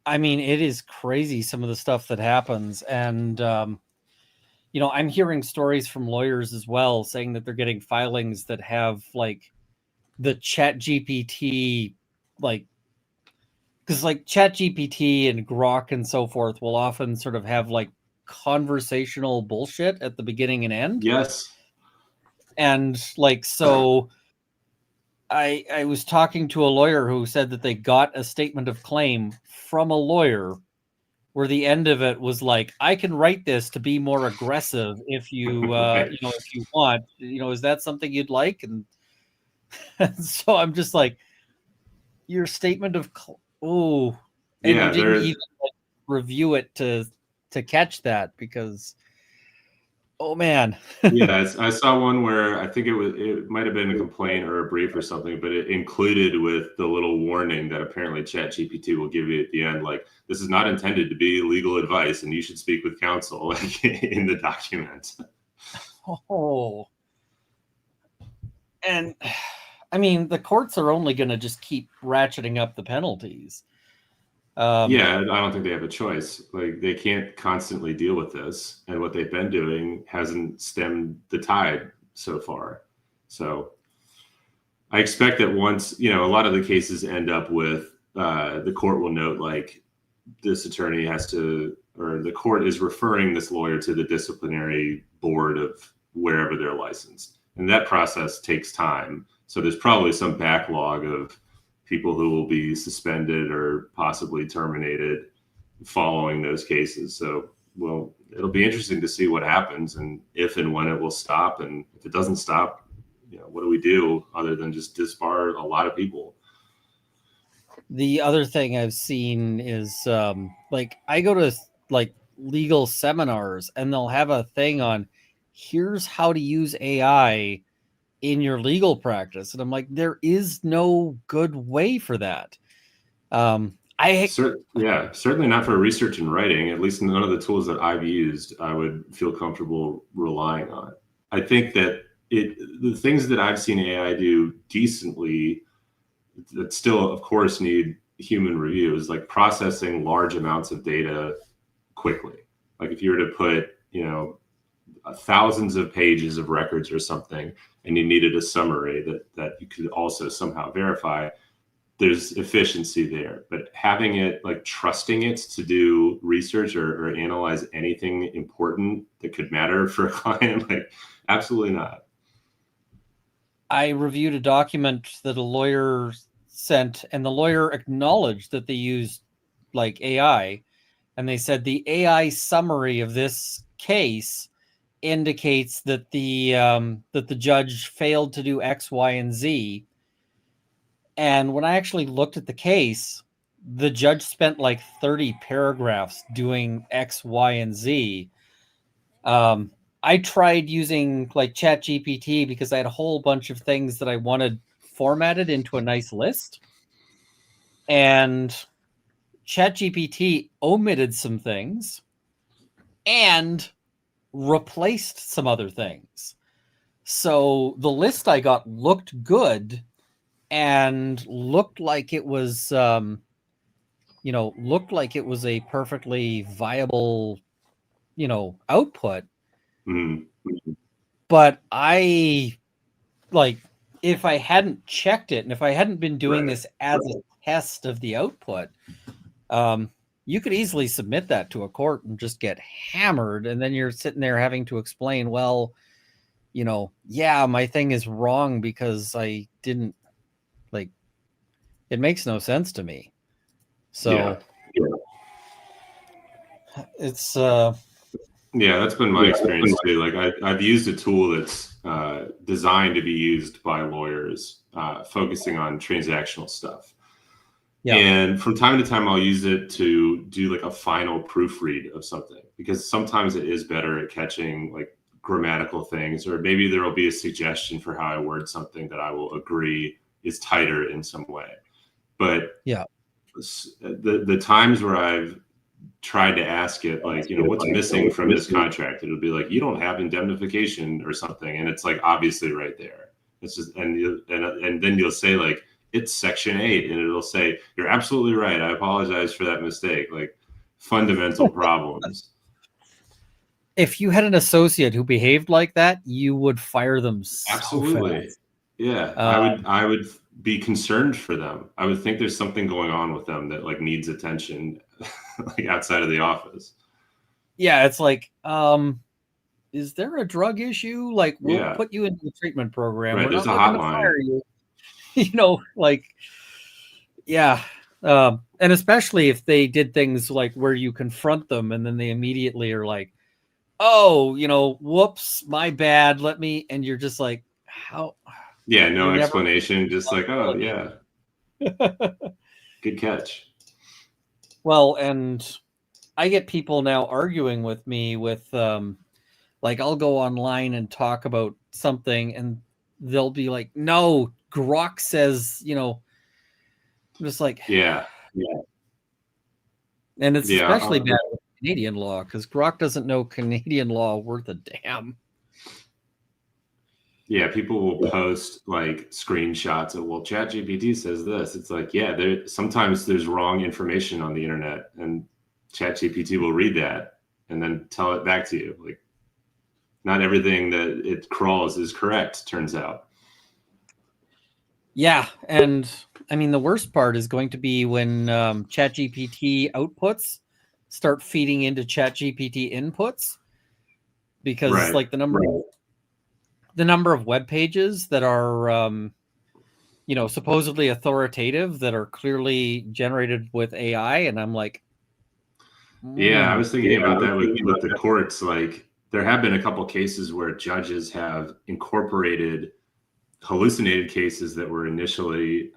I mean, it is crazy, some of the stuff that happens. And I'm hearing stories from lawyers as well saying that they're getting filings that have like the ChatGPT, like, because like ChatGPT and Grok and so forth will often sort of have like conversational bullshit at the beginning and end. Yes. And like, so I was talking to a lawyer who said that they got a statement of claim from a lawyer where the end of it was like, I can write this to be more aggressive if you, if you want, is that something you'd like? And so I'm just like, your statement of, and you didn't even like, review it to catch that, because oh man. Yeah, I saw one where I think it might have been a complaint or a brief or something, but it included with the little warning that apparently ChatGPT will give you at the end, like, this is not intended to be legal advice and you should speak with counsel, like, in the document. Oh. And I mean, the courts are only going to just keep ratcheting up the penalties. Yeah, I don't think they have a choice. Like, they can't constantly deal with this, and what they've been doing hasn't stemmed the tide so far. So I expect that once, a lot of the cases end up with the court will note, like, this attorney has to, or the court is referring this lawyer to the disciplinary board of wherever they're licensed. And that process takes time. So there's probably some backlog of people who will be suspended or possibly terminated following those cases. So, well, it'll be interesting to see what happens and if and when it will stop. And if it doesn't stop, what do we do other than just disbar a lot of people? The other thing I've seen is like, I go to like legal seminars and they'll have a thing on, here's how to use AI in your legal practice. And I'm like, there is no good way for that. Certainly not for research and writing. At least none of the tools that I've used, I would feel comfortable relying on. I think that the things that I've seen AI do decently that still, of course, need human review is like processing large amounts of data quickly. Like if you were to put, thousands of pages of records or something, and you needed a summary that you could also somehow verify, there's efficiency there. But having it, like trusting it to do research or analyze anything important that could matter for a client, like absolutely not. I reviewed a document that a lawyer sent, and the lawyer acknowledged that they used like AI, and they said the AI summary of this case indicates that the judge failed to do X, Y, and Z. And when I actually looked at the case, the judge spent like 30 paragraphs doing X, Y, and Z. I tried using like ChatGPT because I had a whole bunch of things that I wanted formatted into a nice list. And ChatGPT omitted some things and replaced some other things. So the list I got looked good and looked like it was, looked like it was a perfectly viable, output. Mm-hmm. But if I hadn't checked it and if I hadn't been doing this as a test of the output, you could easily submit that to a court and just get hammered. And then you're sitting there having to explain, well, my thing is wrong because I didn't it makes no sense to me. So it's that's been my experience too. Like I've used a tool that's designed to be used by lawyers, focusing on transactional stuff. Yeah. And from time to time, I'll use it to do like a final proofread of something, because sometimes it is better at catching like grammatical things, or maybe there will be a suggestion for how I word something that I will agree is tighter in some way. But the times where I've tried to ask it, like, what's missing from this contract, it'll be like, you don't have indemnification or something, and it's like obviously right there. It's just and then you'll say like, it's section 8, and it'll say, you're absolutely right, I apologize for that mistake. Like fundamental problems. If you had an associate who behaved like that, you would fire them so absolutely fast. Yeah. I would be concerned for them. I would think there's something going on with them that like needs attention like outside of the office. Yeah, it's like, is there a drug issue? Like, we'll put you into the treatment program. Right, We're there's not a looking to hotline. fire you. And especially if they did things like where you confront them and then they immediately are like, oh, whoops, my bad. And you're just like, how? Yeah, no explanation. Just like, oh, yeah. Good catch. Well, and I get people now arguing with me with, like, I'll go online and talk about something and they'll be like, no, Grok says, I'm just like, yeah. And it's especially bad with Canadian law, because Grok doesn't know Canadian law worth a damn. Yeah, people will post like screenshots of, well, ChatGPT says this. It's like, sometimes there's wrong information on the internet, and ChatGPT will read that and then tell it back to you. Like, not everything that it crawls is correct, turns out. Yeah, and I mean, the worst part is going to be when ChatGPT outputs start feeding into ChatGPT inputs, because like the number of web pages that are supposedly authoritative that are clearly generated with AI, and I'm like, yeah, I was thinking about that with the courts. Like, there have been a couple cases where judges have incorporated hallucinated cases that were initially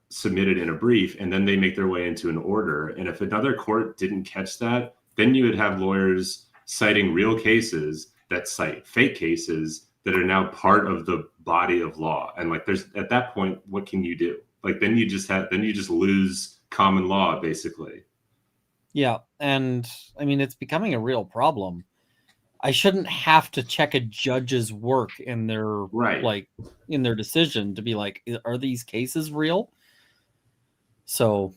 submitted in a brief, and then they make their way into an order. And if another court didn't catch that, then you would have lawyers citing real cases that cite fake cases that are now part of the body of law. And like, there's at that point, what can you do? Like, then you just lose common law, basically. Yeah, and I mean, it's becoming a real problem. I shouldn't have to check a judge's work in their like in their decision to be like, are these cases real? So,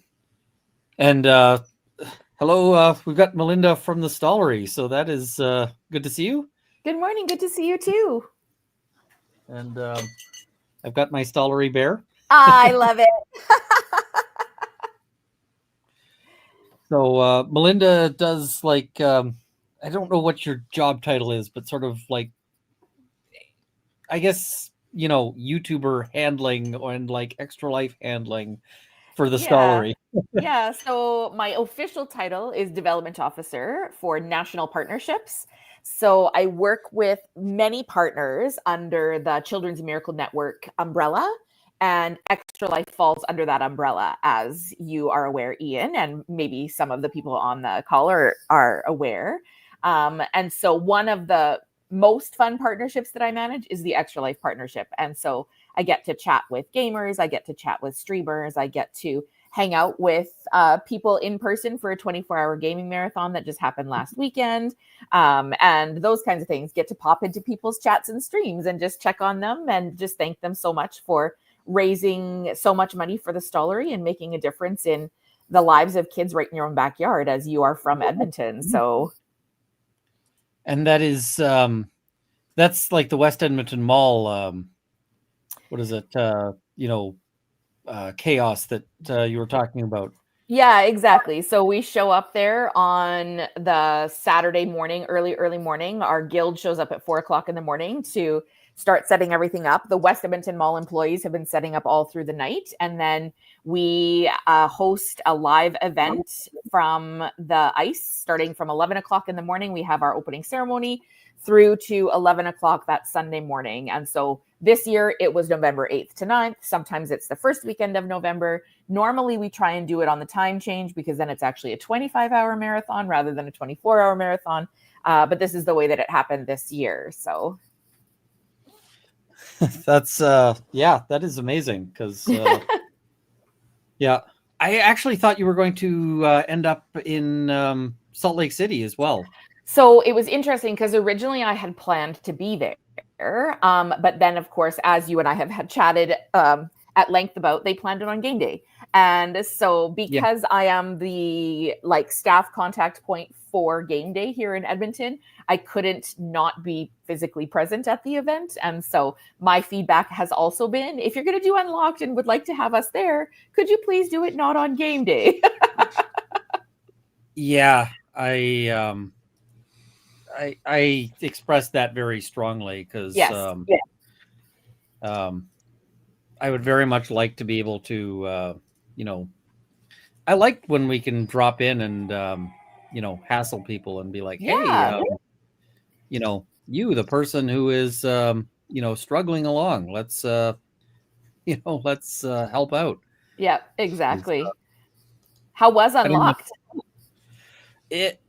and hello, we've got Melinda from the Stollery, so that is good to see you. Good morning, good to see you too. And I've got my Stollery bear. I love it. So Melinda does like I don't know what your job title is, but sort of like, I guess, YouTuber handling and like Extra Life handling for the Stollery. Yeah, so my official title is Development Officer for National Partnerships. So I work with many partners under the Children's Miracle Network umbrella, and Extra Life falls under that umbrella, as you are aware, Ian, and maybe some of the people on the call are aware. And so one of the most fun partnerships that I manage is the Extra Life partnership. And so I get to chat with gamers, I get to chat with streamers, I get to hang out with people in person for a 24-hour gaming marathon that just happened last weekend. And those kinds of things, get to pop into people's chats and streams and just check on them and just thank them so much for raising so much money for the Stollery and making a difference in the lives of kids right in your own backyard, as you are from Edmonton. So, and that is that's like the West Edmonton Mall. What is it? Chaos that you were talking about. Yeah, exactly. So we show up there on the Saturday morning, early morning. Our guild shows up at 4:00 in the morning to start setting everything up. The West Edmonton Mall employees have been setting up all through the night. And then we host a live event from the ice starting from 11:00 in the morning. We have our opening ceremony through to 11:00 that Sunday morning. And so this year it was November 8th to 9th. Sometimes it's the first weekend of November. Normally we try and do it on the time change because then it's actually a 25-hour marathon rather than a 24-hour marathon. But this is the way that it happened this year. So that's that is amazing because yeah, I actually thought you were going to end up in Salt Lake City as well. So it was interesting because originally I had planned to be there. But then, of course, as you and I have had chatted at length about, they planned it on game day. And so because I am the staff contact point for game day here in Edmonton, I couldn't not be physically present at the event. And so my feedback has also been, if you're going to do Unlocked and would like to have us there, could you please do it not on game day? Yeah, I expressed that very strongly because I would very much like to be able to, I like when we can drop in and, hassle people and be like, hey, you, the person who is, struggling along, let's, let's help out. Yeah, exactly. How was Unlocked?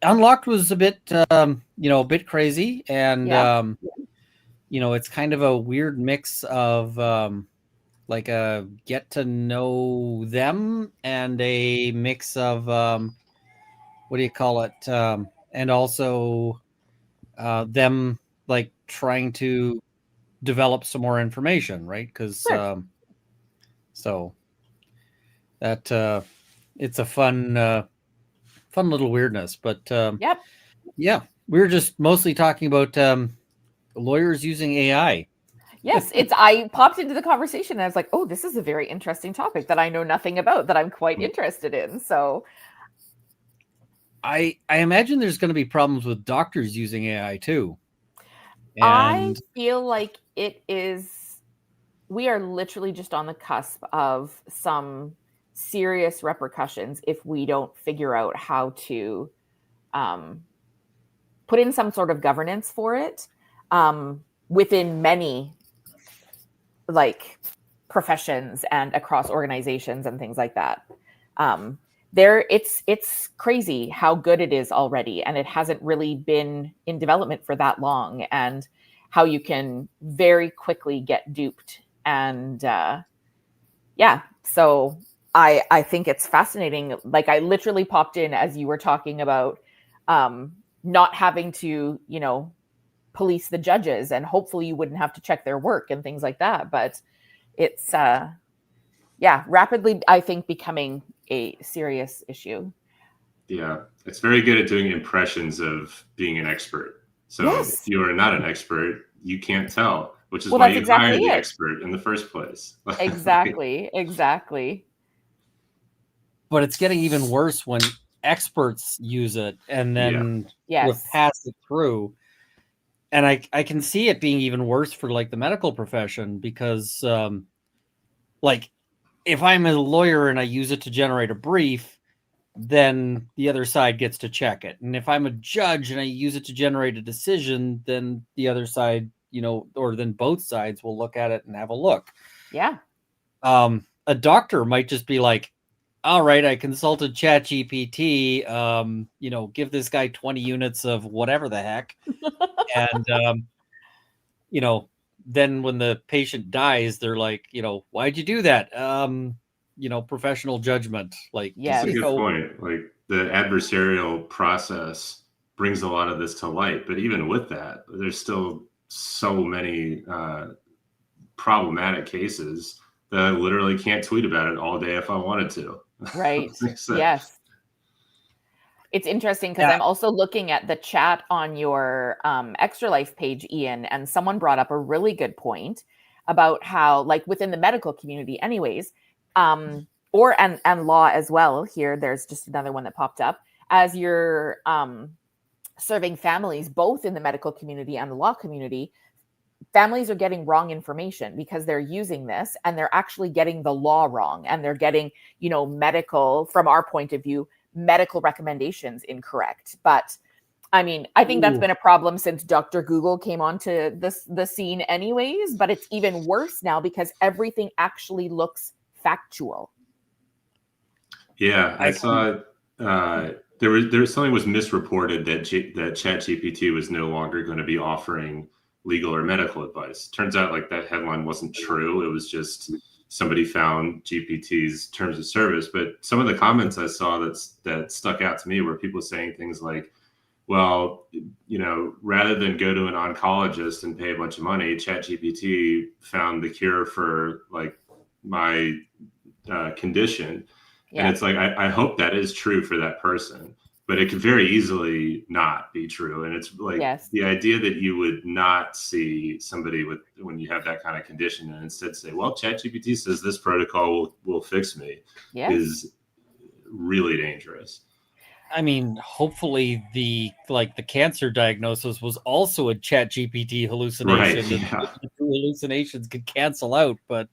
Unlocked was a bit, a bit crazy, and it's kind of a weird mix of like a get to know them and a mix of what do you call it, and also them like trying to develop some more information, right? Because so that it's a fun little weirdness, but yeah, we were just mostly talking about lawyers using AI. Yes, I popped into the conversation and I was like, oh, this is a very interesting topic that I know nothing about, that I'm quite interested in. So I imagine there's going to be problems with doctors using AI too. And I feel like we are literally just on the cusp of some serious repercussions if we don't figure out how to put in some sort of governance for it within many professions and across organizations and things like that. It's crazy how good it is already, and it hasn't really been in development for that long. And how you can very quickly get duped. And so I think it's fascinating. Like, I literally popped in as you were talking about not having to, police the judges, and hopefully you wouldn't have to check their work and things like that. But it's rapidly, I think, becoming a serious issue. Yeah, it's very good at doing impressions of being an expert. So if you are not an expert, you can't tell, which is why you hire the expert in the first place. Exactly. But it's getting even worse when experts use it and then sort of pass it through. And I can see it being even worse for like the medical profession, because like if I'm a lawyer and I use it to generate a brief, then the other side gets to check it. And if I'm a judge and I use it to generate a decision, then the other side, or then both sides will look at it and have a look. Yeah. A doctor might just be like, all right, I consulted ChatGPT, give this guy 20 units of whatever the heck. And, then when the patient dies, they're like, why'd you do that? Professional judgment. Like, That's a good point. Like, the adversarial process brings a lot of this to light. But even with that, there's still so many problematic cases that I literally can't tweet about it all day if I wanted to. Right. Yes. It's interesting because I'm also looking at the chat on your Extra Life page, Ian, and someone brought up a really good point about how, like, within the medical community anyways, and law as well. Here, there's just another one that popped up. As you're serving families, both in the medical community and the law community, families are getting wrong information because they're using this and they're actually getting the law wrong, and they're getting, medical, from our point of view, medical recommendations incorrect. But I mean, I think that's been a problem since Dr. Google came onto the scene anyways, but it's even worse now because everything actually looks factual. Yeah, I saw there was something was misreported that ChatGPT was no longer going to be offering legal or medical advice. Turns out, like, that headline wasn't true. It was just somebody found GPT's terms of service. But some of the comments I saw that stuck out to me were people saying things like, well, rather than go to an oncologist and pay a bunch of money, ChatGPT found the cure for, like, my condition. Yeah. And it's like, I hope that is true for that person, but it could very easily not be true. And it's like the idea that you would not see somebody when you have that kind of condition and instead say, well, ChatGPT says this protocol will fix me, is really dangerous. I mean, hopefully the cancer diagnosis was also a ChatGPT hallucination. Right, and the hallucinations could cancel out. But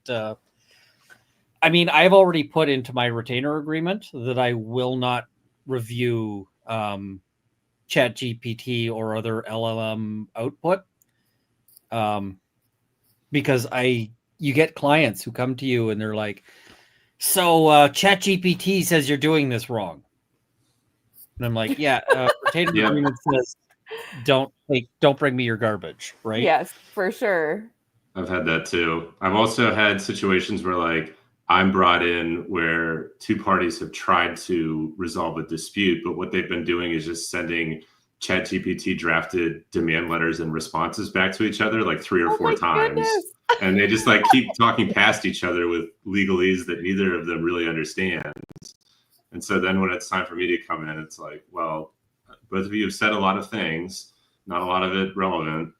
I mean, I've already put into my retainer agreement that I will not review ChatGPT or other LLM output, because you get clients who come to you and they're like, so ChatGPT says you're doing this wrong. And I'm like, retainer agreement says don't bring me your garbage, right? Yes, for sure. I've had that too. I've also had situations where, like, I'm brought in where two parties have tried to resolve a dispute, but what they've been doing is just sending ChatGPT drafted demand letters and responses back to each other like 3 or 4 times. And they just like keep talking past each other with legalese that neither of them really understand. And so then when it's time for me to come in, it's like, well, both of you have said a lot of things, not a lot of it relevant.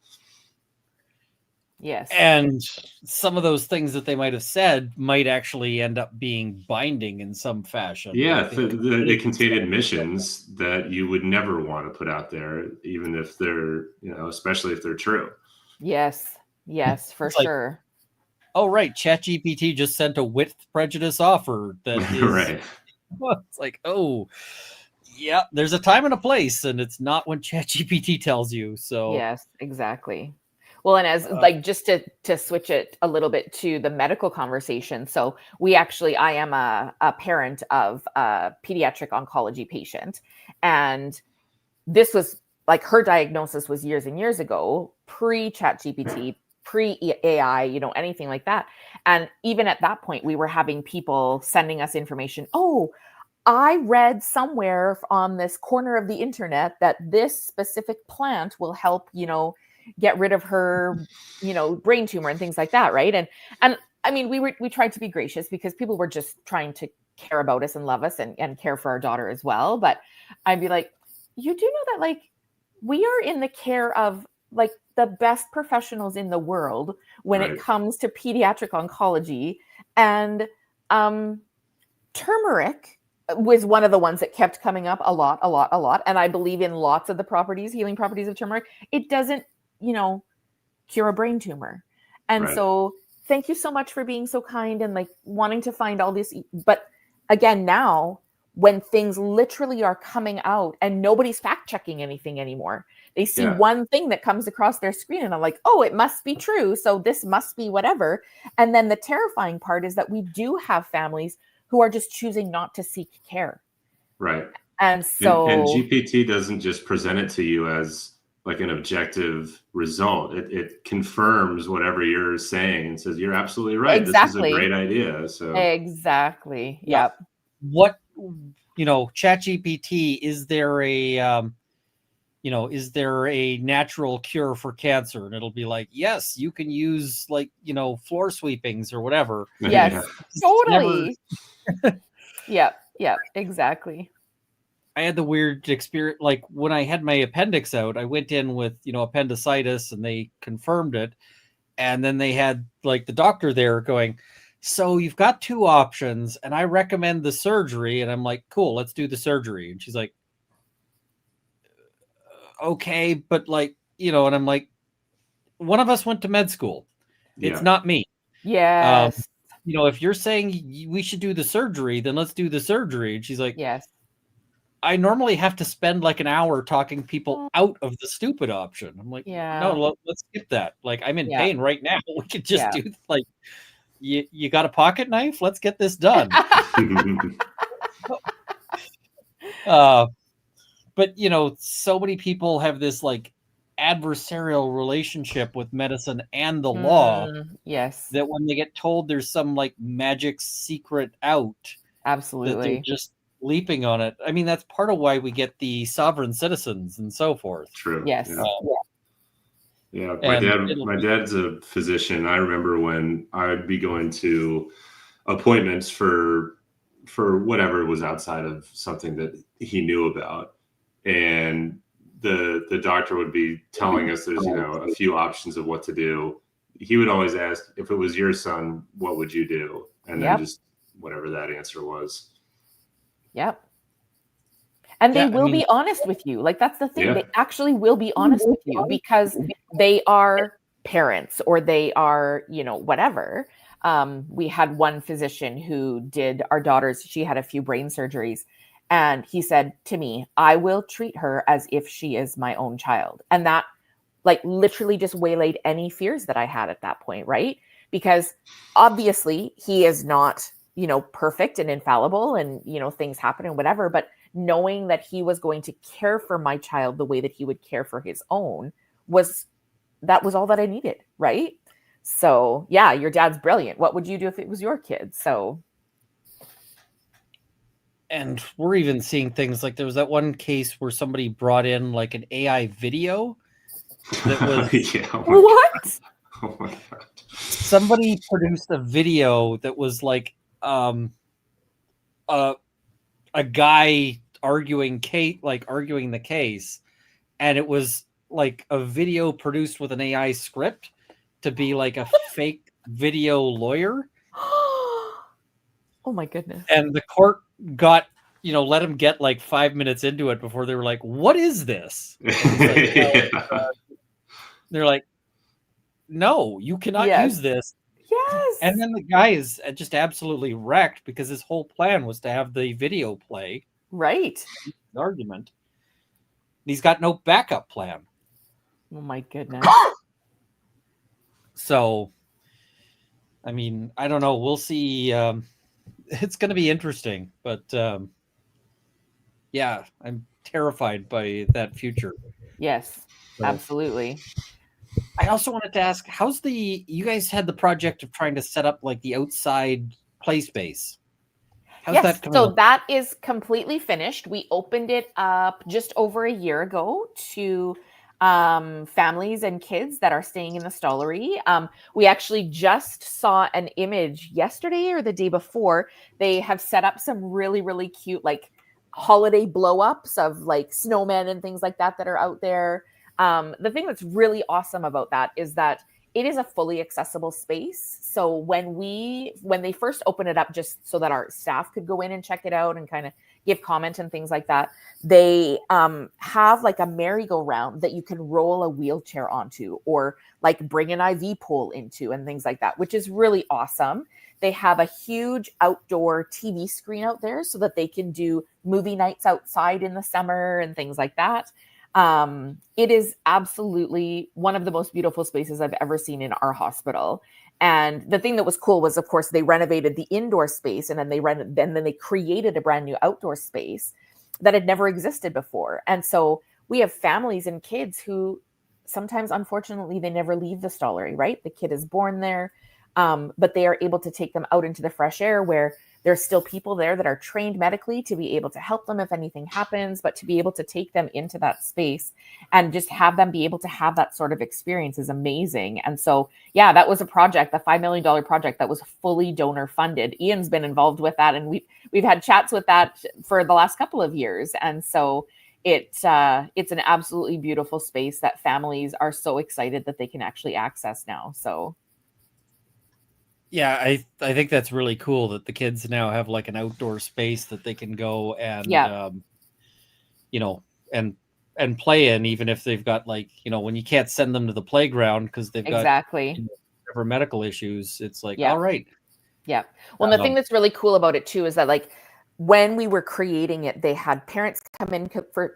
Yes. And some of those things that they might have said might actually end up being binding in some fashion. Yeah, they contain admissions that you would never want to put out there, even if they're, especially if they're true. Yes, for sure. Oh, right. ChatGPT just sent a with prejudice offer that is right. It's like, oh, yeah, there's a time and a place, and it's not when ChatGPT tells you. So yes, exactly. Well, and as just to switch it a little bit to the medical conversation. So I am a parent of a pediatric oncology patient, and this was like her diagnosis was years and years ago, pre-ChatGPT, pre-AI, you know, anything like that. And even at that point, we were having people sending us information. Oh, I read somewhere on this corner of the internet that this specific plant will help, you know, get rid of her, you know, brain tumor and things like that, right? And I mean, we tried to be gracious because people were just trying to care about us and love us and care for our daughter as well. But I'd be like, you do know that, like, we are in the care of like the best professionals in the world when it comes to pediatric oncology, and turmeric was one of the ones that kept coming up a lot. And I believe in lots of the properties, healing properties of turmeric. It doesn't, you know, cure a brain tumor. And so thank you so much for being so kind and like wanting to find all this. But again, now when things literally are coming out and nobody's fact checking anything anymore, they see one thing that comes across their screen and I'm like, oh, it must be true. So this must be whatever. And then the terrifying part is that we do have families who are just choosing not to seek care. Right. And so and GPT doesn't just present it to you as like an objective result. It confirms whatever you're saying and says, you're absolutely right. Exactly. This is a great idea. So exactly. Yeah. Yep. What, you know, ChatGPT, is there a, you know, is there a natural cure for cancer? And it'll be like, yes, you can use like, you know, floor sweepings or whatever. Yes, totally. Yep, exactly. I had the weird experience, like when I had my appendix out, I went in with, you know, appendicitis and they confirmed it. And then they had like the doctor there going, so you've got two options and I recommend the surgery. And I'm like, cool, let's do the surgery. And she's like, okay, but like, you know, and I'm like, one of us went to med school. It's not me. Yes. You know, if you're saying we should do the surgery, then let's do the surgery. And she's like, yes. I normally have to spend like an hour talking people out of the stupid option. I'm like, no, let's skip that. Like, I'm in pain right now. We could just do like, you got a pocket knife? Let's get this done. But you know, so many people have this like adversarial relationship with medicine and the law. Yes. That when they get told there's some like magic secret out, absolutely, that they're just leaping on it. I mean, that's part of why we get the sovereign citizens and so forth. True. Yes. Yeah. My dad's a physician. I remember when I would be going to appointments for whatever was outside of something that he knew about. And the doctor would be telling us there's, you know, a few options of what to do. He would always ask, if it was your son, what would you do? And then just whatever that answer was. Yep. And they will be honest with you. Like, that's the thing. Yeah. They actually will be honest with you because they are parents or they are, you know, whatever. We had one physician who did our daughter's, she had a few brain surgeries. And he said to me, I will treat her as if she is my own child. And that like literally just waylaid any fears that I had at that point, right? Because obviously he is not, you know, perfect and infallible and, you know, things happen and whatever. But knowing that he was going to care for my child the way that he would care for his own was all that I needed, right? So yeah, your dad's brilliant. What would you do if it was your kid? So. And we're even seeing things like there was that one case where somebody brought in like an AI video that was what? Oh my God. Somebody produced a video that was like a guy arguing the case, and it was like a video produced with an AI script to be like a fake video lawyer. Oh my goodness. And the court got, you know, let him get like 5 minutes into it before they were like, what is this? Like, they're like, no, you cannot use this. Yes. And then the guy is just absolutely wrecked because his whole plan was to have the video play. Right. The argument. He's got no backup plan. Oh my goodness. So, I mean, I don't know. We'll see. It's going to be interesting, but yeah, I'm terrified by that future. Yes, So- absolutely. I also wanted to ask, you guys had the project of trying to set up like the outside play space. How's Yes, that coming so along? that is completely finished. We opened it up just over a year ago to families and kids that are staying in the Stollery. We actually just saw an image yesterday or the day before. They have set up some really, really cute like holiday blow-ups of like snowmen and things like that are out there. The thing that's really awesome about that is that it is a fully accessible space. So when they first opened it up just so that our staff could go in and check it out and kind of give comment and things like that, they have like a merry-go-round that you can roll a wheelchair onto or like bring an IV pole into and things like that, which is really awesome. They have a huge outdoor TV screen out there so that they can do movie nights outside in the summer and things like that. It is absolutely one of the most beautiful spaces I've ever seen in our hospital. And the thing that was cool was, of course, they renovated the indoor space and then they created a brand new outdoor space that had never existed before. And so we have families and kids who sometimes, unfortunately, they never leave the Stollery, right? The kid is born there, but they are able to take them out into the fresh air where there's still people there that are trained medically to be able to help them if anything happens, but to be able to take them into that space and just have them be able to have that sort of experience is amazing. And so, yeah, that was a project, the $5 million project that was fully donor funded. Ian's been involved with that, and we've had chats with that for the last couple of years. And so it's an absolutely beautiful space that families are so excited that they can actually access now. So. Yeah, I think that's really cool that the kids now have like an outdoor space that they can go and and play in, even if they've got like, when you can't send them to the playground because they've got whatever medical issues, it's like, all right. Yeah. Well, the thing that's really cool about it too is that like when we were creating it, they had parents come in for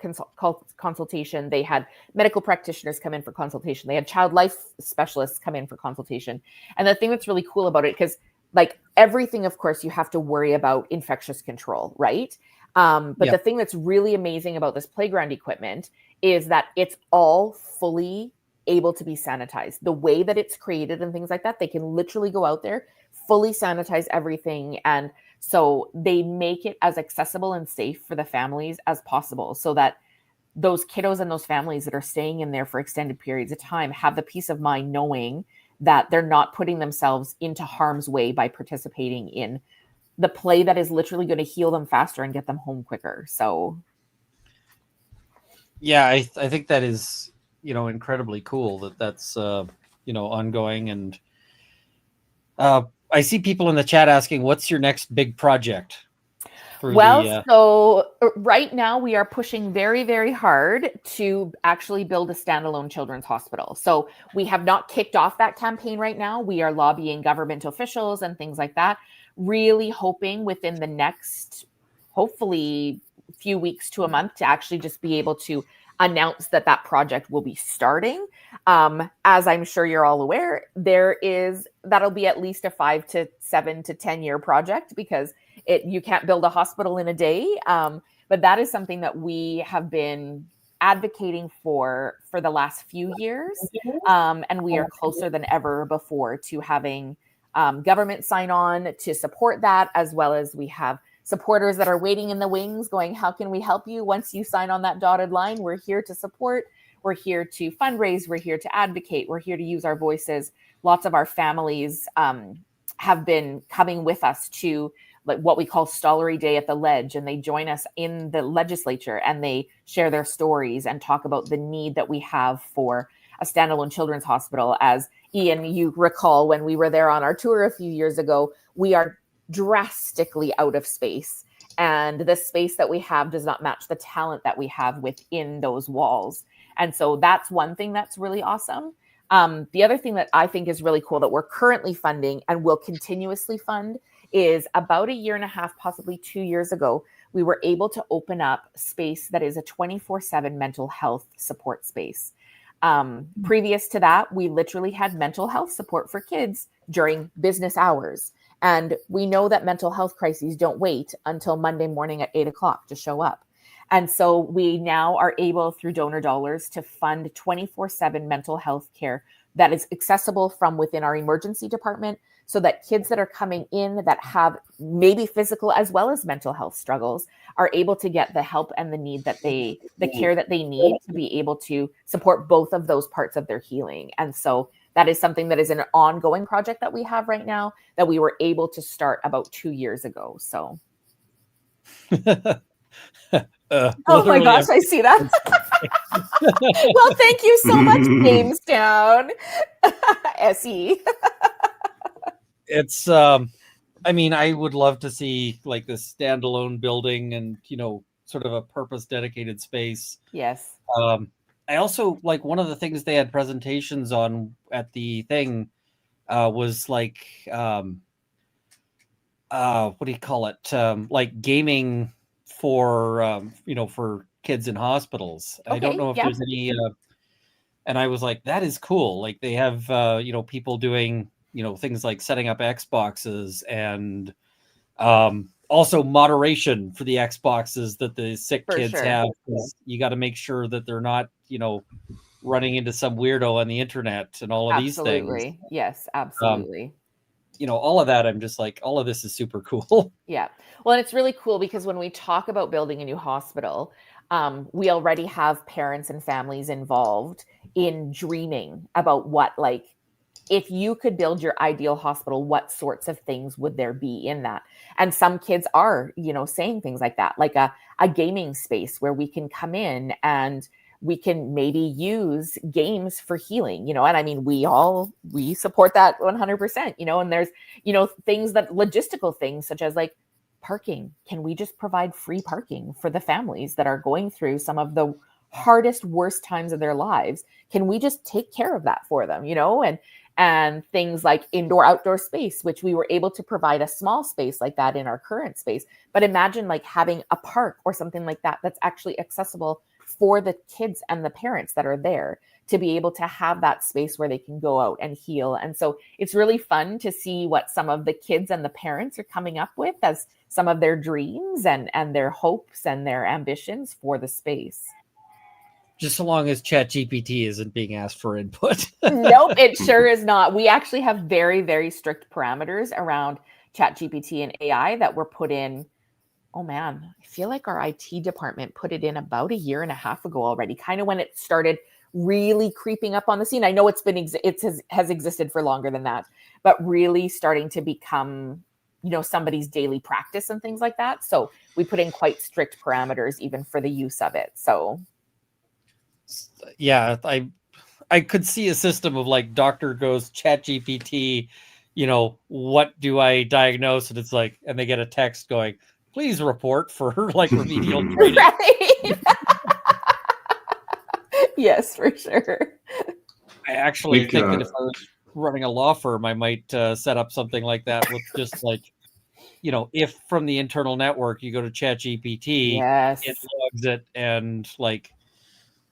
consultation. They had medical practitioners come in for consultation. They had child life specialists come in for consultation. And the thing that's really cool about it, because like everything, of course, you have to worry about infectious control, right? But the thing that's really amazing about this playground equipment is that it's all fully able to be sanitized. The way that it's created and things like that, they can literally go out there, fully sanitize everything. And so they make it as accessible and safe for the families as possible so that those kiddos and those families that are staying in there for extended periods of time have the peace of mind knowing that they're not putting themselves into harm's way by participating in the play that is literally going to heal them faster and get them home quicker. So. Yeah, I think that is, incredibly cool that's, ongoing. And I see people in the chat asking, what's your next big project? So right now we are pushing very, very hard to actually build a standalone children's hospital. So we have not kicked off that campaign right now. We are lobbying government officials and things like that, really hoping within the next, hopefully, few weeks to a month to actually just be able to announce that project will be starting. As I'm sure you're all aware, that'll be at least a 5 to 7 to 10 year project because you can't build a hospital in a day. But that is something that we have been advocating for the last few years. And we are closer than ever before to having government sign on to support that, as well as we have supporters that are waiting in the wings going, how can we help you once you sign on that dotted line? We're here to support. We're here to fundraise. We're here to advocate. We're here to use our voices. Lots of our families have been coming with us to like what we call Stollery Day at the Ledge, and they join us in the legislature and they share their stories and talk about the need that we have for a standalone children's hospital. As Ian, you recall when we were there on our tour a few years ago, we are drastically out of space, and the space that we have does not match the talent that we have within those walls. And so that's one thing that's really awesome. The other thing that I think is really cool that we're currently funding and will continuously fund is about a year and a half, possibly 2 years ago, we were able to open up space that is a 24/7 mental health support space. Previous to that, we literally had mental health support for kids during business hours. And we know that mental health crises don't wait until Monday morning at 8 o'clock to show up. And so we now are able, through donor dollars, to fund 24/7 mental health care that is accessible from within our emergency department, so that kids that are coming in that have maybe physical as well as mental health struggles are able to get the help and the care that they need to be able to support both of those parts of their healing. And so that is something that is an ongoing project that we have right now that we were able to start about 2 years ago. So. Oh my gosh, I see that. Well, thank you so much, Jamestown. SE. It's I mean, I would love to see like this standalone building and, you know, sort of a purpose dedicated space. Yes. I also like one of the things they had presentations on at the thing was like what do you call it? Like gaming for you know, for kids in hospitals. I don't know if there's any and I was like, that is cool. Like they have you know, people doing, you know, things like setting up Xboxes and also moderation for the Xboxes that the sick kids have. You got to make sure that they're not, you know, running into some weirdo on the internet and all of these things. Absolutely. Yes, absolutely. You know, all of that, I'm just like, all of this is super cool. Yeah. Well, and it's really cool because when we talk about building a new hospital, we already have parents and families involved in dreaming about what, like, if you could build your ideal hospital, what sorts of things would there be in that? And some kids are, you know, saying things like that, like a gaming space where we can come in and we can maybe use games for healing, you know, and I mean, we support that 100%, you know, and there's, you know, things that logistical things such as like parking. Can we just provide free parking for the families that are going through some of the hardest, worst times of their lives? Can we just take care of that for them, you know? And things like indoor outdoor space, which we were able to provide a small space like that in our current space. But imagine like having a park or something like that that's actually accessible for the kids and the parents that are there to be able to have that space where they can go out and heal. And so it's really fun to see what some of the kids and the parents are coming up with as some of their dreams and their hopes and their ambitions for the space. Just so long as ChatGPT isn't being asked for input. Nope, it sure is not. We actually have very, very strict parameters around ChatGPT and AI that were put in. Oh man, I feel like our IT department put it in about a year and a half ago already, kind of when it started really creeping up on the scene. I know it has existed for longer than that, but really starting to become, you know, somebody's daily practice and things like that. So we put in quite strict parameters even for the use of it. So yeah, I could see a system of like doctor goes ChatGPT, you know, what do I diagnose? And it's like, and they get a text going, please report for like remedial training. Right. Yes, for sure. I actually think that if I was running a law firm, I might set up something like that with just like, you know, if from the internal network you go to ChatGPT, yes, it logs it and like,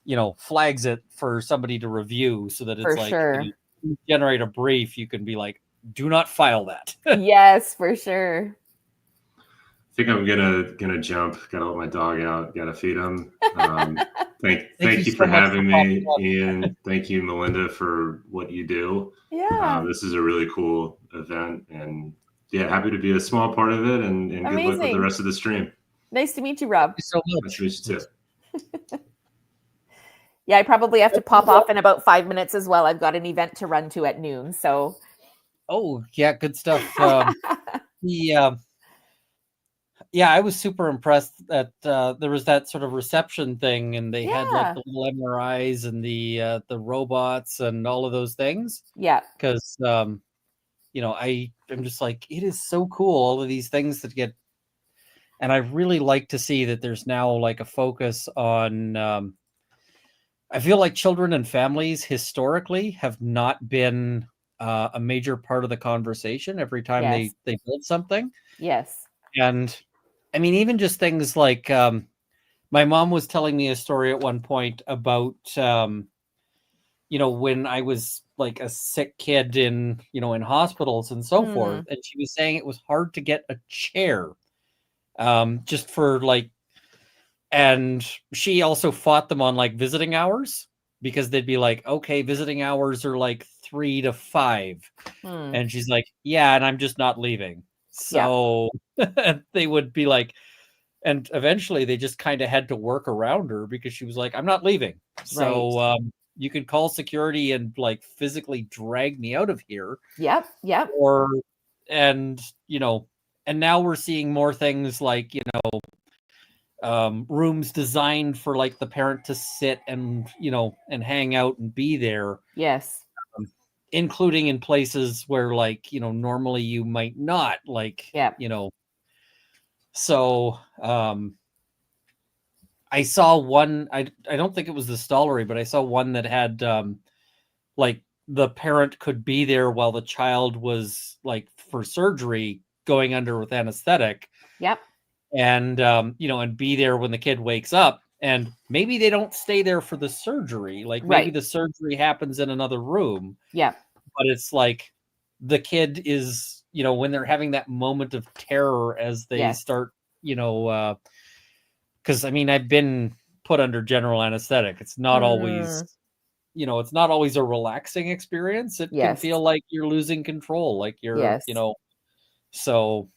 you know, flags it for somebody to review so that it's for like sure. you generate a brief, you can be like, do not file that. Yes, for sure. I think I'm gonna jump. Gotta let my dog out. Gotta feed him. Thank you for having me, Ian. Thank you, Melinda, for what you do. Yeah, this is a really cool event, and yeah, happy to be a small part of it. And good luck with the rest of the stream. Nice to meet you, Rob. Thank you so much. Nice to meet you too. Yeah, I probably have to pop off in about 5 minutes as well. I've got an event to run to at noon. So, oh yeah, good stuff. Yeah, I was super impressed that there was that sort of reception thing, and they had like the little MRIs and the robots and all of those things. Yeah, because you know, I'm just like, it is so cool, all of these things that get, and I really like to see that there's now like a focus on. I feel like children and families historically have not been a major part of the conversation every time they build something. Yes. And I mean, even just things like my mom was telling me a story at one point about, you know, when I was like a sick kid in, you know, in hospitals and so forth. And she was saying it was hard to get a chair just for like, And she also fought them on like visiting hours, because they'd be like, okay, visiting hours are like 3 to 5. Hmm. And she's like, yeah, and I'm just not leaving. So they would be like, and eventually they just kind of had to work around her, because she was like, I'm not leaving. So you can call security and like physically drag me out of here. Yep. And now we're seeing more things like, rooms designed for like the parent to sit and and hang out and be there, Yes. including in places where like normally you might not, like so I saw one, I don't think it was the Stollery, but I saw one that had like the parent could be there while the child was like for surgery going under with anesthetic. Yep. And and be there when the kid wakes up, and maybe they don't stay there for the surgery, like maybe the surgery happens in another room, but it's like the kid is when they're having that moment of terror as they start because I mean, I've been put under general anesthetic. It's not always it's not always a relaxing experience. It can feel like you're losing control, like you're so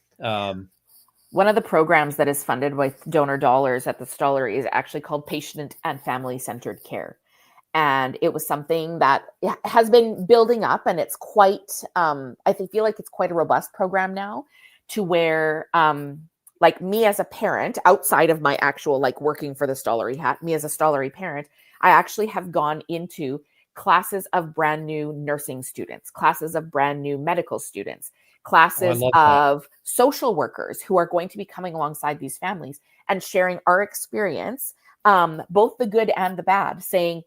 one of the programs that is funded with donor dollars at the Stollery is actually called Patient and Family Centered Care. And it was something that has been building up, and it's quite, I feel like it's quite a robust program now, to where, like me as a parent, outside of my actual like working for the Stollery hat, me as a Stollery parent, I actually have gone into classes of brand new nursing students, classes of brand new medical students, classes of social workers who are going to be coming alongside these families and sharing our experience, both the good and the bad, saying,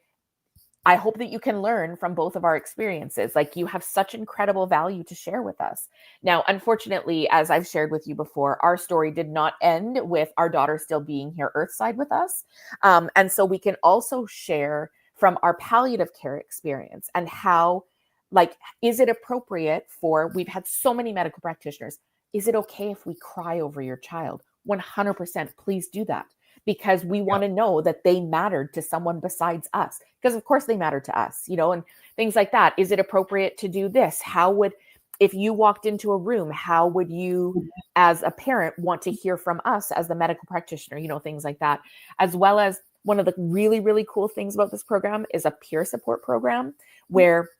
I hope that you can learn from both of our experiences. Like, you have such incredible value to share with us. Now, unfortunately, as I've shared with you before, our story did not end with our daughter still being here earthside with us. And so we can also share from our palliative care experience and how, like, is it appropriate for, we've had so many medical practitioners, is it okay if we cry over your child? 100%, please do that, because we want to know that they mattered to someone besides us, because of course they matter to us, and things like that. Is it appropriate to do this? How would, if you walked into a room, how would you as a parent want to hear from us as the medical practitioner, things like that. As well as, one of the really, really cool things about this program is a peer support program where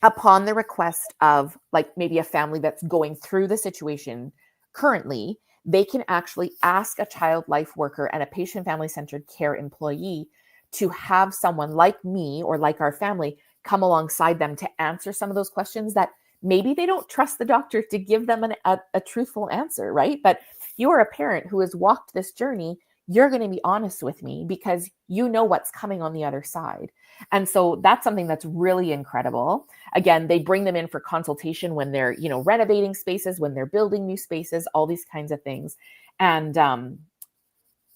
upon the request of like maybe a family that's going through the situation currently, they can actually ask a child life worker and a patient family centered care employee to have someone like me or like our family come alongside them to answer some of those questions that maybe they don't trust the doctor to give them a truthful answer, right? But you are a parent who has walked this journey. You're going to be honest with me because you know what's coming on the other side. And so that's something that's really incredible. Again, they bring them in for consultation when they're, renovating spaces, when they're building new spaces, all these kinds of things. And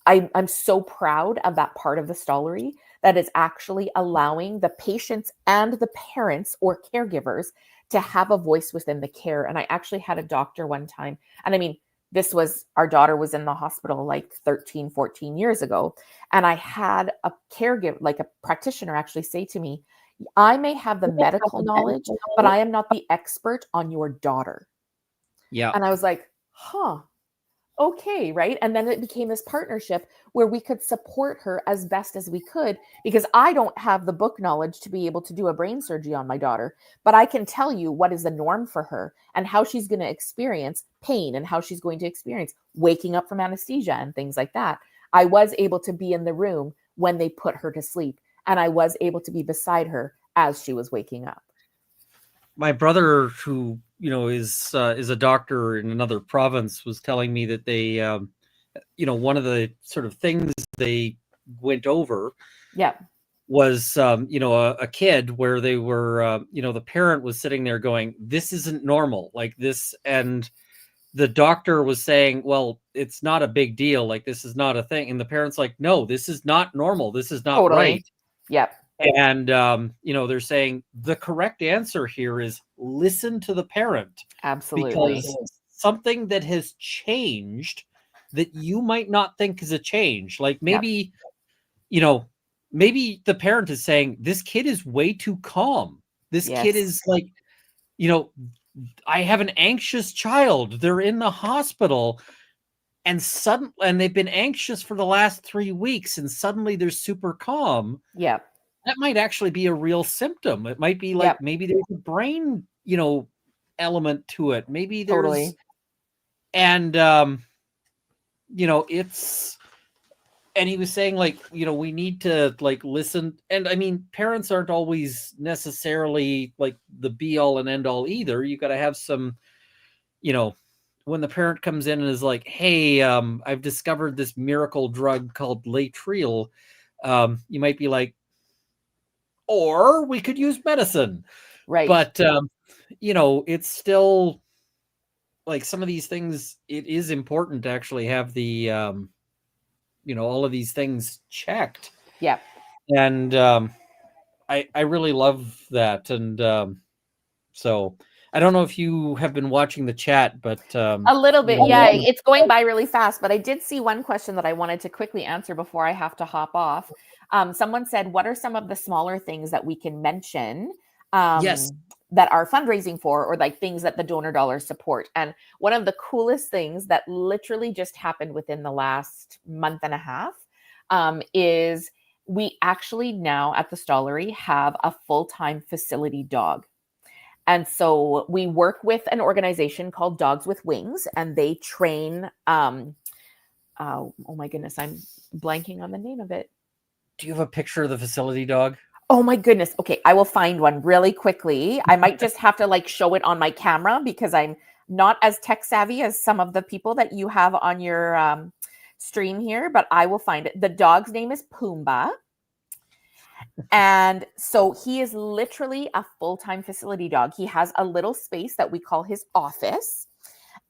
I'm so proud of that part of the Stollery that is actually allowing the patients and the parents or caregivers to have a voice within the care. And I actually had a doctor one time, and I mean, this was, our daughter was in the hospital like 13, 14 years ago. And I had a caregiver, like a practitioner, actually say to me, I may have the medical knowledge, but I am not the expert on your daughter. Yeah. And I was like, okay, right? And then it became this partnership where we could support her as best as we could, because I don't have the book knowledge to be able to do a brain surgery on my daughter, but I can tell you what is the norm for her and how she's going to experience pain and how she's going to experience waking up from anesthesia and things like that. I was able to be in the room when they put her to sleep, and I was able to be beside her as she was waking up. My brother, who is a doctor in another province, was telling me that they one of the sort of things they went over was a kid where they were the parent was sitting there going, this isn't normal, like this, and the doctor was saying, well, it's not a big deal, like this is not a thing, and the parent's like, no, this is not normal, this is not right. And, they're saying the correct answer here is listen to the parent. Absolutely. Because something that has changed that you might not think is a change. Like maybe, you know, maybe the parent is saying, this kid is way too calm. This kid is like, you know, I have an anxious child. They're in the hospital and they've been anxious for the last 3 weeks and suddenly they're super calm. Yeah. That might actually be a real symptom. It might be like maybe there's a brain, you know, element to it. Maybe there's Totally. and you know, and he was saying like, you know, we need to like listen. And I mean, parents aren't always necessarily like the be all and end all either. You got to have some, you know, when the parent comes in and is like, hey, I've discovered this miracle drug called Laetrile. You might be like, or we could use medicine. Right. But, you know, it's still like some of these things, it is important to actually have the, you know, all of these things checked. Yeah. And I really love that. And so I don't know if you have been watching the chat, but a little bit, yeah. It's going by really fast, but I did see one question that I wanted to quickly answer before I have to hop off. Someone said, what are some of the smaller things that we can mention that are fundraising for, or like things that the donor dollars support? And one of the coolest things that literally just happened within the last month and a half is we actually now at the Stollery have a full-time facility dog. And so we work with an organization called Dogs with Wings, and they train, oh my goodness, I'm blanking on the name of it. Do you have a picture of the facility dog? Oh my goodness. Okay, I will find one really quickly. I might just have to like show it on my camera because I'm not as tech savvy as some of the people that you have on your stream here, but I will find it. The dog's name is Pumbaa. And so he is literally a full-time facility dog. He has a little space that we call his office.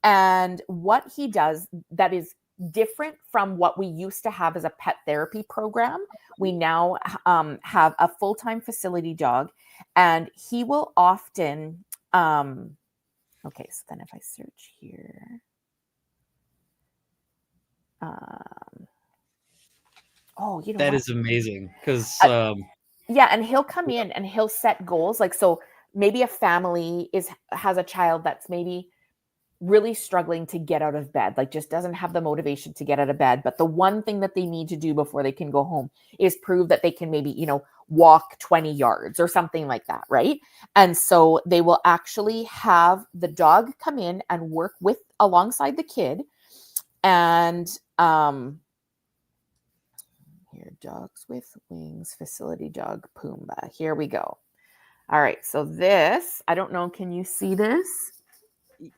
And what he does that is different from what we used to have as a pet therapy program, we now have a full-time facility dog. And he will often, okay, so then if I search here, oh, you know that what? is amazing because yeah, and he'll come in and he'll set goals. Like, so maybe a family has a child that's maybe really struggling to get out of bed, like just doesn't have the motivation to get out of bed. But the one thing that they need to do before they can go home is prove that they can maybe, you know, walk 20 yards or something like that, right? And so they will actually have the dog come in and work alongside the kid. And here, Dogs with Wings, facility dog Pumbaa. Here we go. All right, so this, I don't know, can you see this?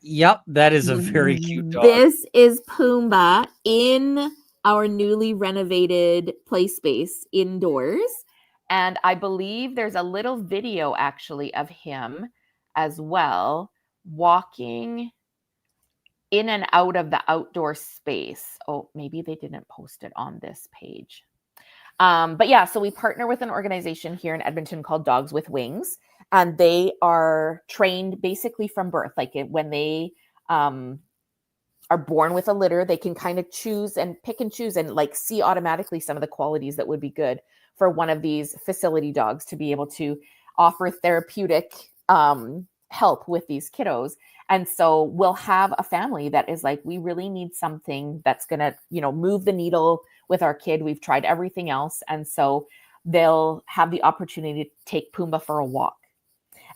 Yep, that is a very cute dog. This is Pumbaa in our newly renovated play space indoors. And I believe there's a little video actually of him as well, walking in and out of the outdoor space. Oh, maybe they didn't post it on this page. But yeah, so we partner with an organization here in Edmonton called Dogs with Wings, and they are trained basically from birth. Like when they are born with a litter, they can kind of choose and pick and choose and like see automatically some of the qualities that would be good for one of these facility dogs to be able to offer therapeutic help with these kiddos. And so we'll have a family that is like, we really need something that's going to, you know, move the needle with our kid. We've tried everything else. And so they'll have the opportunity to take Pumbaa for a walk.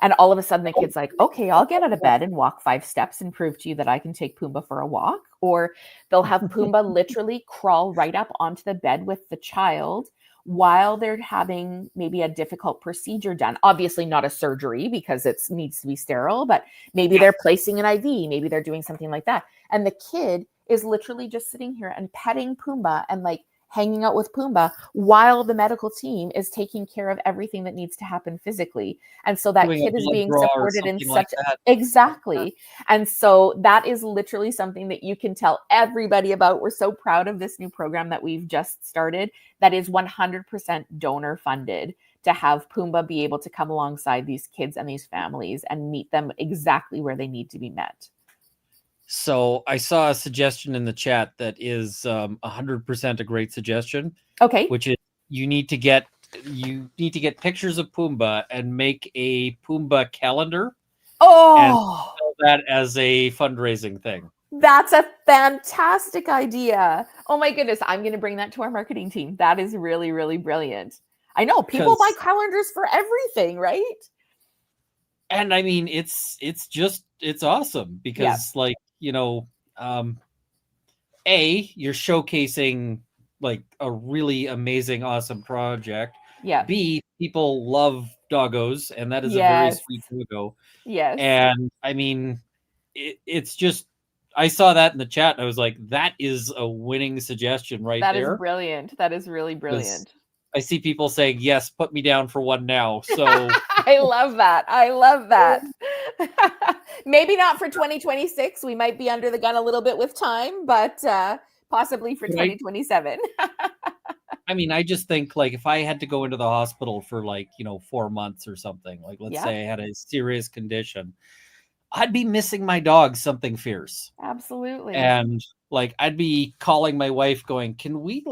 And all of a sudden the kid's like, okay, I'll get out of bed and walk 5 steps and prove to you that I can take Pumbaa for a walk. Or they'll have Pumbaa literally crawl right up onto the bed with the child while they're having maybe a difficult procedure done. Obviously not a surgery because it needs to be sterile, but maybe they're placing an IV, maybe they're doing something like that. And the kid is literally just sitting here and petting Pumbaa and like hanging out with Pumbaa while the medical team is taking care of everything that needs to happen physically. And so that Doing kid is being draw or supported in something like such that. Exactly. And so that is literally something that you can tell everybody about. We're so proud of this new program that we've just started that is 100% donor funded to have Pumbaa be able to come alongside these kids and these families and meet them exactly where they need to be met. So I saw a suggestion in the chat that is 100% a great suggestion. Okay. Which is you need to get pictures of Pumbaa and make a Pumbaa calendar. And sell that as a fundraising thing. That's a fantastic idea. Oh my goodness, I'm going to bring that to our marketing team. That is really, really brilliant. I know people buy calendars for everything, right? And I mean, it's awesome because you're showcasing like a really amazing, awesome project. Yeah. B, people love doggos, and that is a very sweet doggo. Yes. And I mean, it's just, I saw that in the chat and I was like, that is a winning suggestion right there. That is brilliant. That is really brilliant. I see people saying, yes, put me down for one now. So I love that. I love that. Maybe not for 2026. We might be under the gun a little bit with time, but possibly for 2027. I mean, I just think like if I had to go into the hospital for 4 months or something, like let's say I had a serious condition, I'd be missing my dog something fierce. Absolutely. And like I'd be calling my wife going, can we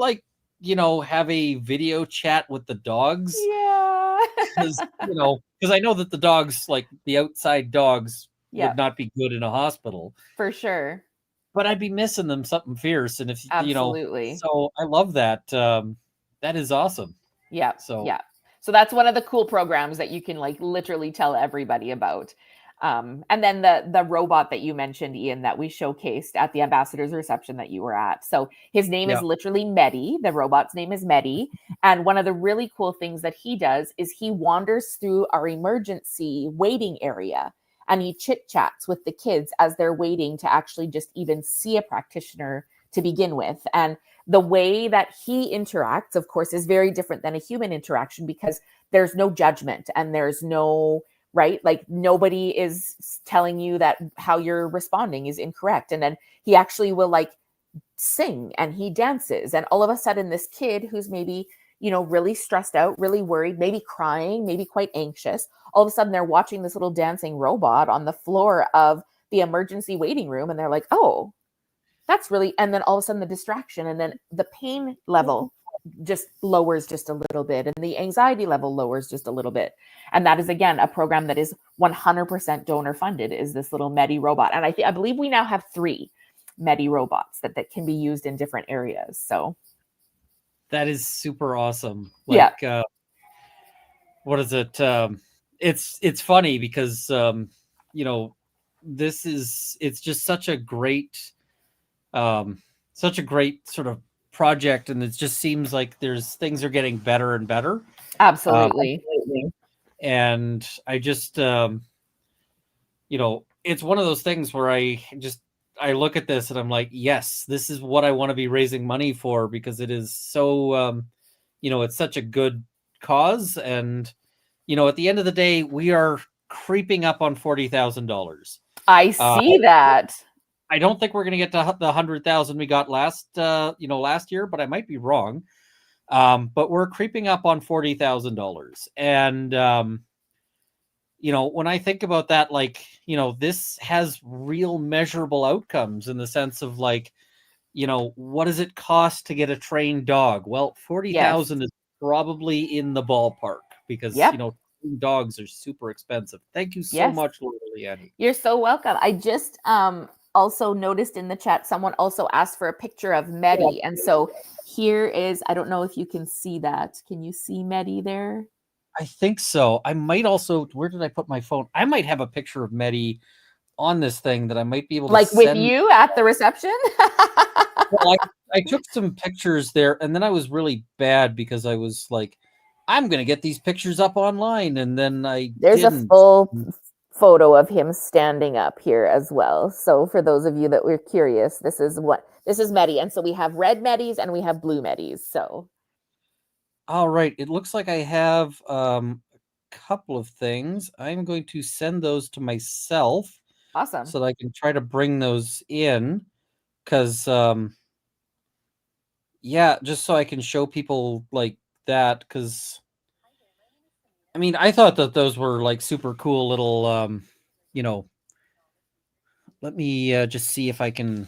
have a video chat with the dogs? Yeah. Because I know that the dogs, like the outside dogs, would not be good in a hospital. For sure. But I'd be missing them something fierce. And if absolutely. So I love that. That is awesome. Yeah. So that's one of the cool programs that you can like literally tell everybody about. And then the robot that you mentioned, Ian, that we showcased at the ambassador's reception that you were at. So his name is literally Medi. The robot's name is Medi. And one of the really cool things that he does is he wanders through our emergency waiting area and he chit chats with the kids as they're waiting to actually just even see a practitioner to begin with. And the way that he interacts, of course, is very different than a human interaction because there's no judgment and there's no right? Like nobody is telling you that how you're responding is incorrect. And then he actually will like sing and he dances. And all of a sudden this kid who's maybe, really stressed out, really worried, maybe crying, maybe quite anxious, all of a sudden they're watching this little dancing robot on the floor of the emergency waiting room. And they're like, oh, that's really, and then all of a sudden the distraction and then the pain level just lowers just a little bit and the anxiety level lowers just a little bit. And that is, again, a program that is 100% donor funded is this little Medi robot. And I believe we now have 3 Medi robots that can be used in different areas. So that is super awesome. What is it? It's funny because, it's just such a great sort of project. And it just seems like things are getting better and better. Absolutely. And I just, it's one of those things where I look at this and I'm like, yes, this is what I want to be raising money for because it is so, it's such a good cause. And, at the end of the day, we are creeping up on $40,000. I see that. I don't think we're going to get to the 100,000 we got last year, but I might be wrong. But we're creeping up on $40,000. And, when I think about that, this has real measurable outcomes in the sense of what does it cost to get a trained dog? Well, 40,000 is probably in the ballpark because, dogs are super expensive. Thank you so much, Leanne. You're so welcome. I just, also noticed in the chat, someone also asked for a picture of Medi. And so here is, I don't know if you can see that. Can you see Medi there? I think so. I might also, where did I put my phone? I might have a picture of Medi on this thing that I might be able to send. With you at the reception? Well, I took some pictures there and then I was really bad because I was like, I'm going to get these pictures up online. And then There's a full photo of him standing up here as well. So for those of you that were curious, this is Medi. And so we have red Medis and we have blue Medis. So. All right. It looks like I have a couple of things. I'm going to send those to myself. Awesome. So that I can try to bring those in because, just so I can show people like that because I mean, I thought that those were like super cool little, let me just see if I can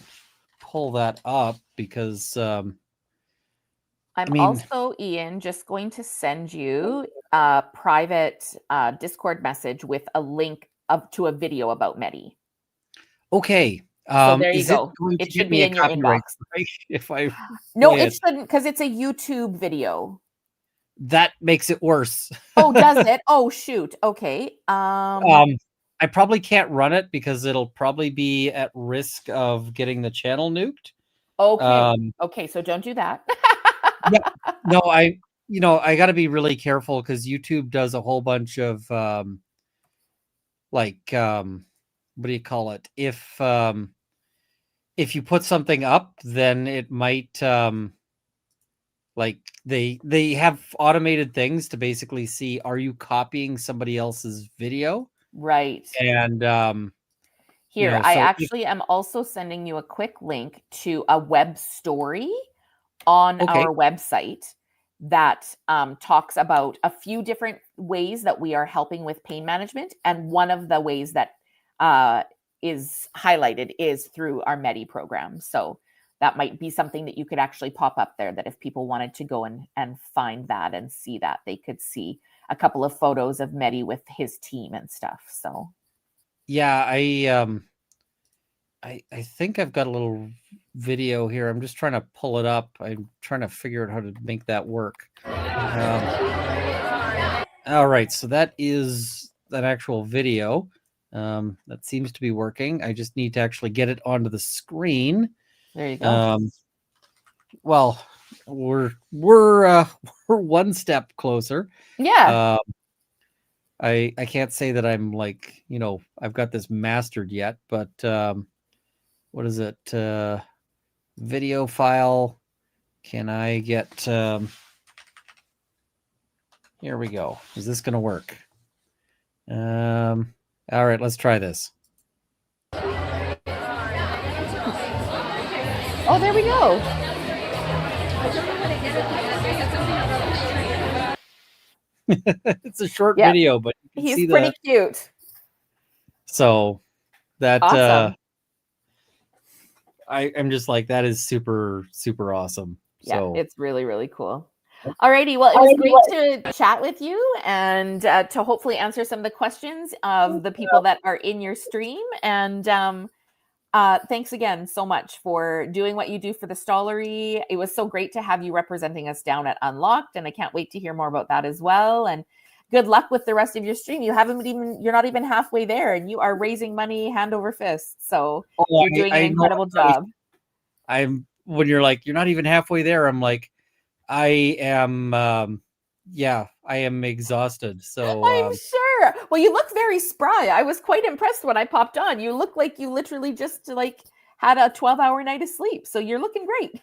pull that up because I'm I mean, also, Ian, just going to send you a private Discord message with a link to a video about Medi. okay. So there you Is it go. going to It get should me be a in your copyright inbox. strike if I No, play it it? shouldn't, because it's a YouTube video. That makes it worse. Oh, does it? Oh, shoot. Okay. I probably can't run it because it'll probably be at risk of getting the channel nuked. Okay. Okay, so don't do that. Yeah. No, I got to be really careful because YouTube does a whole bunch of what do you call it? If you put something up, then it might like they have automated things to basically see, are you copying somebody else's video? Right. And Here, I so actually am also sending you a quick link to a web story on Okay. our website that talks about a few different ways that we are helping with pain management. And one of the ways that is highlighted is through our Medi program. So that might be something that you could actually pop up there, that if people wanted to go and find that and see that, they could see a couple of photos of Medi with his team and stuff. So yeah, I think I've got a little video here. I'm just trying to pull it up. I'm trying to figure out how to make that work. All right, so that is an actual video. That seems to be working. I just need to actually get it onto the screen. There you go. Well, we're one step closer. Yeah. I can't say that I'm like, I've got this mastered yet, but what is it? Video file. Can I get here we go. Is this gonna work? All right, let's try this. Oh, there we go. It's a short Yeah. video, but you can He's see pretty cute. So that Awesome. I'm just like, that is super, super awesome. Yeah, So it's really, really cool. Alrighty, well, it was great to chat with you and to hopefully answer some of the questions of the people that are in your stream. And thanks again so much for doing what you do for the Stollery. It was so great to have you representing us down at Unlocked, and I can't wait to hear more about that as well. And good luck with the rest of your stream. You're not even halfway there, and you are raising money hand over fist. So you're doing an incredible job. When you're like, you're not even halfway there, I'm like, I am I am exhausted. So I'm sure. Well, you look very spry. I was quite impressed when I popped on. You look like you literally just had a 12-hour night of sleep. So you're looking great.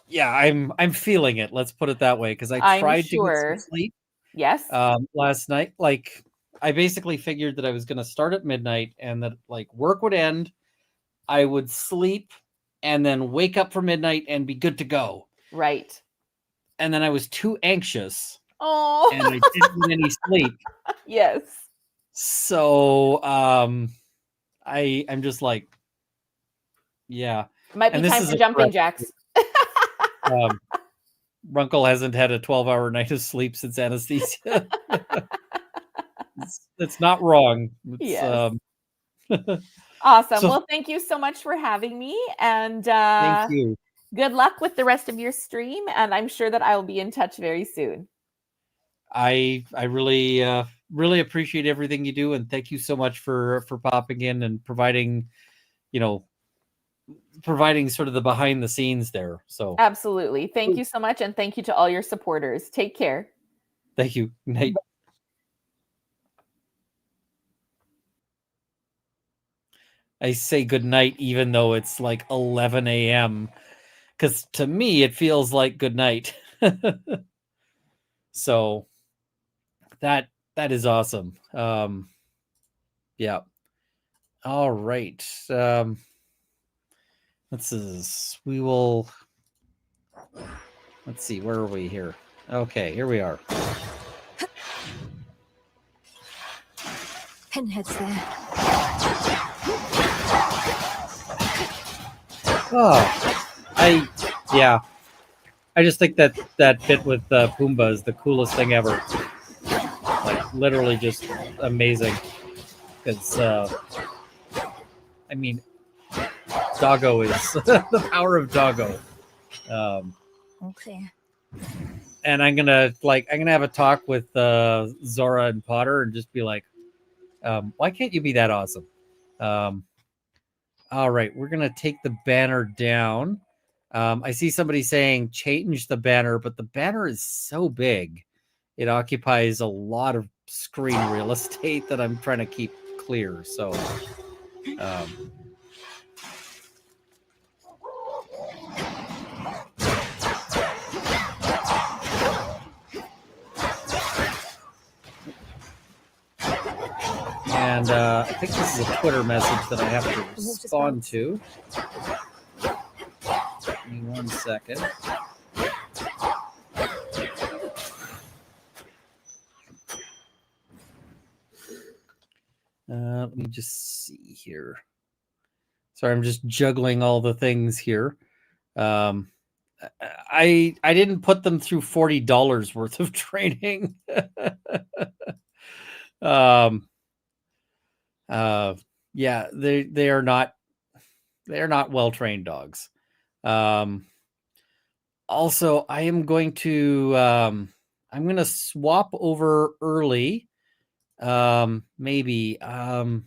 Yeah, I'm feeling it. Let's put it that way, because I tried to get some sleep. Yes. Last night, like, I basically figured that I was going to start at midnight and that like work would end, I would sleep, and then wake up for midnight and be good to go. Right. And then I was too anxious. Oh. And I didn't get any sleep. Yes. So I'm just like, yeah. Might be time for jumping jacks. Runkle hasn't had a 12-hour night of sleep since anesthesia. It's not wrong. Yes. Awesome. Well, thank you so much for having me, and thank you. Good luck with the rest of your stream, and I'm sure that I will be in touch very soon. I really really appreciate everything you do, and thank you so much for popping in and providing sort of the behind the scenes there. So absolutely, thank you so much, and thank you to all your supporters. Take care. Thank you. Night. I say good night even though it's like 11 a.m. because to me it feels like good night. So that is awesome. Yeah. All right. Let's see, where are we here? Okay, here we are. Pinhead's there. Oh, I just think that bit with Pumbaa is the coolest thing ever. Like literally just amazing. Because I mean, Doggo is the power of Doggo. Okay. And I'm gonna have a talk with Zora and Potter and just be like, why can't you be that awesome? All right, we're gonna take the banner down. I see somebody saying change the banner, but the banner is so big. It occupies a lot of screen real estate that I'm trying to keep clear. So and I think this is a Twitter message that I have to respond to. Give me 1 second. Let me just see here. Sorry, I'm just juggling all the things here. I didn't put them through $40 worth of training. Yeah, they are not well trained dogs. Also, I am going to I'm going to swap over early. Maybe now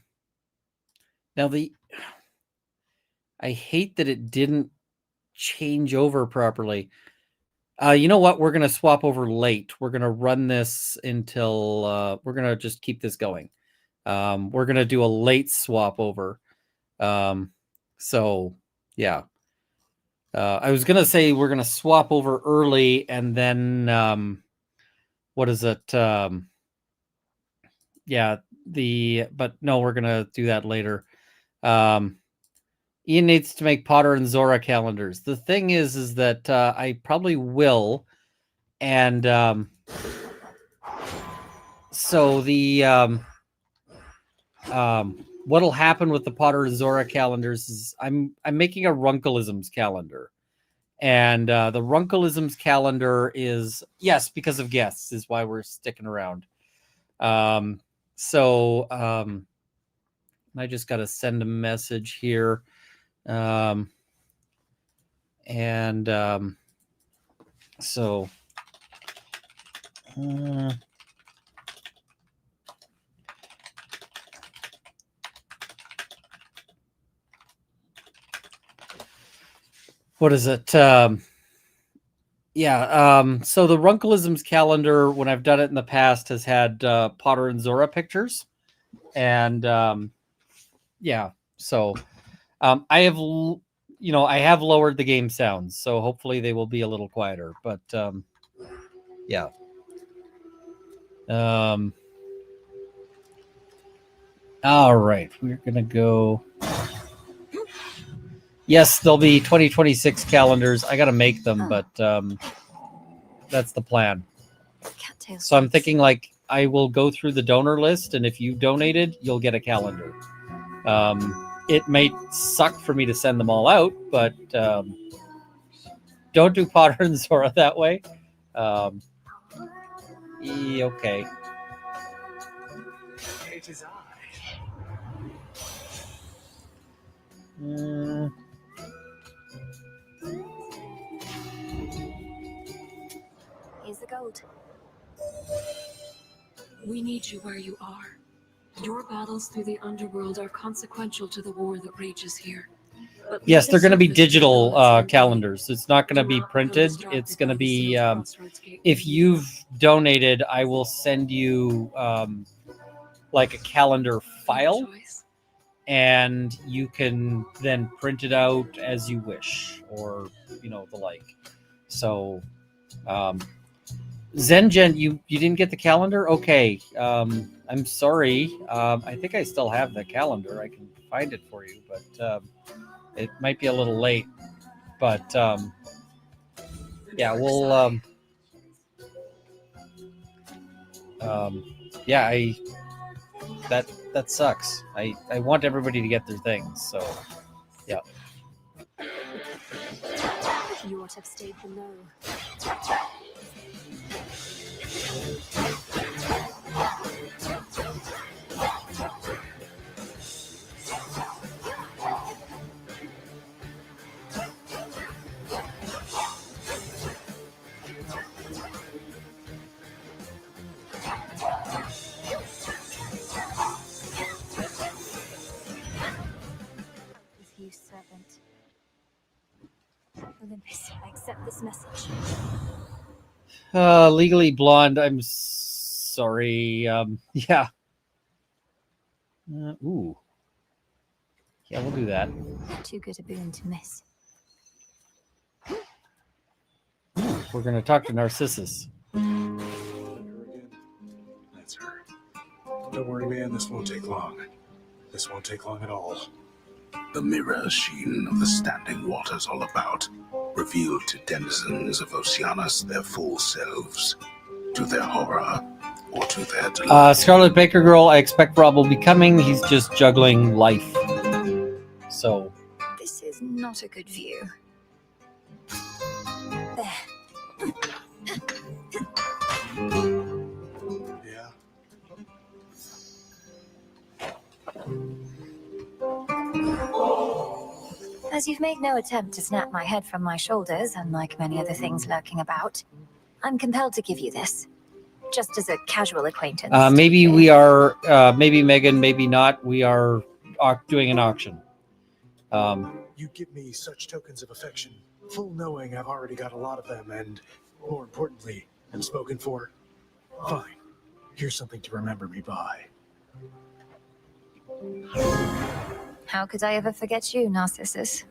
I hate that it didn't change over properly. You know what? We're going to swap over late. We're going to run this until we're going to just keep this going. We're going to do a late swap over. So yeah. I was going to say we're going to swap over early and then what is it? Yeah, but no, we're going to do that later. Ian needs to make Potter and Zora calendars. The thing is that I probably will. And so the what'll happen with the Potter and Zora calendars is I'm making a Runkleisms calendar. And the Runkleisms calendar is, yes, because of guests is why we're sticking around. So I just got to send a message here. So what is it? So the Runkleisms calendar, when I've done it in the past, has had Potter and Zora pictures. And so I have lowered the game sounds, so hopefully they will be a little quieter. But yeah. All right, we're gonna go. Yes, there'll be 2026 calendars. I gotta make them, but that's the plan. So I'm thinking like I will go through the donor list, and if you donated, you'll get a calendar. It may suck for me to send them all out, but don't do Potter and Zora that way. Okay. It is I. Here's the gold. We need you where you are. Your battles through the underworld are consequential to the war that rages here. But yes, they're going to be digital calendars. It's not going to be printed. It's going to be, if you've donated, I will send you like a calendar file, and you can then print it out as you wish, or the like. So Zengen, you didn't get the calendar? Okay. I'm sorry. I think I still have the calendar. I can find it for you, but it might be a little late. But yeah, we'll Yeah, that sucks. I want everybody to get their things. So, yeah. You ought to have stayed below. With you, servant. Olympus, I accept this message. Legally Blonde. I'm sorry. Yeah. Ooh. Yeah, we'll do that. Too good a boon to miss. We're going to talk to Narcissus. That's her. Don't worry, man. This won't take long. This won't take long at all. The mirror sheen of the standing waters all about revealed to denizens of Oceanus their full selves, to their horror or to their delight. Scarlet Baker Girl, I expect Rob will be coming. He's just juggling life. So. This is not a good view. There. Yeah. As you've made no attempt to snap my head from my shoulders, unlike many other things lurking about, I'm compelled to give you this. Just as a casual acquaintance. Maybe we are, maybe Megan, maybe not. We are doing an auction. You give me such tokens of affection, full knowing I've already got a lot of them, and more importantly, am spoken for. Fine. Here's something to remember me by. How could I ever forget you, Narcissus?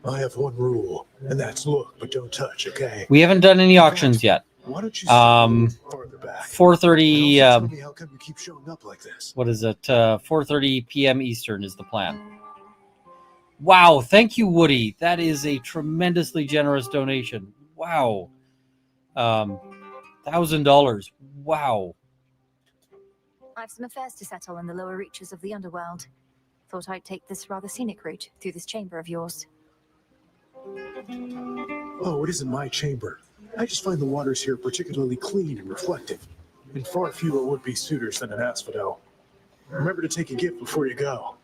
I have one rule, and that's look, but don't touch, okay? We haven't done any auctions yet. Why don't you 4:30. tell me how come you keep showing up like this? What is it? 4:30 p.m. Eastern is the plan. Wow! Thank you, Woody. That is a tremendously generous donation. Wow. $1,000. Wow. I've some affairs to settle in the lower reaches of the underworld. Thought I'd take this rather scenic route through this chamber of yours. Oh, it isn't my chamber. I just find the waters here particularly clean and reflective, and far fewer would-be suitors than an asphodel. Remember to take a gift before you go.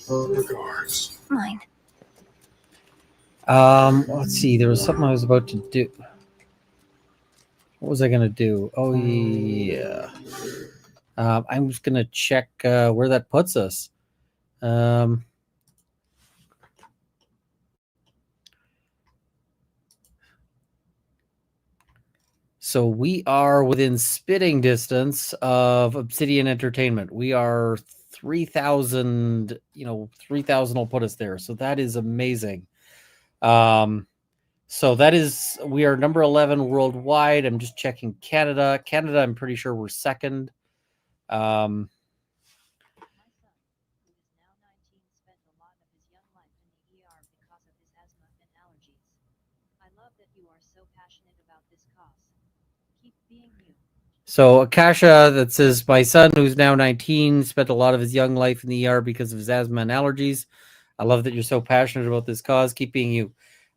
Regards. Mine. Let's see. There was something I was about to do. What was I going to do? Oh, yeah. I'm just going to check where that puts us. So we are within spitting distance of Obsidian Entertainment. We are 3,000, 3,000 will put us there. So that is amazing. So that is, we are number 11 worldwide. I'm just checking Canada. Canada, I'm pretty sure we're second. So Akasha, that says, my son, who's now 19, spent a lot of his young life in the ER because of his asthma and allergies. I love that you're so passionate about this cause. Keep being you.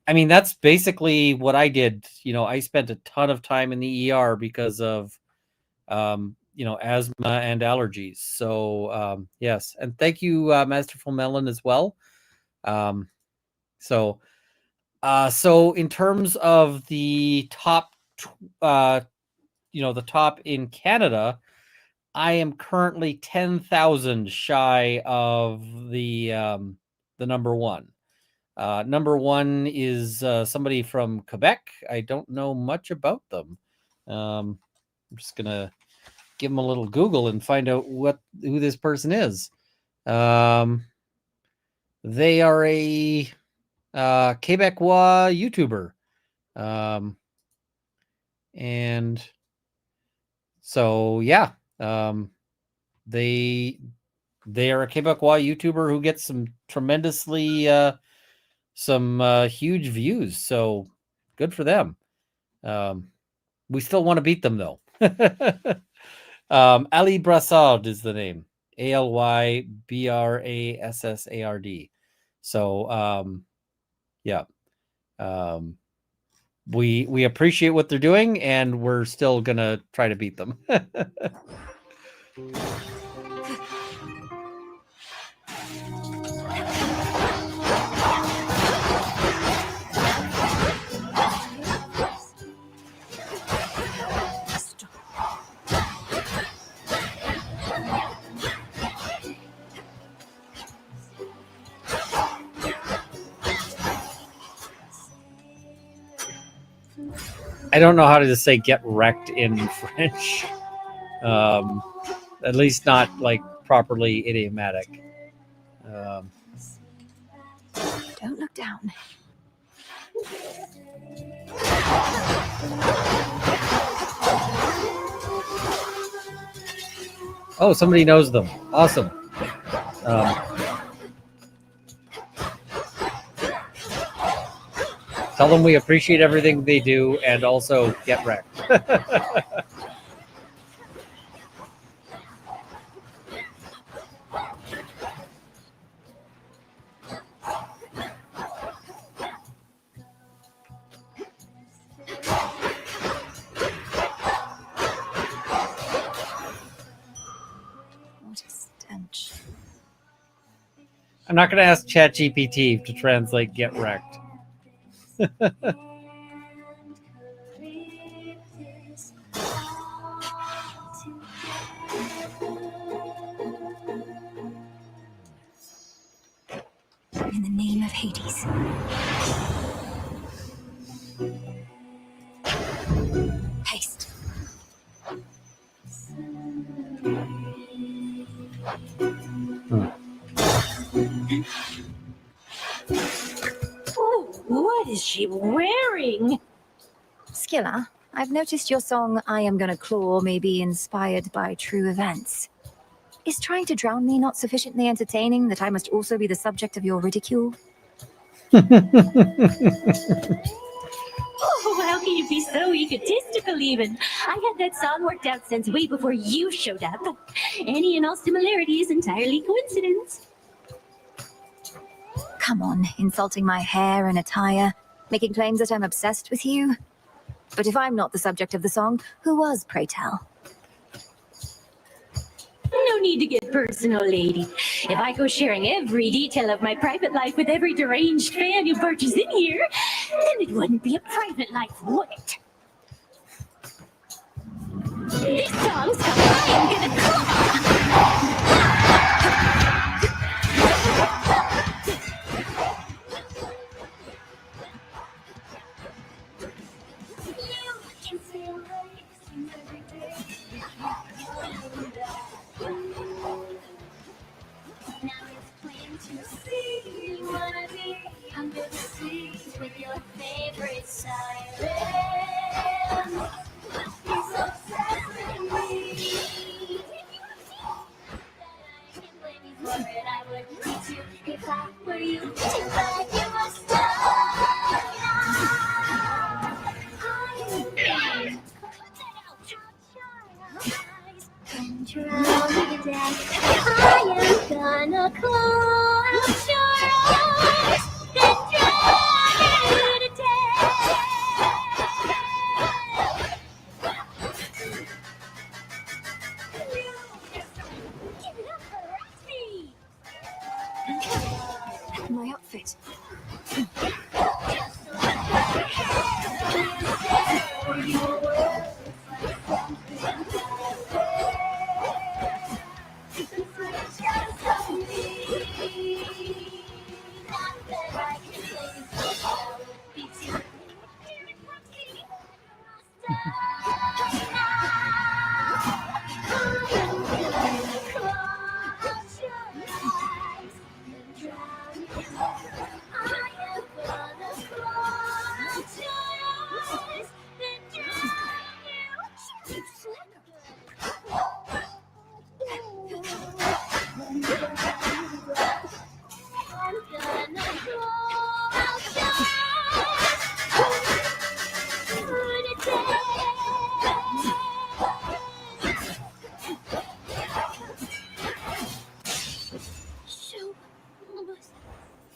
I mean, that's basically what I did. I spent a ton of time in the ER because of, asthma and allergies. So, yes. And thank you, Masterful Melon, as well. So in terms of the top, the top in Canada, I am currently 10,000 shy of the number one. Number one is somebody from Quebec. I don't know much about them. I'm just gonna give them a little Google and find out who this person is. They are a Quebecois YouTuber, and so yeah, they They are a Quebecois YouTuber who gets some tremendously huge views. So good for them. We still want to beat them though. Ali Brassard is the name. ALYBRASSARD. So yeah. We appreciate what they're doing, and we're still gonna try to beat them. I don't know how to just say "get wrecked" in French. At least not like properly idiomatic. Don't look down. Oh, somebody knows them. Awesome. Tell them we appreciate everything they do, and also get wrecked. What a stench. I'm not going to ask ChatGPT to translate "get wrecked." In the name of Hades. Haste. Oh, what is she wearing? Skilla, I've noticed your song I Am Gonna Claw may be inspired by true events. Is trying to drown me not sufficiently entertaining that I must also be the subject of your ridicule? Oh, how can you be so egotistical even? I had that song worked out since way before you showed up. Any and all similarity is entirely coincidence. Come on, insulting my hair and attire, making claims that I'm obsessed with you. But if I'm not the subject of the song, who was, pray tell? No need to get personal, lady. If I go sharing every detail of my private life with every deranged fan who barges in here, then it wouldn't be a private life, would it? This song's called I Am Gonna with your favorite siren. He's obsessed with me. For it, I would treat you if I were you. Too bad you must I am gonna close your eyes and drown you to death. My outfit.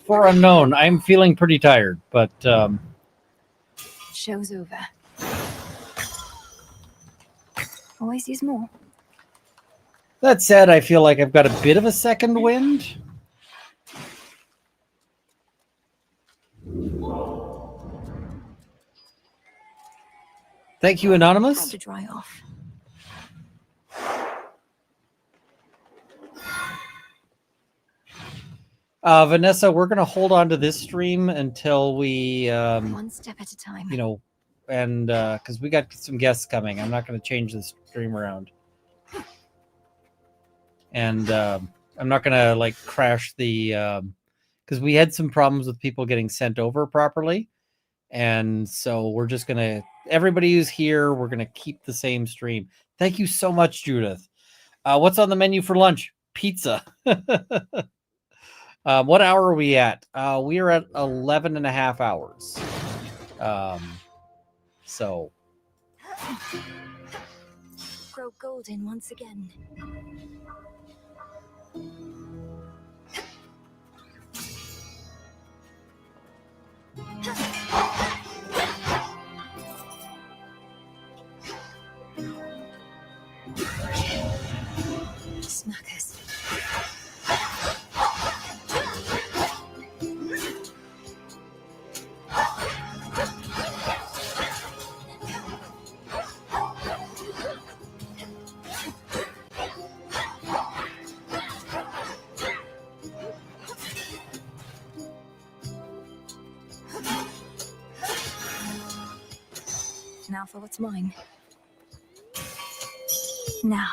For unknown, I'm feeling pretty tired, but Show's over. Always use more. that said, I feel like I've got a bit of a second wind. Thank you, Anonymous. Had to dry off. Vanessa, we're going to hold on to this stream until we, One step at a time. you know, and because we got some guests coming. I'm not going to change the stream around. And I'm not going to like crash the, because we had some problems with people getting sent over properly. And so we're just going to, everybody who's here, we're going to keep the same stream. Thank you so much, Judith. What's on the menu for lunch? Pizza. What hour are we at? We are at 11 and a half hours. So. Grow golden once again. Smackers. Now for what's mine. Now.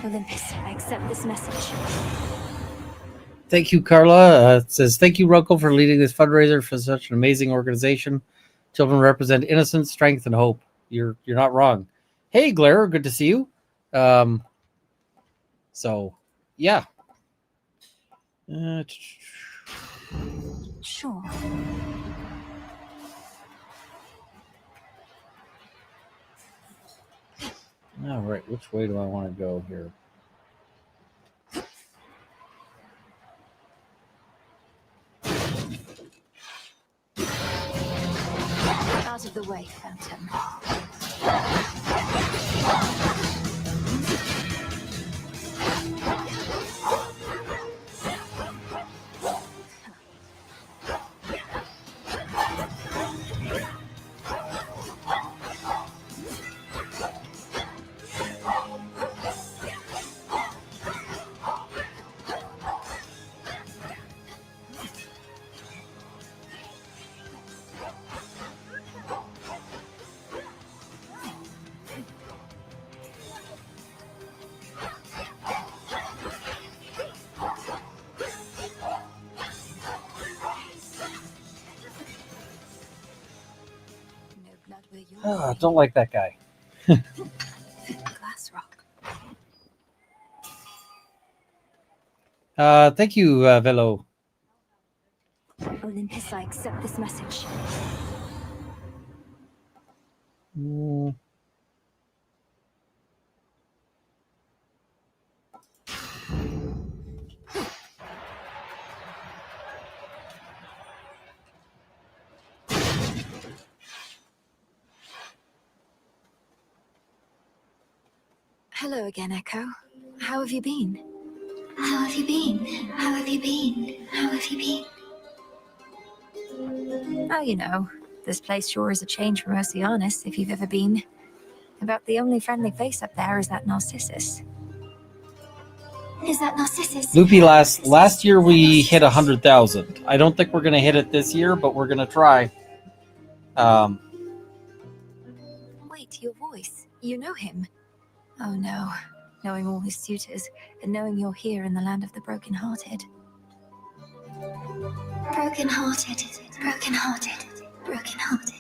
Olympus, I accept this message. Thank you, Carla. It says, thank you, Rocco, for leading this fundraiser for such an amazing organization. Children represent innocence, strength, and hope. You're not wrong. Hey, Glare, good to see you. So, yeah. Sure. All right, which way do I want to go here? Out of the way, Phantom. Oh, I don't like that guy. Glass rock. Thank you, Velo. Olympus, I accept this message. Hello again, Echo. How have you been? How have you been? How have you been? How have you been? Oh, you know, This place sure is a change from Oceanus, if you've ever been. About the only friendly face up there is that Narcissus. Is that Narcissus? Loopy, last year we hit 100,000. I don't think we're going to hit it this year, but we're going to try. Wait, your voice. You know him? Oh no. Knowing all his suitors, and knowing you're here in the land of the broken-hearted. Broken-hearted, broken-hearted, broken-hearted.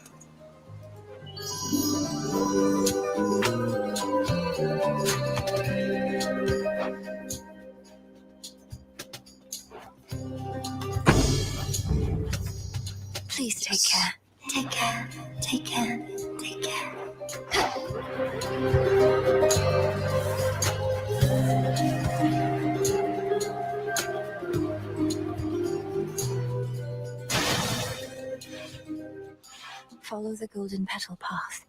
Please take care. Take care, take care, take care. Follow the golden petal path.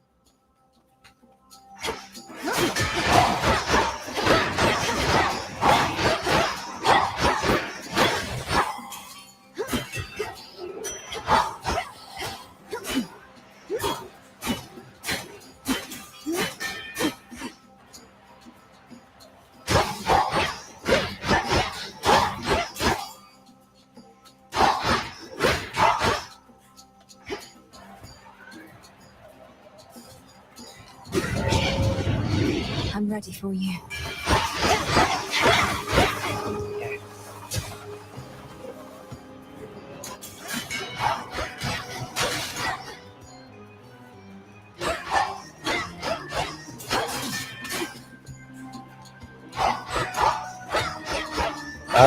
I'm ready for you.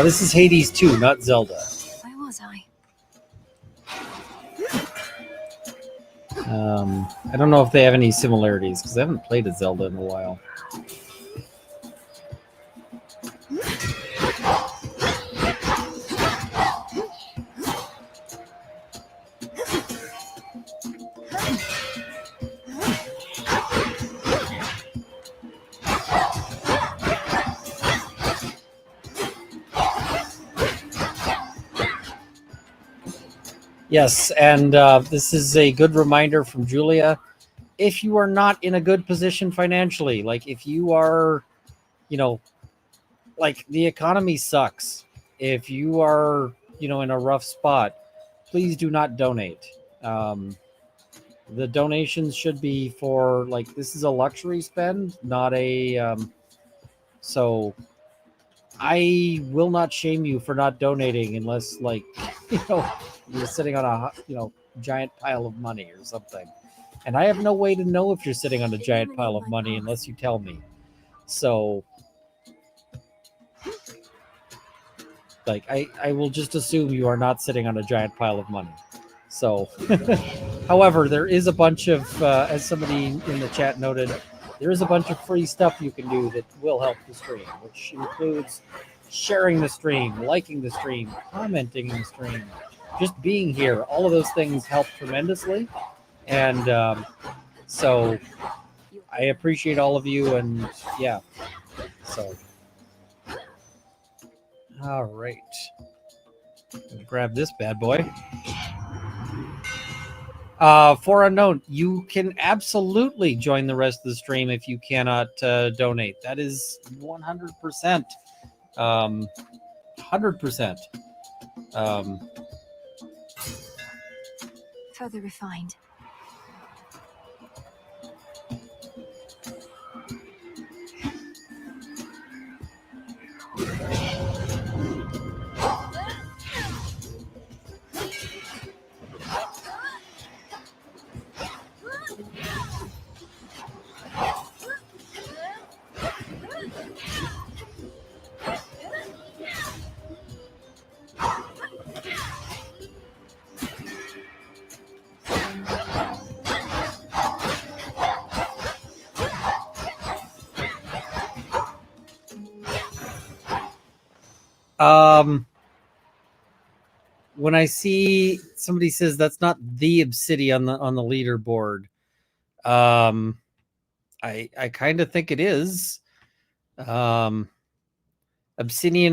This is Hades 2, not Zelda. Where was I? I don't know if they have any similarities, because I haven't played a Zelda in a while. Yes, and this is a good reminder from Julia. If you are not in a good position financially, like if you are, like the economy sucks. If you are, in a rough spot, please do not donate. The donations should be for, like, this is a luxury spend, not a, so I will not shame you for not donating unless, like, you're sitting on a, giant pile of money or something. And I have no way to know if you're sitting on a giant pile of money unless you tell me. So, like, I will just assume you are not sitting on a giant pile of money. So, however, there is a bunch of, as somebody in the chat noted, there is a bunch of free stuff you can do that will help the stream, which includes sharing the stream, liking the stream, commenting in the stream, just being here. All of those things help tremendously. And so I appreciate all of you. And yeah, so. All right. Grab this bad boy. For Unknown, you can absolutely join the rest of the stream if you cannot donate. That is 100%. 100%. Further refined. When I see somebody says that's not the Obsidian on the leaderboard, I kind of think it is. Obsidian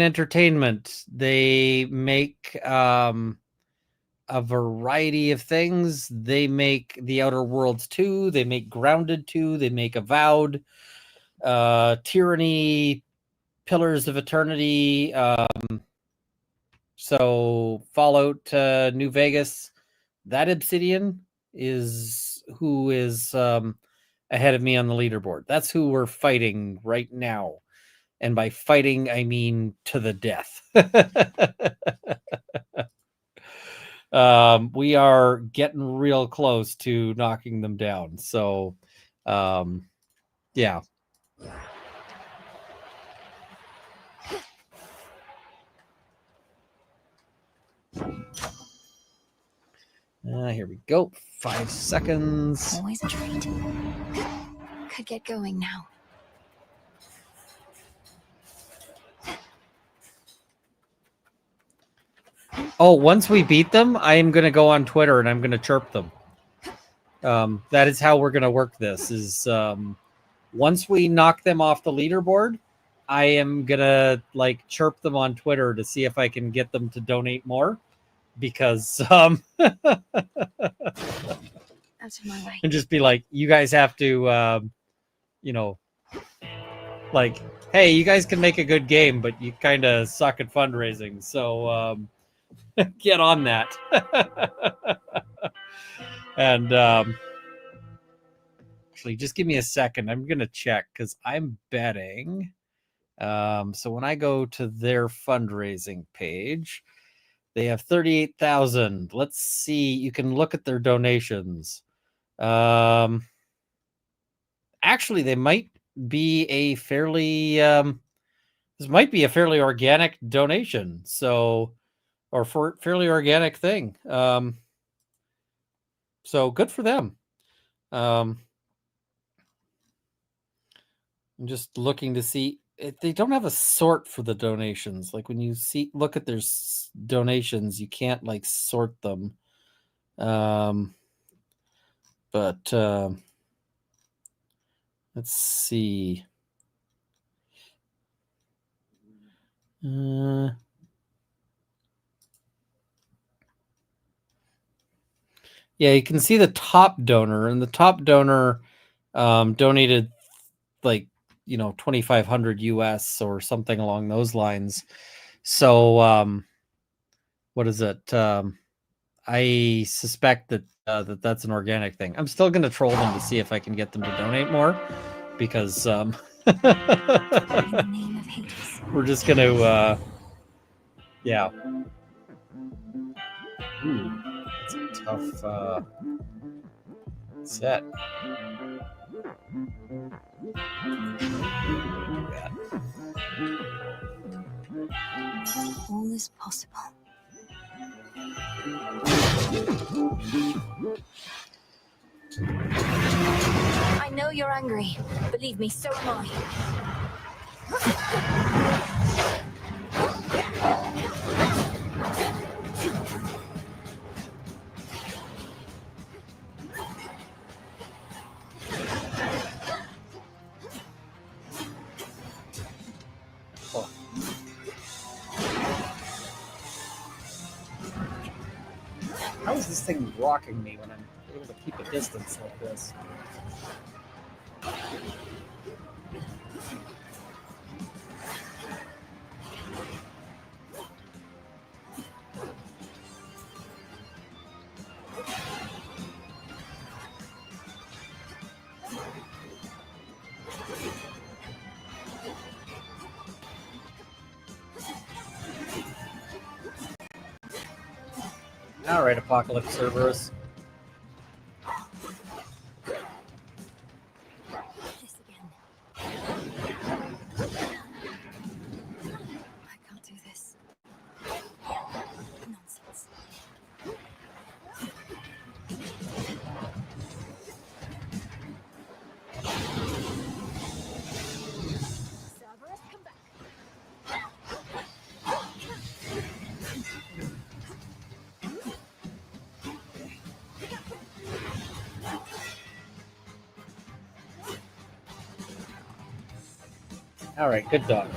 Entertainment. They make a variety of things. They make The Outer Worlds 2, they make Grounded 2, they make Avowed, Tyranny, Pillars of Eternity, so Fallout New Vegas. That Obsidian is who is ahead of me on the leaderboard. That's who we're fighting right now. And by fighting, I mean to the death. We are getting real close to knocking them down. So, yeah. Here we go. 5 seconds. Always a treat. Could get going now. Oh, once we beat them, I am going to go on Twitter and I'm going to chirp them. That is how we're going to work this. Is once we knock them off the leaderboard, I am going to like chirp them on Twitter to see if I can get them to donate more. Because Out of my way. and just be like, you guys have to, you know, like, hey, you guys can make a good game, but you kind of suck at fundraising. So get on that. And actually, just give me a second. I'm going to check because I'm betting. So when I go to their fundraising page, they have 38,000. Let's see. You can look at their donations. Actually, they might be a fairly this might be a fairly organic donation. So, or for fairly organic thing. So good for them. I'm just looking to see. They don't have a sort for the donations. Like when you look at their donations, you can't like sort them. But let's see. Yeah, you can see the top donor, and the top donor donated like 2,500 US or something along those lines. So what is it? I suspect that that's an organic thing. I'm still going to troll them to see if I can get them to donate more, because we're just going to yeah. Ooh, that's a tough set. All is possible. I know you're angry. Believe me, so am I. How is this thing rocking me when I'm able to keep a distance like this? All right, Apocalypse Cerberus. All right, good dog.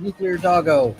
Nuclear doggo.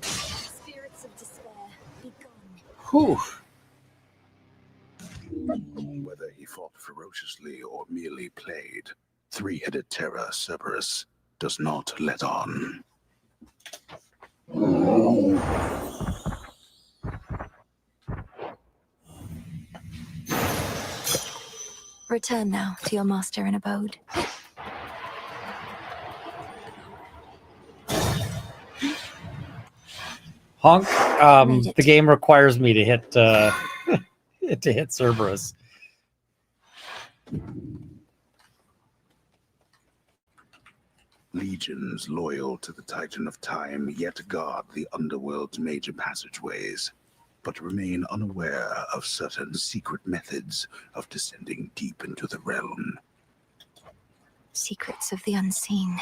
Spirits of despair, be gone. Whew. Whether he fought ferociously or merely played, three-headed terror Cerberus does not let on. Return now to your master and abode. Honk. The game requires me to hit to hit Cerberus. Legions loyal to the Titan of Time yet guard the underworld's major passageways, but remain unaware of certain secret methods of descending deep into the realm. Secrets of the unseen.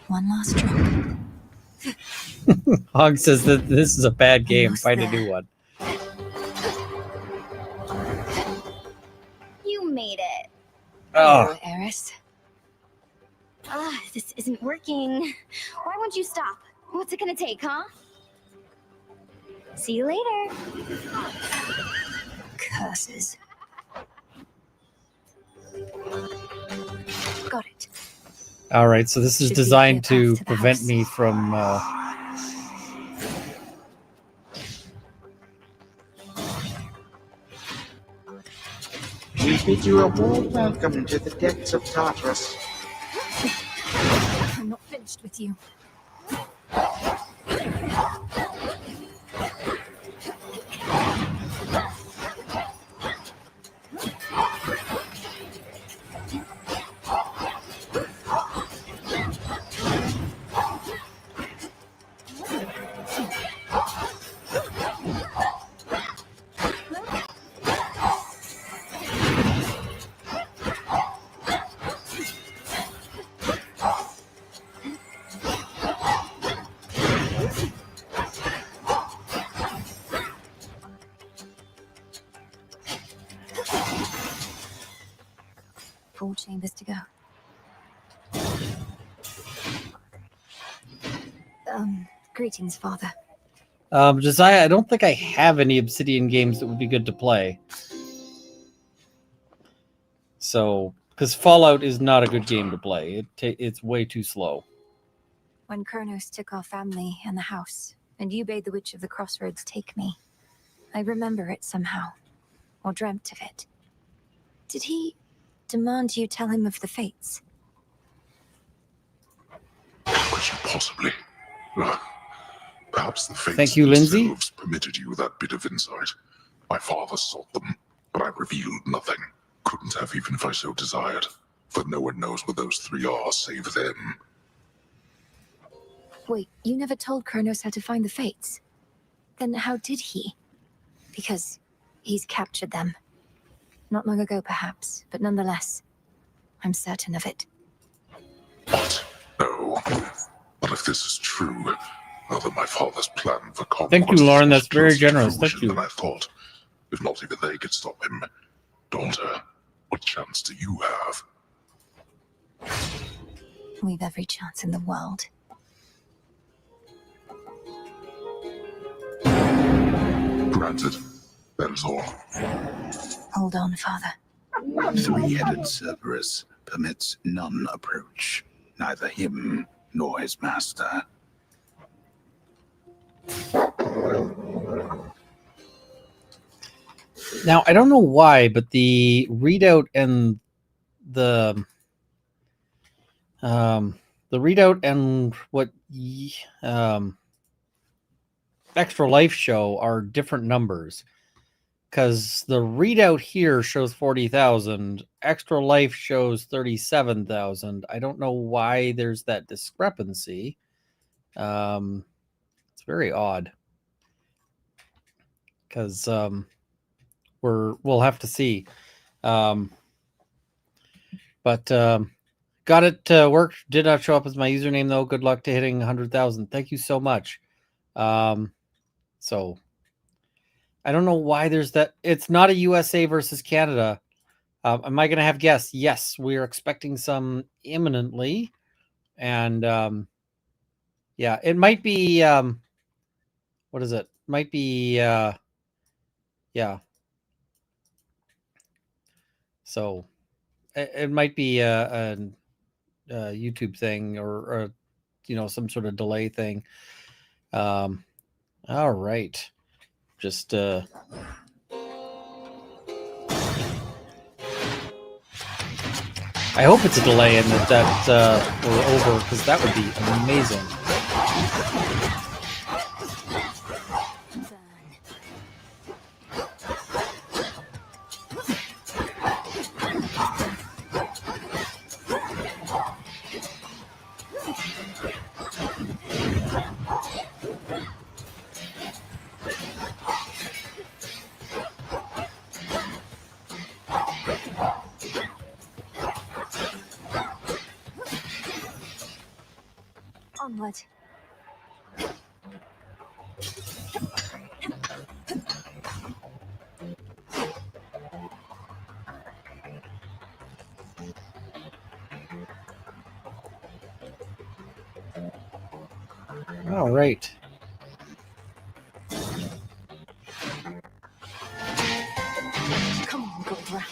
One last drop. Honk says that this is a bad game. Find a new one. You made it. Oh. Eris. This isn't working. Why won't you stop? What's it gonna take, huh? See you later. Curses. Got it. All right, so this is Should be a designed clear to path to the prevent house. me from. We bid you a warm welcome to the depths of Tartarus. I'm not finished with you. Four chambers to go. Greetings, Father. Josiah, I don't think I have any Obsidian games that would be good to play. So, because Fallout is not a good game to play. It's way too slow. When Kronos took our family and the house, and you bade the Witch of the Crossroads take me, I remember it somehow, or dreamt of it. Did he demand you tell him of the fates? How could you possibly? Perhaps the fates Thank you, Lindsay. themselves permitted you that bit of insight. My father sought them, but I revealed nothing. Couldn't have even if I so desired, for no one knows where those three are save them. Wait, you never told Kronos how to find the fates? Then how did he? Because he's captured them. Not long ago, perhaps, but nonetheless, I'm certain of it. What? No. But if this is true, then my father's plan for conquest Thank you, Lauren. is That's very closer to generous. Thank fruition you. than I thought. If not even they could stop him. Daughter, what chance do you have? We've every chance in the world. Granted. That is all. Hold on, Father. Three-headed Cerberus permits none approach, neither him nor his master. Now, I don't know why, but the readout and the the readout and what Extra Life show are different numbers, because the readout here shows 40,000, Extra Life shows 37,000. I don't know why there's that discrepancy. It's very odd, because we'll have to see. But got it worked. Did not show up as my username though. Good luck to hitting 100,000. Thank you so much. So I don't know why there's that. It's not a USA versus Canada. Am I going to have guests? Yes, we are expecting some imminently. And yeah, it might be, what is it? Might be, yeah. So it might be a YouTube thing, or some sort of delay thing. All right. Just I hope it's a delay and that we're over, because that would be amazing. Onward. All right. Come on, Goldra.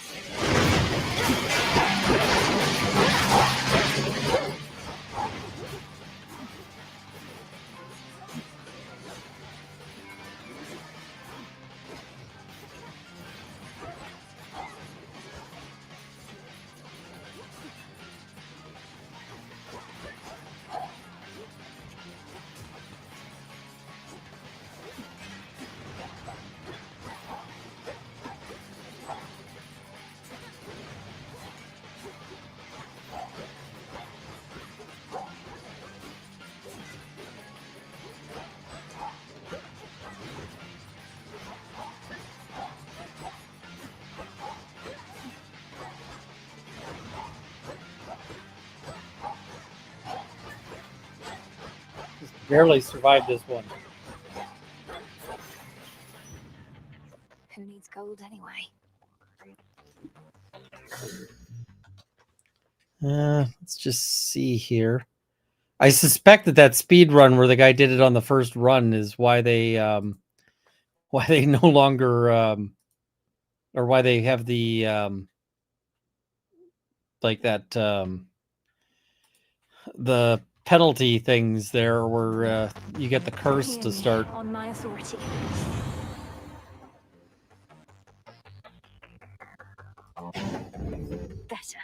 Barely survived this one. Who needs gold anyway? Let's just see here. I suspect that speed run where the guy did it on the first run is why they no longer or why they have the like that the penalty things there, where you get the curse to start. On my authority. Better.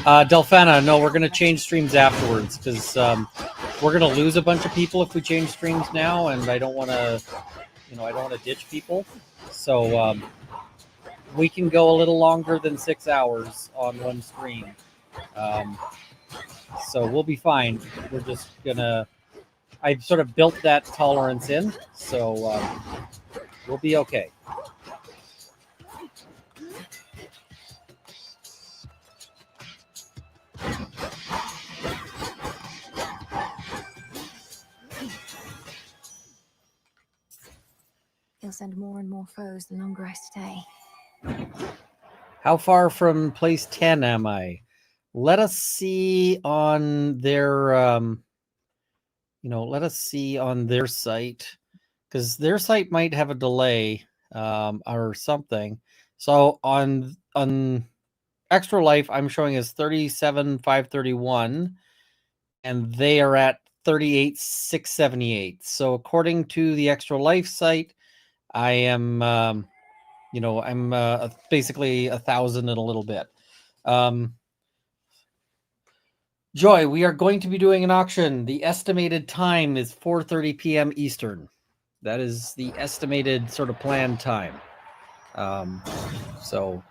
Delphana, no, we're going to change streams afterwards, because we're going to lose a bunch of people if we change streams now, and I don't want to, I don't want to ditch people. So we can go a little longer than 6 hours on one stream. So we'll be fine. We're just going to, I've sort of built that tolerance in, so we'll be okay. He'll send more and more foes the longer I stay. How far from place 10 am I? Let us see on their, let us see on their site, because their site might have a delay or something. So on Extra Life, I'm showing as 37,531, and they are at 38,678. So according to the Extra Life site, I am, I'm basically 1,000 and a little bit. Joy, we are going to be doing an auction. The estimated time is 4:30 p.m. Eastern. That is the estimated sort of planned time. So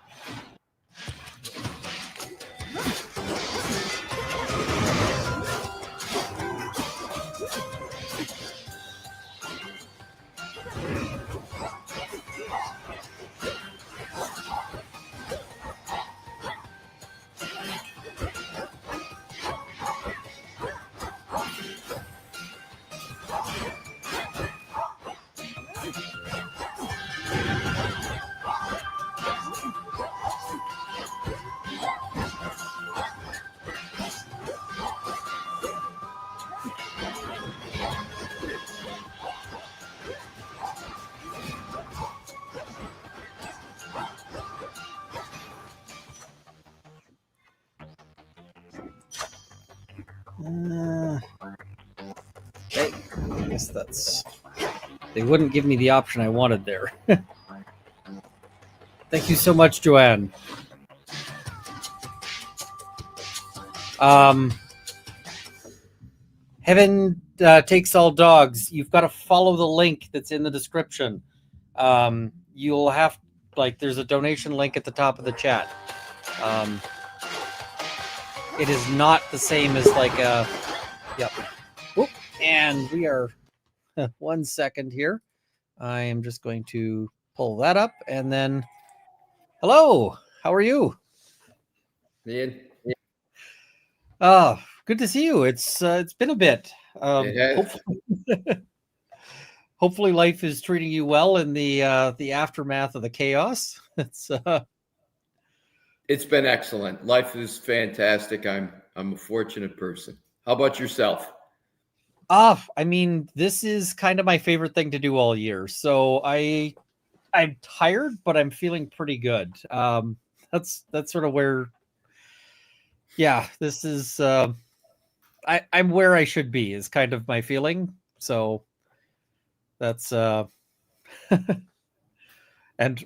okay, I guess they wouldn't give me the option I wanted there. Thank you so much, Joanne. Heaven Takes All Dogs. You've got to follow the link that's in the description. You'll have, there's a donation link at the top of the chat. It is not the same as yep. Whoop. And we are 1 second here. I am just going to pull that up and then, hello, how are you? Man. Good to see you. It's been a bit. Hopefully life is treating you well in the aftermath of the chaos. It's been excellent. Life is fantastic. I'm a fortunate person. How about yourself? I mean, this is kind of my favorite thing to do all year. So I'm tired, but I'm feeling pretty good. That's sort of where, yeah, this is, I'm where I should be is kind of my feeling. So that's, and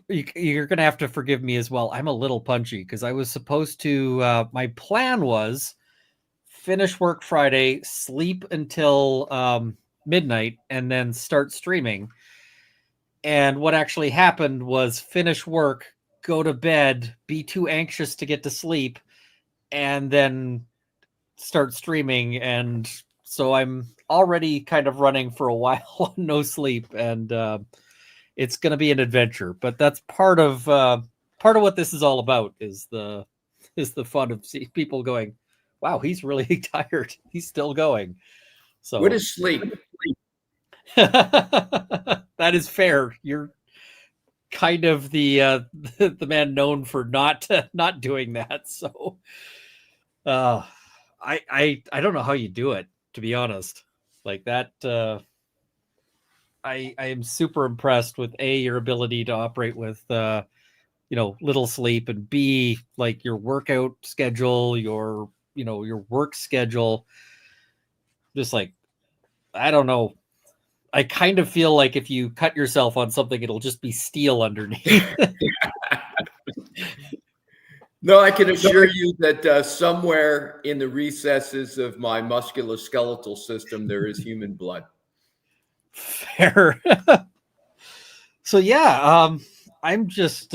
you're going to have to forgive me as well. I'm a little punchy because I was supposed to, my plan was finish work Friday, sleep until midnight, and then start streaming. And what actually happened was finish work, go to bed, be too anxious to get to sleep, and then start streaming. And so I'm already kind of running for a while on no sleep, and it's going to be an adventure. But that's part of what this is all about is the fun of people going, wow, he's really tired. He's still going. So what is sleep? That is fair. You're kind of the man known for not doing that. So I don't know how you do it, to be honest. Like that, I am super impressed with your ability to operate with little sleep, and B, like your workout schedule, your work schedule. Just like, I don't know. I kind of feel like if you cut yourself on something, it'll just be steel underneath. No, I can assure you that somewhere in the recesses of my musculoskeletal system, there is human blood. Fair. So yeah, I'm just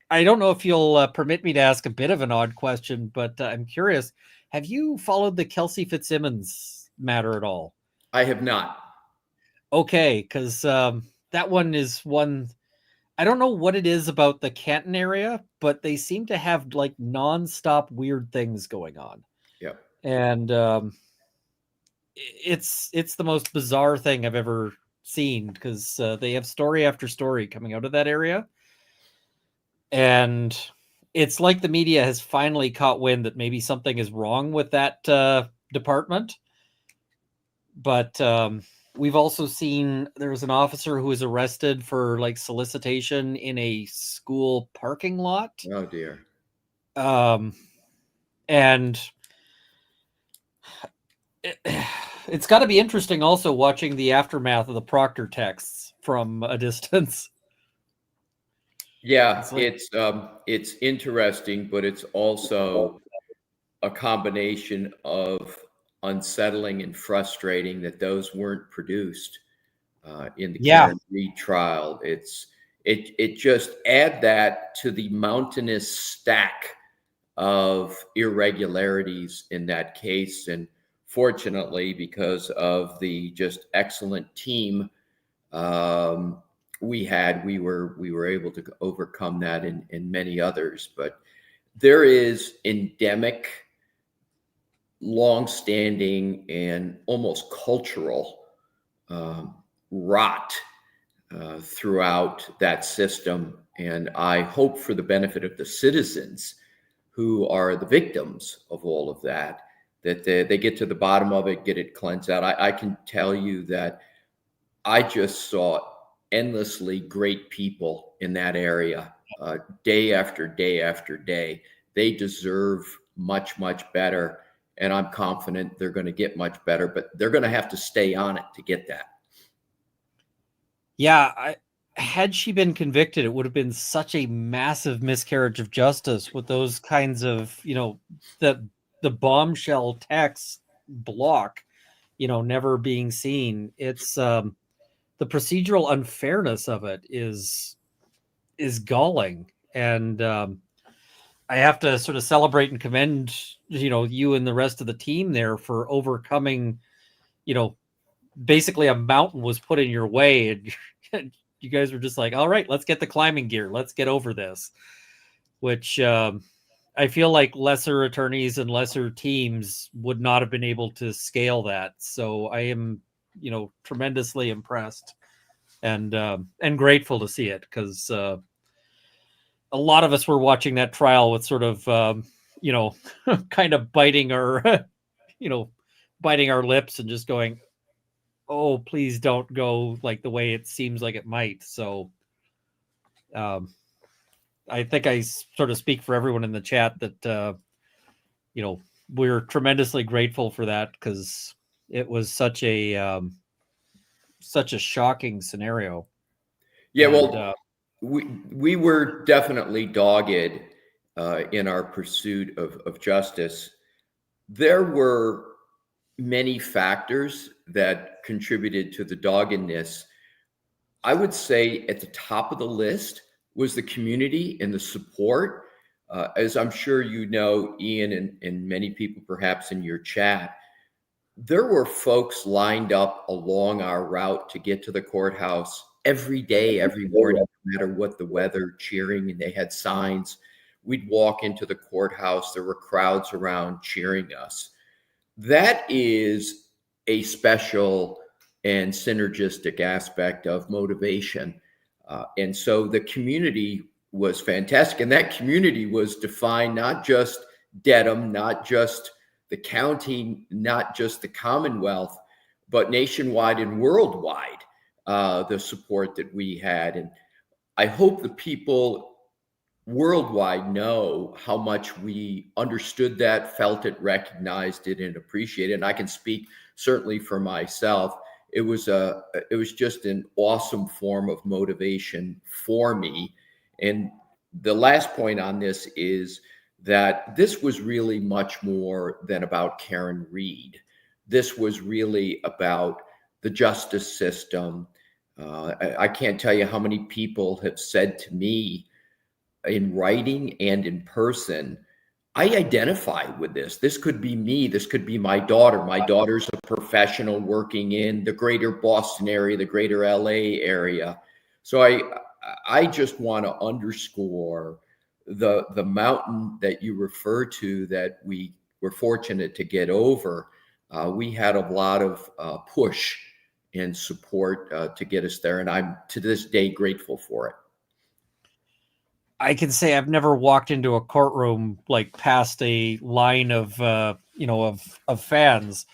I don't know if you'll permit me to ask a bit of an odd question, but I'm curious. Have you followed the Kelsey Fitzsimmons matter at all? I have not. Okay, because that one is one. I don't know what it is about the Canton area, but they seem to have like nonstop weird things going on. Yep. And it's the most bizarre thing I've ever seen, because they have story after story coming out of that area. And it's like the media has finally caught wind that maybe something is wrong with that department. But we've also seen there was an officer who was arrested for like solicitation in a school parking lot. Oh dear. And it's got to be interesting also watching the aftermath of the Proctor texts from a distance. Yeah, it's interesting, but it's also a combination of unsettling and frustrating that those weren't produced in the Yeah. Karen Reed trial. It just add that to the mountainous stack of irregularities in that case, and fortunately, because of the just excellent team we had, we were able to overcome that in many others. But there is endemic, long-standing, and almost cultural rot throughout that system. And I hope, for the benefit of the citizens who are the victims of all of that, that they get to the bottom of it, get it cleansed out. I can tell you that I just saw endlessly great people in that area, day after day after day. They deserve much, much better. And I'm confident they're going to get much better, but they're going to have to stay on it to get that. Yeah, had she been convicted, it would have been such a massive miscarriage of justice with those kinds of, the bombshell text block, never being seen. It's the procedural unfairness of it is galling. And I have to sort of celebrate and commend, you and the rest of the team there for overcoming, basically a mountain was put in your way, and you guys were just like, all right, let's get the climbing gear. Let's get over this, which I feel like lesser attorneys and lesser teams would not have been able to scale that. So I am, tremendously impressed and grateful to see it, because a lot of us were watching that trial with sort of, kind of biting our, biting our lips and just going, oh, please don't go like the way it seems like it might. So I think I sort of speak for everyone in the chat that, we're tremendously grateful for that, because it was such a shocking scenario. Yeah, well, we were definitely dogged in our pursuit of justice. There were many factors that contributed to the doggedness. I would say at the top of the list was the community and the support. As I'm sure you know, Ian, and many people perhaps in your chat, there were folks lined up along our route to get to the courthouse every day, every morning, no matter what the weather, cheering, and they had signs. We'd walk into the courthouse, there were crowds around cheering us. That is a special and synergistic aspect of motivation. And so the community was fantastic. And that community was defined not just Dedham, not just the county, not just the Commonwealth, but nationwide and worldwide, the support that we had. And I hope the people worldwide know how much we understood that, felt it, recognized it, and appreciated it. And I can speak certainly for myself. It was just an awesome form of motivation for me. And the last point on this is that this was really much more than about Karen Reed. This was really about the justice system. I can't tell you how many people have said to me, in writing and in person, I identify with this. This could be me. This could be my daughter. My daughter's a professional working in the greater Boston area, the greater LA area. So I just want to underscore the mountain that you refer to that we were fortunate to get over. We had a lot of push and support to get us there. And I'm to this day grateful for it. I can say I've never walked into a courtroom like past a line of of fans.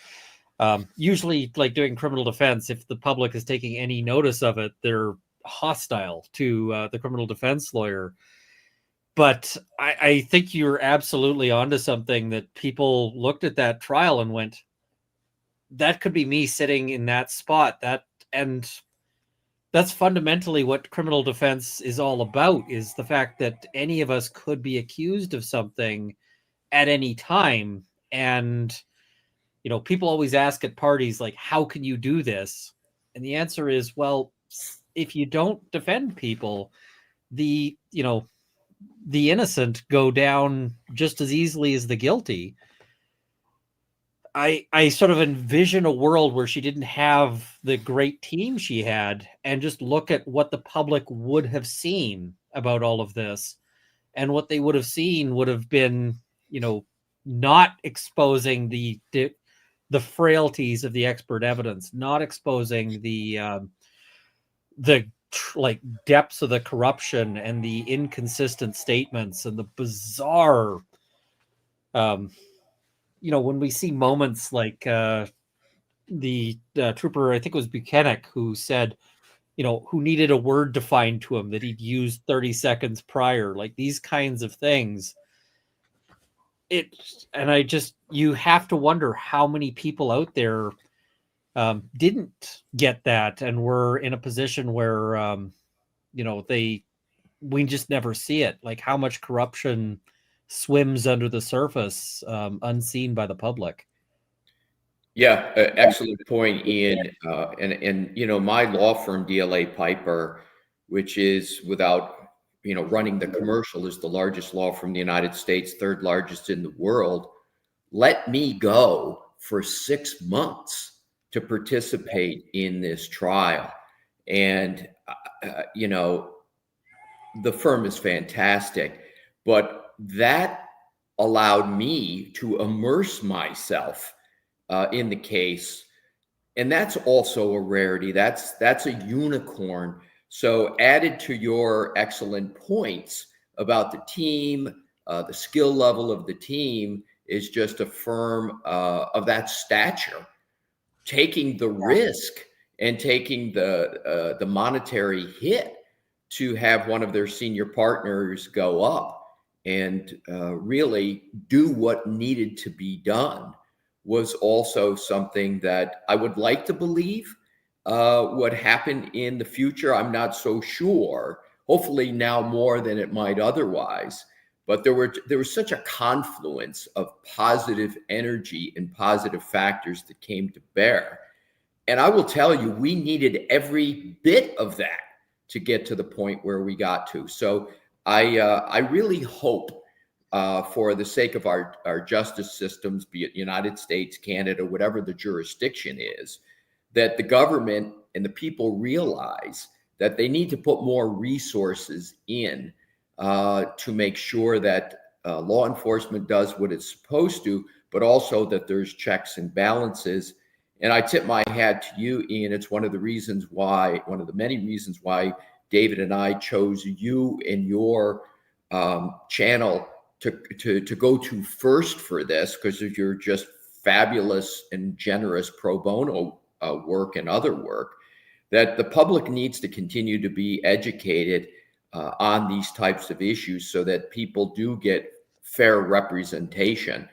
Usually, like doing criminal defense, if the public is taking any notice of it, they're hostile to the criminal defense lawyer. But I think you're absolutely onto something, that people looked at that trial and went, that could be me sitting in that spot. And that's fundamentally what criminal defense is all about, is the fact that any of us could be accused of something at any time. And, people always ask at parties, like, how can you do this? And the answer is, well, if you don't defend people, the innocent go down just as easily as the guilty. I sort of envision a world where she didn't have the great team she had, and just look at what the public would have seen about all of this. And what they would have seen would have been, not exposing the frailties of the expert evidence, not exposing the depths of the corruption and the inconsistent statements and the bizarre, when we see moments like the trooper, I think it was Buchanan, who said, who needed a word defined to him that he'd used 30 seconds prior, like these kinds of things. You have to wonder how many people out there didn't get that and were in a position where, we just never see it. Like how much corruption swims under the surface, unseen by the public. Yeah, excellent point, Ian. And my law firm, DLA Piper, which is, without running the commercial, is the largest law firm in the United States, third largest in the world, let me go for 6 months to participate in this trial. And the firm is fantastic, but that allowed me to immerse myself in the case. And that's also a rarity. That's a unicorn. So added to your excellent points about the team, the skill level of the team is just a firm of that stature, taking the risk and taking the monetary hit to have one of their senior partners go up and really do what needed to be done was also something that I would like to believe would happen in the future. I'm not so sure. Hopefully now more than it might otherwise. But there was such a confluence of positive energy and positive factors that came to bear. And I will tell you, we needed every bit of that to get to the point where we got to. So I really hope, for the sake of our justice systems, be it United States, Canada, whatever the jurisdiction is, that the government and the people realize that they need to put more resources in to make sure that law enforcement does what it's supposed to, but also that there's checks and balances. And I tip my hat to you, Ian. It's one of the many reasons why David and I chose you and your channel to go to first for this, because of your just fabulous and generous pro bono work and other work, that the public needs to continue to be educated on these types of issues so that people do get fair representation,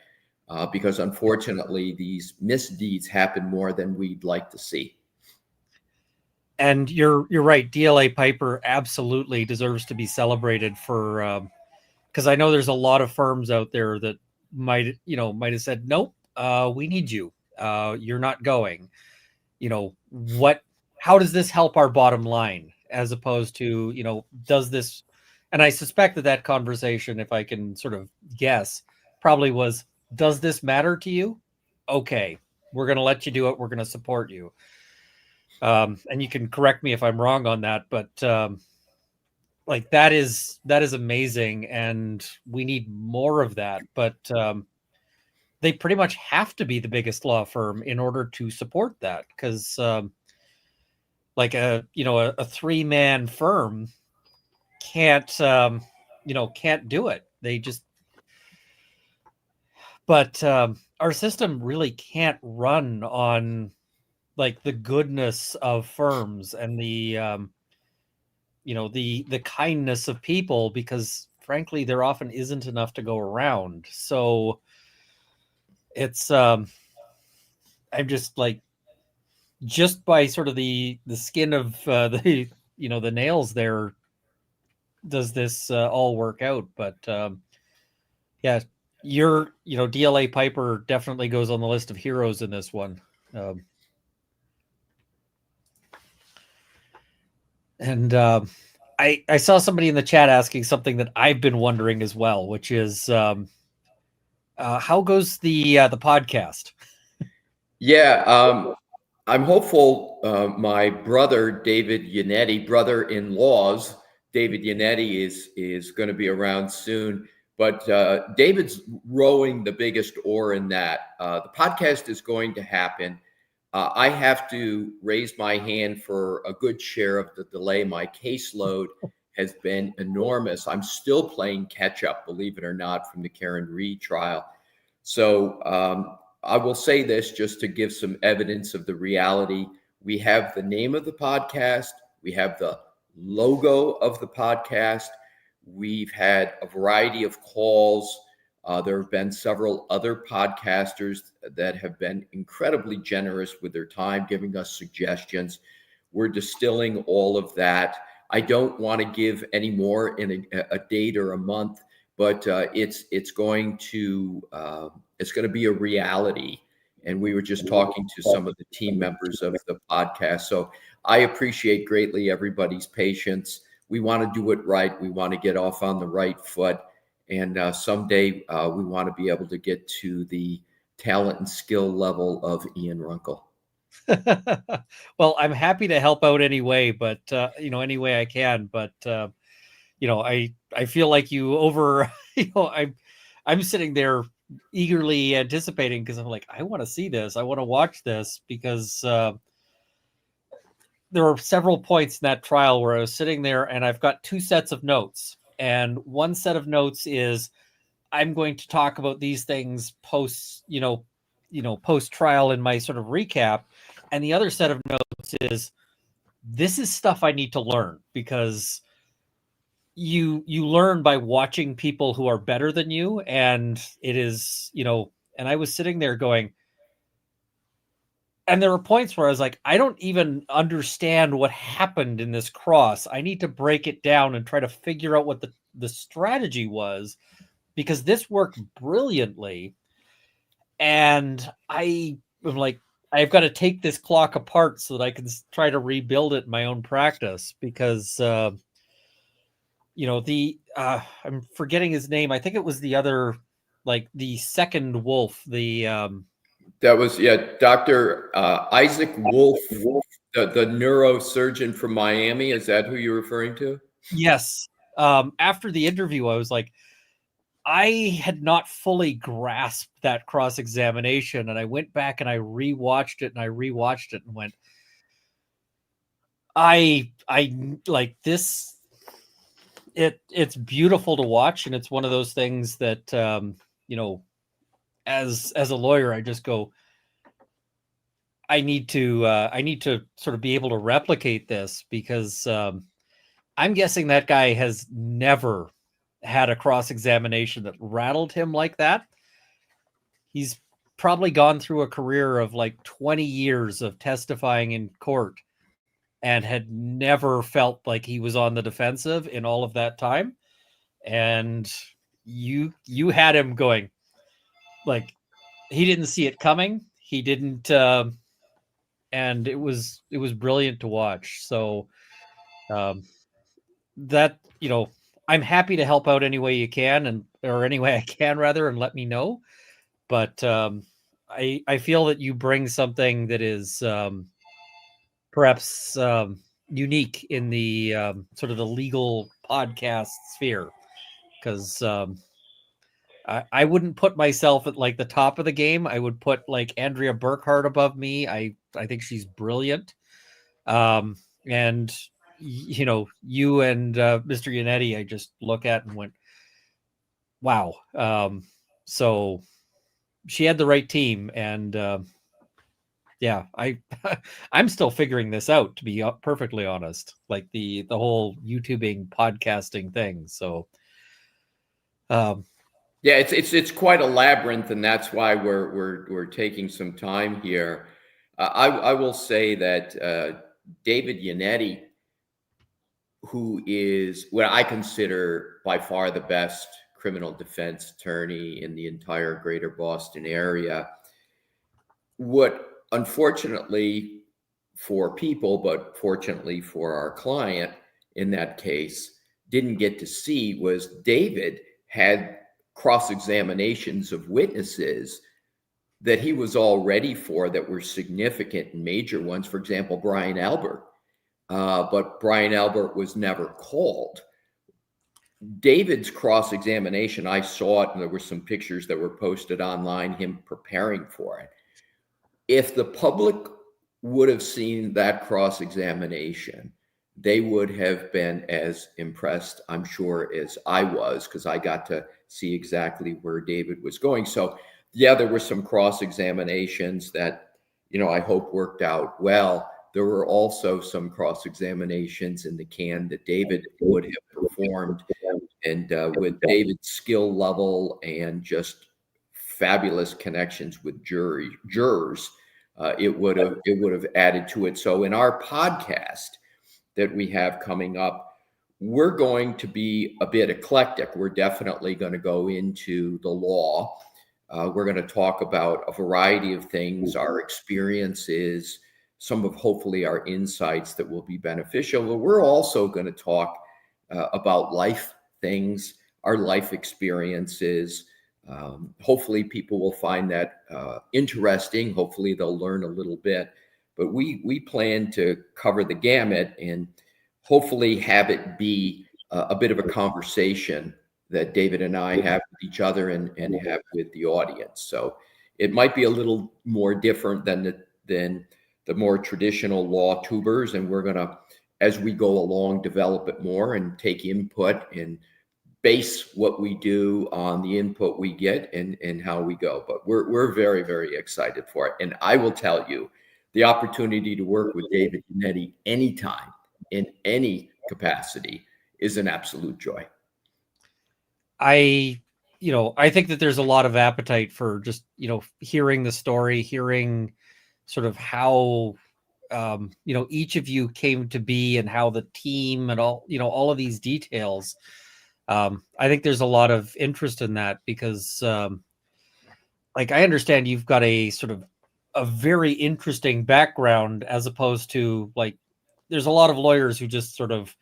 because unfortunately these misdeeds happen more than we'd like to see. And you're right. DLA Piper absolutely deserves to be celebrated for, because I know there's a lot of firms out there that might have said, nope, we need you. You're not going. How does this help our bottom line? As opposed to, does this, and I suspect that conversation, if I can sort of guess, probably was, does this matter to you? Okay, we're going to let you do it. We're going to support you. And you can correct me if I'm wrong on that, but that is amazing, and we need more of that. But they pretty much have to be the biggest law firm in order to support that, because a 3-man firm can't do it. They just, but our system really can't run on the goodness of firms and the kindness of people, because frankly there often isn't enough to go around. So it's I'm just like, just by sort of the skin of the the nails there, does this all work out? But yeah, your DLA Piper definitely goes on the list of heroes in this one. And I saw somebody in the chat asking something that I've been wondering as well, which is how goes the podcast? Yeah, I'm hopeful. My brother David Yannetti, brother-in-law's David Yannetti, is going to be around soon. But David's rowing the biggest oar in that. The podcast is going to happen. I have to raise my hand for a good share of the delay. My caseload has been enormous. I'm still playing catch up, believe it or not, from the Karen Reed trial. So I will say this just to give some evidence of the reality. We have the name of the podcast. We have the logo of the podcast. We've had a variety of calls. There have been several other podcasters that have been incredibly generous with their time, giving us suggestions. We're distilling all of that. I don't want to give any more in a date or a month, but it's going to be a reality. And we were just talking to some of the team members of the podcast. So I appreciate greatly everybody's patience. We want to do it right. We want to get off on the right foot. And someday we want to be able to get to the talent and skill level of Ian Runkle. Well, I'm happy to help out anyway, but any way I can. But I feel like you over. I'm sitting there eagerly anticipating because I'm like, I want to see this. I want to watch this because there were several points in that trial where I was sitting there and I've got two sets of notes. And one set of notes is I'm going to talk about these things post trial in my sort of recap. And the other set of notes is this is stuff I need to learn because you learn by watching people who are better than you. And it is, and I was sitting there going, and there were points where I was like, I don't even understand what happened in this cross. I need to break it down and try to figure out what the strategy was, because this worked brilliantly. And I'm like, I've got to take this clock apart so that I can try to rebuild it in my own practice because, I'm forgetting his name. I think it was the other, like the second wolf, that was, Dr. Isaac Wolf, the neurosurgeon from Miami. Is that who you're referring to? Yes. After the interview, I was like, I had not fully grasped that cross-examination, and I went back and I rewatched it and went, I like this. It's beautiful to watch, and it's one of those things that as a lawyer, I just go, I need to sort of be able to replicate this because I'm guessing that guy has never had a cross-examination that rattled him like that. He's probably gone through a career of like 20 years of testifying in court and had never felt like he was on the defensive in all of that time. And you had him going, like, he didn't see it coming. He didn't, and it was brilliant to watch. So that, I'm happy to help out any way you can, or any way I can rather, and let me know. But I feel that you bring something that is perhaps unique in the sort of the legal podcast sphere, because I wouldn't put myself at like the top of the game. I would put like Andrea Burkhart above me. I think she's brilliant. And you and Mr. Yannetti, I just look at and went, wow. So she had the right team, and yeah, I'm still figuring this out, to be perfectly honest, like the whole YouTubing podcasting thing. So Yeah, it's quite a labyrinth, and that's why we're taking some time here. I will say that David Yannetti, who is what I consider by far the best criminal defense attorney in the entire greater Boston area, what unfortunately for people, but fortunately for our client in that case, didn't get to see was David had cross-examinations of witnesses that he was all ready for that were significant and major ones. For example, Brian Albert. But Brian Albert was never called. David's cross-examination, I saw it, and there were some pictures that were posted online, him preparing for it. If the public would have seen that cross-examination, they would have been as impressed, I'm sure, as I was, because I got to see exactly where David was going. So, yeah, there were some cross-examinations that, I hope worked out well. There were also some cross-examinations in the can that David would have performed. And with David's skill level and just fabulous connections with jurors, it would have added to it. So in our podcast that we have coming up, we're going to be a bit eclectic. We're definitely going to go into the law. We're going to talk about a variety of things, our experiences, some of hopefully our insights that will be beneficial. But we're also going to talk about life things, our life experiences. Hopefully people will find that interesting. Hopefully they'll learn a little bit. But we plan to cover the gamut and hopefully have it be a bit of a conversation that David and I have with each other and have with the audience. So it might be a little more different than the more traditional law tubers. And we're going to, as we go along, develop it more and take input and base what we do on the input we get and how we go. But we're very, very excited for it. And I will tell you, the opportunity to work with David Yannetti anytime in any capacity is an absolute joy. I think that there's a lot of appetite for just, hearing the story, hearing sort of how, each of you came to be and how the team and all of these details. I think there's a lot of interest in that because, I understand you've got a sort of a very interesting background as opposed to there's a lot of lawyers who just sort of,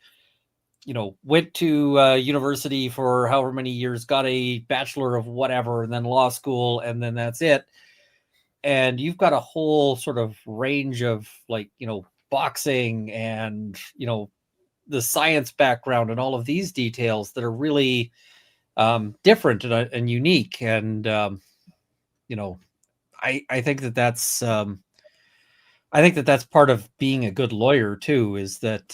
went to university for however many years, got a bachelor of whatever, and then law school, and then that's it. And you've got a whole sort of range of boxing and, the science background and all of these details that are really different and unique. And, I think that that's part of being a good lawyer too, is that,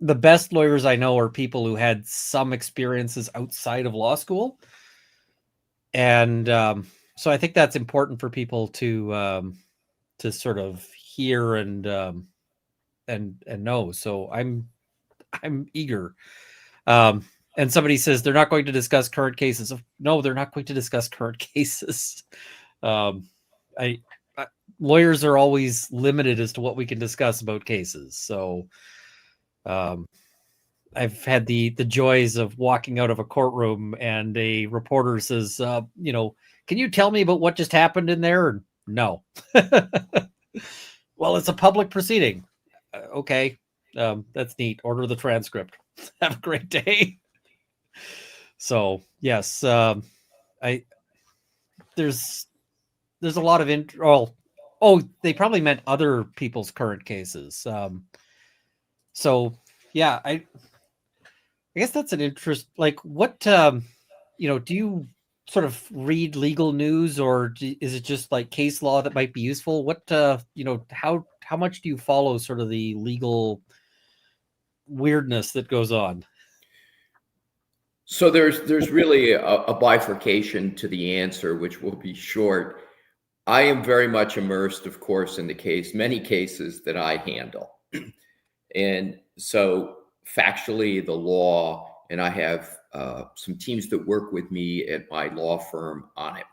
the best lawyers I know are people who had some experiences outside of law school. And so I think that's important for people to sort of hear and know. So I'm eager. And somebody says they're not going to discuss current cases. No, they're not going to discuss current cases. Lawyers are always limited as to what we can discuss about cases. So I've had the joys of walking out of a courtroom and a reporter says, can you tell me about what just happened in there? No. Well, it's a public proceeding. Okay. That's neat. Order the transcript. Have a great day. So yes, there's a lot of they probably meant other people's current cases. So yeah, I guess that's an interest. What do you sort of read legal news, or is it just case law that might be useful? What how much do you follow sort of the legal weirdness that goes on? So there's really a bifurcation to the answer, which will be short. I am very much immersed, of course, in many cases that I handle. And so factually, the law, and I have some teams that work with me at my law firm on it.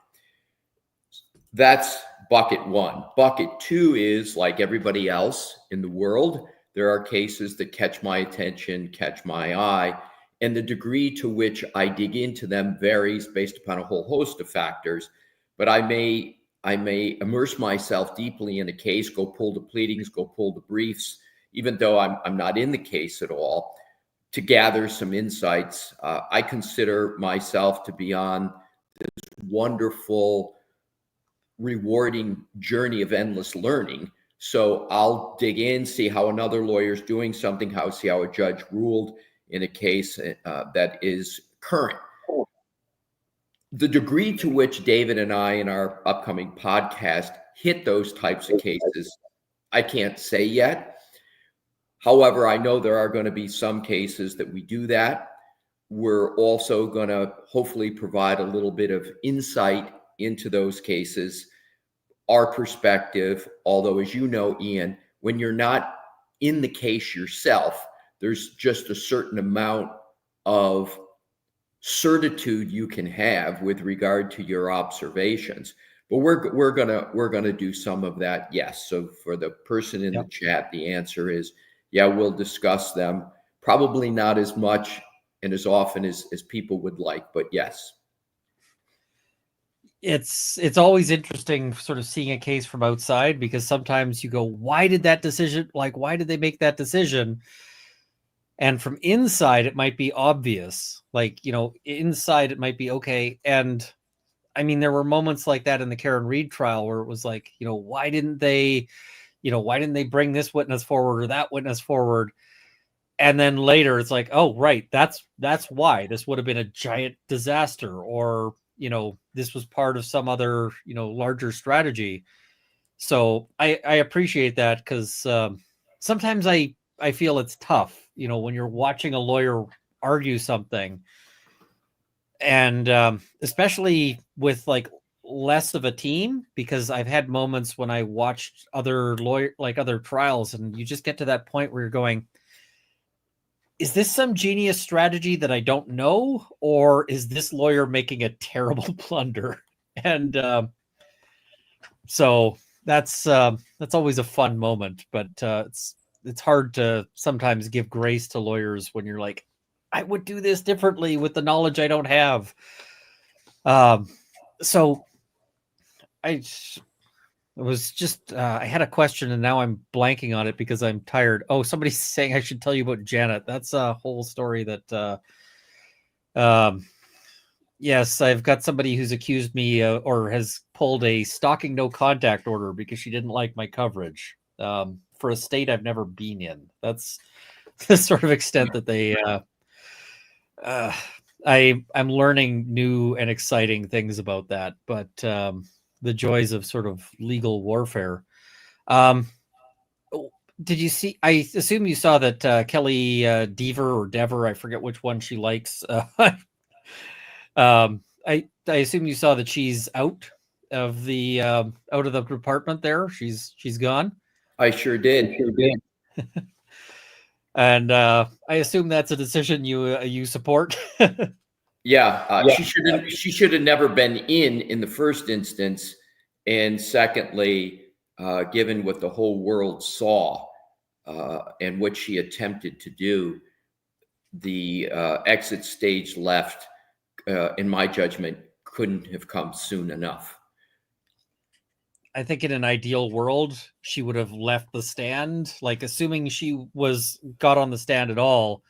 That's bucket one. Bucket two is, like everybody else in the world, there are cases that catch my attention, catch my eye, and the degree to which I dig into them varies based upon a whole host of factors. But I may immerse myself deeply in a case, go pull the pleadings, go pull the briefs, even though I'm not in the case at all, to gather some insights. I consider myself to be on this wonderful, rewarding journey of endless learning. So I'll dig in, see how another lawyer's doing something, see how a judge ruled in a case that is current. The degree to which David and I in our upcoming podcast hit those types of cases, I can't say yet. However, I know there are going to be some cases that we do that. We're also going to hopefully provide a little bit of insight into those cases, our perspective, although, as you know, Ian, when you're not in the case yourself, there's just a certain amount of certitude you can have with regard to your observations. But we're gonna do some of that, yes. So for the person in the chat, the answer is, yeah, we'll discuss them. Probably not as much and as often as people would like, but yes. It's always interesting sort of seeing a case from outside, because sometimes you go, why did they make that decision? And from inside, it might be obvious. Like, inside it might be okay. And I mean, there were moments like that in the Karen Reed trial where it was like, why didn't they bring this witness forward or that witness forward? And then later it's like, oh, right, that's why this would have been a giant disaster, or this was part of some other larger strategy. So I appreciate that, because sometimes I feel it's tough when you're watching a lawyer argue something, and especially with like less of a team, because I've had moments when I watched other trials, and you just get to that point where you're going, is this some genius strategy that I don't know, or is this lawyer making a terrible blunder? And so that's always a fun moment, but it's hard to sometimes give grace to lawyers when you're like, I would do this differently with the knowledge I don't have. So I had a question, and now I'm blanking on it because I'm tired. Oh, somebody's saying I should tell you about Janet. That's a whole story that, yes, I've got somebody who's accused me or has pulled a stalking no contact order because she didn't like my coverage for a state I've never been in. That's the sort of extent that they, I'm learning new and exciting things about that, but the joys of sort of legal warfare. Did you see? I assume you saw that Kelly Dever, I forget which one she likes. I assume you saw that she's out of the department there. She's gone. I sure did. And I assume that's a decision you support. Yeah, she should have never been in the first instance, and secondly, given what the whole world saw and what she attempted to do, the exit stage left, in my judgment, couldn't have come soon enough. I think in an ideal world, she would have left the stand. Like, assuming she got on the stand at all,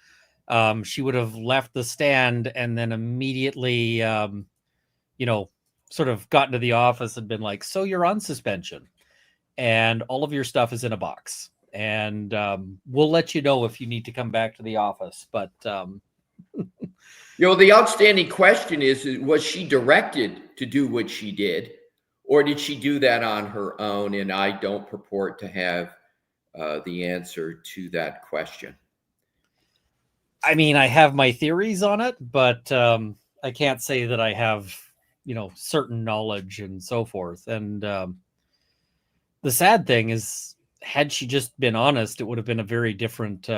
she would have left the stand and then immediately, sort of gotten to the office and been like, so you're on suspension and all of your stuff is in a box. And we'll let you know if you need to come back to the office. But, the outstanding question is, was she directed to do what she did? Or did she do that on her own? And I don't purport to have the answer to that question. I mean, I have my theories on it, but I can't say that I have, certain knowledge and so forth. And the sad thing is, had she just been honest, it would have been a very different,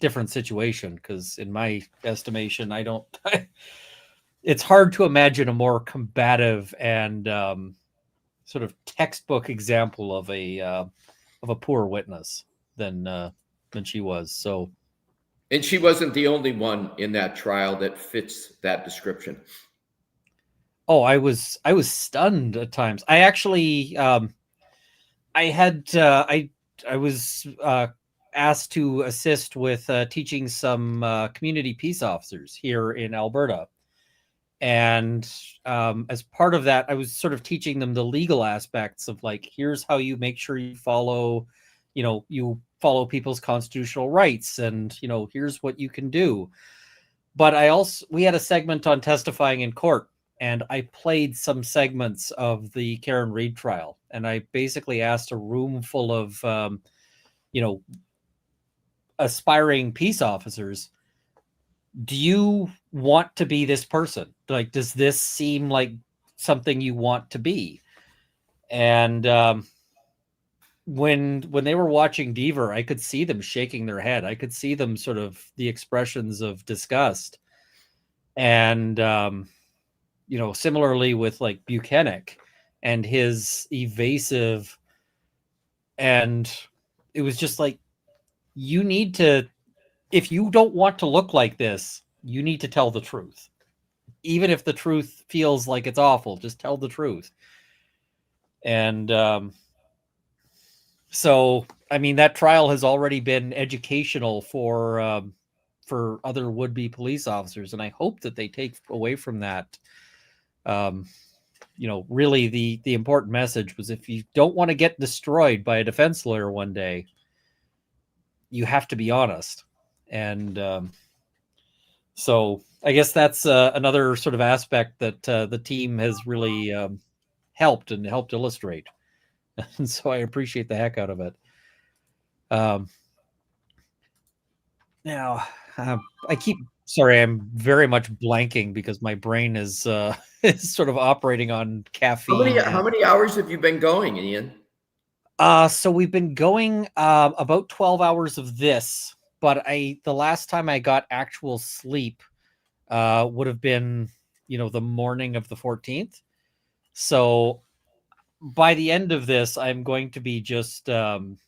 different situation, because in my estimation, I don't. It's hard to imagine a more combative and sort of textbook example of a poor witness than she was. So, and she wasn't the only one in that trial that fits that description. oh, I was stunned at times. I actually I was asked to assist with teaching some community peace officers here in Alberta. And as part of that, I was sort of teaching them the legal aspects of, like, here's how you make sure you follow people's constitutional rights, and here's what you can do. But we had a segment on testifying in court, and I played some segments of the Karen Reid trial, and I basically asked a room full of aspiring peace officers, do you want to be this person? Like, does this seem like something you want to be? And when they were watching Deaver, I could see them shaking their head. I could see them sort of the expressions of disgust. And similarly with like Buchanan and his evasive, and it was just like, you need to, if you don't want to look like this, you need to tell the truth. Even if the truth feels like it's awful, just tell the truth. And so, I mean, that trial has already been educational for other would-be police officers, and I hope that they take away from that. Really, the important message was, if you don't want to get destroyed by a defense lawyer one day, you have to be honest. And so I guess that's another sort of aspect that the team has really helped illustrate. And so I appreciate the heck out of it. Now, I'm very much blanking because my brain is is sort of operating on caffeine. How many hours have you been going, Ian? So we've been going about 12 hours of this, but the last time I got actual sleep would have been, the morning of the 14th. So by the end of this, I'm going to be just, running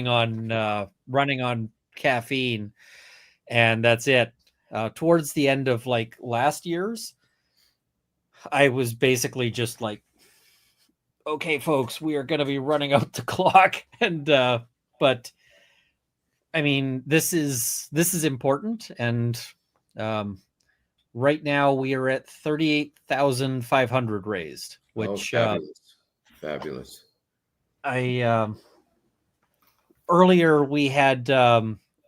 on caffeine, and that's it. Towards the end of like last year's, I was basically just like, okay, folks, we are going to be running out the clock. And, but I mean, this is important. And, right now we are at 38,500 raised, which, fabulous. Earlier we had,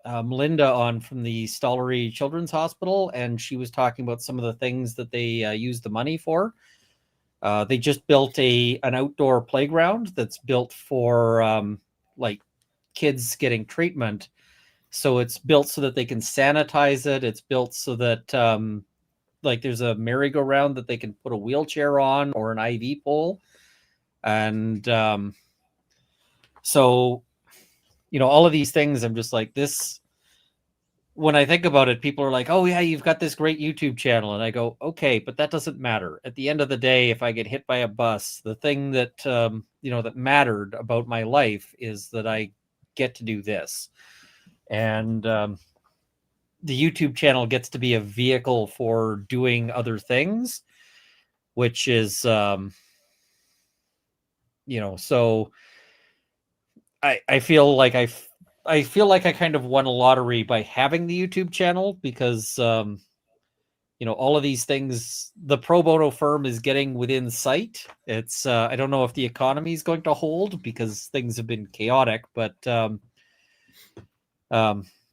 Melinda on from the Stollery Children's Hospital, and she was talking about some of the things that they use the money for. They just built an outdoor playground that's built for like kids getting treatment. So it's built so that they can sanitize it. It's built so that like there's a merry-go-round that they can put a wheelchair on, or an IV pole. And so, all of these things, I'm just like, this, when I think about it, people are like, oh yeah, you've got this great YouTube channel. And I go, okay, but that doesn't matter. At the end of the day, if I get hit by a bus, the thing that, that mattered about my life is that I get to do this. And the YouTube channel gets to be a vehicle for doing other things, which is, so I feel like I kind of won a lottery by having the YouTube channel, because, all of these things, the pro bono firm is getting within sight. It's, I don't know if the economy is going to hold because things have been chaotic, but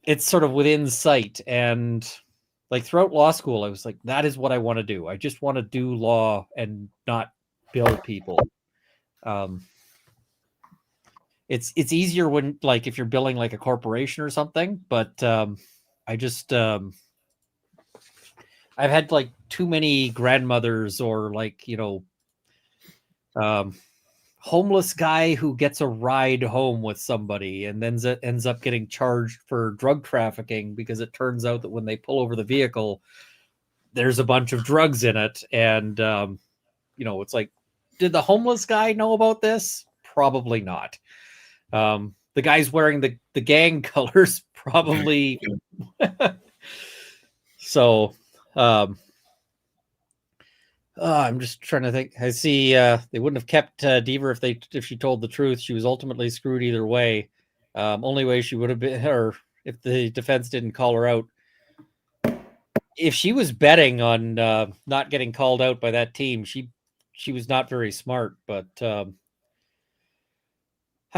it's sort of within sight. And like throughout law school, I was like, that is what I want to do. I just want to do law and not bill people. It's easier when, like, if you're billing like a corporation or something, but I just I've had like too many grandmothers, or like, homeless guy who gets a ride home with somebody and then ends up getting charged for drug trafficking because it turns out that when they pull over the vehicle, there's a bunch of drugs in it. And, it's like, did the homeless guy know about this? Probably not. The guy's wearing the gang colors, probably. So, I'm just trying to think. I see they wouldn't have kept Deaver if she told the truth. She was ultimately screwed either way. Only way she would have been, or if the defense didn't call her out. If she was betting on not getting called out by that team, she was not very smart. But I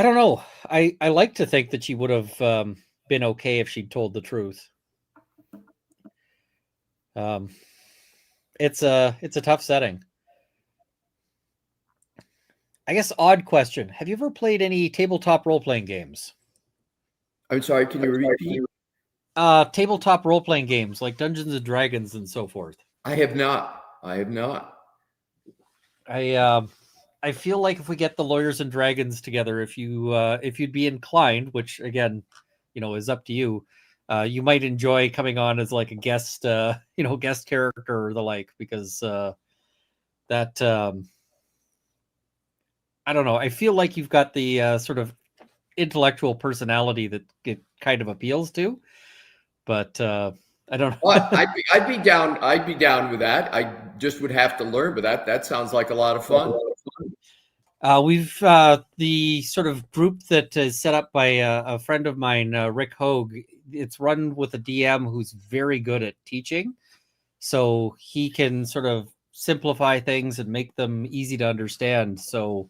don't know. I like to think that she would have been okay if she'd told the truth. It's a tough setting. I guess odd question. Have you ever played any tabletop role-playing games? I'm sorry, can you repeat? Tabletop role-playing games like Dungeons and Dragons and so forth. I have not. I feel like if we get the Lawyers and Dragons together, if you'd be inclined, which again, is up to you, you might enjoy coming on as like a guest, guest character or the like, because that I don't know. I feel like you've got the sort of intellectual personality that it kind of appeals to, but I don't know. Well, I'd be down. I'd be down with that. I just would have to learn, but that sounds like a lot of fun. We've the sort of group that is set up by a friend of mine, Rick Hogue. It's run with a DM who's very good at teaching, so he can sort of simplify things and make them easy to understand. So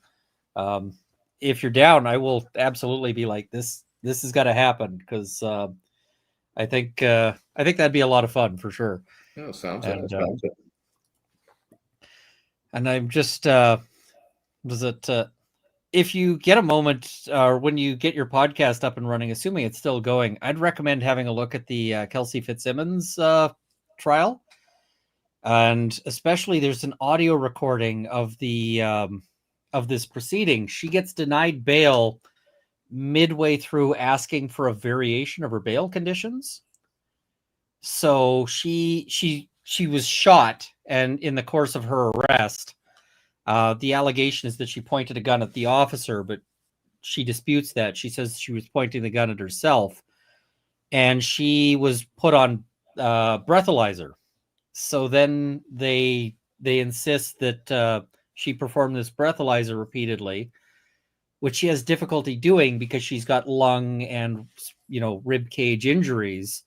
if you're down, I will absolutely be like, this has got to happen, because I think that'd be a lot of fun for sure. Oh, sounds and, good. And I'm just if you get a moment, or when you get your podcast up and running, assuming it's still going, I'd recommend having a look at the Kelsey Fitzsimmons trial. And especially there's an audio recording of the of this proceeding. She gets denied bail midway through asking for a variation of her bail conditions. So she was shot, and in the course of her arrest, the allegation is that she pointed a gun at the officer, but she disputes that. She says she was pointing the gun at herself, and she was put on breathalyzer. So then they insist that she performed this breathalyzer repeatedly, which she has difficulty doing because she's got lung and rib cage injuries.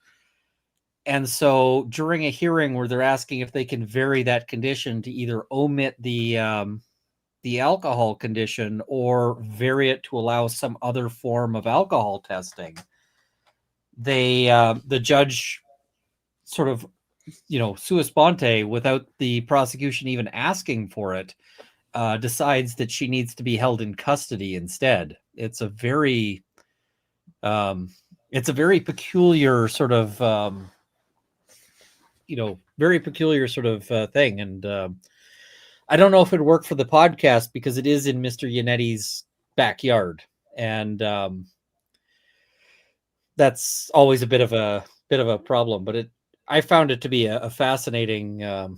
And so during a hearing where they're asking if they can vary that condition to either omit the alcohol condition or vary it to allow some other form of alcohol testing, the judge sort of, sua sponte, without the prosecution even asking for it, decides that she needs to be held in custody instead. It's a very peculiar sort of very peculiar sort of thing. And I don't know if it'd work for the podcast because it is in Mr. Yannetti's backyard, and that's always a bit of a problem. But I found it to be a fascinating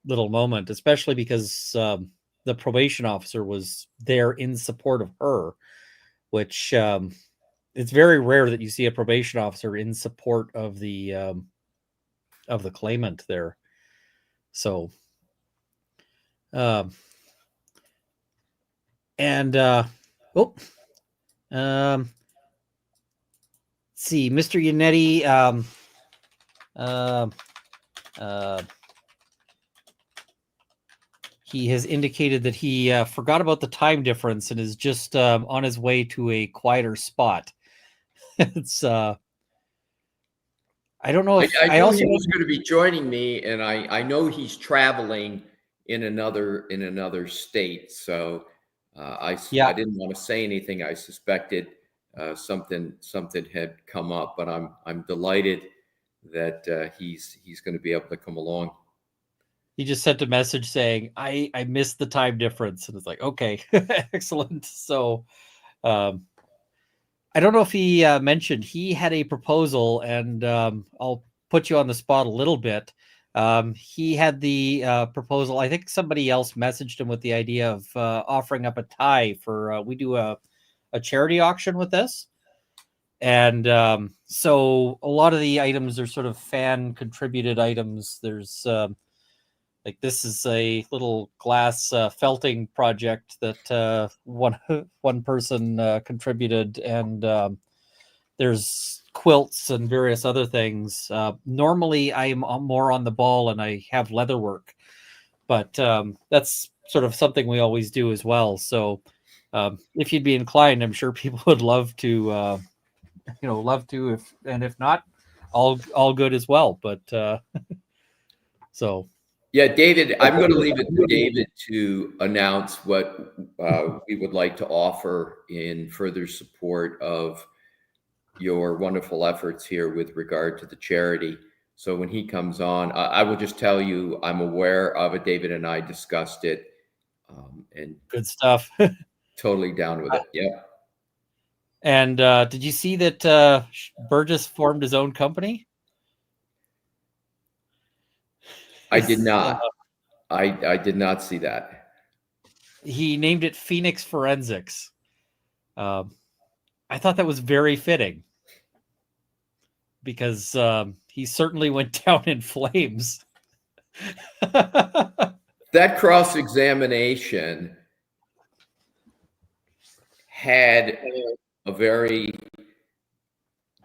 little moment, especially because the probation officer was there in support of her, which it's very rare that you see a probation officer in support of the claimant there. So, see, Mr. Yannetti, he has indicated that he forgot about the time difference and is just on his way to a quieter spot. It's I don't know if I knew he was going to be joining me, and I know he's traveling in another state. So I didn't want to say anything. I suspected something had come up, but I'm delighted that he's going to be able to come along. He just sent a message saying, I missed the time difference. And it's like, okay, excellent. So I don't know if he mentioned he had a proposal, and I'll put you on the spot a little bit. He had the proposal. I think somebody else messaged him with the idea of offering up a tie for, we do a charity auction with this. And so a lot of the items are sort of fan contributed items. There's like, this is a little glass felting project that one person contributed, and there's quilts and various other things. Normally, I'm more on the ball and I have leather work, but that's sort of something we always do as well. So if you'd be inclined, I'm sure people would love to, love to. If not, all good as well. But so. Yeah, David, I'm going to leave it to David to announce what we would like to offer in further support of your wonderful efforts here with regard to the charity. So when he comes on, I will just tell you, I'm aware of it. David and I discussed it. And good stuff. Totally down with it. Yeah. And did you see that Burgess formed his own company? I did not. I did not see that. He named it Phoenix Forensics. I thought that was very fitting, because he certainly went down in flames. That cross-examination had a very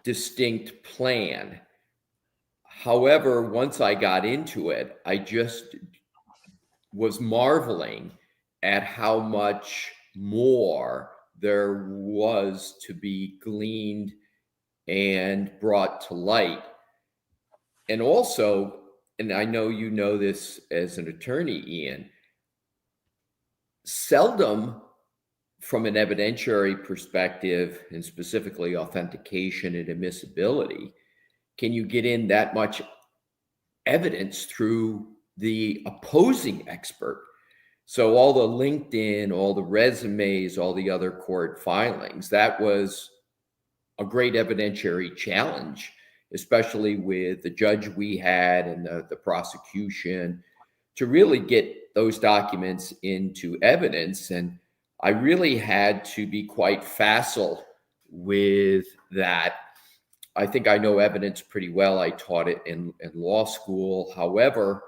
distinct plan. However, once I got into it, I just was marveling at how much more there was to be gleaned and brought to light. And also, and I know you know this as an attorney, Ian, seldom from an evidentiary perspective, and specifically authentication and admissibility, can you get in that much evidence through the opposing expert. So all the LinkedIn, all the resumes, all the other court filings, that was a great evidentiary challenge, especially with the judge we had and the prosecution, to really get those documents into evidence. And I really had to be quite facile with that. I think I know evidence pretty well. I taught it in law school. However,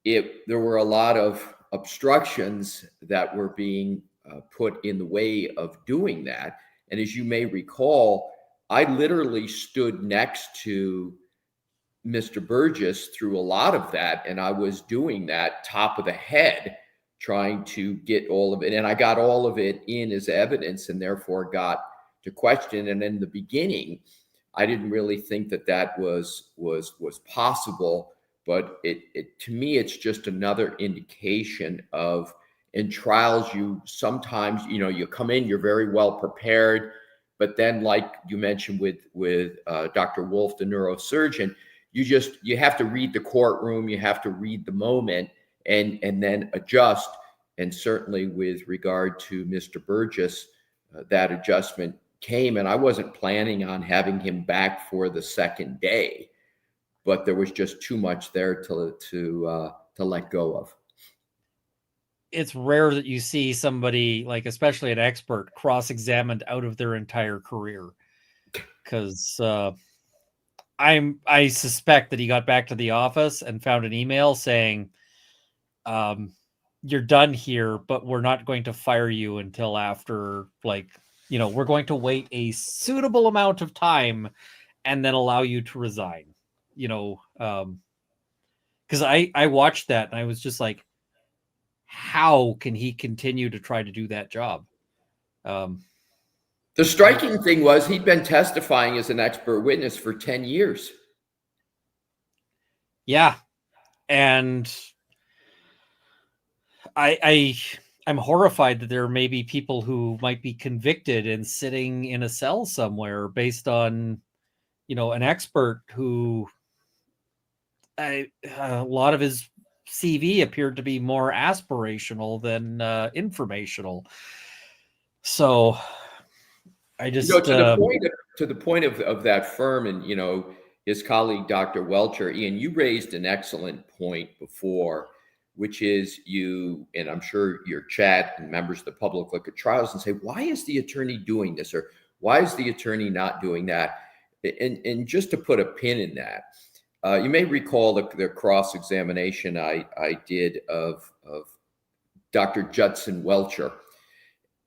there were a lot of obstructions that were being put in the way of doing that. And as you may recall, I literally stood next to Mr. Burgess through a lot of that. And I was doing that top of the head, trying to get all of it. And I got all of it in as evidence, and therefore got to question. And in the beginning, I didn't really think that that was possible. But to me, it's just another indication of, in trials, you sometimes, you come in, you're very well prepared, but then, like you mentioned with Dr. Wolf, the neurosurgeon, you have to read the courtroom, you have to read the moment, and then adjust. And certainly with regard to Mr. Burgess, that adjustment came, and I wasn't planning on having him back for the second day, but there was just too much there to let go of. It's rare that you see somebody, like especially an expert, cross-examined out of their entire career, because I suspect that he got back to the office and found an email saying, "You're done here, but we're not going to fire you until after, we're going to wait a suitable amount of time and then allow you to resign." Because I watched that and I was just like, how can he continue to try to do that job? The striking thing was he'd been testifying as an expert witness for 10 years. Yeah. And I'm horrified that there may be people who might be convicted and sitting in a cell somewhere based on, an expert who a lot of his CV appeared to be more aspirational than informational. So I just to the point of that firm, and his colleague Dr. Welcher, Ian, you raised an excellent point before, which is and I'm sure your chat and members of the public look at trials and say, why is the attorney doing this, or why is the attorney not doing that? And just to put a pin in that, you may recall the cross-examination I did of Dr. Judson Welcher.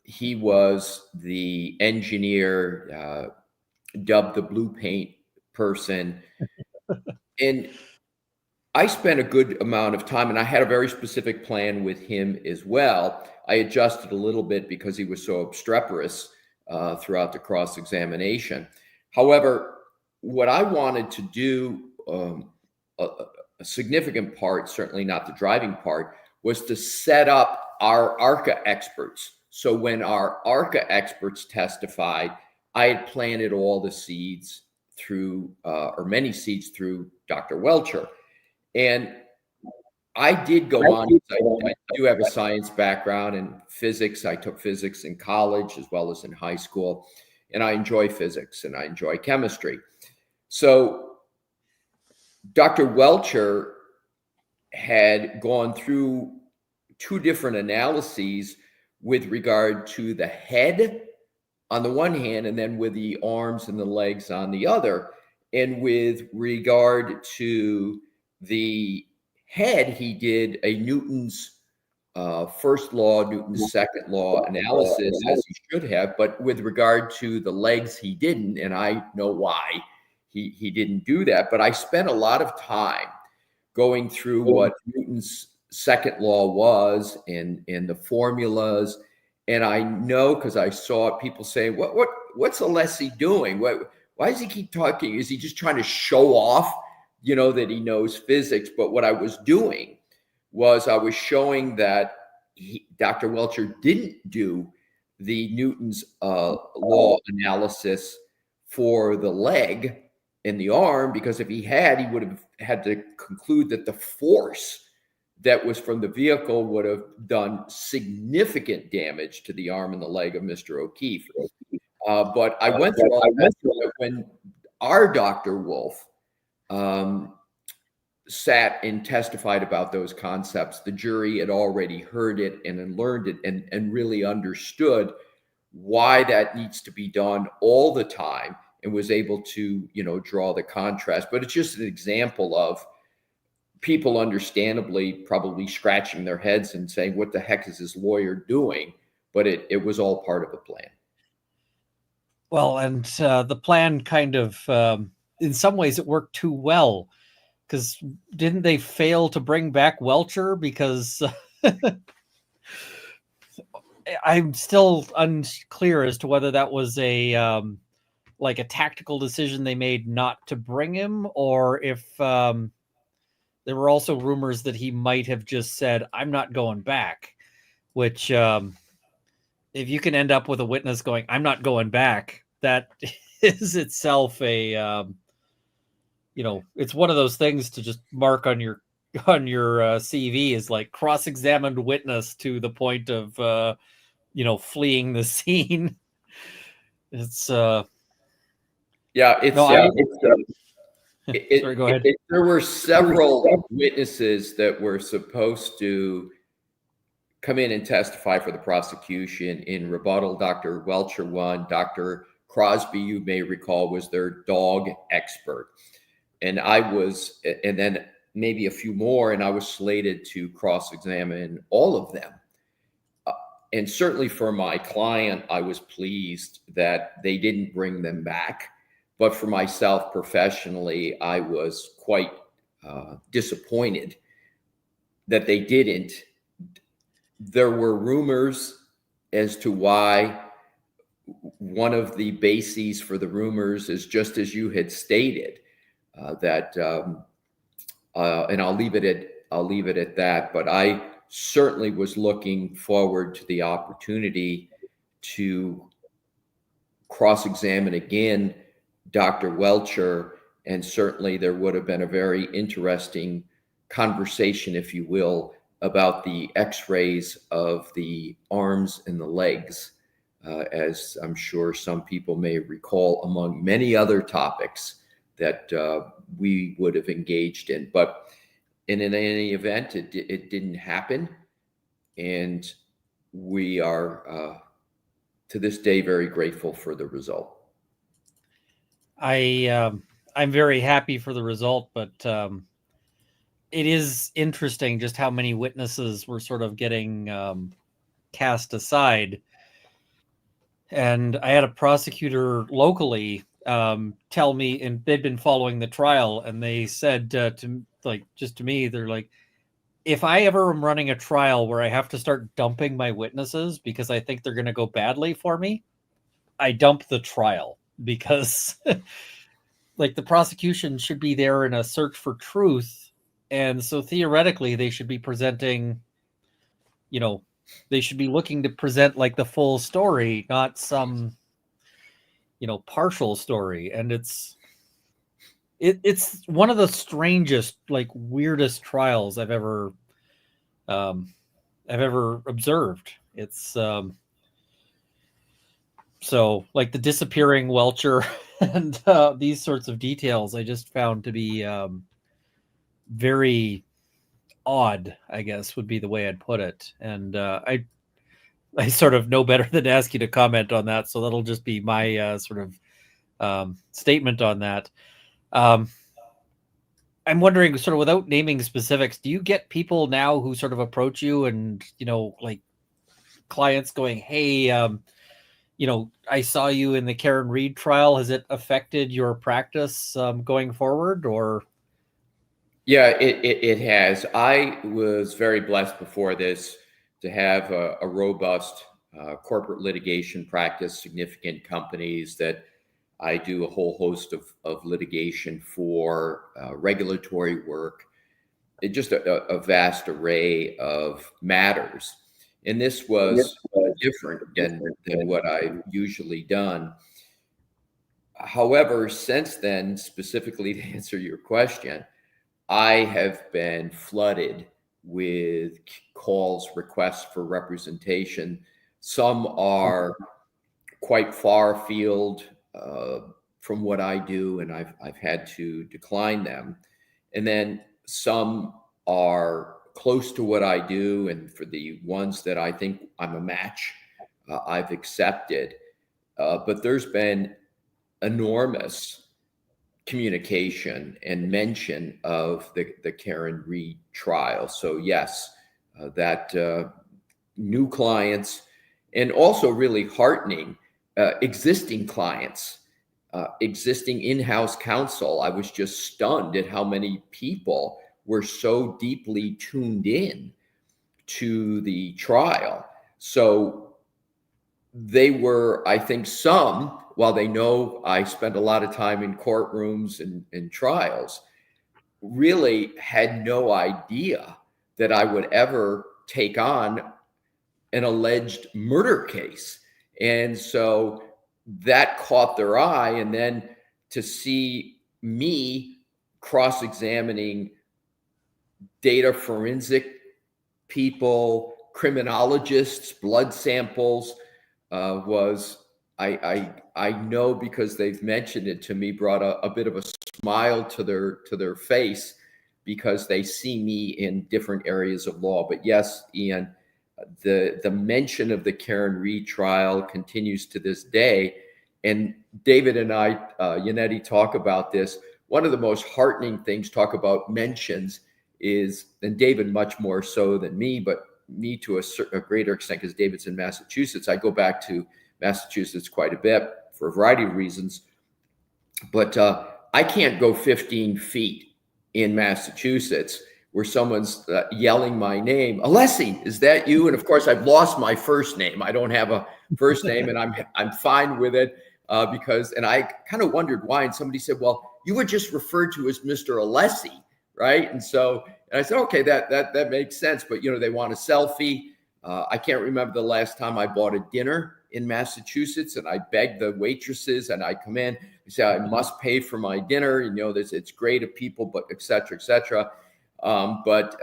He was the engineer, dubbed the blue paint person. And I spent a good amount of time, and I had a very specific plan with him as well. I adjusted a little bit because he was so obstreperous throughout the cross-examination. However, what I wanted to do, a significant part, certainly not the driving part, was to set up our ARCA experts. So when our ARCA experts testified, I had planted all the seeds through, or many seeds through Dr. Welcher. And I did go on, I do have a science background in physics. I took physics in college as well as in high school. And I enjoy physics and I enjoy chemistry. So Dr. Welcher had gone through 2 different analyses with regard to the head on the one hand, and then with the arms and the legs on the other. And with regard to the head, he did a Newton's first law, Newton's second law analysis, as he should have. But with regard to the legs, he didn't. And I know why he didn't do that. But I spent a lot of time going through what Newton's second law was and the formulas. And I know, because I saw people saying, what's Alessi doing? Why does he keep talking? Is he just trying to show off, that he knows physics? But what I was doing was I was showing that Dr. Welcher didn't do the Newton's law analysis for the leg and the arm, because if he had, he would have had to conclude that the force that was from the vehicle would have done significant damage to the arm and the leg of Mr. O'Keefe. But I went through all that when our Dr. Wolf sat and testified about those concepts. The jury had already heard it and learned it and really understood why that needs to be done all the time, and was able to, draw the contrast. But it's just an example of people understandably probably scratching their heads and saying, what the heck is this lawyer doing? But it was all part of the plan. Well, and the plan kind of, in some ways, it worked too well, because didn't they fail to bring back Welcher? Because I'm still unclear as to whether that was a like a tactical decision they made not to bring him, or if there were also rumors that he might have just said, I'm not going back, which if you can end up with a witness going, I'm not going back, that is itself a, it's one of those things to just mark on your CV is like cross-examined witness to the point of, fleeing the scene. It's yeah, it's sorry, go ahead. There were several witnesses that were supposed to come in and testify for the prosecution in rebuttal. Dr. Welcher one, Dr. Crosby, you may recall, was their dog expert. And and then maybe a few more, and I was slated to cross-examine all of them. And certainly for my client, I was pleased that they didn't bring them back. But for myself professionally, I was quite disappointed that they didn't. There were rumors as to why. One of the bases for the rumors is just as you had stated, that, and I'll leave it at that. But I certainly was looking forward to the opportunity to cross-examine again Dr. Welcher, and certainly there would have been a very interesting conversation, if you will, about the x-rays of the arms and the legs, as I'm sure some people may recall, among many other topics that we would have engaged in. But in any event, it didn't happen. And we are, to this day, very grateful for the result. I'm very happy for the result, but it is interesting just how many witnesses were sort of getting cast aside. And I had a prosecutor locally tell me, and they'd been following the trial, and they said to me, they're like, if I ever am running a trial where I have to start dumping my witnesses because I think they're going to go badly for me, I dump the trial, because like the prosecution should be there in a search for truth. And so theoretically they should be presenting, they should be looking to present like the full story, not some, partial story. And it's one of the strangest, like weirdest trials I've ever observed. It's so like the disappearing Welcher and these sorts of details I just found to be very odd, I guess would be the way I'd put it. And I sort of know better than to ask you to comment on that, so that'll just be my sort of statement on that. I'm wondering, sort of without naming specifics, do you get people now who sort of approach you and, like clients going, hey, I saw you in the Karen Reed trial. Has it affected your practice going forward, or? Yeah, it has. I was very blessed before this to have a robust corporate litigation practice, significant companies that I do a whole host of litigation for, regulatory work, just a vast array of matters. And this was different than what I've usually done. However, since then, specifically to answer your question, I have been flooded with calls, requests for representation. Some are quite far afield from what I do, and I've had to decline them. And then some are close to what I do, and for the ones that I think I'm a match, I've accepted. But there's been enormous communication and mention of the Karen Reed trial. So yes, that new clients, and also really heartening existing clients, existing in-house counsel. I was just stunned at how many people were so deeply tuned in to the trial. So they were, I think some, while they know I spent a lot of time in courtrooms and trials, really had no idea that I would ever take on an alleged murder case. And so that caught their eye. And then to see me cross-examining data forensic people, criminologists, blood samples, was, I know because they've mentioned it to me, brought a bit of a smile to their face, because they see me in different areas of law. But yes, Ian, the mention of the Karen Reed trial continues to this day. And David and I, Yannetti, talk about this. One of the most heartening things, talk about mentions, is, and David much more so than me, but me to a greater extent, because David's in Massachusetts. I go back to Massachusetts quite a bit for a variety of reasons. But I can't go 15 feet in Massachusetts where someone's yelling my name. Alessi, is that you? And of course, I've lost my first name. I don't have a first name, and I'm fine with it because, and I kind of wondered why. And somebody said, well, you were just referred to as Mr. Alessi, right? And so, and I said, okay, that makes sense. But, they want a selfie. I can't remember the last time I bought a dinner in Massachusetts, and I begged the waitresses, and I come in, I say, I must pay for my dinner. It's great of people, but et cetera, et cetera. But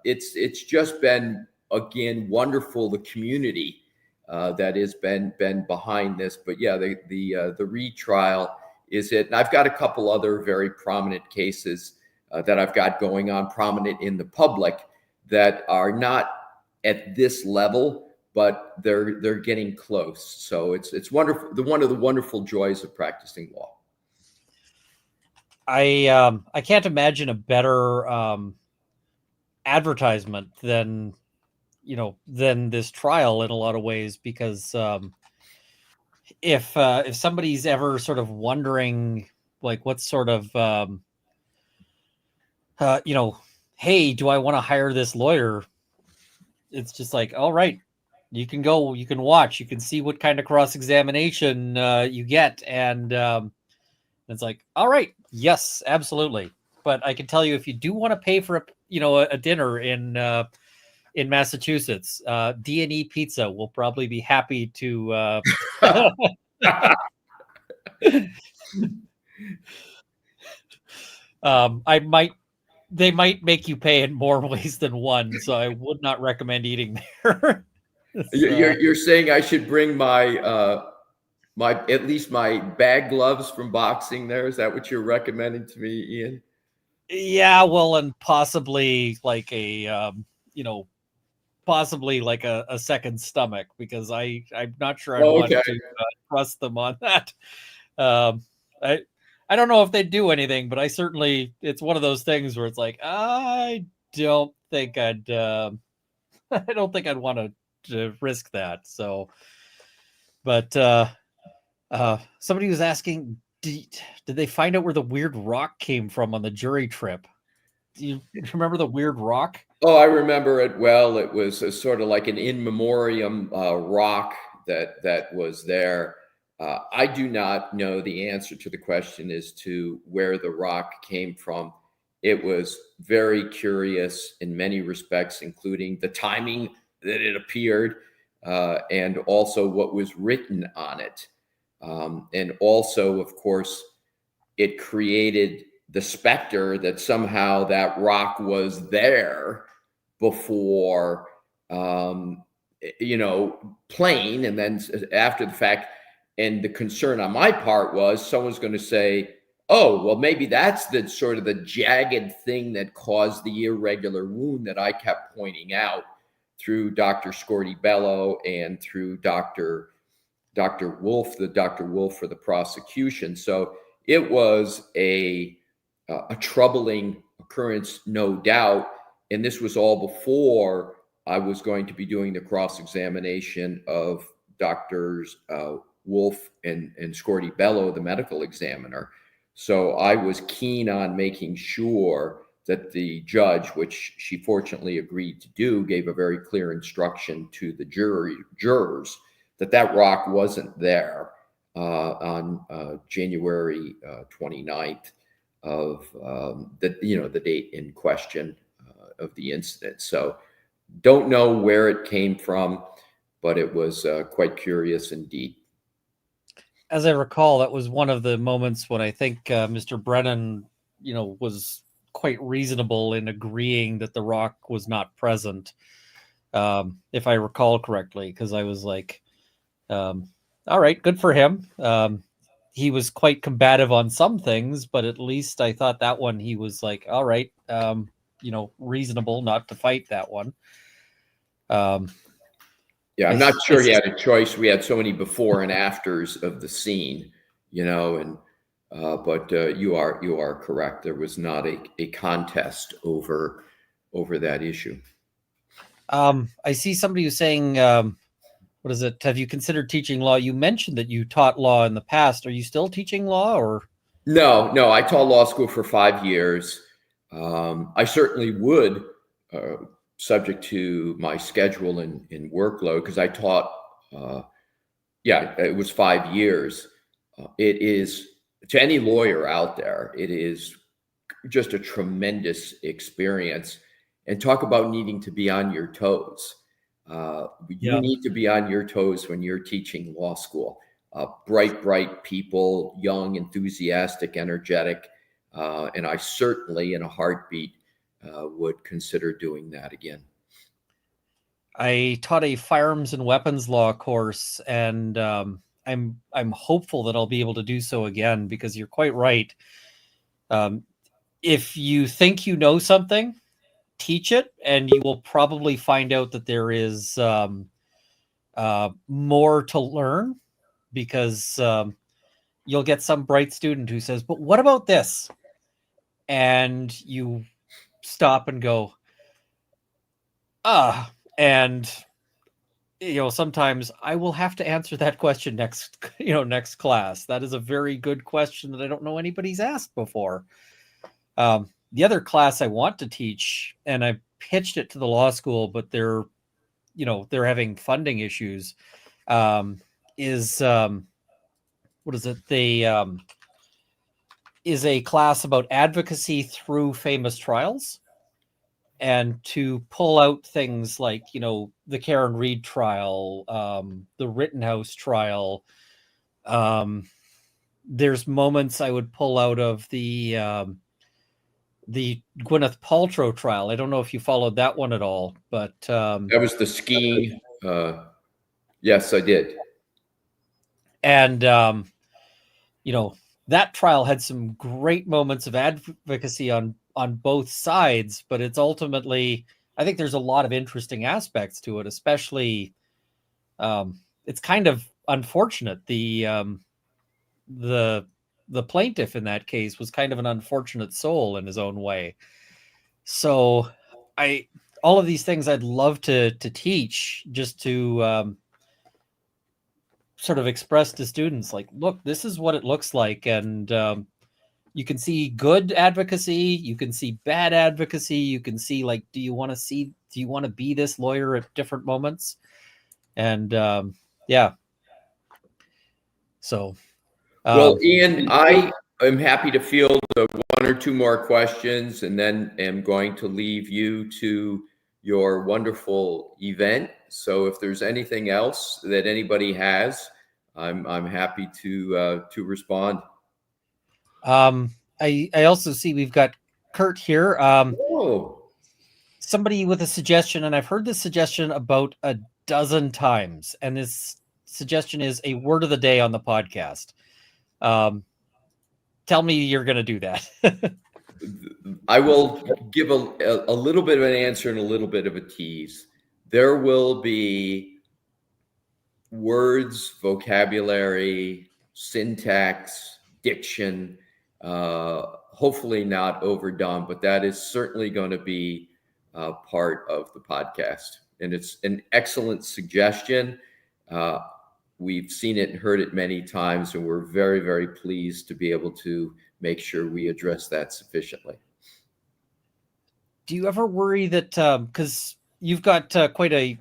it's just been, again, wonderful, the community that has been behind this. But yeah, the retrial is it. And I've got a couple other very prominent cases that I've got going on, prominent in the public, that are not at this level, but they're getting close. So it's wonderful. One of the wonderful joys of practicing law. I can't imagine a better advertisement than this trial in a lot of ways, because if somebody's ever sort of wondering, like, what sort of hey, do I want to hire this lawyer? It's just like, all right, you can go, you can watch, you can see what kind of cross-examination you get, and it's like, all right, yes, absolutely. But I can tell you, if you do want to pay for a dinner in Massachusetts, D&E Pizza will probably be happy to. They might make you pay in more ways than one, so I would not recommend eating there. You're saying I should bring my at least my bag gloves from boxing there? Is that what you're recommending to me, Ian? Yeah, well, and possibly like a possibly like a second stomach, because I'm not sure I want to trust them on that. I don't know if they do anything, but I certainly, it's one of those things where it's like, I don't think I'd want to risk that. So, but somebody was asking, did they find out where the weird rock came from on the jury trip? Do you remember the weird rock? Oh, I remember it well. It was a sort of like an in memoriam rock that was there. I do not know the answer to the question as to where the rock came from. It was very curious in many respects, including the timing that it appeared, and also what was written on it. And also, of course, it created the specter that somehow that rock was there before, playing, and then after the fact. And the concern on my part was someone's going to say, oh, well, maybe that's the sort of the jagged thing that caused the irregular wound that I kept pointing out through Dr. Scorti-Bello and through Dr. Wolf, the Dr. Wolf for the prosecution. So it was a troubling occurrence, no doubt. And this was all before I was going to be doing the cross-examination of Drs. Wolf and Scorti-Bello, the medical examiner. So I was keen on making sure that the judge, which she fortunately agreed to do, gave a very clear instruction to the jurors that rock wasn't there on January 29th of the date in question of the incident. So don't know where it came from, but it was quite curious indeed. As I recall, that was one of the moments when I think Mr. Brennan, was quite reasonable in agreeing that the rock was not present, if I recall correctly, because I was like, all right, good for him. He was quite combative on some things, but at least I thought that one he was like, all right, reasonable not to fight that one. Yeah, I'm not sure he had a choice. We had so many before and afters of the scene, but you are correct. There was not a contest over that issue. I see somebody who's saying, what is it? Have you considered teaching law? You mentioned that you taught law in the past. Are you still teaching law, or? No, I taught law school for 5 years. I certainly would, subject to my schedule and workload, because I taught, it was 5 years. It is, to any lawyer out there, it is just a tremendous experience. And talk about needing to be on your toes. You need to be on your toes when you're teaching law school. Bright people, young, enthusiastic, energetic. And I certainly, in a heartbeat, would consider doing that again. I taught a firearms and weapons law course, and I'm hopeful that I'll be able to do so again, because you're quite right. If you think you know something, teach it, and you will probably find out that there is more to learn, because you'll get some bright student who says, "But what about this?" And you stop and go, and sometimes I will have to answer that question next class. That is a very good question that I don't know anybody's asked before. The other class I want to teach, and I pitched it to the law school, but they're having funding issues, is what is it? They is a class about advocacy through famous trials, and to pull out things like, the Karen Reed trial, the Rittenhouse trial. There's moments I would pull out of the Gwyneth Paltrow trial. I don't know if you followed that one at all, but that was the skiing. Yes, I did. And that trial had some great moments of advocacy on both sides, but it's ultimately, I think there's a lot of interesting aspects to it, especially it's kind of unfortunate. The plaintiff in that case was kind of an unfortunate soul in his own way. So all of these things I'd love to teach, just to sort of express to students, like, look, this is what it looks like. And you can see good advocacy, you can see bad advocacy, you can see, like, do you want to be this lawyer at different moments? And yeah. So well, Ian, I am happy to field one or two more questions, and then am going to leave you to your wonderful event. So if there's anything else that anybody has, I'm happy to respond. I also see we've got Kurt here. Somebody with a suggestion, and I've heard this suggestion about a dozen times, and this suggestion is a word of the day on the podcast. Tell me you're going to do that. I will give a little bit of an answer and a little bit of a tease. There will be words, vocabulary, syntax, diction, hopefully not overdone, but that is certainly going to be part of the podcast. And it's an excellent suggestion. We've seen it and heard it many times, and we're very, very pleased to be able to make sure we address that sufficiently. Do you ever worry that, because you've got quite a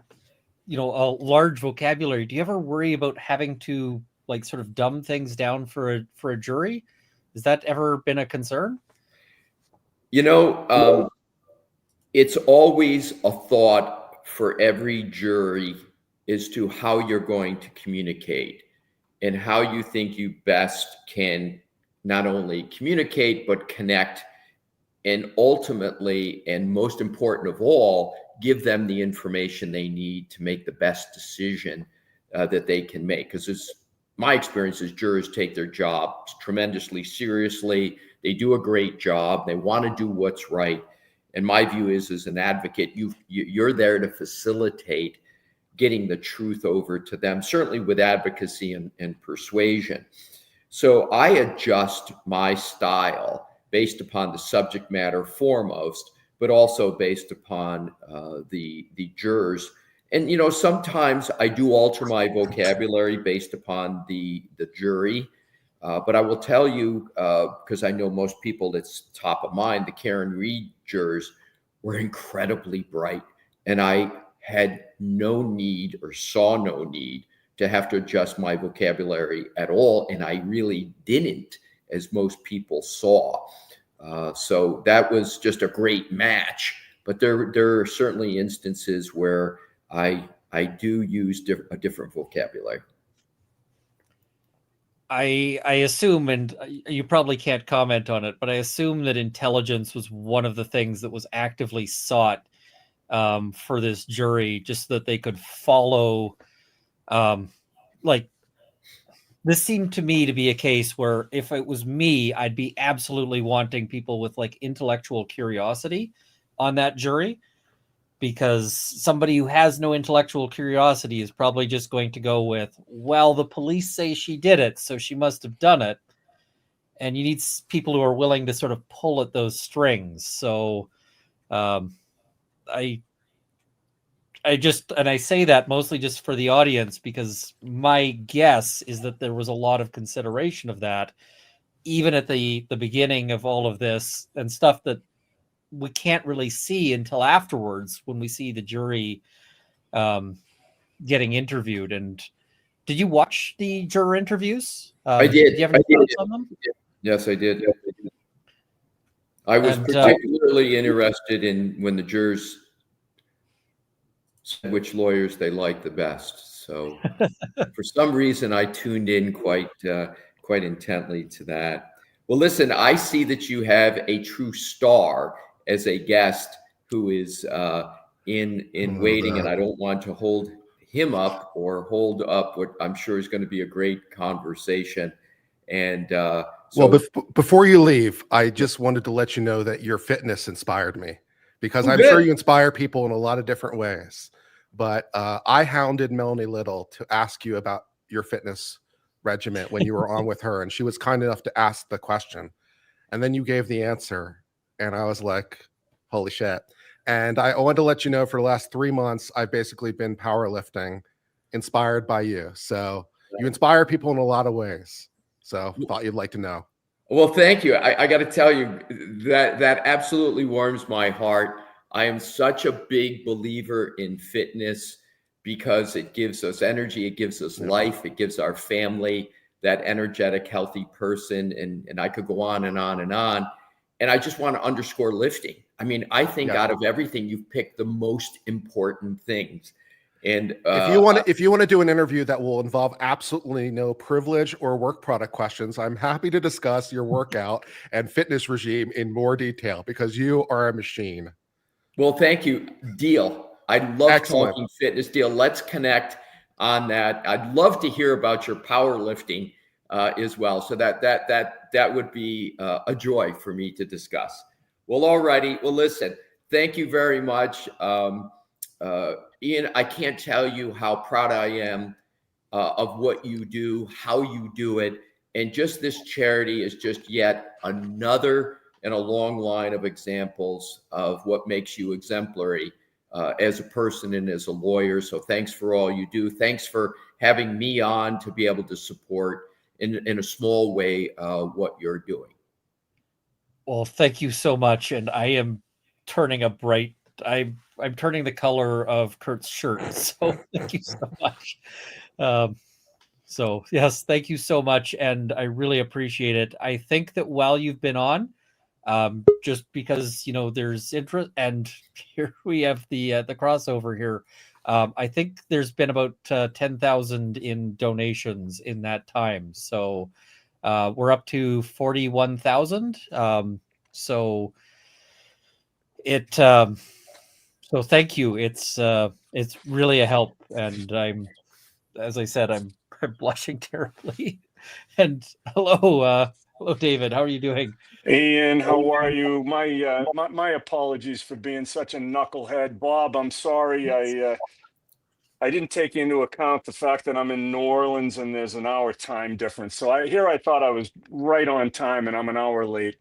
large vocabulary, do you ever worry about having to, like, sort of dumb things down for a jury? Has that ever been a concern? It's always a thought for every jury as to how you're going to communicate and how you think you best can not only communicate, but connect, and ultimately, and most important of all, give them the information they need to make the best decision that they can make. Because my experience is jurors take their job tremendously seriously. They do a great job. They want to do what's right. And my view is, as an advocate, you're there to facilitate getting the truth over to them, certainly with advocacy and persuasion. So I adjust my style based upon the subject matter foremost, but also based upon the jurors. And, sometimes I do alter my vocabulary based upon the jury. But I will tell you, because I know most people, that's top of mind, the Karen Reed jurors were incredibly bright. And I had no need, or saw no need, to have to adjust my vocabulary at all. And I really didn't, as most people saw. So that was just a great match. But there are certainly instances where I do use a different vocabulary. I assume, and you probably can't comment on it, but I assume that intelligence was one of the things that was actively sought for this jury, just so that they could follow. Like, this seemed to me to be a case where if it was me, I'd be absolutely wanting people with like intellectual curiosity on that jury, because somebody who has no intellectual curiosity is probably just going to go with, well, the police say she did it, so she must have done it. And you need people who are willing to sort of pull at those strings. So I say that mostly just for the audience, because my guess is that there was a lot of consideration of that, even at the beginning of all of this, and stuff that we can't really see until afterwards when we see the jury getting interviewed. And did you watch the juror interviews? I did. Did you have any thoughts on them? Yes, I did. I was particularly interested in when the jurors said which lawyers they liked the best. So for some reason, I tuned in quite intently to that. Well, listen, I see that you have a true star as a guest who is in waiting, and I don't want to hold him up or hold up what I'm sure is going to be a great conversation. And well, before you leave, I just wanted to let you know that your fitness inspired me, because I'm sure you inspire people in a lot of different ways. But I hounded Melanie Little to ask you about your fitness regimen when you were on with her, and she was kind enough to ask the question, and then you gave the answer, and I was like, holy shit. And I wanted to let you know, for the last 3 months, I've basically been powerlifting, inspired by you. So you inspire people in a lot of ways. So thought you'd like to know. Well, thank you. I got to tell you that absolutely warms my heart. I am such a big believer in fitness, because it gives us energy, it gives us life, it gives our family that energetic, healthy person. And I could go on and on and on. And I just want to underscore lifting. I mean, I think out of everything, you've picked the most important things. And if you want to do an interview that will involve absolutely no privilege or work product questions, I'm happy to discuss your workout and fitness regime in more detail, because you are a machine. Well, thank you. Deal. I love talking fitness. Deal. Let's connect on that. I'd love to hear about your powerlifting as well. So that would be a joy for me to discuss. Well, all righty. Well, listen, thank you very much. Ian, I can't tell you how proud I am of what you do, how you do it. And just this charity is just yet another in a long line of examples of what makes you exemplary as a person and as a lawyer. So thanks for all you do. Thanks for having me on to be able to support in a small way what you're doing. Well, thank you so much. And I am turning I'm turning the color of Kurt's shirt. So thank you so much. So yes, thank you so much. And I really appreciate it. I think that while you've been on, just because, there's interest, and here we have the crossover here. I think there's been about 10,000 in donations in that time. So we're up to 41,000. So thank you. It's really a help, and as I said, I'm blushing terribly. And hello, David. How are you doing? Ian, how are you? My apologies for being such a knucklehead. Bob, I'm sorry. I didn't take into account the fact that I'm in New Orleans and there's an hour time difference. So I thought I was right on time, and I'm an hour late.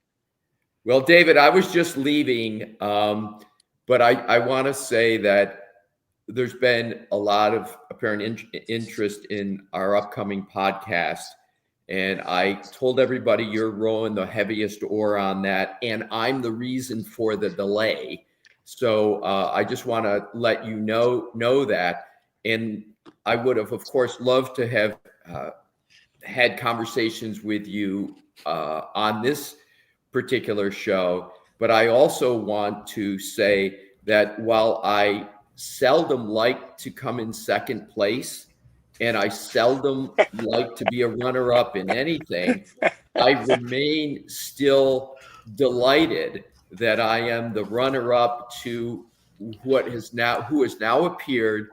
Well, David, I was just leaving, but I want to say that there's been a lot of apparent interest in our upcoming podcast. And I told everybody you're rowing the heaviest oar on that, and I'm the reason for the delay. So I just want to let you know that. And I would have, of course, loved to have had conversations with you on this particular show. But I also want to say that while I seldom like to come in second place, and I seldom like to be a runner-up in anything, I remain still delighted that I am the runner-up to who has now appeared,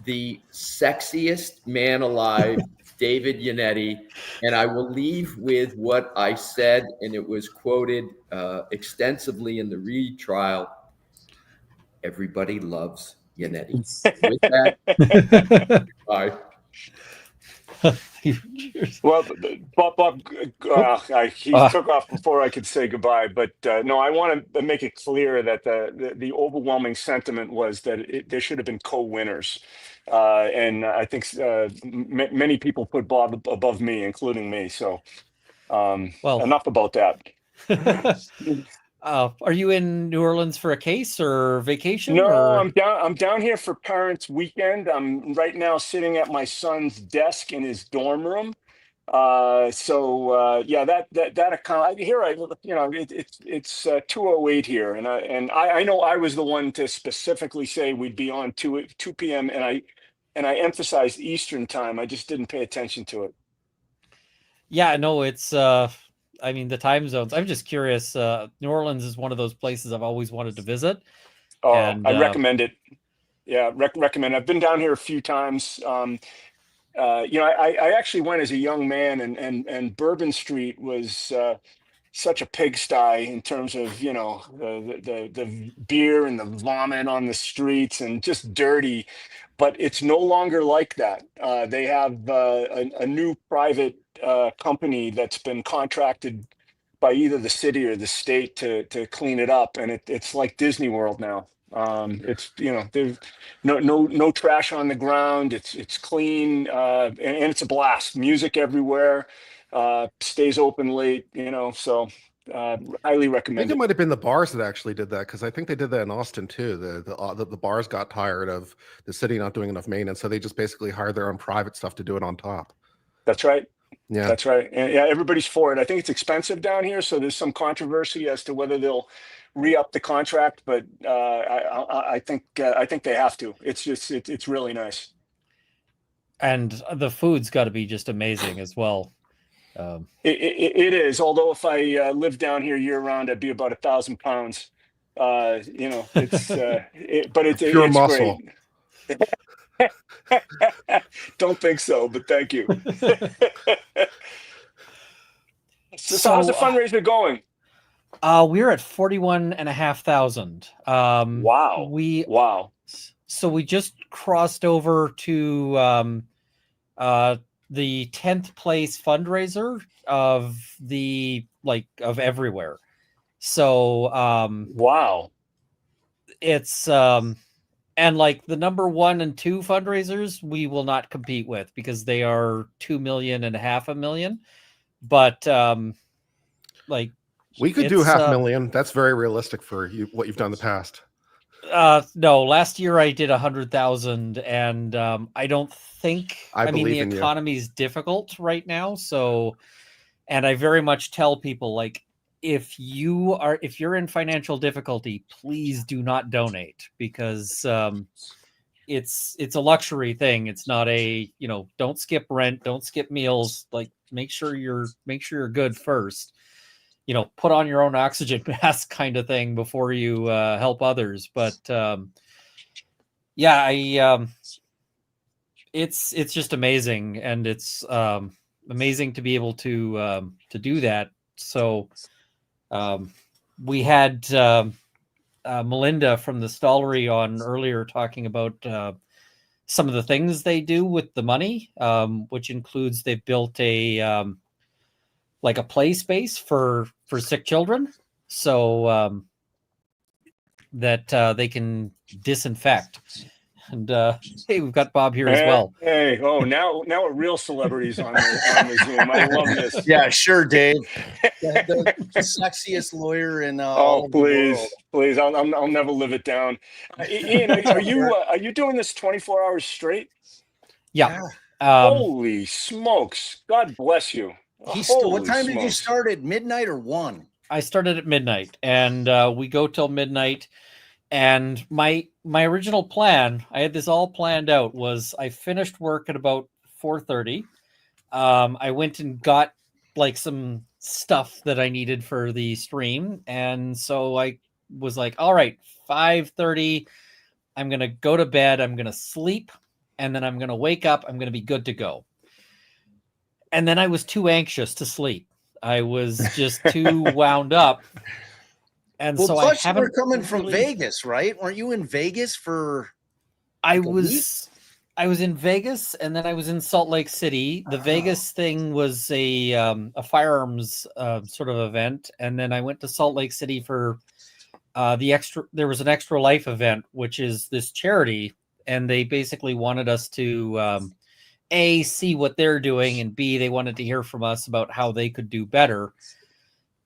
the sexiest man alive, David Yannetti. And I will leave with what I said, and it was quoted extensively in the Reed trial. Everybody loves Yannetti. With that, bye. Well, Bob, he took off before I could say goodbye. But no, I want to make it clear that the overwhelming sentiment was that there should have been co-winners. And I think many people put Bob above me, including me. So well, enough about that. Are you in New Orleans for a case or vacation? No, or? I'm down here for Parents' Weekend. I'm right now sitting at my son's desk in his dorm room. Yeah, that account here, it's 2:08 here, and I know I was the one to specifically say we'd be on 2 p.m. and I emphasized Eastern time. I just didn't pay attention to it. Yeah, no, it's I mean, the time zones. I'm just curious. New Orleans is one of those places I've always wanted to visit. Oh, I recommend it. Yeah, recommend. I've been down here a few times. I actually went as a young man, and Bourbon Street was such a pigsty in terms of the beer and the vomit on the streets and just dirty. But it's no longer like that. They have a new private company that's been contracted by either the city or the state to clean it up, and it's like Disney World now. It's there's no trash on the ground. It's clean, and it's a blast. Music everywhere. Stays open late. So highly I think recommend it it. might have been the bars that actually did that, because I think they did that in Austin too. The bars got tired of the city not doing enough maintenance, so they just basically hired their own private stuff to do it on top. That's right. Yeah, That's right. And yeah, everybody's for it. I think it's expensive down here, so there's some controversy as to whether they'll re-up the contract. But I think they have to. It's just it's really nice. And the food's got to be just amazing as well. It is. Although if I lived down here year round, I'd be about 1,000 pounds. It's but it's pure it's muscle. great. Don't think so, but thank you. So how's the fundraiser going? We're at 41,500. Wow. So we just crossed over to the 10th place fundraiser of everywhere. So wow. It's and like the number 1 and 2 fundraisers we will not compete with, because they are 2 million and $500,000. But we could do 500,000. That's very realistic for you, what you've done in the past. No, last year I did 100,000, and I don't think. I mean, the economy is difficult right now, so, and I very much tell people, like, if you're in financial difficulty, please do not donate, because it's a luxury thing. It's not a, don't skip rent, don't skip meals. Like, make sure you're good first. Put on your own oxygen mask kind of thing before you help others. But it's just amazing, and it's amazing to be able to do that. So we had Melinda from the Stollery on earlier talking about some of the things they do with the money, which includes they've built a like a play space for sick children, so that they can disinfect. And hey, we've got Bob here as well. Hey, now a real celebrity's on the Zoom. I love this. Yeah, sure, Dave. The sexiest lawyer in all of the world. Please, I'll never live it down. Ian, are you doing this 24 hours straight? Yeah. Holy smokes! God bless you. What time did you start? At midnight or 1? I started at midnight, and we go till midnight. And my original plan, I had this all planned out, was I finished work at about 4:30. I went and got like some stuff that I needed for the stream, and so I was like, all right, 5:30, I'm gonna go to bed, I'm gonna sleep, and then I'm gonna wake up, I'm gonna be good to go. And then I was too anxious to sleep. I was just too wound up. And Well, so plus I you were haven't coming from really- Vegas, right? Weren't you in Vegas for? I like a week? was in Vegas, and then I was in Salt Lake City. The Vegas thing was a firearms sort of event, and then I went to Salt Lake City for there was an Extra Life event, which is this charity, and they basically wanted us to A, see what they're doing, and B, they wanted to hear from us about how they could do better.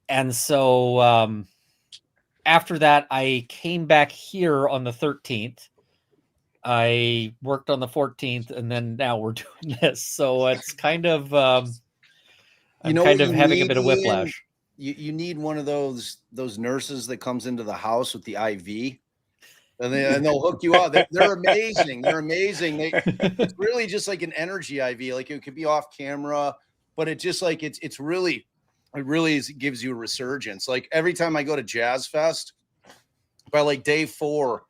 And so after that, I came back here on the 13th. I worked on the 14th, and then now we're doing this. So it's kind of I'm kind of having a bit of whiplash. You need one of those nurses that comes into the house with the IV, and they'll hook you up. They're amazing. They're amazing. It's really just like an energy IV. Like it could be off camera, but it just like it really gives you a resurgence. Like every time I go to Jazz Fest, by like day 4,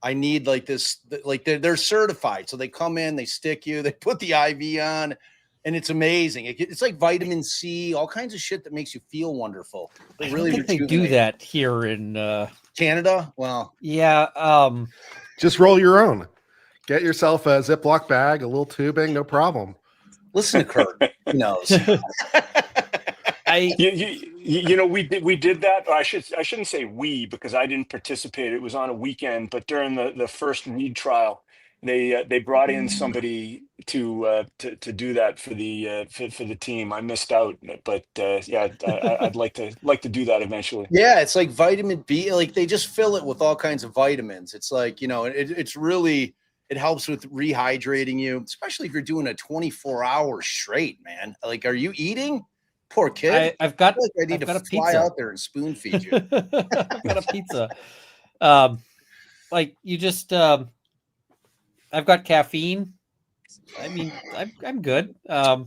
I need like this, like they're certified. So they come in, they stick you, they put the IV on, and it's amazing. It's like vitamin C, all kinds of shit that makes you feel wonderful. I don't think they do that here in Canada. Well, yeah. Just roll your own. Get yourself a Ziploc bag, a little tubing, no problem. Listen to Kurt. He knows. You know, we did that. Or I shouldn't say we, because I didn't participate. It was on a weekend, but during the first weed trial, they brought in somebody to do that for the team. I missed out, but yeah, I'd like to do that eventually. Yeah, it's like vitamin B. Like they just fill it with all kinds of vitamins. It's like, you know, it's really, it helps with rehydrating you, especially if you're doing a 24-hour straight, man. Like, are you eating? Poor kid. I've got. I need to fly out there and spoon feed you. I've got a pizza. Like you just. I've got caffeine. I mean, I'm good. By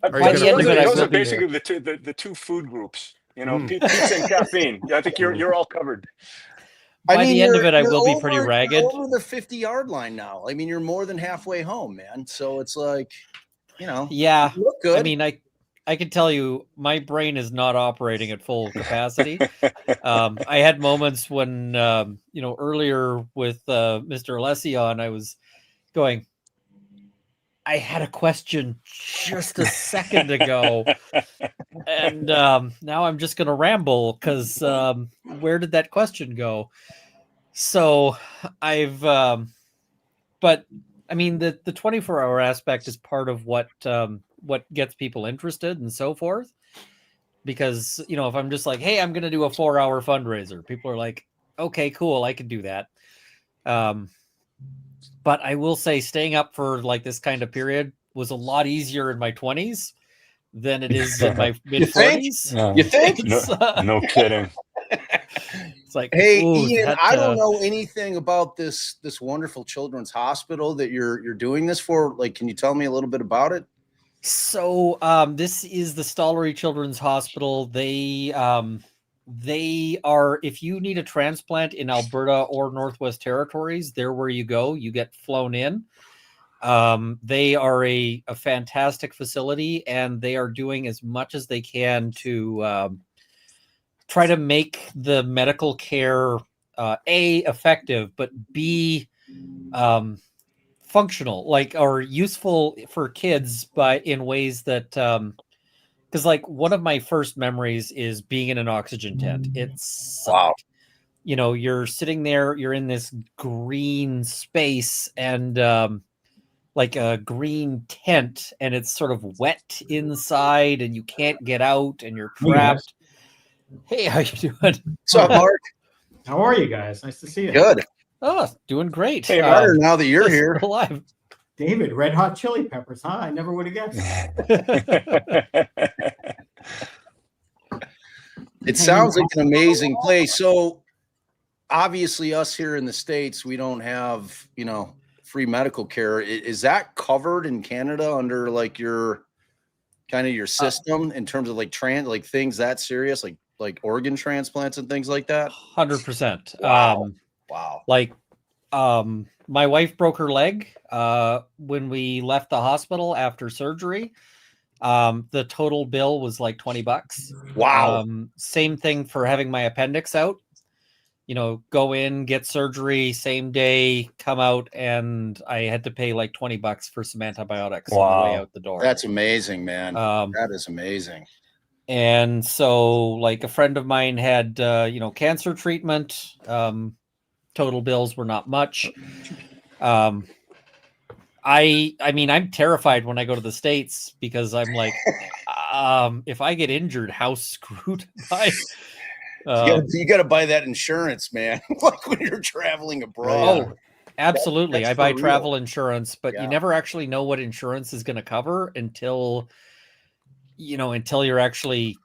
the end of it, those are basically the two food groups. You know, pizza and caffeine. I think you're all covered. By the end of it, I will be pretty ragged. You're over the 50-yard line now. I mean, you're more than halfway home, man. So it's like, you know, yeah. You look good. I mean, I can tell you, my brain is not operating at full capacity. I had moments when, you know, earlier with Mr. Alessi on, I was going, I had a question just a second ago, and now I'm just going to ramble because where did that question go? So I've, but I mean, the 24-hour aspect is part of what gets people interested and so forth. Because, you know, if I'm just like, hey, I'm going to do a 4-hour fundraiser, people are like, okay, cool, I can do that. But I will say staying up for like this kind of period was a lot easier in my 20s than it is in my mid 40s. You think? No kidding. It's like, hey, ooh, Ian, I don't know anything about this wonderful children's hospital that you're doing this for. Like, can you tell me a little bit about it? So this is the Stollery Children's Hospital. They are, if you need a transplant in Alberta or Northwest Territories, they're where you go. You get flown in. They are a fantastic facility, and they are doing as much as they can to try to make the medical care A, effective, but B, functional, like, or useful for kids, but in ways that because like one of my first memories is being in an oxygen tent. It's wow. You know, you're sitting there, you're in this green space and like a green tent, and it's sort of wet inside and you can't get out and you're trapped. Hey, how you doing? What's up, Mark? How are you guys? Nice to see you. Good. Oh, doing great. Hey, better now that you're here. Alive. David, Red Hot Chili Peppers, huh? I never would have guessed. It sounds like an amazing place. So obviously us here in the States, we don't have, you know, free medical care. Is that covered in Canada under like your kind of your system in terms of like like things that serious, like organ transplants and things like that? 100%. Wow. Wow. Like, my wife broke her leg when we left the hospital after surgery. The total bill was like $20. Wow. Same thing for having my appendix out. You know, go in, get surgery, same day, come out, and I had to pay like $20 for some antibiotics on the way out the door. That's amazing, man. That is amazing. And so, like, a friend of mine had, cancer treatment. Total bills were not much. I mean, I'm terrified when I go to the States because I'm like, if I get injured, how screwed am I? You got to buy that insurance, man. Like when you're traveling abroad. Oh, absolutely. That's I buy for real. travel insurance, but Yeah. you never actually know what insurance is going to cover until you're actually.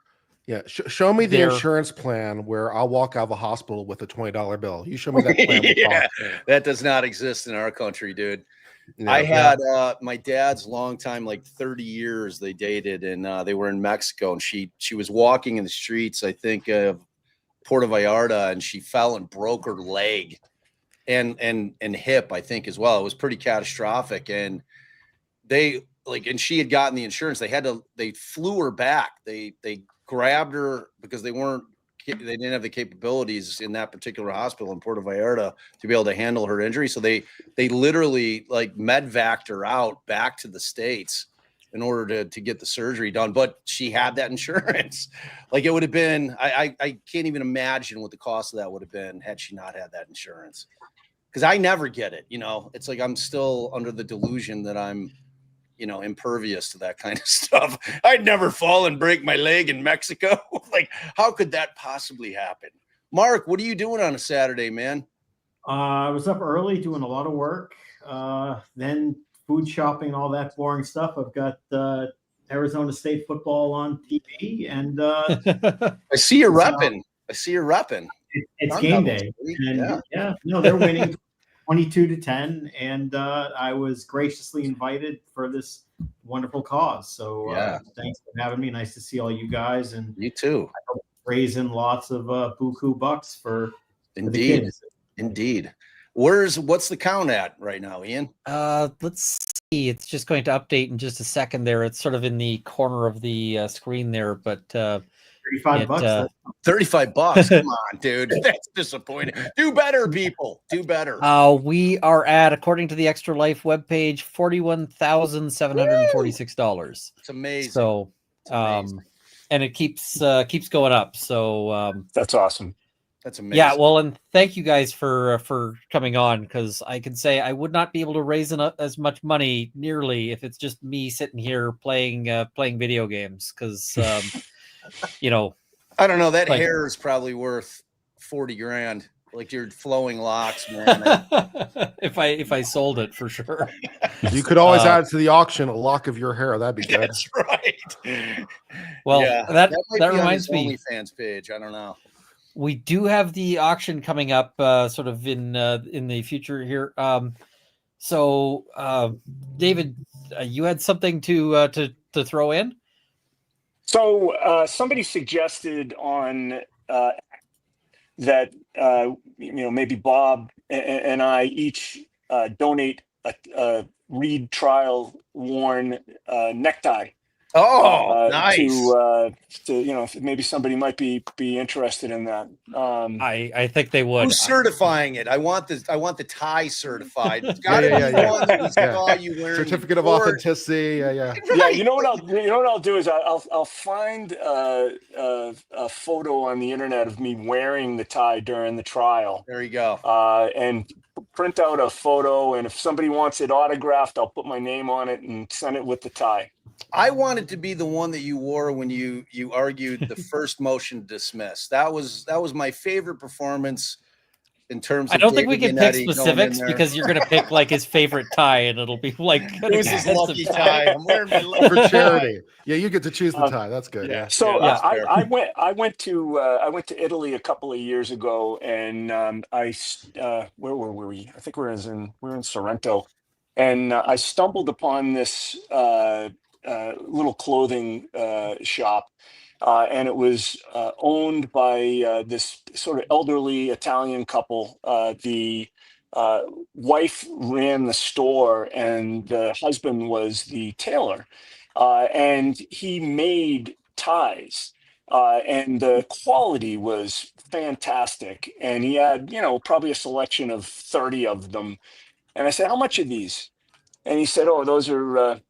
Yeah, show me the there. insurance plan where I'll walk out of the hospital with a $20 bill. You show me that plan. We'll Yeah, talk. that does not exist in our country, dude. No, I had my dad's long time, like 30 years they dated, and they were in Mexico, and she was walking in the streets, I think, of Puerto Vallarta, and she fell and broke her leg and hip, I think, as well. It was pretty catastrophic. And and she had gotten the insurance. They flew her back. They grabbed her because they didn't have the capabilities in that particular hospital in Puerto Vallarta to be able to handle her injury. So they literally like medvaced her out back to the States in order to get the surgery done. But she had that insurance. Like it would have been, I can't even imagine what the cost of that would have been had she not had that insurance. Because I never get it. It's like I'm still under the delusion that I'm impervious to that kind of stuff. I'd never fall and break my leg in Mexico. Like, how could that possibly happen? Mark, what are you doing on a Saturday, man? I was up early doing a lot of work. Then food shopping and all that boring stuff. I've got Arizona State football on TV, and I see you repping. It's game day. And they're winning 22-10, and I was graciously invited for this wonderful cause. So thanks for having me. Nice to see all you guys, and you too. I hope raising lots of buku bucks for the Indeed. kids. Indeed. What's the count at right now, Ian? Let's see. It's just going to update in just a second there. It's sort of in the corner of the screen there, but $35. $35. Come on, dude. That's disappointing. Do better, people. Do better. We are at, according to the Extra Life webpage, $41,746. It's amazing. So, and it keeps going up. So that's awesome. That's amazing. Yeah, well, and thank you guys for coming on, because I can say I would not be able to raise as much money nearly if it's just me sitting here playing video games, because I don't know. That hair is probably worth $40,000. Like your flowing locks, man. if I sold it, for sure. You could always add to the auction a lock of your hair. That'd be good. That's right. Well, that might be reminds on me. his OnlyFans page. I don't know. We do have the auction coming up, sort of in the future here. So, David, you had something to throw in. So somebody suggested on that maybe Bob and I each donate a Reed trial worn necktie. Oh, nice. To maybe somebody might be interested in that. I think they would. Who's certifying it? I want the tie certified. It's got to be one that we saw you wearing. Certificate of before. authenticity. Yeah. Yeah, you know what I'll do is I'll find a photo on the internet of me wearing the tie during the trial. There you go. And print out a photo, and if somebody wants it autographed, I'll put my name on it and send it with the tie. I wanted to be the one that you wore when you argued the first motion to dismiss. That was my favorite performance in terms of I don't think we David can pick Yannetti going in specifics there. because you're going to pick like his favorite tie, and it'll be like Who's his lucky tie? I'm wearing my lucky For tie. charity. Yeah, you get to choose the tie. That's good. Yeah. So Yeah. I went to Italy a couple of years ago, and where were we? I think we were in Sorrento, and I stumbled upon this little clothing shop, and it was owned by this sort of elderly Italian couple. The wife ran the store, and the husband was the tailor, and he made ties. And the quality was fantastic. And he had, probably a selection of 30 of them. And I said, how much are these? And he said, oh, those are,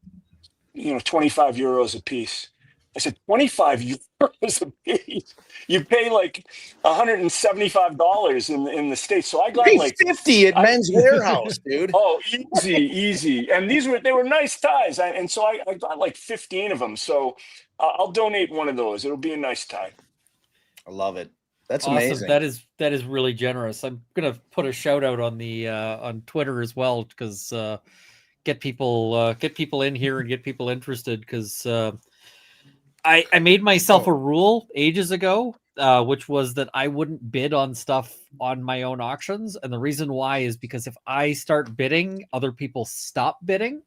25 euros a piece. I said, 25 euros a piece? You pay like $175 in the States. So I got Pay like 50 at Men's Warehouse, dude. Oh, easy. And they were nice ties. And so I got like 15 of them. So I'll donate one of those. It'll be a nice tie. I love it. That's awesome. amazing. That is really generous. I'm gonna put a shout out on the on Twitter as well, because get people in here and get people interested, because I made myself a rule ages ago, which was that I wouldn't bid on stuff on my own auctions. And the reason why is because if I start bidding, other people stop bidding.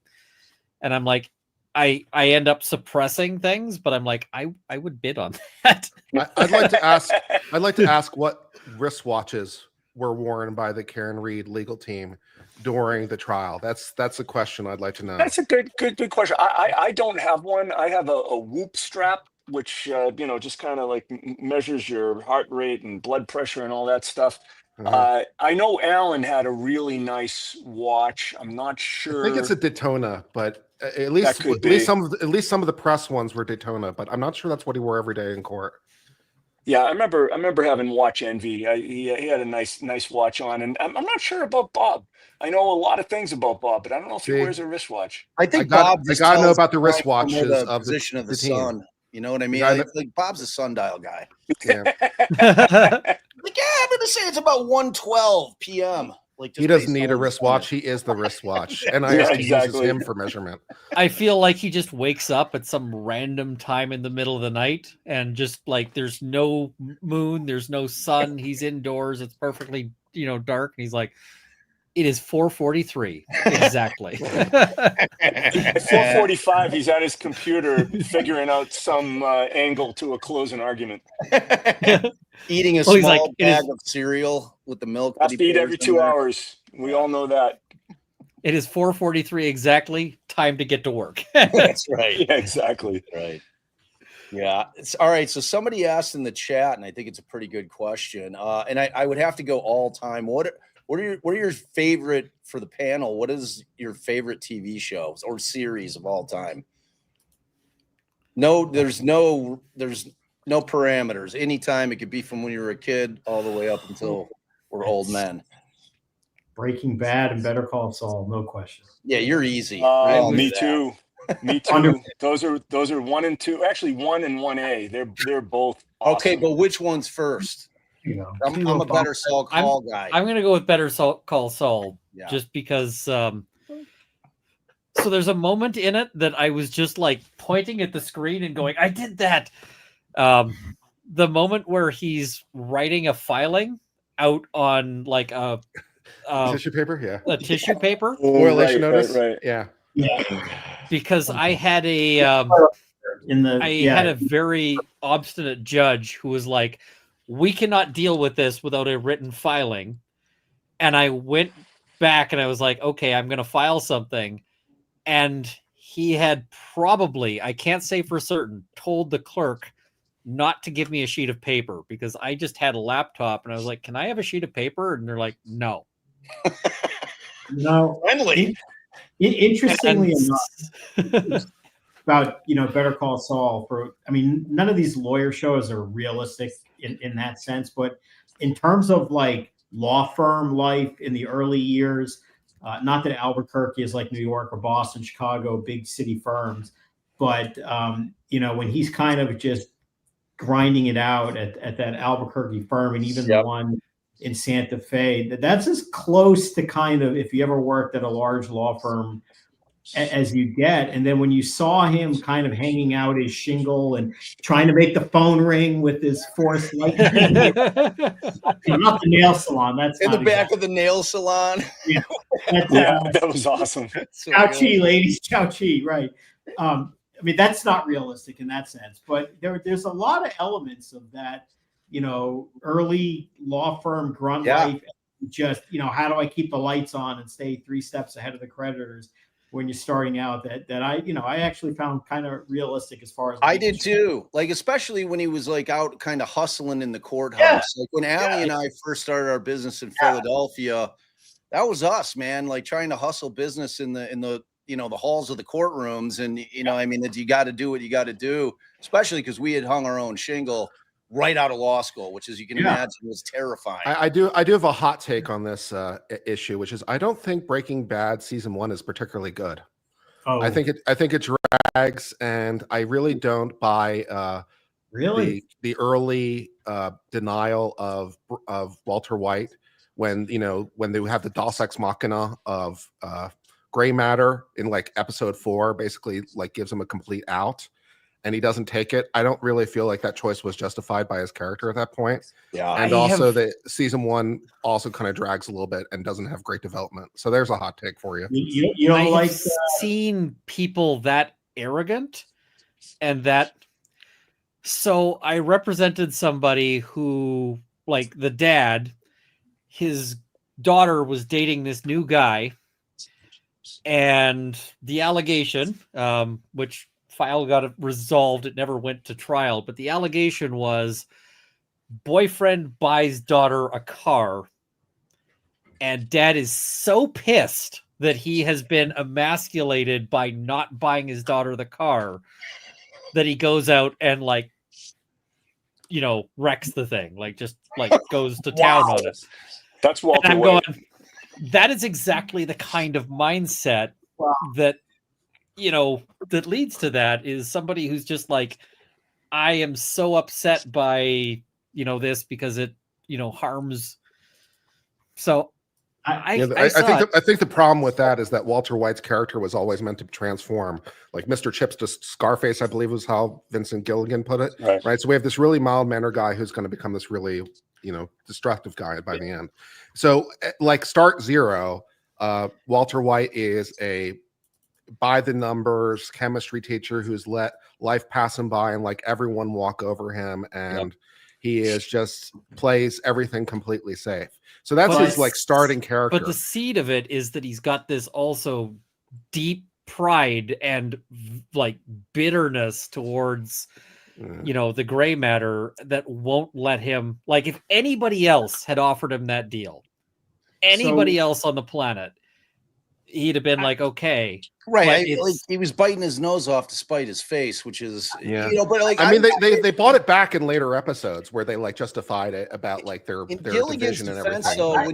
And I'm like, I end up suppressing things, but I'm like, I would bid on that. I'd like to ask what wristwatches were worn by the Karen Reed legal team during the trial. That's a question I'd like to know. That's a good question. I don't have one. I have a Whoop strap, which just kind of like measures your heart rate and blood pressure and all that stuff. I know Alan had a really nice watch. I'm not sure. I think it's a Daytona, but at least some of the press ones were Daytona, but I'm not sure that's what he wore every day in court. Yeah, I remember having watch envy. He had a nice watch on, and I'm not sure about Bob. I know a lot of things about Bob, but I don't know if he wears a wristwatch. I think Bob I gotta know about the wristwatches the of position of the team. sun. You know what I mean? Like Bob's a sundial guy. Yeah. Like, I'm gonna say it's about 1:12 p.m. Like, he doesn't need a wristwatch. He is the wristwatch, and I uses him for measurement. I feel like he just wakes up at some random time in the middle of the night, and just like there's no moon, there's no sun. He's indoors. It's perfectly dark, and he's like, it is 4:43 exactly. At 4:45, he's at his computer figuring out some angle to close an argument. Eating a small bag of cereal with the milk. Has to eat every 2 hours. We all know that. It is 4:43 exactly. Time to get to work. That's right. Yeah, exactly. Right. Yeah. It's all right. So somebody asked in the chat, and I think it's a pretty good question. And I would have to go all time. What are your favorite for the panel? What is your favorite TV shows or series of all time? No, there's no parameters. Anytime. It could be from when you were a kid all the way up until we're old men. Breaking Bad and Better Call Saul, no question. Yeah, you're easy. Me too. Me too. Those are 1 and 2. Actually, 1 and 1A. They're both awesome. Okay, but which one's first? I'm a Better Call guy. I'm going to go with Better Call Saul, just because. So there's a moment in it that I was just like pointing at the screen and going, "I did that." The moment where he's writing a filing out on like a tissue paper, a tissue paper, violation notice, right. Yeah. Because I had a had a very obstinate judge who was like, we cannot deal with this without a written filing. And I went back and I was like, okay, I'm going to file something. And he had probably, I can't say for certain, told the clerk not to give me a sheet of paper because I just had a laptop. And I was like, can I have a sheet of paper? And they're like, no. No. Friendly. Interestingly enough, about Better Call Saul, none of these lawyer shows are realistic in that sense, but in terms of like law firm life in the early years, not that Albuquerque is like New York or Boston, Chicago, big city firms, but when he's kind of just grinding it out at that Albuquerque firm, and even the one in Santa Fe. That's as close to kind of, if you ever worked at a large law firm, as you get. And then when you saw him kind of hanging out his shingle and trying to make the phone ring with his forced lightning, not the nail salon. That's in the not back of the nail salon. Yeah, that was awesome. Chow Chi, ladies, Chow Chi, right? I mean, that's not realistic in that sense, but there's a lot of elements of that, early law firm grunt life. Just, how do I keep the lights on and stay 3 steps ahead of the creditors when you're starting out? That I actually found kind of realistic as far as I did too. Like, especially when he was like out kind of hustling in the courthouse. Like when Allie and I first started our business in Philadelphia, that was us, man. Like trying to hustle business in the the halls of the courtrooms. And, I mean, that you got to do what you got to do, especially because we had hung our own shingle right out of law school, which, as you can imagine, was terrifying. I do have a hot take on this issue, which is I don't think Breaking Bad season 1 is particularly good. Oh. I think it drags, and I really don't buy the early denial of Walter White when they have the Deus Ex Machina of gray matter in like episode 4, basically like gives him a complete out, and he doesn't take it. I don't really feel like that choice was justified by his character at that point. Yeah. And the season 1 also kind of drags a little bit and doesn't have great development. So there's a hot take for you. You don't like seen people that arrogant and that. So I represented somebody who, like the dad, his daughter was dating this new guy, and the allegation, which file got resolved, it never went to trial, but the allegation was boyfriend buys daughter a car, and dad is so pissed that he has been emasculated by not buying his daughter the car that he goes out and wrecks the thing, just goes to town on it. That's Walter and I'm White. going, that is exactly the kind of mindset that that leads to that, is somebody who's just like, I am so upset by this because it harms. So I think the problem with that is that Walter White's character was always meant to transform, like Mr. Chips to Scarface, I believe was how Vincent Gilligan put it. Right. So we have this really mild-mannered guy who's going to become this really, destructive guy by the end. So like Start Zero, Walter White is a by the numbers chemistry teacher who's let life pass him by and like everyone walk over him, and he is just plays everything completely safe. So that's his like starting character. But the seed of it is that he's got this also deep pride and like bitterness towards the gray matter that won't let him, like, if anybody else had offered him that deal, anybody else on the planet, he'd have been like, okay. Right. Like he was biting his nose off to spite his face, which is, but like, I mean, they bought it back in later episodes where they like justified it about like their division and everything. So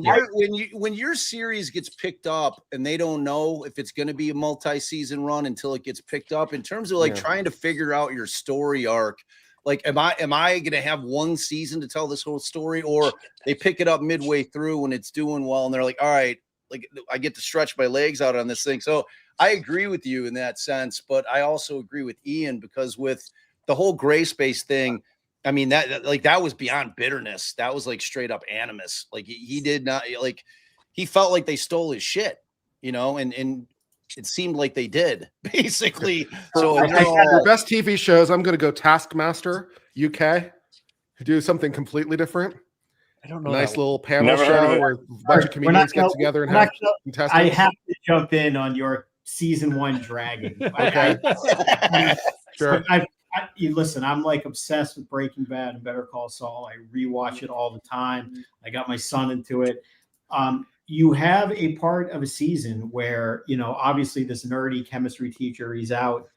when your series gets picked up and they don't know if it's going to be a multi-season run until it gets picked up, in terms of like trying to figure out your story arc, like, am I going to have one season to tell this whole story, or they pick it up midway through when it's doing well and they're like, all right, like I get to stretch my legs out on this thing. So I agree with you in that sense, but I also agree with Ian, because with the whole gray space thing, I mean, that was beyond bitterness. That was like straight up animus. Like he did not, like, he felt like they stole his shit, and it seemed like they did, basically. So your best TV shows, I'm going to go Taskmaster UK, do something completely different. I don't know. Nice little panel show where a bunch of comedians get together and have contestants. I have to jump in on your season 1 dragging. Okay. Sure. Listen, I'm like obsessed with Breaking Bad and Better Call Saul. I rewatch it all the time. I got my son into it. You have a part of a season where, obviously this nerdy chemistry teacher, he's out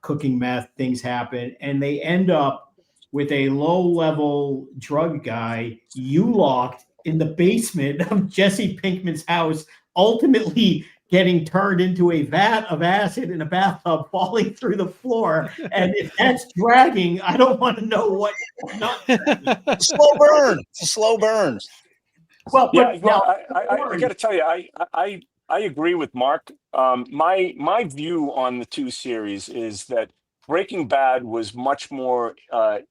cooking meth, things happen, and they end up with a low-level drug guy locked in the basement of Jesse Pinkman's house, ultimately getting turned into a vat of acid in a bathtub, falling through the floor. And if that's dragging, I don't want to know what. Slow burn. It's a slow burn. Well, Yeah, but well, now, I got to tell you, I agree with Mark. My view on the two series is that Breaking Bad was much more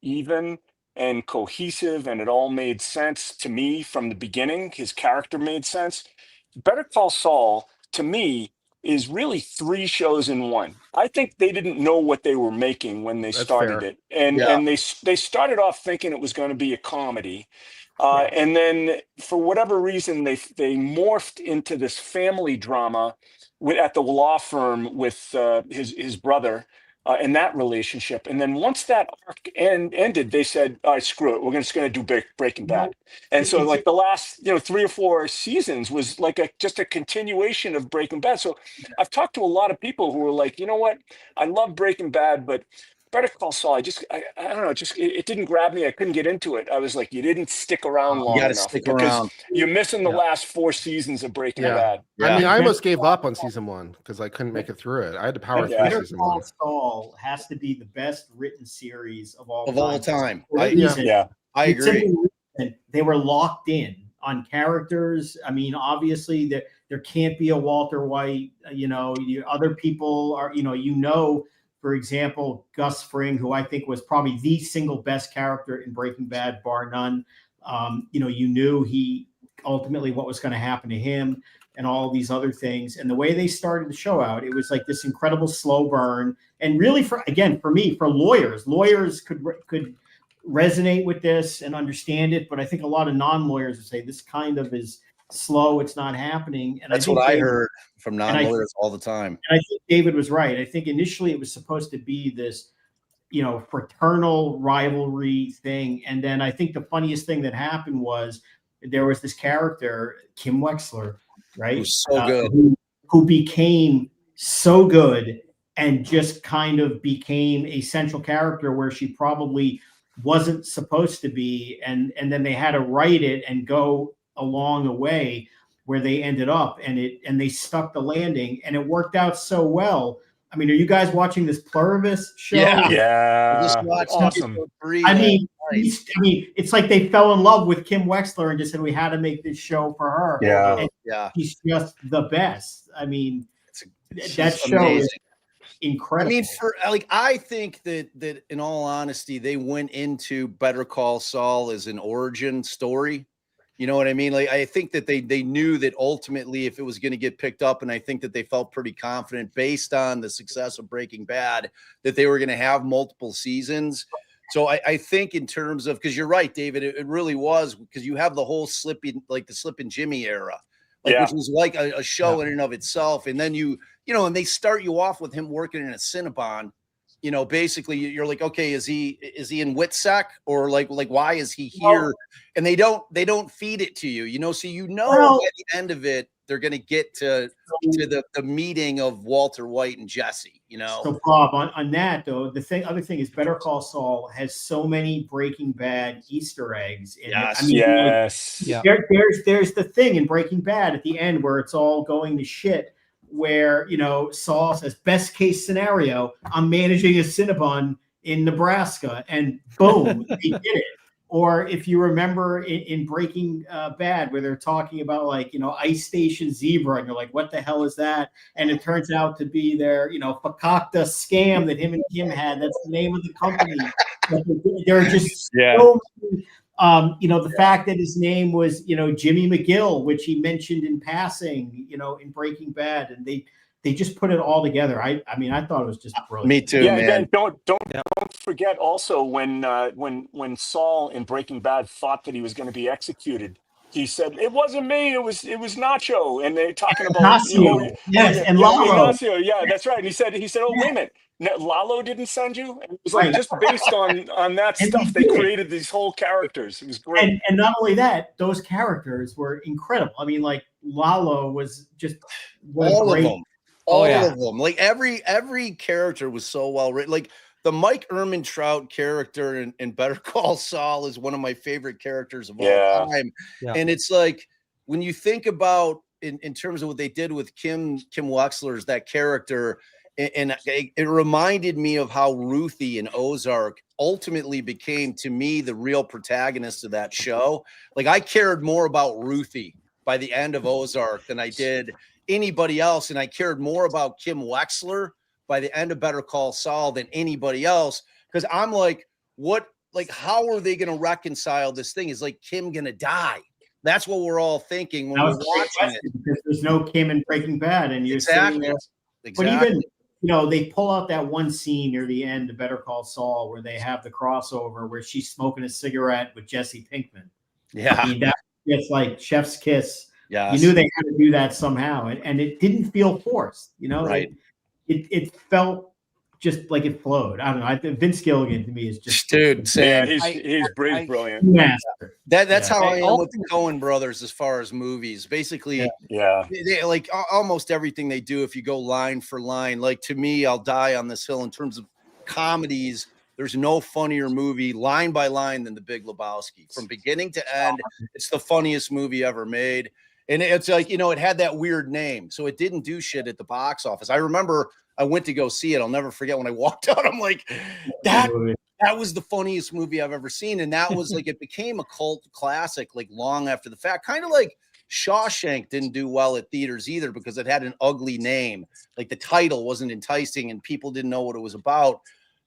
even and cohesive, and it all made sense to me from the beginning. His character made sense. Better Call Saul, to me, is really three shows in one. I think they didn't know what they were making when they That's started fair. it, and they started off thinking it was going to be a comedy. And then, for whatever reason, they morphed into this family drama at the law firm with his brother and that relationship. And then once that arc ended, they said, "All right, screw it. We're just going to do Breaking Bad." And so, like the last 3 or 4 seasons was like just a continuation of Breaking Bad. So I've talked to a lot of people who were like, you know what, I love Breaking Bad, but Better Call Saul, I don't know, it didn't grab me. I couldn't get into it. I was like, you didn't stick around You long got to enough stick because around. you're missing the last 4 seasons of Breaking Yeah. Bad. I mean, I almost gave up on season 1 because I couldn't make it through it. I had to power through Better season Call 1. Saul has to be the best written series of all time. For a reason. I The agree. simple reason they were locked in on characters. I mean, obviously there can't be a Walter White. Other people are. For example, Gus Fring, who I think was probably the single best character in Breaking Bad, bar none. You knew ultimately what was going to happen to him and all these other things. And the way they started the show out, it was like this incredible slow burn. And really, for me, for lawyers could resonate with this and understand it. But I think a lot of non-lawyers would say this kind of is slow. It's not happening. And That's what I heard from non-lawyers all the time. And I think David was right. I think initially it was supposed to be this, fraternal rivalry thing. And then I think the funniest thing that happened was there was this character, Kim Wexler, right? Who's so good. Who became so good and just kind of became a central character where she probably wasn't supposed to be. And then they had to write it and go along a way where they ended up, and they stuck the landing, and it worked out so well. I mean, are you guys watching this Pluribus show? Yeah. I just watched Awesome. episode 3. I mean, it's like they fell in love with Kim Wexler and just said we had to make this show for her. Yeah. And she's just the best. I mean, She's that show amazing. is incredible. I mean, I think that in all honesty, they went into Better Call Saul as an origin story. You know what I mean? Like, I think that they knew that ultimately if it was going to get picked up, and I think that they felt pretty confident based on the success of Breaking Bad that they were going to have multiple seasons. So I think in terms of, because you're right, David, it really was, because you have the whole Slippin' Jimmy era, which was like a show in and of itself. And then and they start you off with him working in a Cinnabon. Basically you're like, okay, is he in Witsack, or like why is he here? And they don't feed it to you, so by the end of it they're going to get to the meeting of Walter White and Jesse. So Bob, on that though, other thing is Better Call Saul has so many Breaking Bad Easter eggs in it. I mean, there's the thing in Breaking Bad at the end where it's all going to shit, where Saul says, best case scenario, I'm managing a Cinnabon in Nebraska, and boom, he did it. Or if you remember in Breaking Bad, where they're talking about Ice Station Zebra, and you're like, what the hell is that? And it turns out to be their Fakakta scam that him and Kim had. That's the name of the company. There are just so many. The fact that his name was, Jimmy McGill, which he mentioned in passing, in Breaking Bad, and they just put it all together. I mean, I thought it was just brilliant. Me too, man. Don't forget also when Saul in Breaking Bad thought that he was going to be executed, he said, "It wasn't me. It was Nacho." And they're talking about Ignacio, and Lalo. Ignacio, yeah, that's right. And he said, "Oh, wait a minute. Lalo didn't send you?" And it was like just based on that stuff, they created these whole characters. It was great. And not only that, those characters were incredible. I mean, like Lalo was just all of them. All of them. Like every character was so well written. Like the Mike Ehrmantraut character in Better Call Saul is one of my favorite characters of all time. Yeah. And it's like when you think about in terms of what they did with Kim Wexler's that character. And it reminded me of how Ruthie in Ozark ultimately became, to me, the real protagonist of that show. Like, I cared more about Ruthie by the end of Ozark than I did anybody else. And I cared more about Kim Wexler by the end of Better Call Saul than anybody else. Because I'm like, how are they going to reconcile this thing? Is like Kim going to die? That's what we're all thinking when we're watching it. Because there's no Kim in Breaking Bad, and you're sitting there. Exactly. But even, they pull out that one scene near the end of Better Call Saul where they have the crossover where she's smoking a cigarette with Jesse Pinkman. Yeah. I mean, it's like chef's kiss. Yeah. You knew they had to do that somehow, and it didn't feel forced. Right. It felt just like it flowed. I don't know. Vince Gilligan to me is just dude. Yeah, he's brilliant. Master. That's how I am with the Coen brothers as far as movies. Basically, they like almost everything they do. If you go line for line, like to me, I'll die on this hill in terms of comedies. There's no funnier movie line by line than The Big Lebowski. From beginning to end, it's the funniest movie ever made. And it's like, it had that weird name. So it didn't do shit at the box office. I remember I went to go see it. I'll never forget when I walked out. I'm like, that was the funniest movie I've ever seen. And that was like, it became a cult classic, like long after the fact. Kind of like Shawshank didn't do well at theaters either because it had an ugly name. Like the title wasn't enticing and people didn't know what it was about.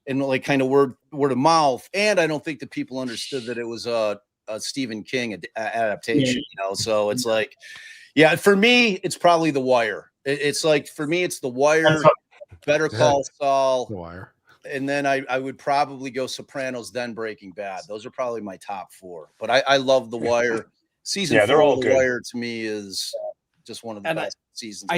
And like kind of word of mouth. And I don't think that people understood that it was a Stephen King adaptation, so it's like, for me, it's probably The Wire. It's like, for me, it's The Wire, Better Call Saul, The Wire. And then I would probably go Sopranos, then Breaking Bad. Those are probably my top four, but I love The Wire. Season 4 of The Wire to me is just one of the best seasons.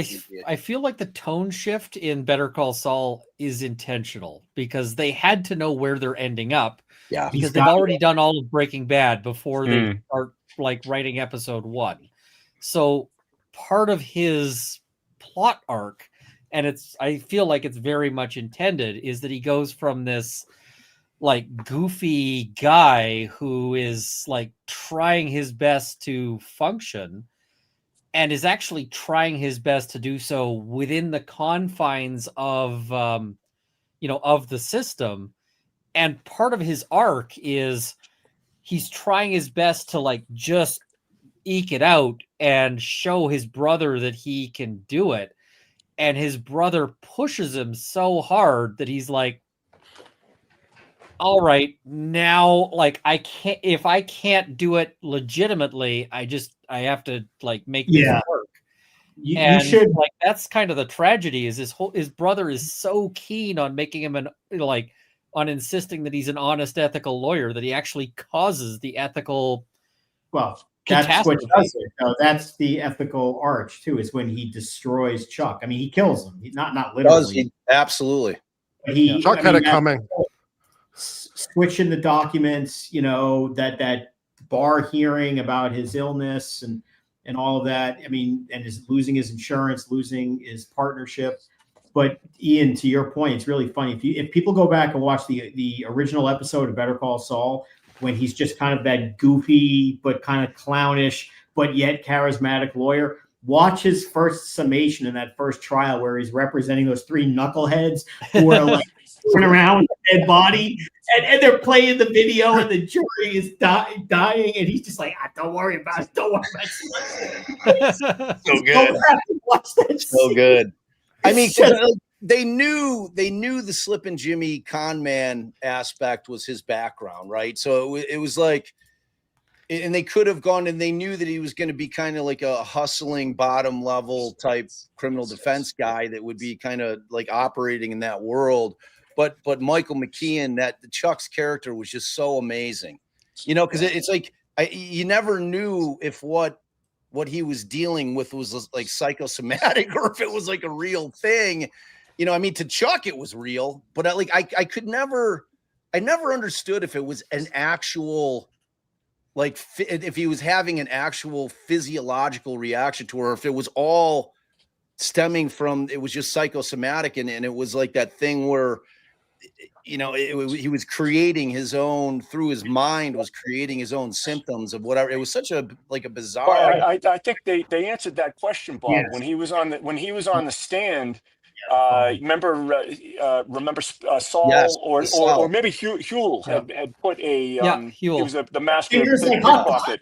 I feel like the tone shift in Better Call Saul is intentional because they had to know where they're ending up. Yeah, because they've already done all of Breaking Bad before they start like writing episode 1. So part of his plot arc, and I feel like it's very much intended, is that he goes from this like goofy guy who is like trying his best to function and is actually trying his best to do so within the confines of of the system. And part of his arc is he's trying his best to like just eke it out and show his brother that he can do it. And his brother pushes him so hard that he's like, all right, now like if I can't do it legitimately, I have to like make this work. You should, like, that's kind of the tragedy is his brother is so keen on making him on insisting that he's an honest, ethical lawyer that he actually causes the ethical. Well, that's what does it. No, that's the ethical arch too. Is when he destroys Chuck. I mean, he kills him. Not literally. Absolutely. Chuck had it coming. Switching the documents, that bar hearing about his illness and all of that. I mean, and is losing his insurance, losing his partnership. But Ian, to your point, it's really funny. If people go back and watch the original episode of Better Call Saul, when he's just kind of that goofy but kind of clownish but yet charismatic lawyer, watch his first summation in that first trial where he's representing those 3 knuckleheads who are like going around with a dead body, and they're playing the video, and the jury is dying, and he's just like, don't worry about it. Don't worry about it. So good. Watch that so good. I mean, they knew the Slip and Jimmy con man aspect was his background, right? So it was like, and they could have gone, and they knew that he was going to be kind of like a hustling bottom level type criminal defense guy that would be kind of like operating in that world. But Michael McKean, Chuck's character was just so amazing, because it's like you never knew if what he was dealing with was like psychosomatic or if it was like a real thing. I mean, to Chuck it was real, but I never understood if it was an actual, like, if he was having an actual physiological reaction to her, if it was all stemming from, it was just psychosomatic, and it was like that thing where, he was creating his own, through his mind, was creating his own symptoms of whatever. It was such a bizarre. I think they answered that question, Bob, when he was on the stand. Remember Saul, Yes, or Saul. maybe Huel had put a he Huel. was the master of Fingers like pickpocket.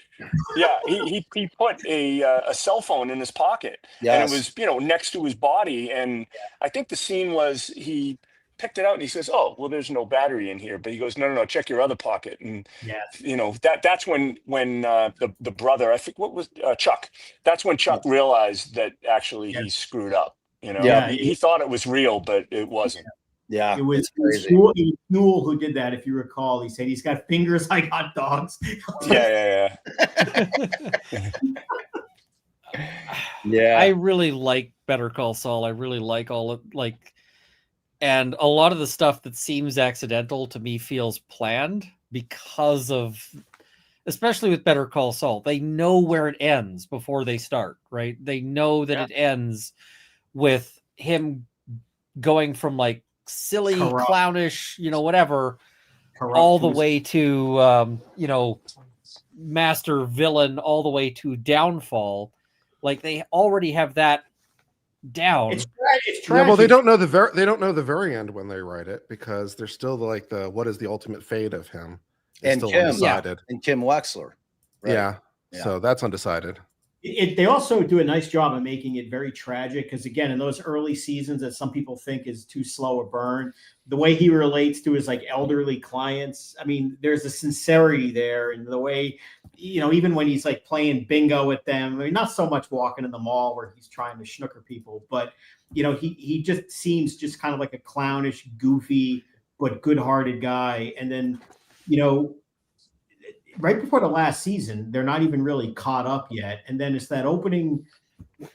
Yeah, he put a cell phone in his pocket, and it was next to his body. And I think the scene was he picked it out and he says, "Oh, well, there's no battery in here." But he goes, "No, check your other pocket." And that's when the brother, I think what was Chuck. That's when Chuck realized that actually he screwed up. He thought it was real, but it wasn't. Yeah, it was crazy. Huel who did that. If you recall, he said he's got fingers like hot dogs. Yeah. Yeah. I really like Better Call Saul. I really like and a lot of the stuff that seems accidental to me feels planned because of, especially with Better Call Saul, they know where it ends before they start, right? They know that it ends with him going from like silly, clownish, whatever, all the way to, master villain, all the way to downfall. Like they already have that down. It's tragic. Yeah, well, they don't know the very end when they write it, because they're still like what is the ultimate fate of him? It's still undecided. And Kim Wexler. Right? Yeah. So that's undecided. They also do a nice job of making it very tragic, because again, in those early seasons that some people think is too slow a burn, the way he relates to his like elderly clients, I mean, there's a sincerity there, and the way, even when he's like playing bingo with them, I mean, not so much walking in the mall where he's trying to snooker people, but he just seems just kind of like a clownish, goofy, but good-hearted guy. And then, right before the last season, they're not even really caught up yet. And then it's that opening,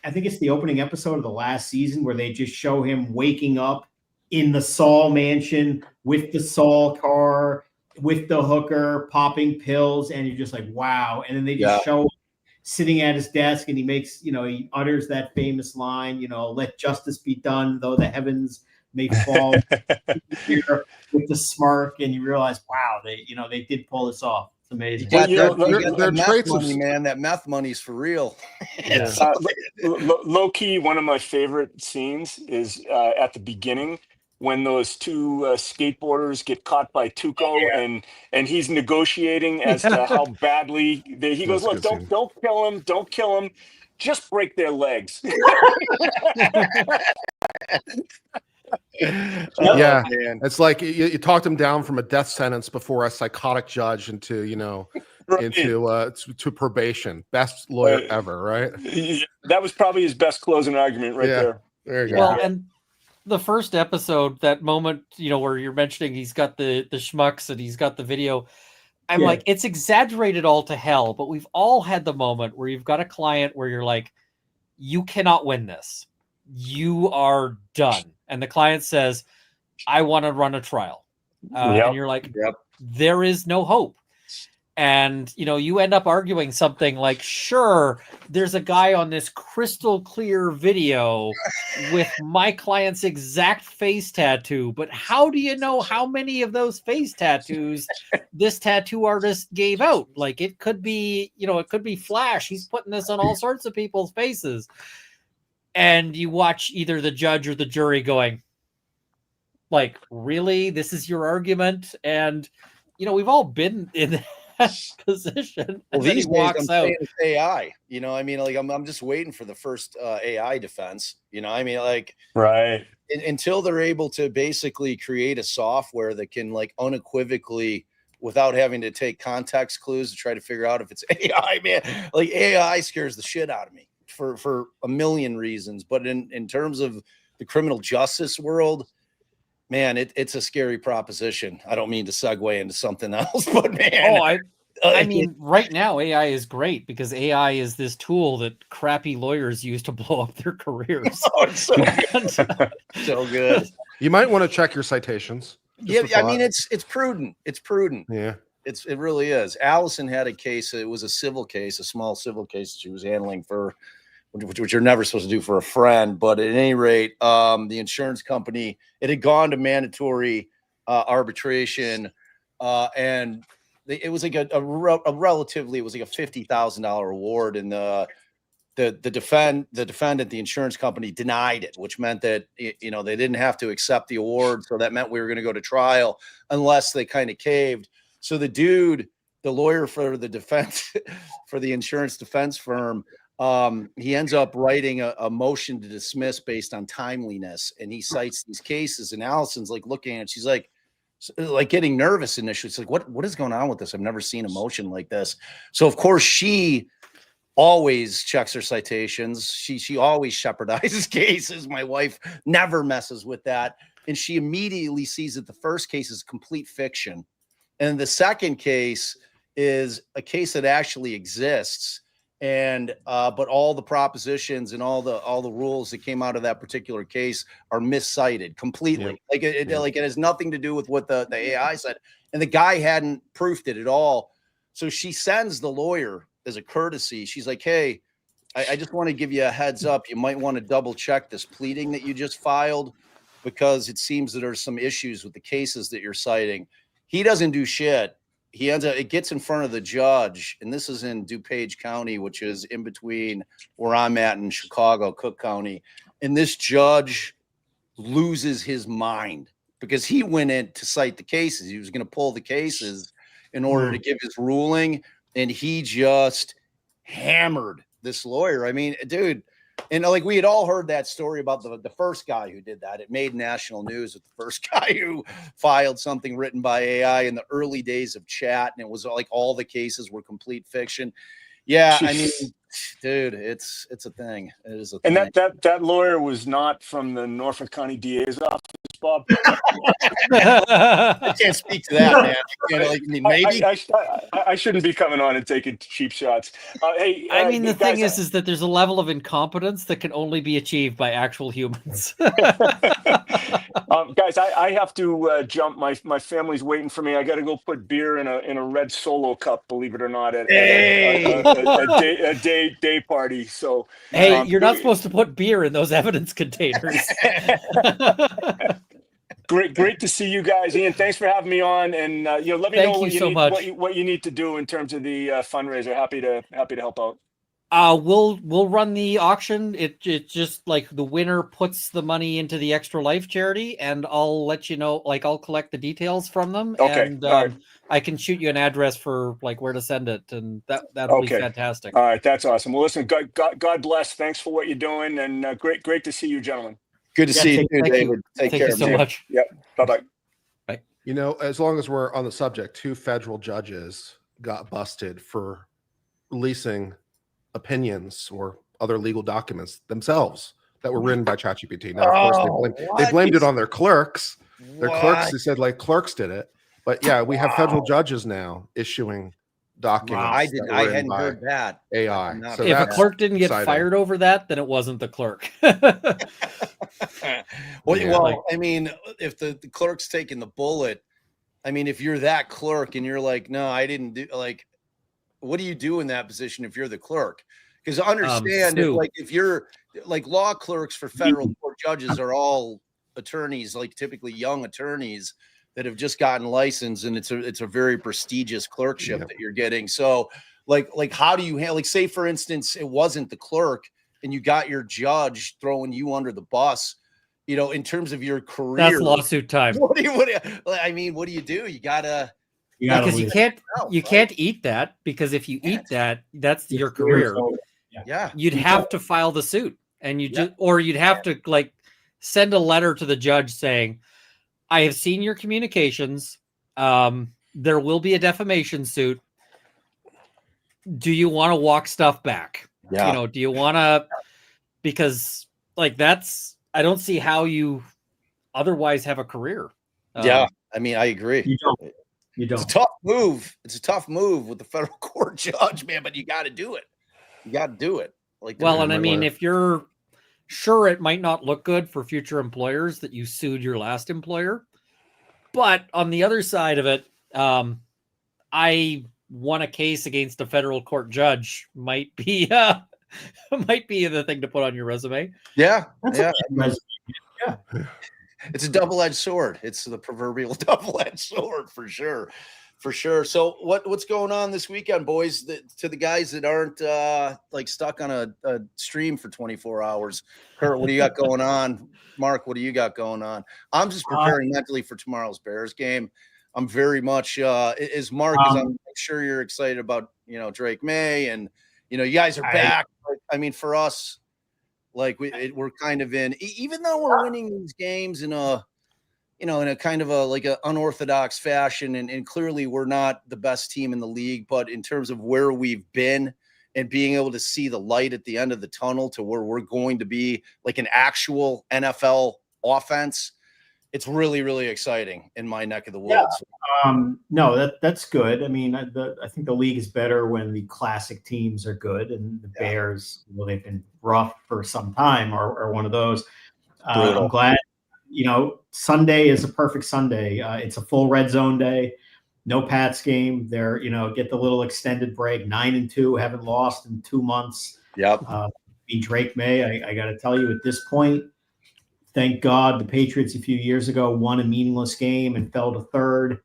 I think it's the opening episode of the last season where they just show him waking up in the Saul mansion with the Saul car, with the hooker, popping pills. And you're just like, wow. And then they just show him sitting at his desk, and he makes, he utters that famous line, let justice be done, though the heavens may fall with the smirk. And you realize, wow, they did pull this off. It's amazing. Their traits money, man. That meth money's for real. Low key, one of my favorite scenes is at the beginning when those two skateboarders get caught by Tuco, and he's negotiating as to how badly he goes, look, don't kill him, just break their legs. Yeah, it's like you talked him down from a death sentence before a psychotic judge into to probation. Best lawyer ever, right? That was probably his best closing argument there. There you go. Well, and the first episode, that moment, where you're mentioning he's got the schmucks and he's got the video, I'm like, it's exaggerated all to hell, but we've all had the moment where you've got a client where you're like, you cannot win this. You are done. And the client says, I want to run a trial. And you're like, there is no hope. And, you end up arguing something like, sure, there's a guy on this crystal clear video with my client's exact face tattoo, but how do you know how many of those face tattoos this tattoo artist gave out? Like, it could be, it could be Flash. He's putting this on all sorts of people's faces. And you watch either the judge or the jury going, like, really? This is your argument? And, we've all been in that position. Well, these these days, walks out. It's AI. Like I'm just waiting for the first AI defense. Right. Until they're able to basically create a software that can like unequivocally, without having to take context clues to try to figure out if it's AI, man. Like AI scares the shit out of me for a million reasons. But in terms of the criminal justice world, man, it's a scary proposition. I don't mean to segue into something else, but man. I mean, right now AI is great because AI is this tool that crappy lawyers use to blow up their careers. Oh, it's so good. So good. You might want to check your citations. Yeah, I mean, it's prudent. It's prudent. Yeah. It really is. Allison had a case. It was a civil case, a small civil case that she was handling for, which you're never supposed to do for a friend. But at any rate, the insurance company, it had gone to mandatory arbitration, and it was like a relatively, it was like a $50,000 award, and the the defendant, the insurance company, denied it, which meant that they didn't have to accept the award. So that meant we were going to go to trial unless they kind of caved. So the lawyer for the defense, for the insurance defense firm, he ends up writing a motion to dismiss based on timeliness, and he cites these cases. And Allison's like looking at it, she's like getting nervous initially. It's like, what is going on with this? I've never seen a motion like this. So of course she always checks her citations. She always shepherdizes cases. My wife never messes with that. And she immediately sees that the first case is complete fiction. And the second case is a case that actually exists. And but all the propositions and all the rules that came out of that particular case are miscited completely. Like it has nothing to do with what the AI said. And the guy hadn't proofed it at all. So she sends the lawyer as a courtesy. She's like, hey, I just want to give you a heads up. You might want to double check this pleading that you just filed, because it seems that there's some issues with the cases that you're citing. He doesn't do shit. It gets in front of the judge, and this is in DuPage County, which is in between where I'm at in Chicago, Cook County. And this judge loses his mind because he went in to cite the cases. He was going to pull the cases in order to give his ruling, and he just hammered this lawyer. I mean, dude, and like we had all heard that story about the first guy who did that. It made national news with the first guy who filed something written by AI in the early days of chat, and it was like all the cases were complete fiction. Yeah, I mean, dude, it's a thing. It is a thing. And that lawyer was not from the Norfolk County DA's office, Bob. I can't speak to that, man. Maybe I shouldn't be coming on and taking cheap shots. Hey, I mean, the thing is that there's a level of incompetence that can only be achieved by actual humans. Guys, I have to jump. My family's waiting for me. I got to go put beer in a red Solo cup. Believe it or not, at a day party. So hey, you're not supposed to put beer in those evidence containers. Great to see you guys, Ian. Thanks for having me on, and let me know what you need to do in terms of the fundraiser. Happy to help out. We'll run the auction. It just like the winner puts the money into the Extra Life charity, and I'll let you know. Like I'll collect the details from them, okay. And I can shoot you an address for like where to send it, and that'll be fantastic. All right, that's awesome. Well, listen, God bless. Thanks for what you're doing, and great to see you, gentlemen. Good to see you, David. Thank you so much. Yep. Bye-bye. Bye. You know, as long as we're on the subject, 2 federal judges got busted for releasing opinions or other legal documents themselves that were written by ChatGPT. Now, of course, they blamed it on their clerks. Their clerks, they said, like, clerks did it. But yeah, we have federal judges now issuing documents. I hadn't heard that. AI. So if a clerk didn't get fired over that, then it wasn't the clerk. Well, I mean, if the clerk's taking the bullet, I mean, if you're that clerk and you're like, no, I didn't do, like, what do you do in that position if you're the clerk? Because understand, if you're like law clerks for federal court judges are all attorneys, like typically young attorneys that have just gotten licensed, and it's a very prestigious clerkship that you're getting. So like how do you handle, like, say for instance, it wasn't the clerk and you got your judge throwing you under the bus, in terms of your career. That's lawsuit time. What do you do? You gotta because you can't eat that, because if you eat that, that's your career. Yeah. You'd have to file the suit, and you'd have to like send a letter to the judge saying, I have seen your communications. There will be a defamation suit. Do you want to walk stuff back? Yeah. Do you want to, because like I don't see how you otherwise have a career. Yeah. I mean, I agree. You don't. It's a tough move. It's a tough move with the federal court judge, man, but you got to do it. You got to do it. And I mean, if you're sure, it might not look good for future employers that you sued your last employer, but on the other side of it, I won a case against a federal court judge might be the thing to put on your resume. Yeah. It's a double-edged sword. It's the proverbial double-edged sword for sure. For sure. So what's going on this weekend, boys? To the guys that aren't like stuck on a stream for 24 hours. Kurt, what do you got going on? Mark, what do you got going on? I'm just preparing mentally for tomorrow's Bears game. I'm very much as Mark as I'm sure you're excited about, Drake May, and you guys are back. I mean, for us, like we're kind of in, even though we're winning these games in a kind of a unorthodox fashion. And clearly we're not the best team in the league, but in terms of where we've been and being able to see the light at the end of the tunnel to where we're going to be like an actual NFL offense, it's really, really exciting in my neck of the woods. Yeah. No, that's good. I mean, I think the league is better when the classic teams are good, and the Bears, they've been rough for some time, are one of those. I'm glad. Sunday is a perfect Sunday. It's a full red zone day. No Pats game. They're, get the little extended break. 9-2, haven't lost in 2 months. Yep. Drake May, I got to tell you, at this point, thank God the Patriots a few years ago won a meaningless game and fell to third.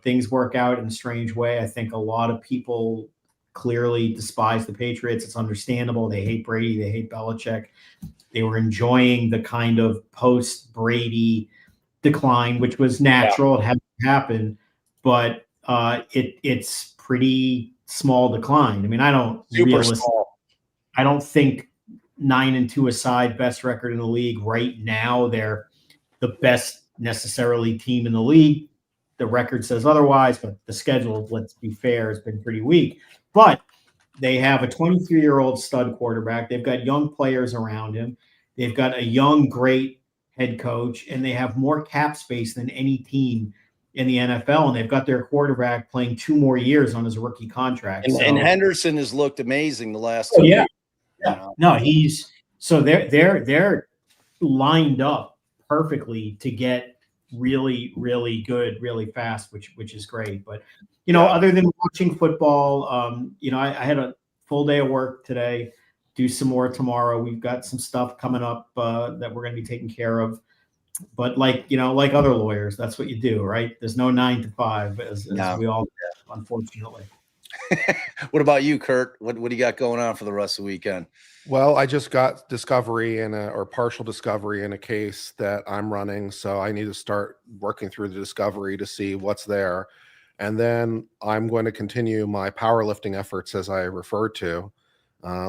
Things work out in a strange way. I think a lot of people clearly despise the Patriots. It's understandable. They hate Brady. They hate Belichick. They were enjoying the kind of post-Brady decline, which was natural. It had to happen, but it's pretty small decline. I mean, I don't think 9-2 aside, best record in the league right now. They're the best necessarily team in the league. The record says otherwise, but the schedule, let's be fair, has been pretty weak. But they have a 23-year-old stud quarterback. They've got young players around him. They've got a young, great head coach, and they have more cap space than any team in the NFL. And they've got their quarterback playing 2 more years on his rookie contract. And Henderson has looked amazing the last 2 years. Yeah. No, they're lined up perfectly to get really, really good, really fast, which is great. But other than watching football, I had a full day of work today. Do some more tomorrow. We've got some stuff coming up that we're going to be taking care of. But like other lawyers, that's what you do, right? There's no 9 to 5, as we all do, unfortunately. What about you, Kurt? What do you got going on for the rest of the weekend? Well, I just got discovery or partial discovery in a case that I'm running, so I need to start working through the discovery to see what's there, and then I'm going to continue my powerlifting efforts as I referred to.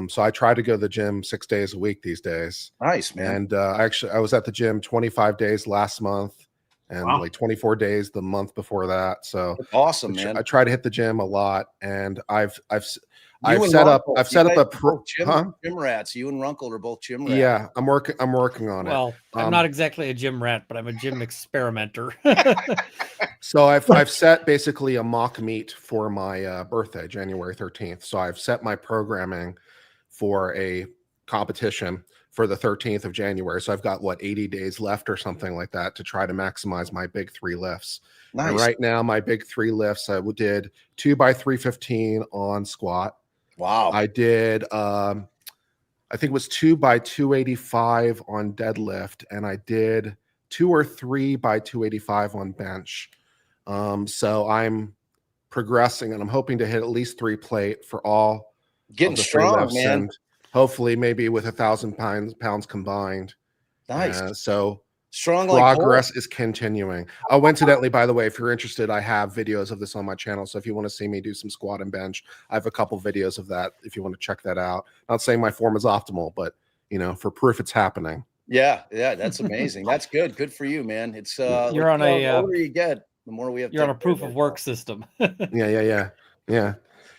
So I try to go to the gym 6 days a week these days. Nice, man. And I was at the gym 25 days last month, and like 24 days the month before that. So that's awesome, man. I try to hit the gym a lot, and I've set up a gym rats. You and Runkle are both gym rats. Yeah, I'm working on it. Well, I'm not exactly a gym rat, but I'm a gym experimenter. So I've set basically a mock meet for my birthday, January 13th. So I've set my programming for a competition for the 13th of January. So I've got 80 days left or something like that to try to maximize my big 3 lifts. Nice. And right now, my big 3 lifts, I did 2 by 315 on squat. Wow. I did, I think it was 2 by 285 on deadlift, and I did 2 or 3 by 285 on bench. So I'm progressing, and I'm hoping to hit at least 3 plate for all. Getting strong, man. And hopefully maybe with 1,000 pounds combined. Nice. So strong progress is continuing. Oh, incidentally, by the way, if you're interested, I have videos of this on my channel. So if you want to see me do some squat and bench, I have a couple videos of that if you want to check that out. Not saying my form is optimal, but for proof it's happening. Yeah, that's amazing. That's good. Good for you, man. It's you're on the older you get, the more we have. You're on a proof of work system. Yeah.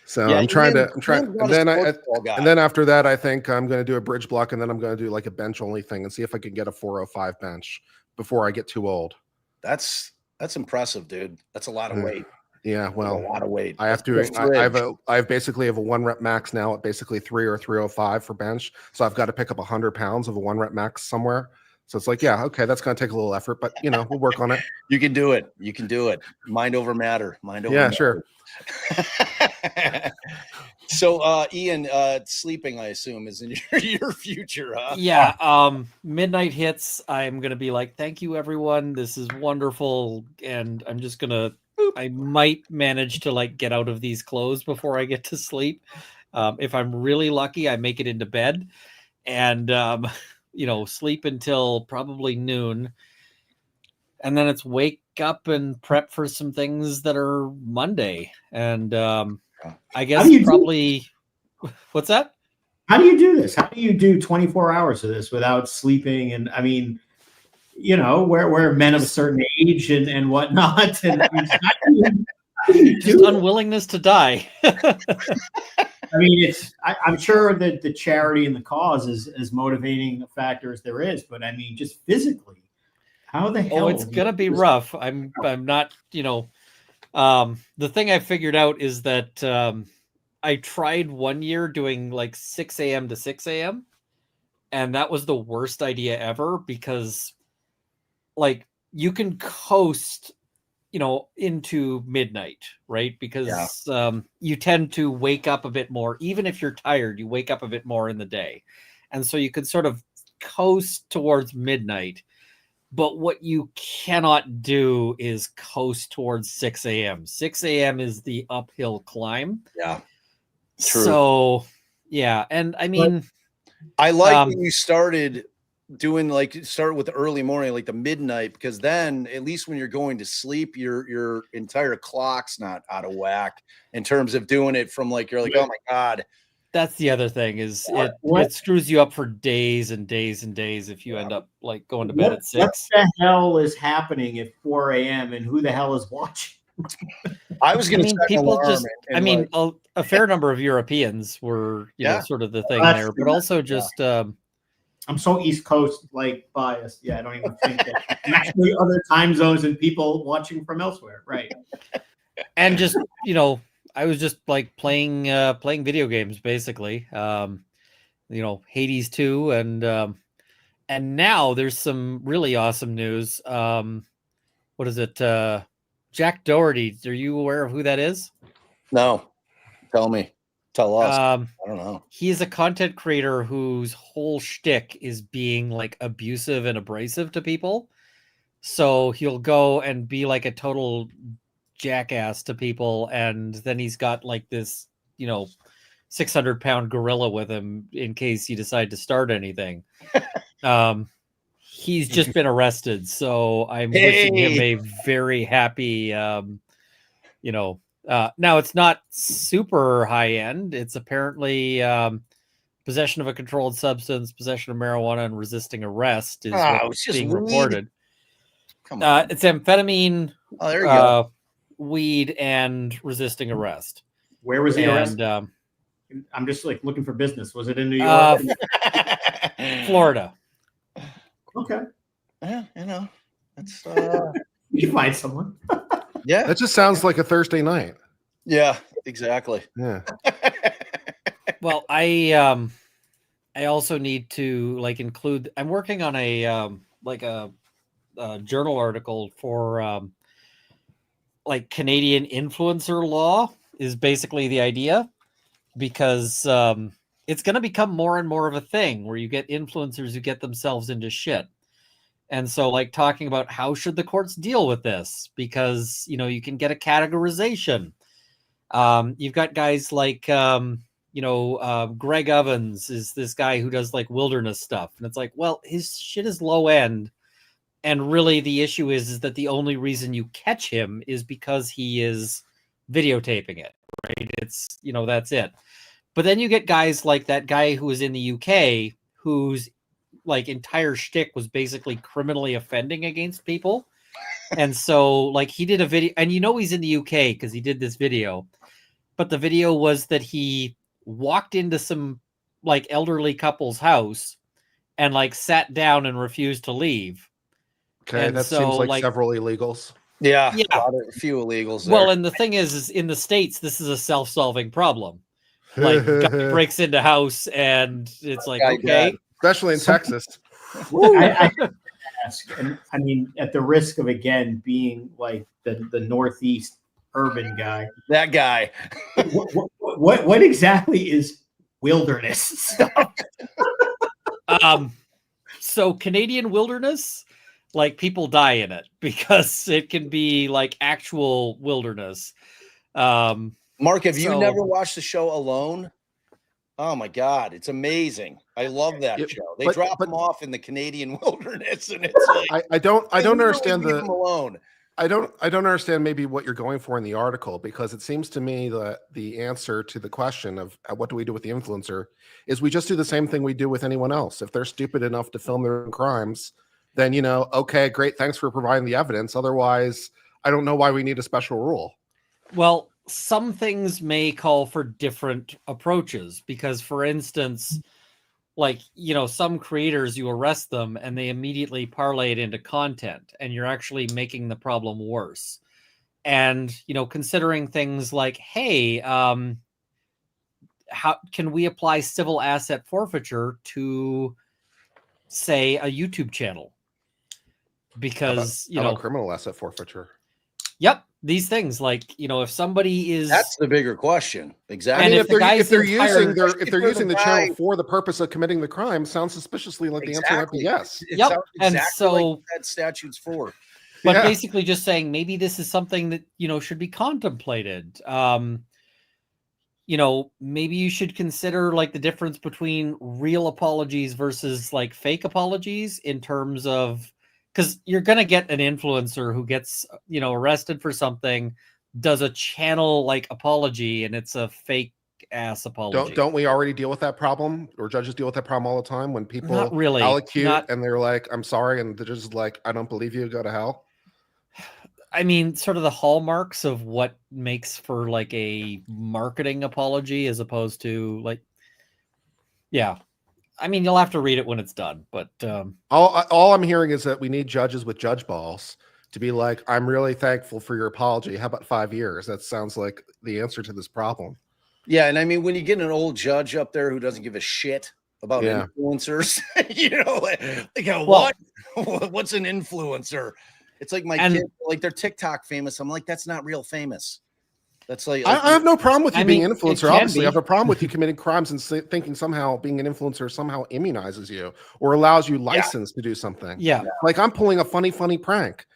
So I'm trying, and then after that, I think I'm going to do a bridge block, and then I'm going to do like a bench only thing and see if I can get a 405 bench before I get too old. That's impressive, dude. That's a lot of weight. Yeah, well, a lot of weight. I have to. I basically have a 1 rep max now at basically 3 or 305 for bench. So I've got to pick up 100 pounds of a 1 rep max somewhere. So it's like, yeah, okay, that's going to take a little effort, but we'll work on it. You can do it. You can do it. Mind over matter. Yeah, sure. So, Ian, sleeping, I assume, is in your future, huh? Yeah. Midnight hits. I'm going to be like, thank you, everyone. This is wonderful. And I'm just going to I might manage to like get out of these clothes before I get to sleep. If I'm really lucky, I make it into bed and, sleep until probably noon. And then it's wake up and prep for some things that are Monday. And I guess probably, what's that? How do you do this? How do you do 24 hours of this without sleeping? And I mean, we're men of a certain age and whatnot. And I mean, just unwillingness to die. I mean, I'm sure that the charity and the cause is as motivating a factor as there is, but I mean, just physically, how the hell? Oh, it's gonna be rough. I'm not, the thing I figured out is that I tried one year doing like 6 a.m. to 6 a.m. and that was the worst idea ever because like you can coast, into midnight, right? Because you tend to wake up a bit more. Even if you're tired, you wake up a bit more in the day. And so you can sort of coast towards midnight. But what you cannot do is coast towards 6 a.m. 6 a.m. is the uphill climb. Yeah. True. So, yeah. And I mean, I like when you started doing start with the early morning, like the midnight, because then at least when you're going to sleep, your entire clock's not out of whack in terms of doing it from you're like, oh my God. That's the other thing is it screws you up for days and days and days if you end up like going to bed at 6. What the hell is happening at 4 a.m. and who the hell is watching? I was going to people just. A fair number of Europeans were, sort of the thing there, but also just. I'm so East Coast biased. Yeah, I don't even think that. Actually, other time zones and people watching from elsewhere, right? And just I was just like playing video games basically. Hades 2 and now there's some really awesome news. What is it? Jack Doherty. Are you aware of who that is? No. Tell me. Tell us. I don't know. He's a content creator whose whole shtick is being like abusive and abrasive to people. So he'll go and be like a total jackass to people, and then he's got like this 600-pound gorilla with him in case you decide to start anything. He's just been arrested, so I'm wishing him a very happy now it's not super high end. It's apparently possession of a controlled substance, possession of marijuana, and resisting arrest is what's being reported. Come on. It's amphetamine, there you go. Weed, and resisting arrest. Where was the arrest? I'm just looking for business. Was it in New York? Florida. Okay. Yeah, that's you find someone. Yeah. That just sounds like a Thursday night. Yeah, exactly. Yeah. Well, I also need to include. I'm working on a journal article for Canadian influencer law is basically the idea, because it's going to become more and more of a thing where you get influencers who get themselves into shit. And so talking about how should the courts deal with this, because, you can get a categorization. You've got guys like, Greg Ovens is this guy who does wilderness stuff. And it's like, well, his shit is low end. And really the issue is that the only reason you catch him is because he is videotaping it, right? It's, that's it. But then you get guys like that guy who was in the UK whose entire shtick was basically criminally offending against people. And so he did a video, and he's in the UK because he did this video, but the video was that he walked into some elderly couple's house and sat down and refused to leave. Okay, and that seems like several illegals. Yeah. A few illegals there. Well, and the thing is in the States, this is a self-solving problem. Guy breaks into house and it's okay. Especially in Texas. I ask, and I mean, at the risk of again being the Northeast urban guy. That guy. What exactly is wilderness stuff? So Canadian wilderness, like people die in it because it can be like actual wilderness. Mark, have you never watched the show Alone? Oh my God, it's amazing. I love that show. They drop them off in the Canadian wilderness, and it's like I don't understand leave them alone. I don't understand maybe what you're going for in the article, because it seems to me that the answer to the question of what do we do with the influencer is we just do the same thing we do with anyone else. If they're stupid enough to film their own crimes, then, you know, okay, great, thanks for providing the evidence. Otherwise, I don't know why we need a special rule. Well, some things may call for different approaches because, for instance, like, you know, some creators, you arrest them and they immediately parlay it into content, and you're actually making the problem worse. And, you know, considering things like, hey, how can we apply civil asset forfeiture to, say, a YouTube channel? Because, you know, criminal asset forfeiture. Yep. These things, like, you know, if somebody is, that's the bigger question. Exactly. I mean, And if they're using the the channel for the purpose of committing the crime, sounds suspiciously like the answer might be yes. It Yep. sounds And exactly so- like that statute's for. but Yeah. basically just saying maybe this is something that, you know, should be contemplated. You know, maybe you should consider like the difference between real apologies versus like fake apologies, in terms of, because you're going to get an influencer who gets, you know, arrested for something, does a channel like apology, and it's a fake ass apology. Don't we already deal with that problem, or judges deal with that problem all the time when people Not really. allocute and they're like, I'm sorry, and they're just like, I don't believe you, go to hell. I mean, sort of the hallmarks of what makes for like a marketing apology, as opposed to like, yeah. I mean, you'll have to read it when it's done, but All I'm hearing is that we need judges with judge balls to be like, I'm really thankful for your apology. How about 5 years? That sounds like the answer to this problem. Yeah, and I mean, when you get an old judge up there who doesn't give a shit about Yeah. influencers, you know, what? What's an influencer? It's like my kid, like they're TikTok famous. I'm like, that's not real famous. That's like I have no problem with you being an it influencer. can Obviously, be. I have a problem with you committing crimes and thinking somehow being an influencer somehow immunizes you or allows you license to do something. Yeah. Like I'm pulling a funny prank.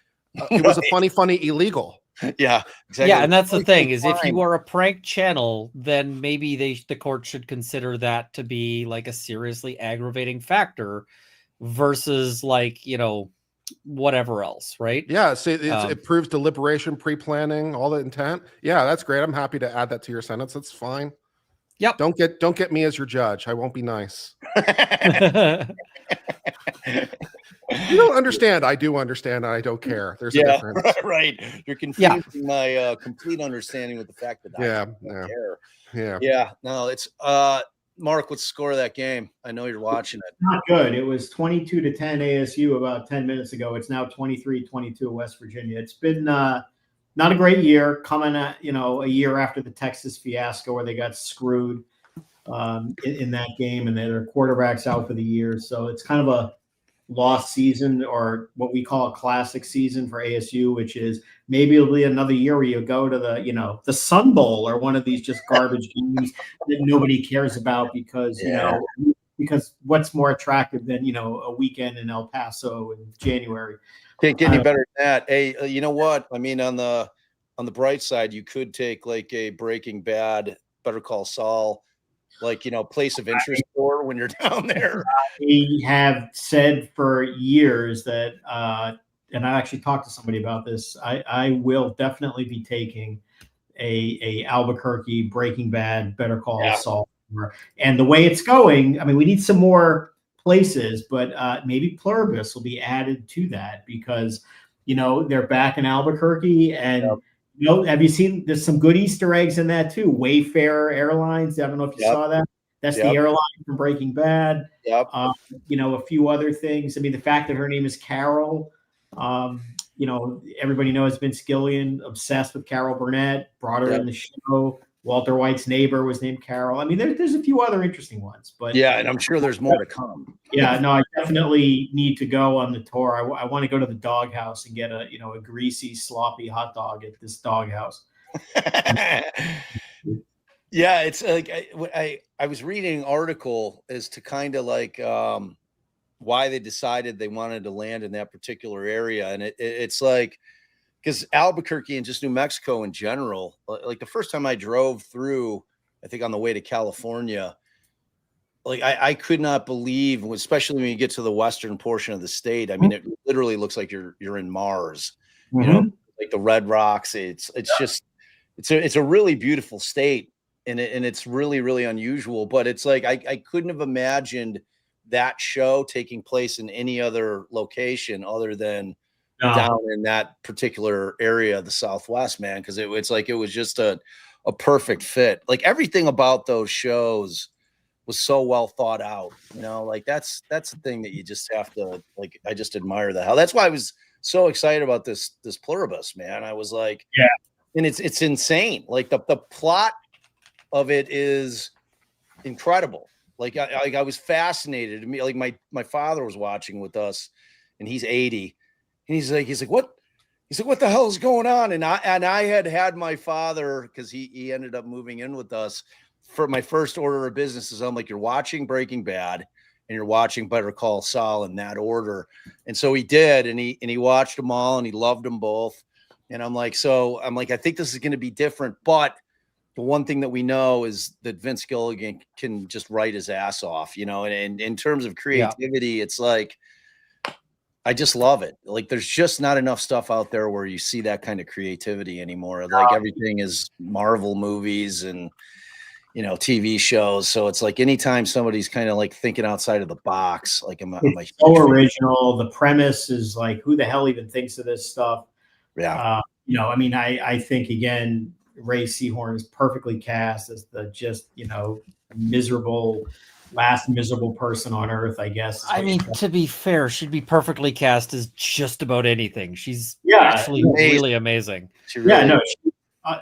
It was a funny illegal. Yeah, exactly. Yeah, and that's the Funny thing is, if crime. you are a prank channel, then maybe the court should consider that to be like a seriously aggravating factor versus like, you know, whatever else, right? Yeah, see, it proves deliberation, pre-planning, all the intent. Yeah, that's great. I'm happy to add that to your sentence. That's fine. Yep. Don't get me as your judge. I won't be nice. You don't understand. I do understand, and I don't care. There's a difference. Right. You're confusing my complete understanding with the fact that I don't care. Yeah. No, it's Mark, what's the score of that game? I know you're watching it. Not good. It was 22-10 ASU about 10 minutes ago. It's now 23-22 West Virginia. It's been not a great year, coming at, you know, a year after the Texas fiasco where they got screwed in that game, and their quarterback's out for the year. So it's kind of a lost season, or what we call a classic season for ASU, which is maybe it'll be another year where you go to the, you know, the Sun Bowl or one of these just garbage games that nobody cares about because, you know, because what's more attractive than, you know, a weekend in El Paso in January? Can't get any better than that. Hey, you know what? I mean, on the bright side, you could take like a Breaking Bad, Better Call Saul, like, you know, place of interest store when you're down there. We have said for years that, and I actually talked to somebody about this, I will definitely be taking a Albuquerque Breaking Bad, Better Call Saul. And the way it's going, I mean, we need some more places, but maybe Pluribus will be added to that because, you know, they're back in Albuquerque, and you know, have you seen? There's some good Easter eggs in that too. Wayfarer Airlines. I don't know if you saw that. That's the airline from Breaking Bad. You know, a few other things. I mean, the fact that her name is Carol. You know, everybody knows Vince Gilligan obsessed with Carol Burnett. Brought her in the show. Walter White's neighbor was named Carol. I mean, there's a few other interesting ones, but and I'm sure there's more to come. Yeah, no, I definitely need to go on the tour. I want to go to the doghouse and get a greasy, sloppy hot dog at this doghouse. Yeah, it's like I was reading an article as to kind of like why they decided they wanted to land in that particular area. And it's like, because Albuquerque and just New Mexico in general, like the first time I drove through, I think on the way to California, like I could not believe, especially when you get to the western portion of the state. I mean, it literally looks like you're in Mars, you know, like the red rocks. It's just, it's a really beautiful state, and it's really, really unusual. But it's like I couldn't have imagined that show taking place in any other location other than down in that particular area of the Southwest, man. Because it's like it was just a perfect fit. Like everything about those shows was so well thought out, you know, like that's the thing that you just have to, like, I just admire the hell. That's why I was so excited about this Pluribus, man. I was like, yeah, and it's insane. Like the plot of it is incredible. Like I was fascinated. Like my father was watching with us, and he's 80, and he's like, what? He's like, what the hell is going on? And I had my father, because he ended up moving in with us. For my first order of business is I'm like, you're watching Breaking Bad and you're watching Better Call Saul in that order. And so he did, and he watched them all and he loved them both. And I'm like, I think this is going to be different. But the one thing that we know is that Vince Gilligan can just write his ass off, you know, and in terms of creativity, it's like, I just love it. Like there's just not enough stuff out there where you see that kind of creativity anymore. Like everything is Marvel movies and, you know, TV shows. So it's like anytime somebody's kind of like thinking outside of the box, like I'm a so original. The premise is like, who the hell even thinks of this stuff? Yeah. You know, I mean, I think again, Ray Seahorn is perfectly cast as the just, you know, last miserable person on earth, I guess. I mean, to be fair, she'd be perfectly cast as just about anything. She's actually amazing. Really amazing.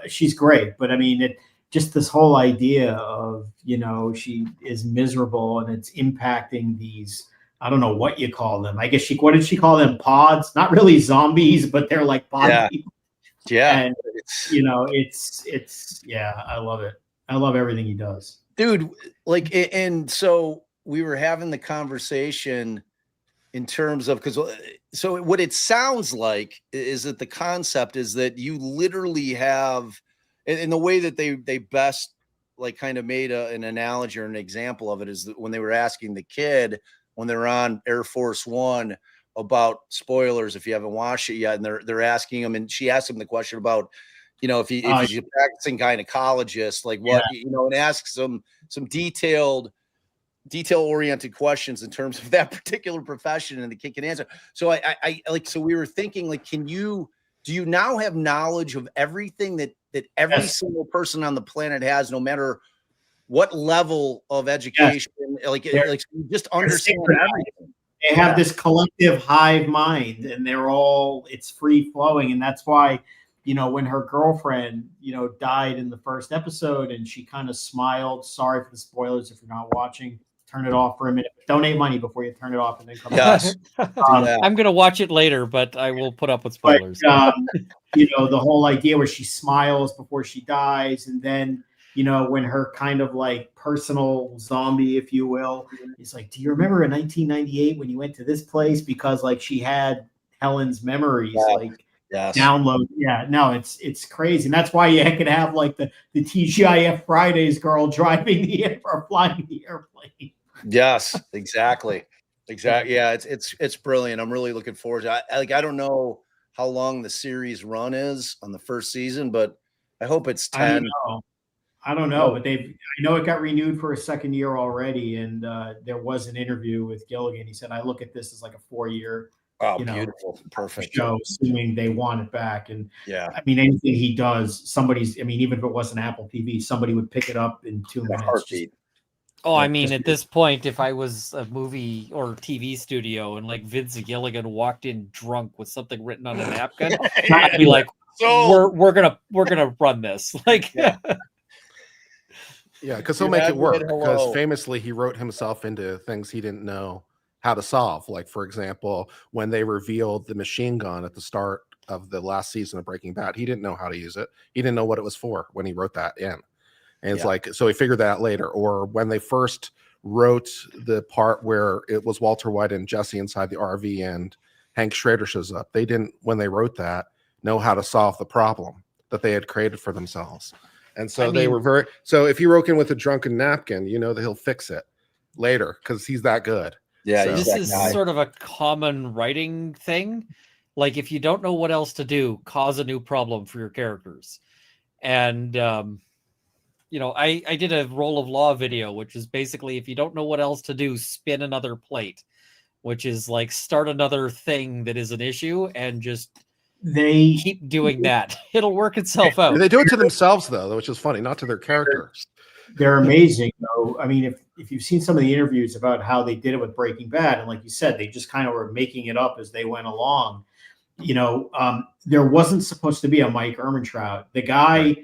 She's great. But I mean, just this whole idea of, you know, she is miserable and it's impacting these, I don't know what you call them. I guess what did she call them? Pods? Not really zombies, but they're like pod people. Yeah. And you know, it's I love it. I love everything he does. Dude, like, and so we were having the conversation in terms of, so what it sounds like is that the concept is that you literally have, in the way that they best like kind of made an analogy or an example of it is that when they were asking the kid when they're on Air Force One about spoilers, if you haven't watched it yet, and they're asking him, and she asked him the question about, you know, if he's a practicing gynecologist, like what, you know, and asks him some detail oriented questions in terms of that particular profession, and the kid can answer. So I like, so we were thinking like, do you now have knowledge of everything that every single person on the planet has, no matter what level of education, like you just understand everything. They have this collective hive mind, and it's free flowing. And that's why, you know, when her girlfriend, you know, died in the first episode and she kind of smiled, sorry for the spoilers if you're not watching, turn it off for a minute, donate money before you turn it off and then come back. I'm going to watch it later, but I will put up with spoilers. But, you know, the whole idea where she smiles before she dies, and then, you know, when her kind of like personal zombie, if you will, is like, do you remember in 1998 when you went to this place? Because like she had Helen's memories, download. Yeah, no, it's crazy. And that's why you could have like the TGIF Fridays girl driving or flying the airplane. Yes, exactly. Yeah, it's brilliant. I'm really looking forward to it. I don't know how long the series run is on the first season, but I hope it's 10. I don't know, but I know it got renewed for a second year already. And there was an interview with Gilligan. He said, I look at this as like a 4-year, beautiful, perfect show, assuming they want it back. And yeah, I mean, anything he does, even if it wasn't Apple TV, somebody would pick it up in 2 minutes. Heartbeat. I mean, at this point, if I was a movie or TV studio and like Vince Gilligan walked in drunk with something written on a napkin, I'd be like, we're gonna run this. Like, yeah, because he'll make it work. Because famously, he wrote himself into things he didn't know how to solve. Like, for example, when they revealed the machine gun at the start of the last season of Breaking Bad, he didn't know how to use it. He didn't know what it was for when he wrote that in. And it's like, so he figured that out later. Or when they first wrote the part where it was Walter White and Jesse inside the RV and Hank Schrader shows up. They didn't, when they wrote that, know how to solve the problem that they had created for themselves. And so they were very, so if you wrote in with a drunken napkin, you know that he'll fix it later because he's that good. Yeah, so. This is sort of a common writing thing. Like if you don't know what else to do, cause a new problem for your characters. And, you know, I did a roll of law video, which is basically if you don't know what else to do, spin another plate, which is like start another thing that is an issue and just keep doing that. It'll work itself out. They do it to themselves though, which is funny, not to their characters. They're amazing though. I mean, if you've seen some of the interviews about how they did it with Breaking Bad, and like you said, they just kind of were making it up as they went along. You know, there wasn't supposed to be a Mike Ehrmantraut. The guy,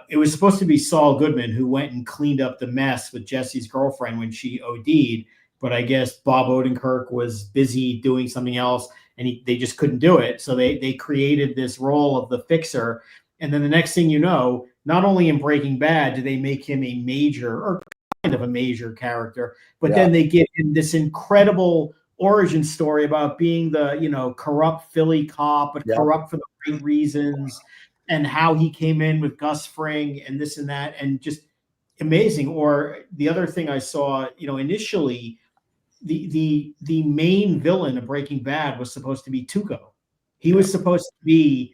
it was supposed to be Saul Goodman, who went and cleaned up the mess with Jesse's girlfriend when she OD'd. But I guess Bob Odenkirk was busy doing something else, and they just couldn't do it. So they created this role of the fixer. And then the next thing you know, not only in Breaking Bad do they make him a major or kind of a major character, but then they give him this incredible origin story about being the, you know, corrupt Philly cop, but corrupt for the right reasons, and how he came in with Gus Fring and this and that, and just amazing. Or the other thing I saw, you know, initially, the main villain of Breaking Bad was supposed to be Tuco. He was supposed to be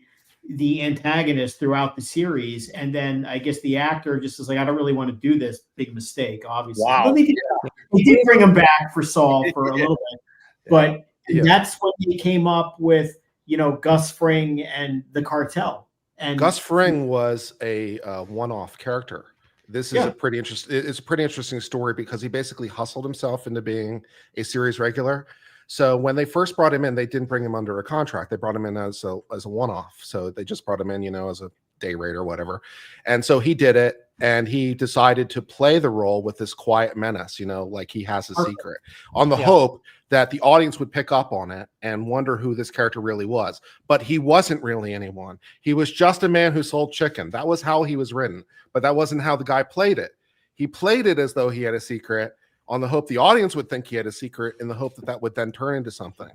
the antagonist throughout the series, and then I guess the actor just was like, I don't really want to do this. Big mistake, obviously. Wow. Well, they did bring him back for Saul for a little bit, but that's when they came up with, you know, Gus Fring and the cartel. And Gus Fring was a one-off character. This is a pretty interesting. It's a pretty interesting story because he basically hustled himself into being a series regular. So when they first brought him in, they didn't bring him under a contract. They brought him in as a one-off. So they just brought him in, you know, as a day rate or whatever. And so he did it, and he decided to play the role with this quiet menace, you know, like he has a secret, on the hope that the audience would pick up on it and wonder who this character really was. But he wasn't really anyone. He was just a man who sold chicken. That was how he was written, but that wasn't how the guy played it. He played it as though he had a secret, on the hope the audience would think he had a secret, in the hope that that would then turn into something.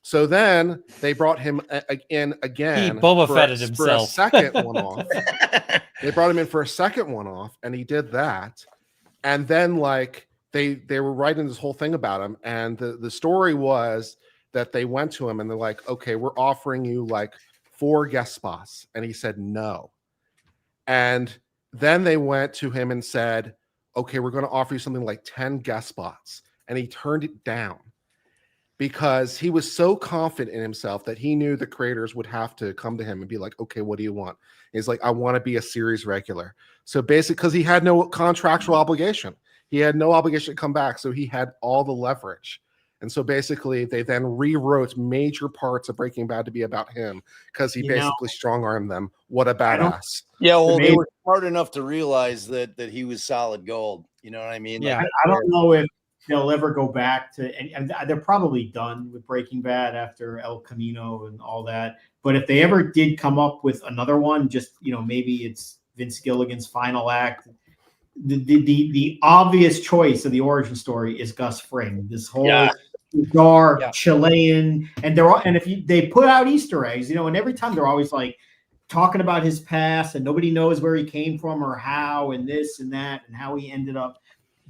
So then they brought him in again. He Boba Fetted himself. For a second one-off. They brought him in for a second one-off, and he did that. And then, like, they were writing this whole thing about him, and the story was that they went to him and they're like, okay, we're offering you like 4 guest spots. And he said no. And then they went to him and said, okay, we're going to offer you something like 10 guest spots. And he turned it down because he was so confident in himself that he knew the creators would have to come to him and be like, okay, what do you want? And he's like, I want to be a series regular. So basically, because he had no contractual obligation, he had no obligation to come back. So he had all the leverage. And so basically, they then rewrote major parts of Breaking Bad to be about him because he basically strong-armed them. What a badass. Yeah, well, they were smart enough to realize that he was solid gold. You know what I mean? Yeah, like, I don't know if they'll ever go back to, and they're probably done with Breaking Bad after El Camino and all that. But if they ever did come up with another one, just, you know, maybe it's Vince Gilligan's final act. The obvious choice of the origin story is Gus Fring. This whole dark Chilean, and if they put out Easter eggs, you know, and every time they're always like talking about his past, and nobody knows where he came from or how, and this and that, and how he ended up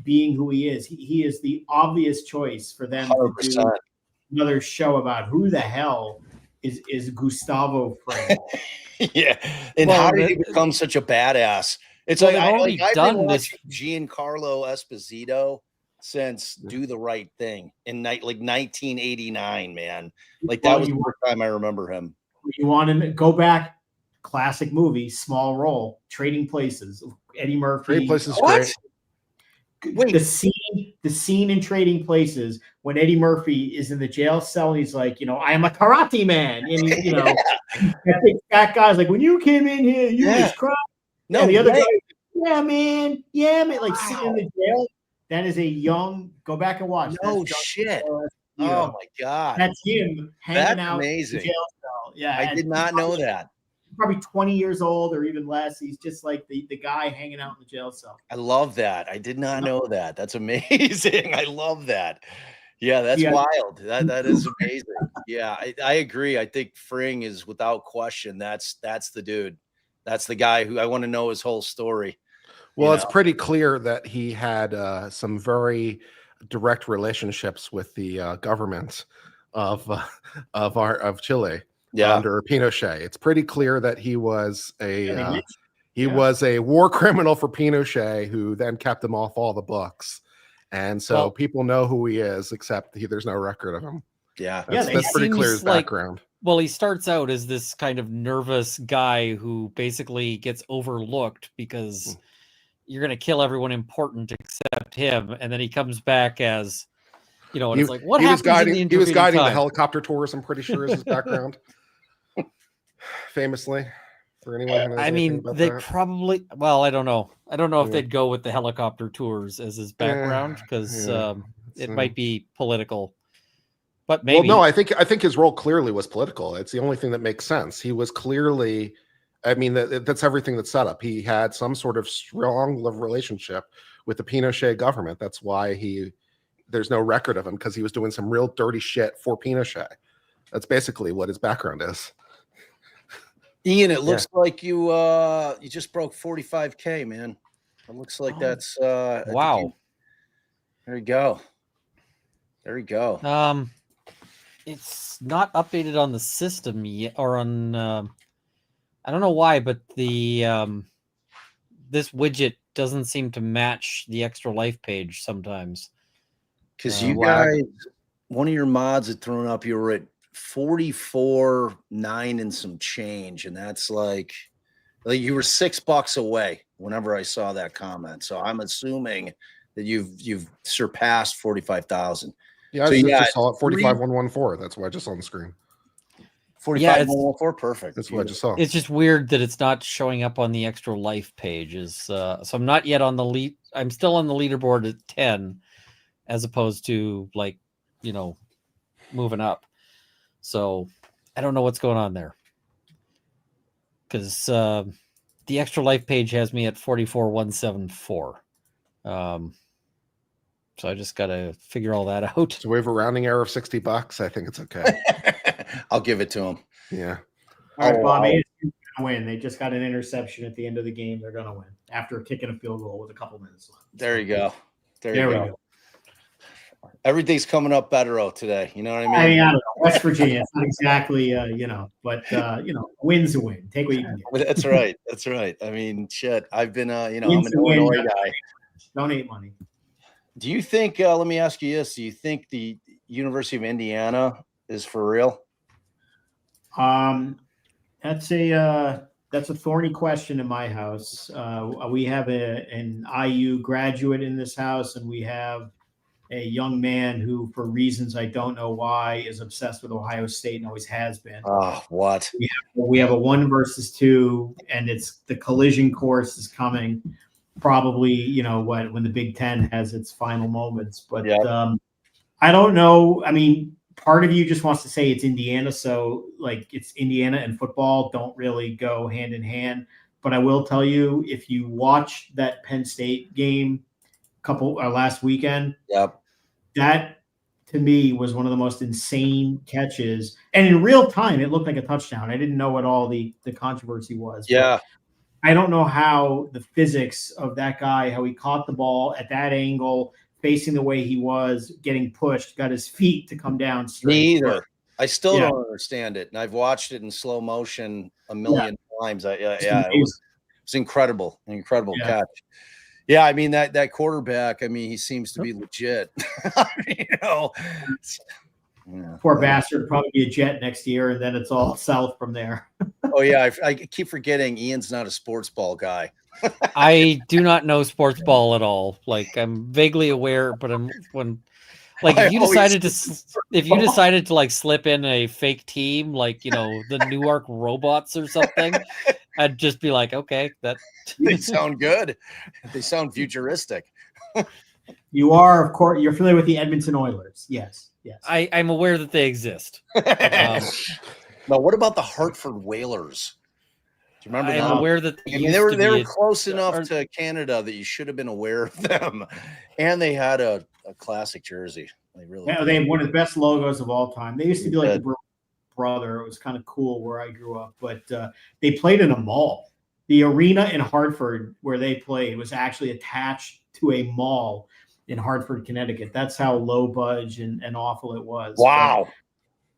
being who he is. He is the obvious choice for them 100%. To do another show about who the hell is Gustavo Fring. Yeah, and how did he become such a badass? It's like I've been watching Giancarlo Esposito since Do the Right Thing in 1989, man. Like that was the first time I remember him. You want to go back? Classic movie, small role, Trading Places. Eddie Murphy. Trading Places, great. Wait, the scene in Trading Places when Eddie Murphy is in the jail cell and he's like, you know, I am a karate man, and he, you know, that guy's like, when you came in here, you was crying. No, and the other guy, yeah, man, like sitting in the jail. That is a young. Go back and watch. No shit. Oh my god, that's him hanging out amazing. in the jail cell. Yeah, I did not know that. probably 20 years old or even less. He's just like the guy hanging out in the jail cell. I love that. I did not know that. That's amazing. I love that. Yeah, that's wild. That is amazing. Yeah, I agree. I think Fring is without question. That's the dude. That's the guy who I want to know his whole story. Well, it's pretty clear that he had some very direct relationships with the government of Chile under Pinochet. It's pretty clear that he was was a war criminal for Pinochet, who then kept him off all the books. And so people know who he is, except there's no record of him. Yeah, that's pretty clear his background. Well, he starts out as this kind of nervous guy who basically gets overlooked because you're going to kill everyone important except him, and then he comes back as, and it's like, what happened? He was guiding the helicopter tours. I'm pretty sure is his background, famously. For anyone who knows anything about they that. probably. Well, I don't know. I don't know if they'd go with the helicopter tours as his background because it might be political. But maybe. Well, no, I think his role clearly was political. It's the only thing that makes sense. He was clearly. I mean, that's everything that's set up. He had some sort of strong relationship with the Pinochet government. That's why there's no record of him, because he was doing some real dirty shit for Pinochet. That's basically what his background is. Ian, it looks like you just broke 45K, man. It looks like that's wow. There you go. There you go. It's not updated on the system yet, or on I don't know why, but the this widget doesn't seem to match the extra life page sometimes. Because you guys, one of your mods had thrown up, you were at 44.9 and some change, and that's like you were $6 away whenever I saw that comment. So I'm assuming that you've surpassed 45,000. Yeah, I just saw it 45,114. That's what I just saw on the screen. 45,114, perfect. That's what I just saw. It's just weird that it's not showing up on the extra life pages. So I'm not yet on the lead. I'm still on the leaderboard at 10, as opposed to moving up. So I don't know what's going on there, because the extra life page has me at 44,174. So I just got to figure all that out. So we have a rounding error of $60. I think it's okay. I'll give it to him. Yeah. All right, Bob. ASU's going to win. They just got an interception at the end of the game. They're going to win after kicking a field goal with a couple minutes left. There you go. There you go. Everything's coming up better today. You know what I mean? I mean, I don't know. West Virginia, it's not exactly, but win's a win. Take what you can get. That's right. That's right. I mean, shit. I've been, I'm an Illinois guy. Donate money. Do you think? Let me ask you this: do you think the University of Indiana is for real? That's a thorny question in my house. We have an IU graduate in this house, and we have a young man who, for reasons I don't know why, is obsessed with Ohio State and always has been. Oh, what? We have a 1 versus 2, and it's the collision course is coming. Probably, when the Big Ten has its final moments. But I don't know. I mean, part of you just wants to say it's Indiana, so it's Indiana and football don't really go hand in hand. But I will tell you, if you watch that Penn State game last weekend, that to me was one of the most insane catches. And in real time, it looked like a touchdown. I didn't know what all the controversy was. Yeah. I don't know how the physics of that guy, how he caught the ball at that angle, facing the way he was, getting pushed, got his feet to come down straight. Me either. I still don't understand it. And I've watched it in slow motion a million times. It was incredible. An incredible catch. Yeah, I mean, that quarterback, I mean, he seems to be legit. Poor bastard will probably be a Jet next year, and then it's all south from there. Oh, yeah. I keep forgetting Ian's not a sports ball guy. I do not know sports ball at all. I'm vaguely aware, but if you decided to slip in a fake team, the Newark Robots or something, I'd just be like, okay, that they sound good. They sound futuristic. You are, of course, you're familiar with the Edmonton Oilers. Yes. I'm aware that they exist. Now, what about the Hartford Whalers? you remember I'm them? aware that I mean, they were close enough to Canada that you should have been aware of them, and they had a classic jersey. They really they have one of the best logos of all time. They used to be like did. the brother. It was kind of cool where I grew up, but they played in a mall. The arena in Hartford where they played was actually attached to a mall in Hartford, Connecticut. That's how low budge and awful it was. Wow. But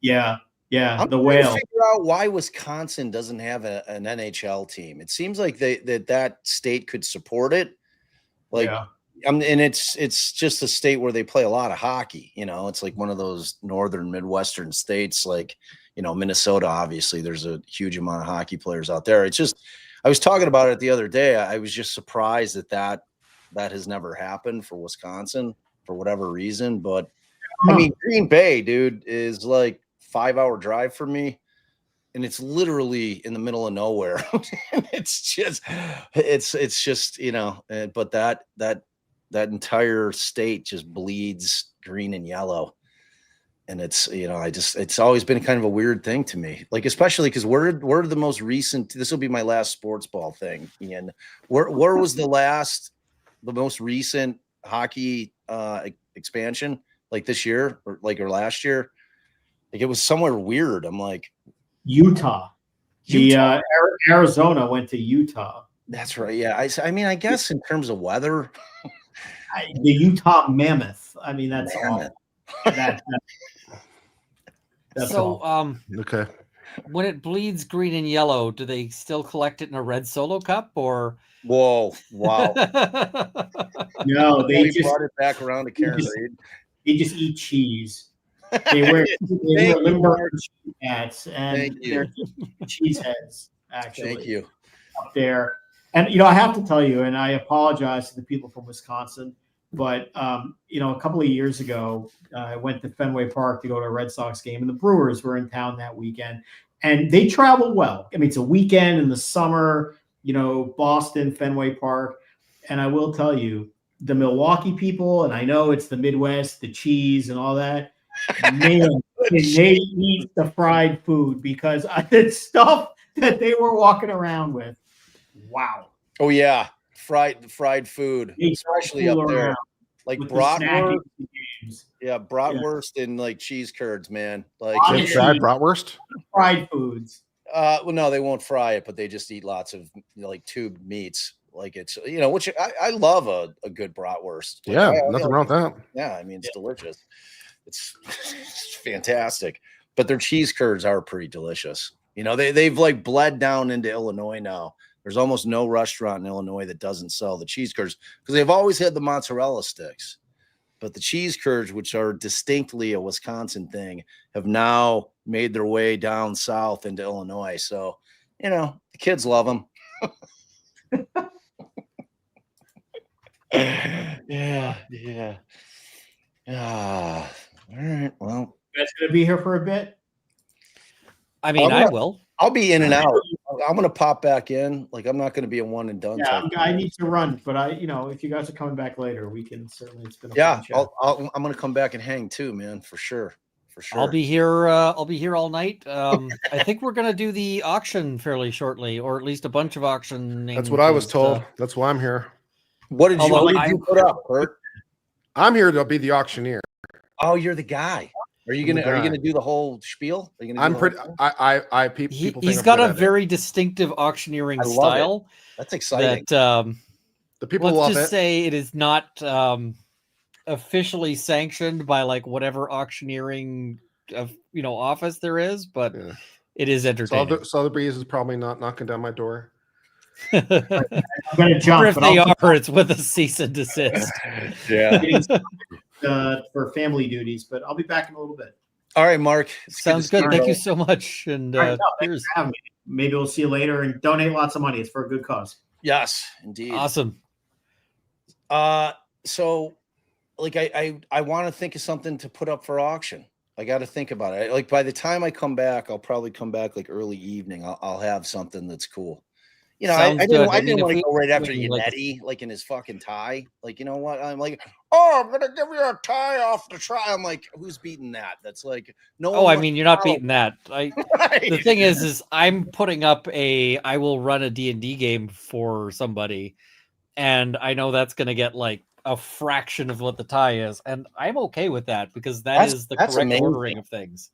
yeah. I'm The trying to whale. figure out why Wisconsin doesn't have an NHL team. It seems like that state could support it. Like, Yeah. and it's just a state where they play a lot of hockey. You know, it's like one of those northern Midwestern states, like, you know, Minnesota. Obviously, there's a huge amount of hockey players out there. It's just, I was talking about it the other day. I was just surprised that has never happened for Wisconsin for whatever reason. But I mean, Green Bay, dude, is like 5-hour drive for me, and it's literally in the middle of nowhere. it's just, you know, but that entire state just bleeds green and yellow. And it's, you know, it's always been kind of a weird thing to me, like, especially because we're the most recent, this will be my last sports ball thing, Ian. Where was the most recent hockey expansion, like this year or last year? Like, it was somewhere weird. I'm like, Utah. Arizona went to Utah. That's right. Yeah. I mean, I guess in terms of weather, the Utah Mammoth. I mean, that's awful. That's so awful. Okay. When it bleeds green and yellow, do they still collect it in a red Solo cup or? Whoa! Wow. No, they just brought it back around to Karen Reed. They just eat cheese. They wear Limburger hats and they're cheese heads. Actually, Thank you. Up there, and you know, I have to tell you, and I apologize to the people from Wisconsin, but you know, a couple of years ago, I went to Fenway Park to go to a Red Sox game, and the Brewers were in town that weekend, and they travel well. I mean, it's a weekend in the summer, you know, Boston, Fenway Park, and I will tell you, the Milwaukee people, and I know it's the Midwest, the cheese and all that. Man, they eat the fried food because the stuff that they were walking around with. Wow. Oh yeah, fried food, especially up there, like bratwurst. Yeah, bratwurst and like cheese curds, man. Like fried bratwurst. Fried foods. Well, no, they won't fry it, but they just eat lots of, you know, like tubed meats. Like, it's, you know, which I love a good bratwurst. Like, yeah, nothing wrong with that. Yeah, I mean, it's delicious. It's fantastic. But their cheese curds are pretty delicious. You know, they've like bled down into Illinois now. There's almost no restaurant in Illinois that doesn't sell the cheese curds because they've always had the mozzarella sticks. But the cheese curds, which are distinctly a Wisconsin thing, have now made their way down south into Illinois. So, you know, the kids love them. Yeah. All right. Well, you guys gonna be here for a bit? I mean, I will. I'll be in and out. I'm gonna pop back in. Like, I'm not gonna be a one and done. Yeah, I need to run, but you know, if you guys are coming back later, we can certainly. It's been a yeah. fun chat. I'm gonna come back and hang too, man, for sure. For sure. I'll be here. I'll be here all night. I think we're gonna do the auction fairly shortly, or at least a bunch of auctioning. That's what I was told. That's why I'm here. What did you put up, Kurt? I'm here to be the auctioneer. Oh, you're the guy. Are you gonna do the whole spiel? Are you gonna? I'm pretty. People. He's got a very distinctive auctioneering style. That's exciting. That the people let's love just it. say it is not officially sanctioned by like whatever auctioneering office there is, but it is entertaining. Sotheby's is probably not knocking down my door. I'm gonna jump. Or if they are, it's with a cease and desist. Yeah. For family duties, but I'll be back in a little bit. All right, Mark. Sounds good. Thank you so much. And thanks for having me. Maybe we'll see you later and donate lots of money. It's for a good cause. Yes, indeed. Awesome. So like I want to think of something to put up for auction. I got to think about it. Like by the time I come back, I'll probably come back like early evening. I'll have something that's cool. You know, I Sounds good. didn't mean, if want to we go right after doing, like, Yannetti, like in his fucking tie. Like, you know what? I'm like, oh, I'm gonna give you a tie off the try. I'm like, who's beating that? That's like no one. Oh, I wants mean, to you're not follow beating that. The Right. thing is I'm putting up I will run a D&D game for somebody, and I know that's going to get like a fraction of what the tie is, and I'm okay with that because is the correct amazing. ordering of things.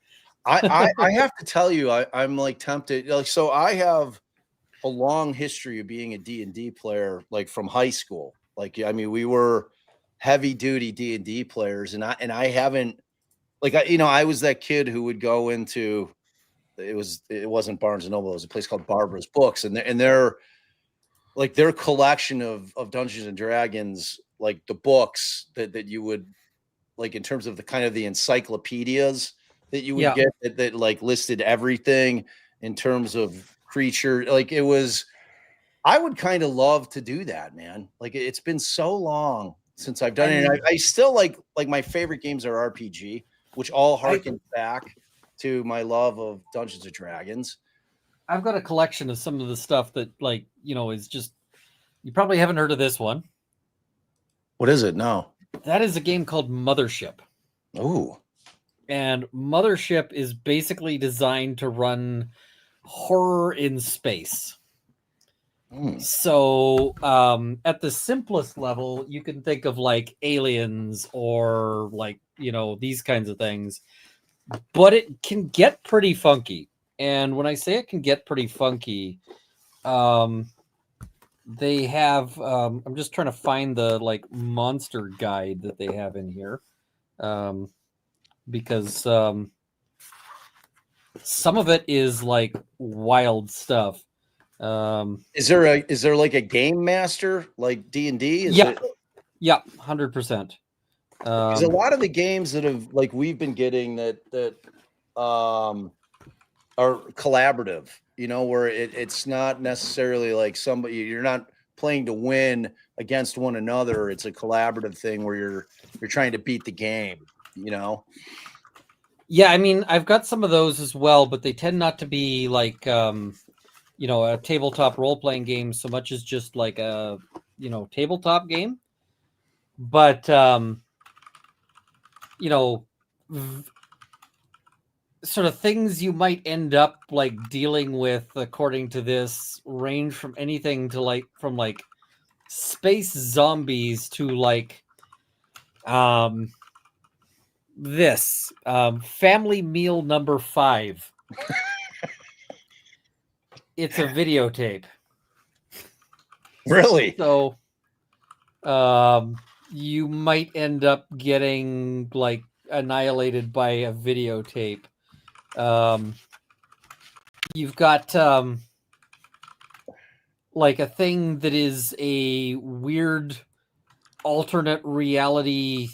I have to tell you, I'm like tempted. Like, so I have a long history of being a D&D player, like from high school. Like, I mean, we were heavy duty D&D players, and I haven't, like, I was that kid who would go into, it wasn't Barnes and Noble, it was a place called Barbara's Books, and their like their collection of Dungeons and Dragons, like the books that you would, like, in terms of the kind of the encyclopedias that you would get that like listed everything in terms of creature. Like, it was, I would kind of love to do that, man. Like, it's been so long since I've done it. And I still like my favorite games are RPG, which all harken back to my love of Dungeons and Dragons. I've got a collection of some of the stuff that, like, is just, you probably haven't heard of this one. What is it? No. That is a game called Mothership. Ooh. And Mothership is basically designed to run horror in space. So at the simplest level, you can think of like Aliens or like, these kinds of things. But it can get pretty funky. And when I say it can get pretty funky, they have, I'm just trying to find the like monster guide that they have in here. Because some of it is like wild stuff. Is there like a game master like D&D? Yeah, 100%. Because a lot of the games that have, like, we've been getting that are collaborative, where it's not necessarily like somebody, you're not playing to win against one another. It's a collaborative thing where you're trying to beat the game, Yeah, I mean, I've got some of those as well, but they tend not to be like, a tabletop role-playing game so much as just like a, tabletop game. But, sort of things you might end up like dealing with, according to this, range from anything to like, from like space zombies to like, this family meal number 5. It's a videotape. Really? So you might end up getting like annihilated by a videotape. You've got like a thing that is a weird alternate reality,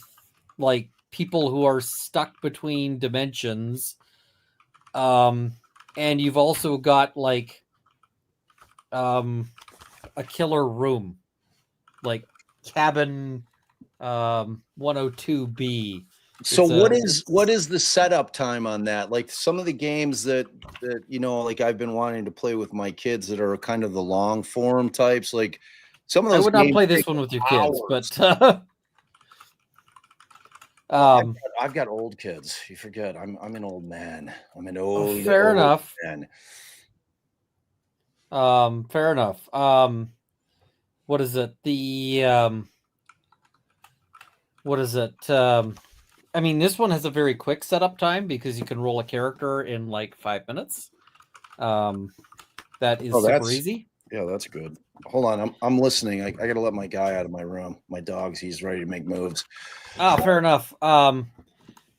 like people who are stuck between dimensions. And you've also got like a killer room, like cabin 102B. So what is the setup time on that? Like some of the games that like I've been wanting to play with my kids that are kind of the long form types, like some of those. I would not play this one with your kids, but I've got old kids. You forget, I'm an old man. I'm an old. Fair enough. Man. Fair enough. What is it? What is it? I mean, this one has a very quick setup time because you can roll a character in like 5 minutes. That is super easy. Yeah, that's good. Hold on, I'm listening. I got to let my guy out of my room. My dog's, he's ready to make moves. Fair enough.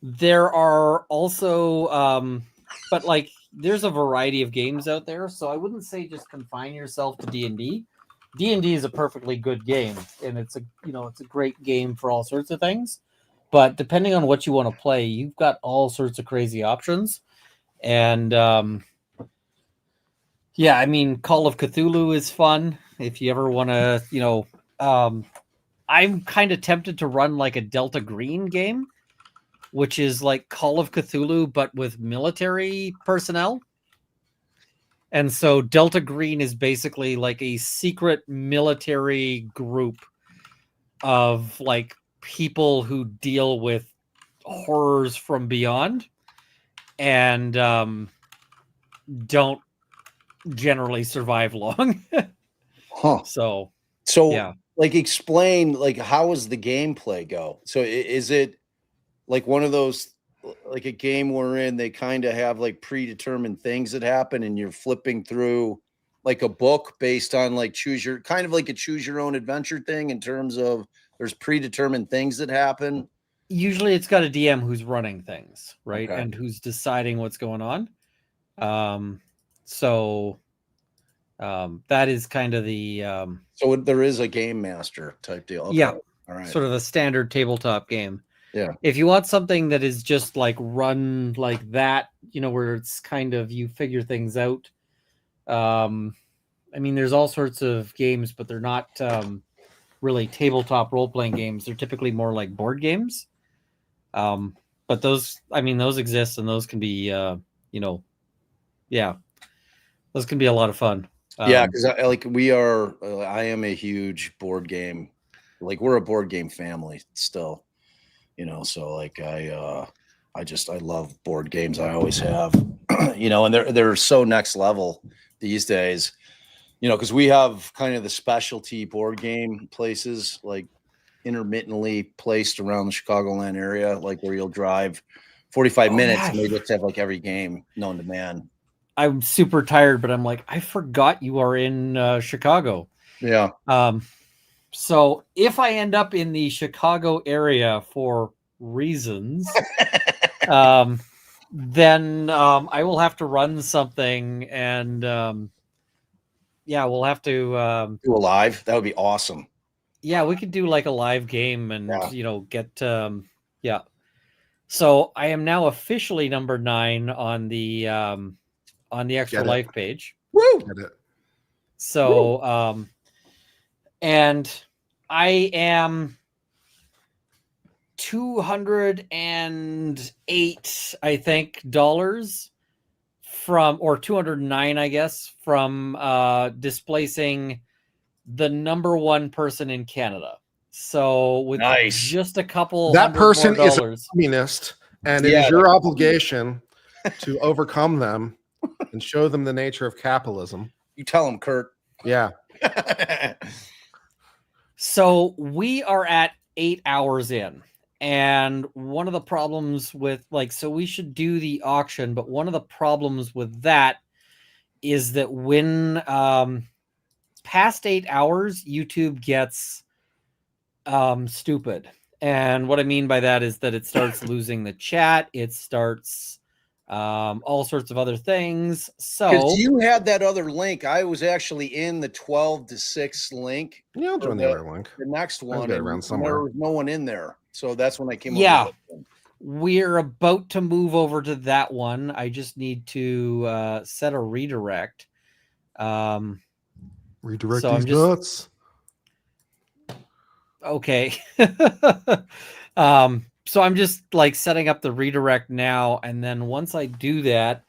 There are also, but like, there's a variety of games out there, so I wouldn't say just confine yourself to D&D. D&D is a perfectly good game, and it's a great game for all sorts of things. But depending on what you want to play, you've got all sorts of crazy options. And yeah, I mean, Call of Cthulhu is fun if you ever want to, I'm kind of tempted to run like a Delta Green game, which is like Call of Cthulhu, but with military personnel. And so Delta Green is basically like a secret military group of like people who deal with horrors from beyond and don't generally survive long. Huh. So yeah, like explain like how does the gameplay go? So is it like one of those like a game wherein they kind of have like predetermined things that happen and you're flipping through like a book based on like choose your kind of like a choose your own adventure thing in terms of there's predetermined things that happen? Usually it's got a DM who's running things, right? Okay. And who's deciding what's going on. So that is kind of the so there is a game master type deal. Okay. Yeah. All right. Sort of a standard tabletop game. Yeah. If you want something that is just like run like that, you know, where it's kind of you figure things out. I mean, there's all sorts of games, but they're not really tabletop role-playing games. They're typically more like board games. But those, I mean, those exist and those can be, you know, yeah, those can be a lot of fun. Yeah, because I am a huge board game, like we're a board game family still, you know. So like I love board games. I always have, you know, and they're so next level these days, you know, because we have kind of the specialty board game places like intermittently placed around the Chicagoland area, like where you'll drive 45 minutes and they just have like every game known to man. I'm super tired, but I'm like, I forgot you are in Chicago. Yeah. So if I end up in the Chicago area for reasons, then I will have to run something, and yeah, we'll have to do a live. That would be awesome. Yeah, we could do like a live game, and you know, get yeah. So I am now officially number 9 on the Extra Life page. Woo! So and I am 208, I think, dollars from, or 209, I guess, from displacing the number 1 person in Canada. So with just a couple that person more is a dollars, communist, and it is your obligation to overcome them and show them the nature of capitalism. You tell them, Kurt. Yeah. So we are at 8 hours in. And one of the problems with so we should do the auction, but one of the problems with that is that when past 8 hours, YouTube gets stupid. And what I mean by that is that it starts losing the chat. It starts all sorts of other things. So you had that other link. I was actually in the 12 to 6 link. Yeah, I'll join the other link. The next one, around somewhere. There was no one in there. So that's when I came yeah, over. we're about to move over to that one. I just need to set a redirect. Redirect so these nuts. Okay. So I'm just setting up the redirect now, and then once I do that,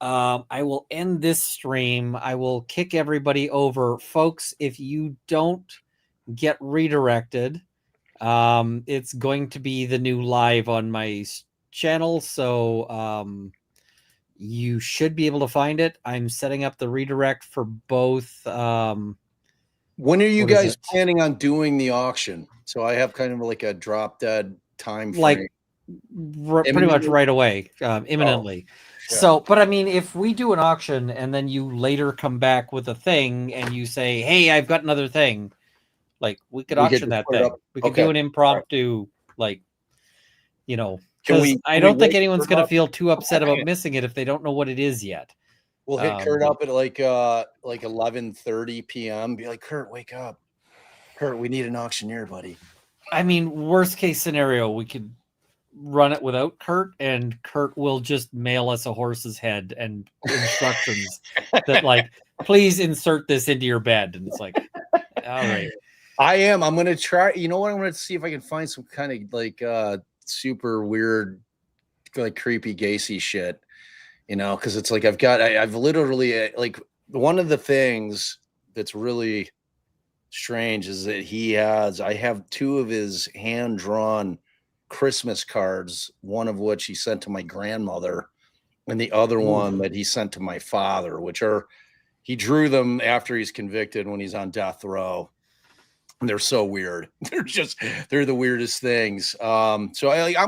I will end this stream. I will kick everybody over. Folks, if you don't get redirected, it's going to be the new live on my channel, so you should be able to find it. I'm setting up the redirect for both. When are you guys planning on doing the auction? So I have kind of like a drop dead time frame. Pretty much right away, imminently. So, but I mean, if we do an auction and then you later come back with a thing and you say, hey, I've got another thing, we could auction that thing. We could do an impromptu, you know, because I don't think anyone's going to feel too upset about missing it if they don't know what it is yet. We'll hit Kurt up at like 11:30 p.m. Be like, Kurt, wake up. Kurt, we need an auctioneer, buddy. I mean, worst case scenario, we could run it without Kurt, and Kurt will just mail us a horse's head and instructions that please insert this into your bed. And it's like, all right. I'm going to try. You know what? I'm going to see if I can find some kind of super weird, creepy Gacy shit. you know, because it's like I've literally like one of the things that's really strange is that I have 2 of his hand-drawn Christmas cards, one of which he sent to my grandmother and the other one that he sent to my father, he drew them after he's convicted when he's on death row. And they're so weird. They're the weirdest things. So I'm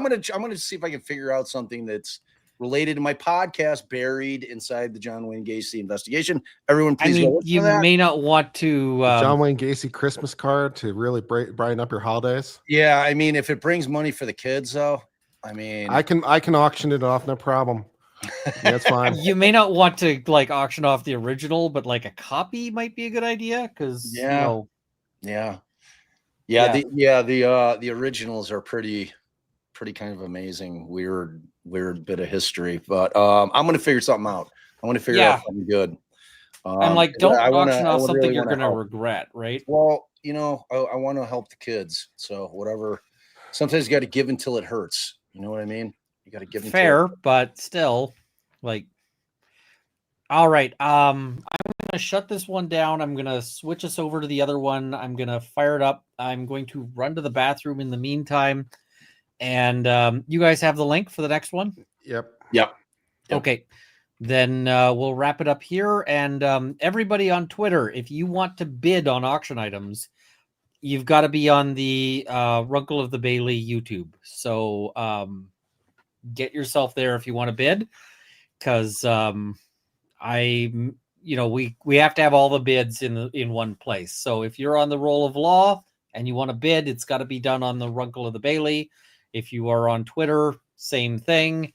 gonna see if I can figure out something that's related to my podcast, buried inside the John Wayne Gacy investigation. Everyone, please go look you for that. may not want to John Wayne Gacy Christmas card to really brighten up your holidays. Yeah, I mean, if it brings money for the kids, though, I mean, I can auction it off, no problem. That's fine. You may not want to like auction off the original, but like a copy might be a good idea because you know. The originals are pretty kind of amazing, weird bit of history. But I'm gonna figure something out. I'm gonna figure out something good. And like, don't auction off something really you're gonna help. regret, right? Well, you know, I want to help the kids. So whatever. Sometimes you got to give until it hurts. You know what I mean? You got to give. Fair, but still, like. All right. I'm gonna shut this one down. I'm gonna switch us over to the other one. I'm gonna fire it up. I'm going to run to the bathroom in the meantime. And you guys have the link for the next one? Yep. Okay. Then we'll wrap it up here. And everybody on Twitter, if you want to bid on auction items, you've got to be on the Runkle of the Bailey YouTube. So get yourself there if you want to bid, because we have to have all the bids in one place. So if you're on the Roll of Law and you want to bid, it's got to be done on the Runkle of the Bailey. If you are on Twitter, same thing.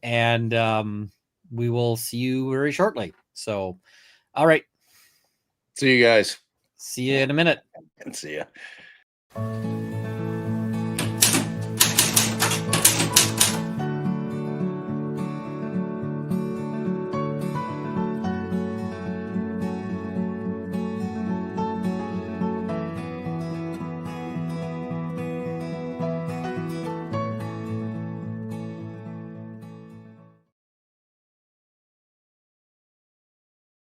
And we will see you very shortly. So, all right. See you guys. See you in a minute. And see ya.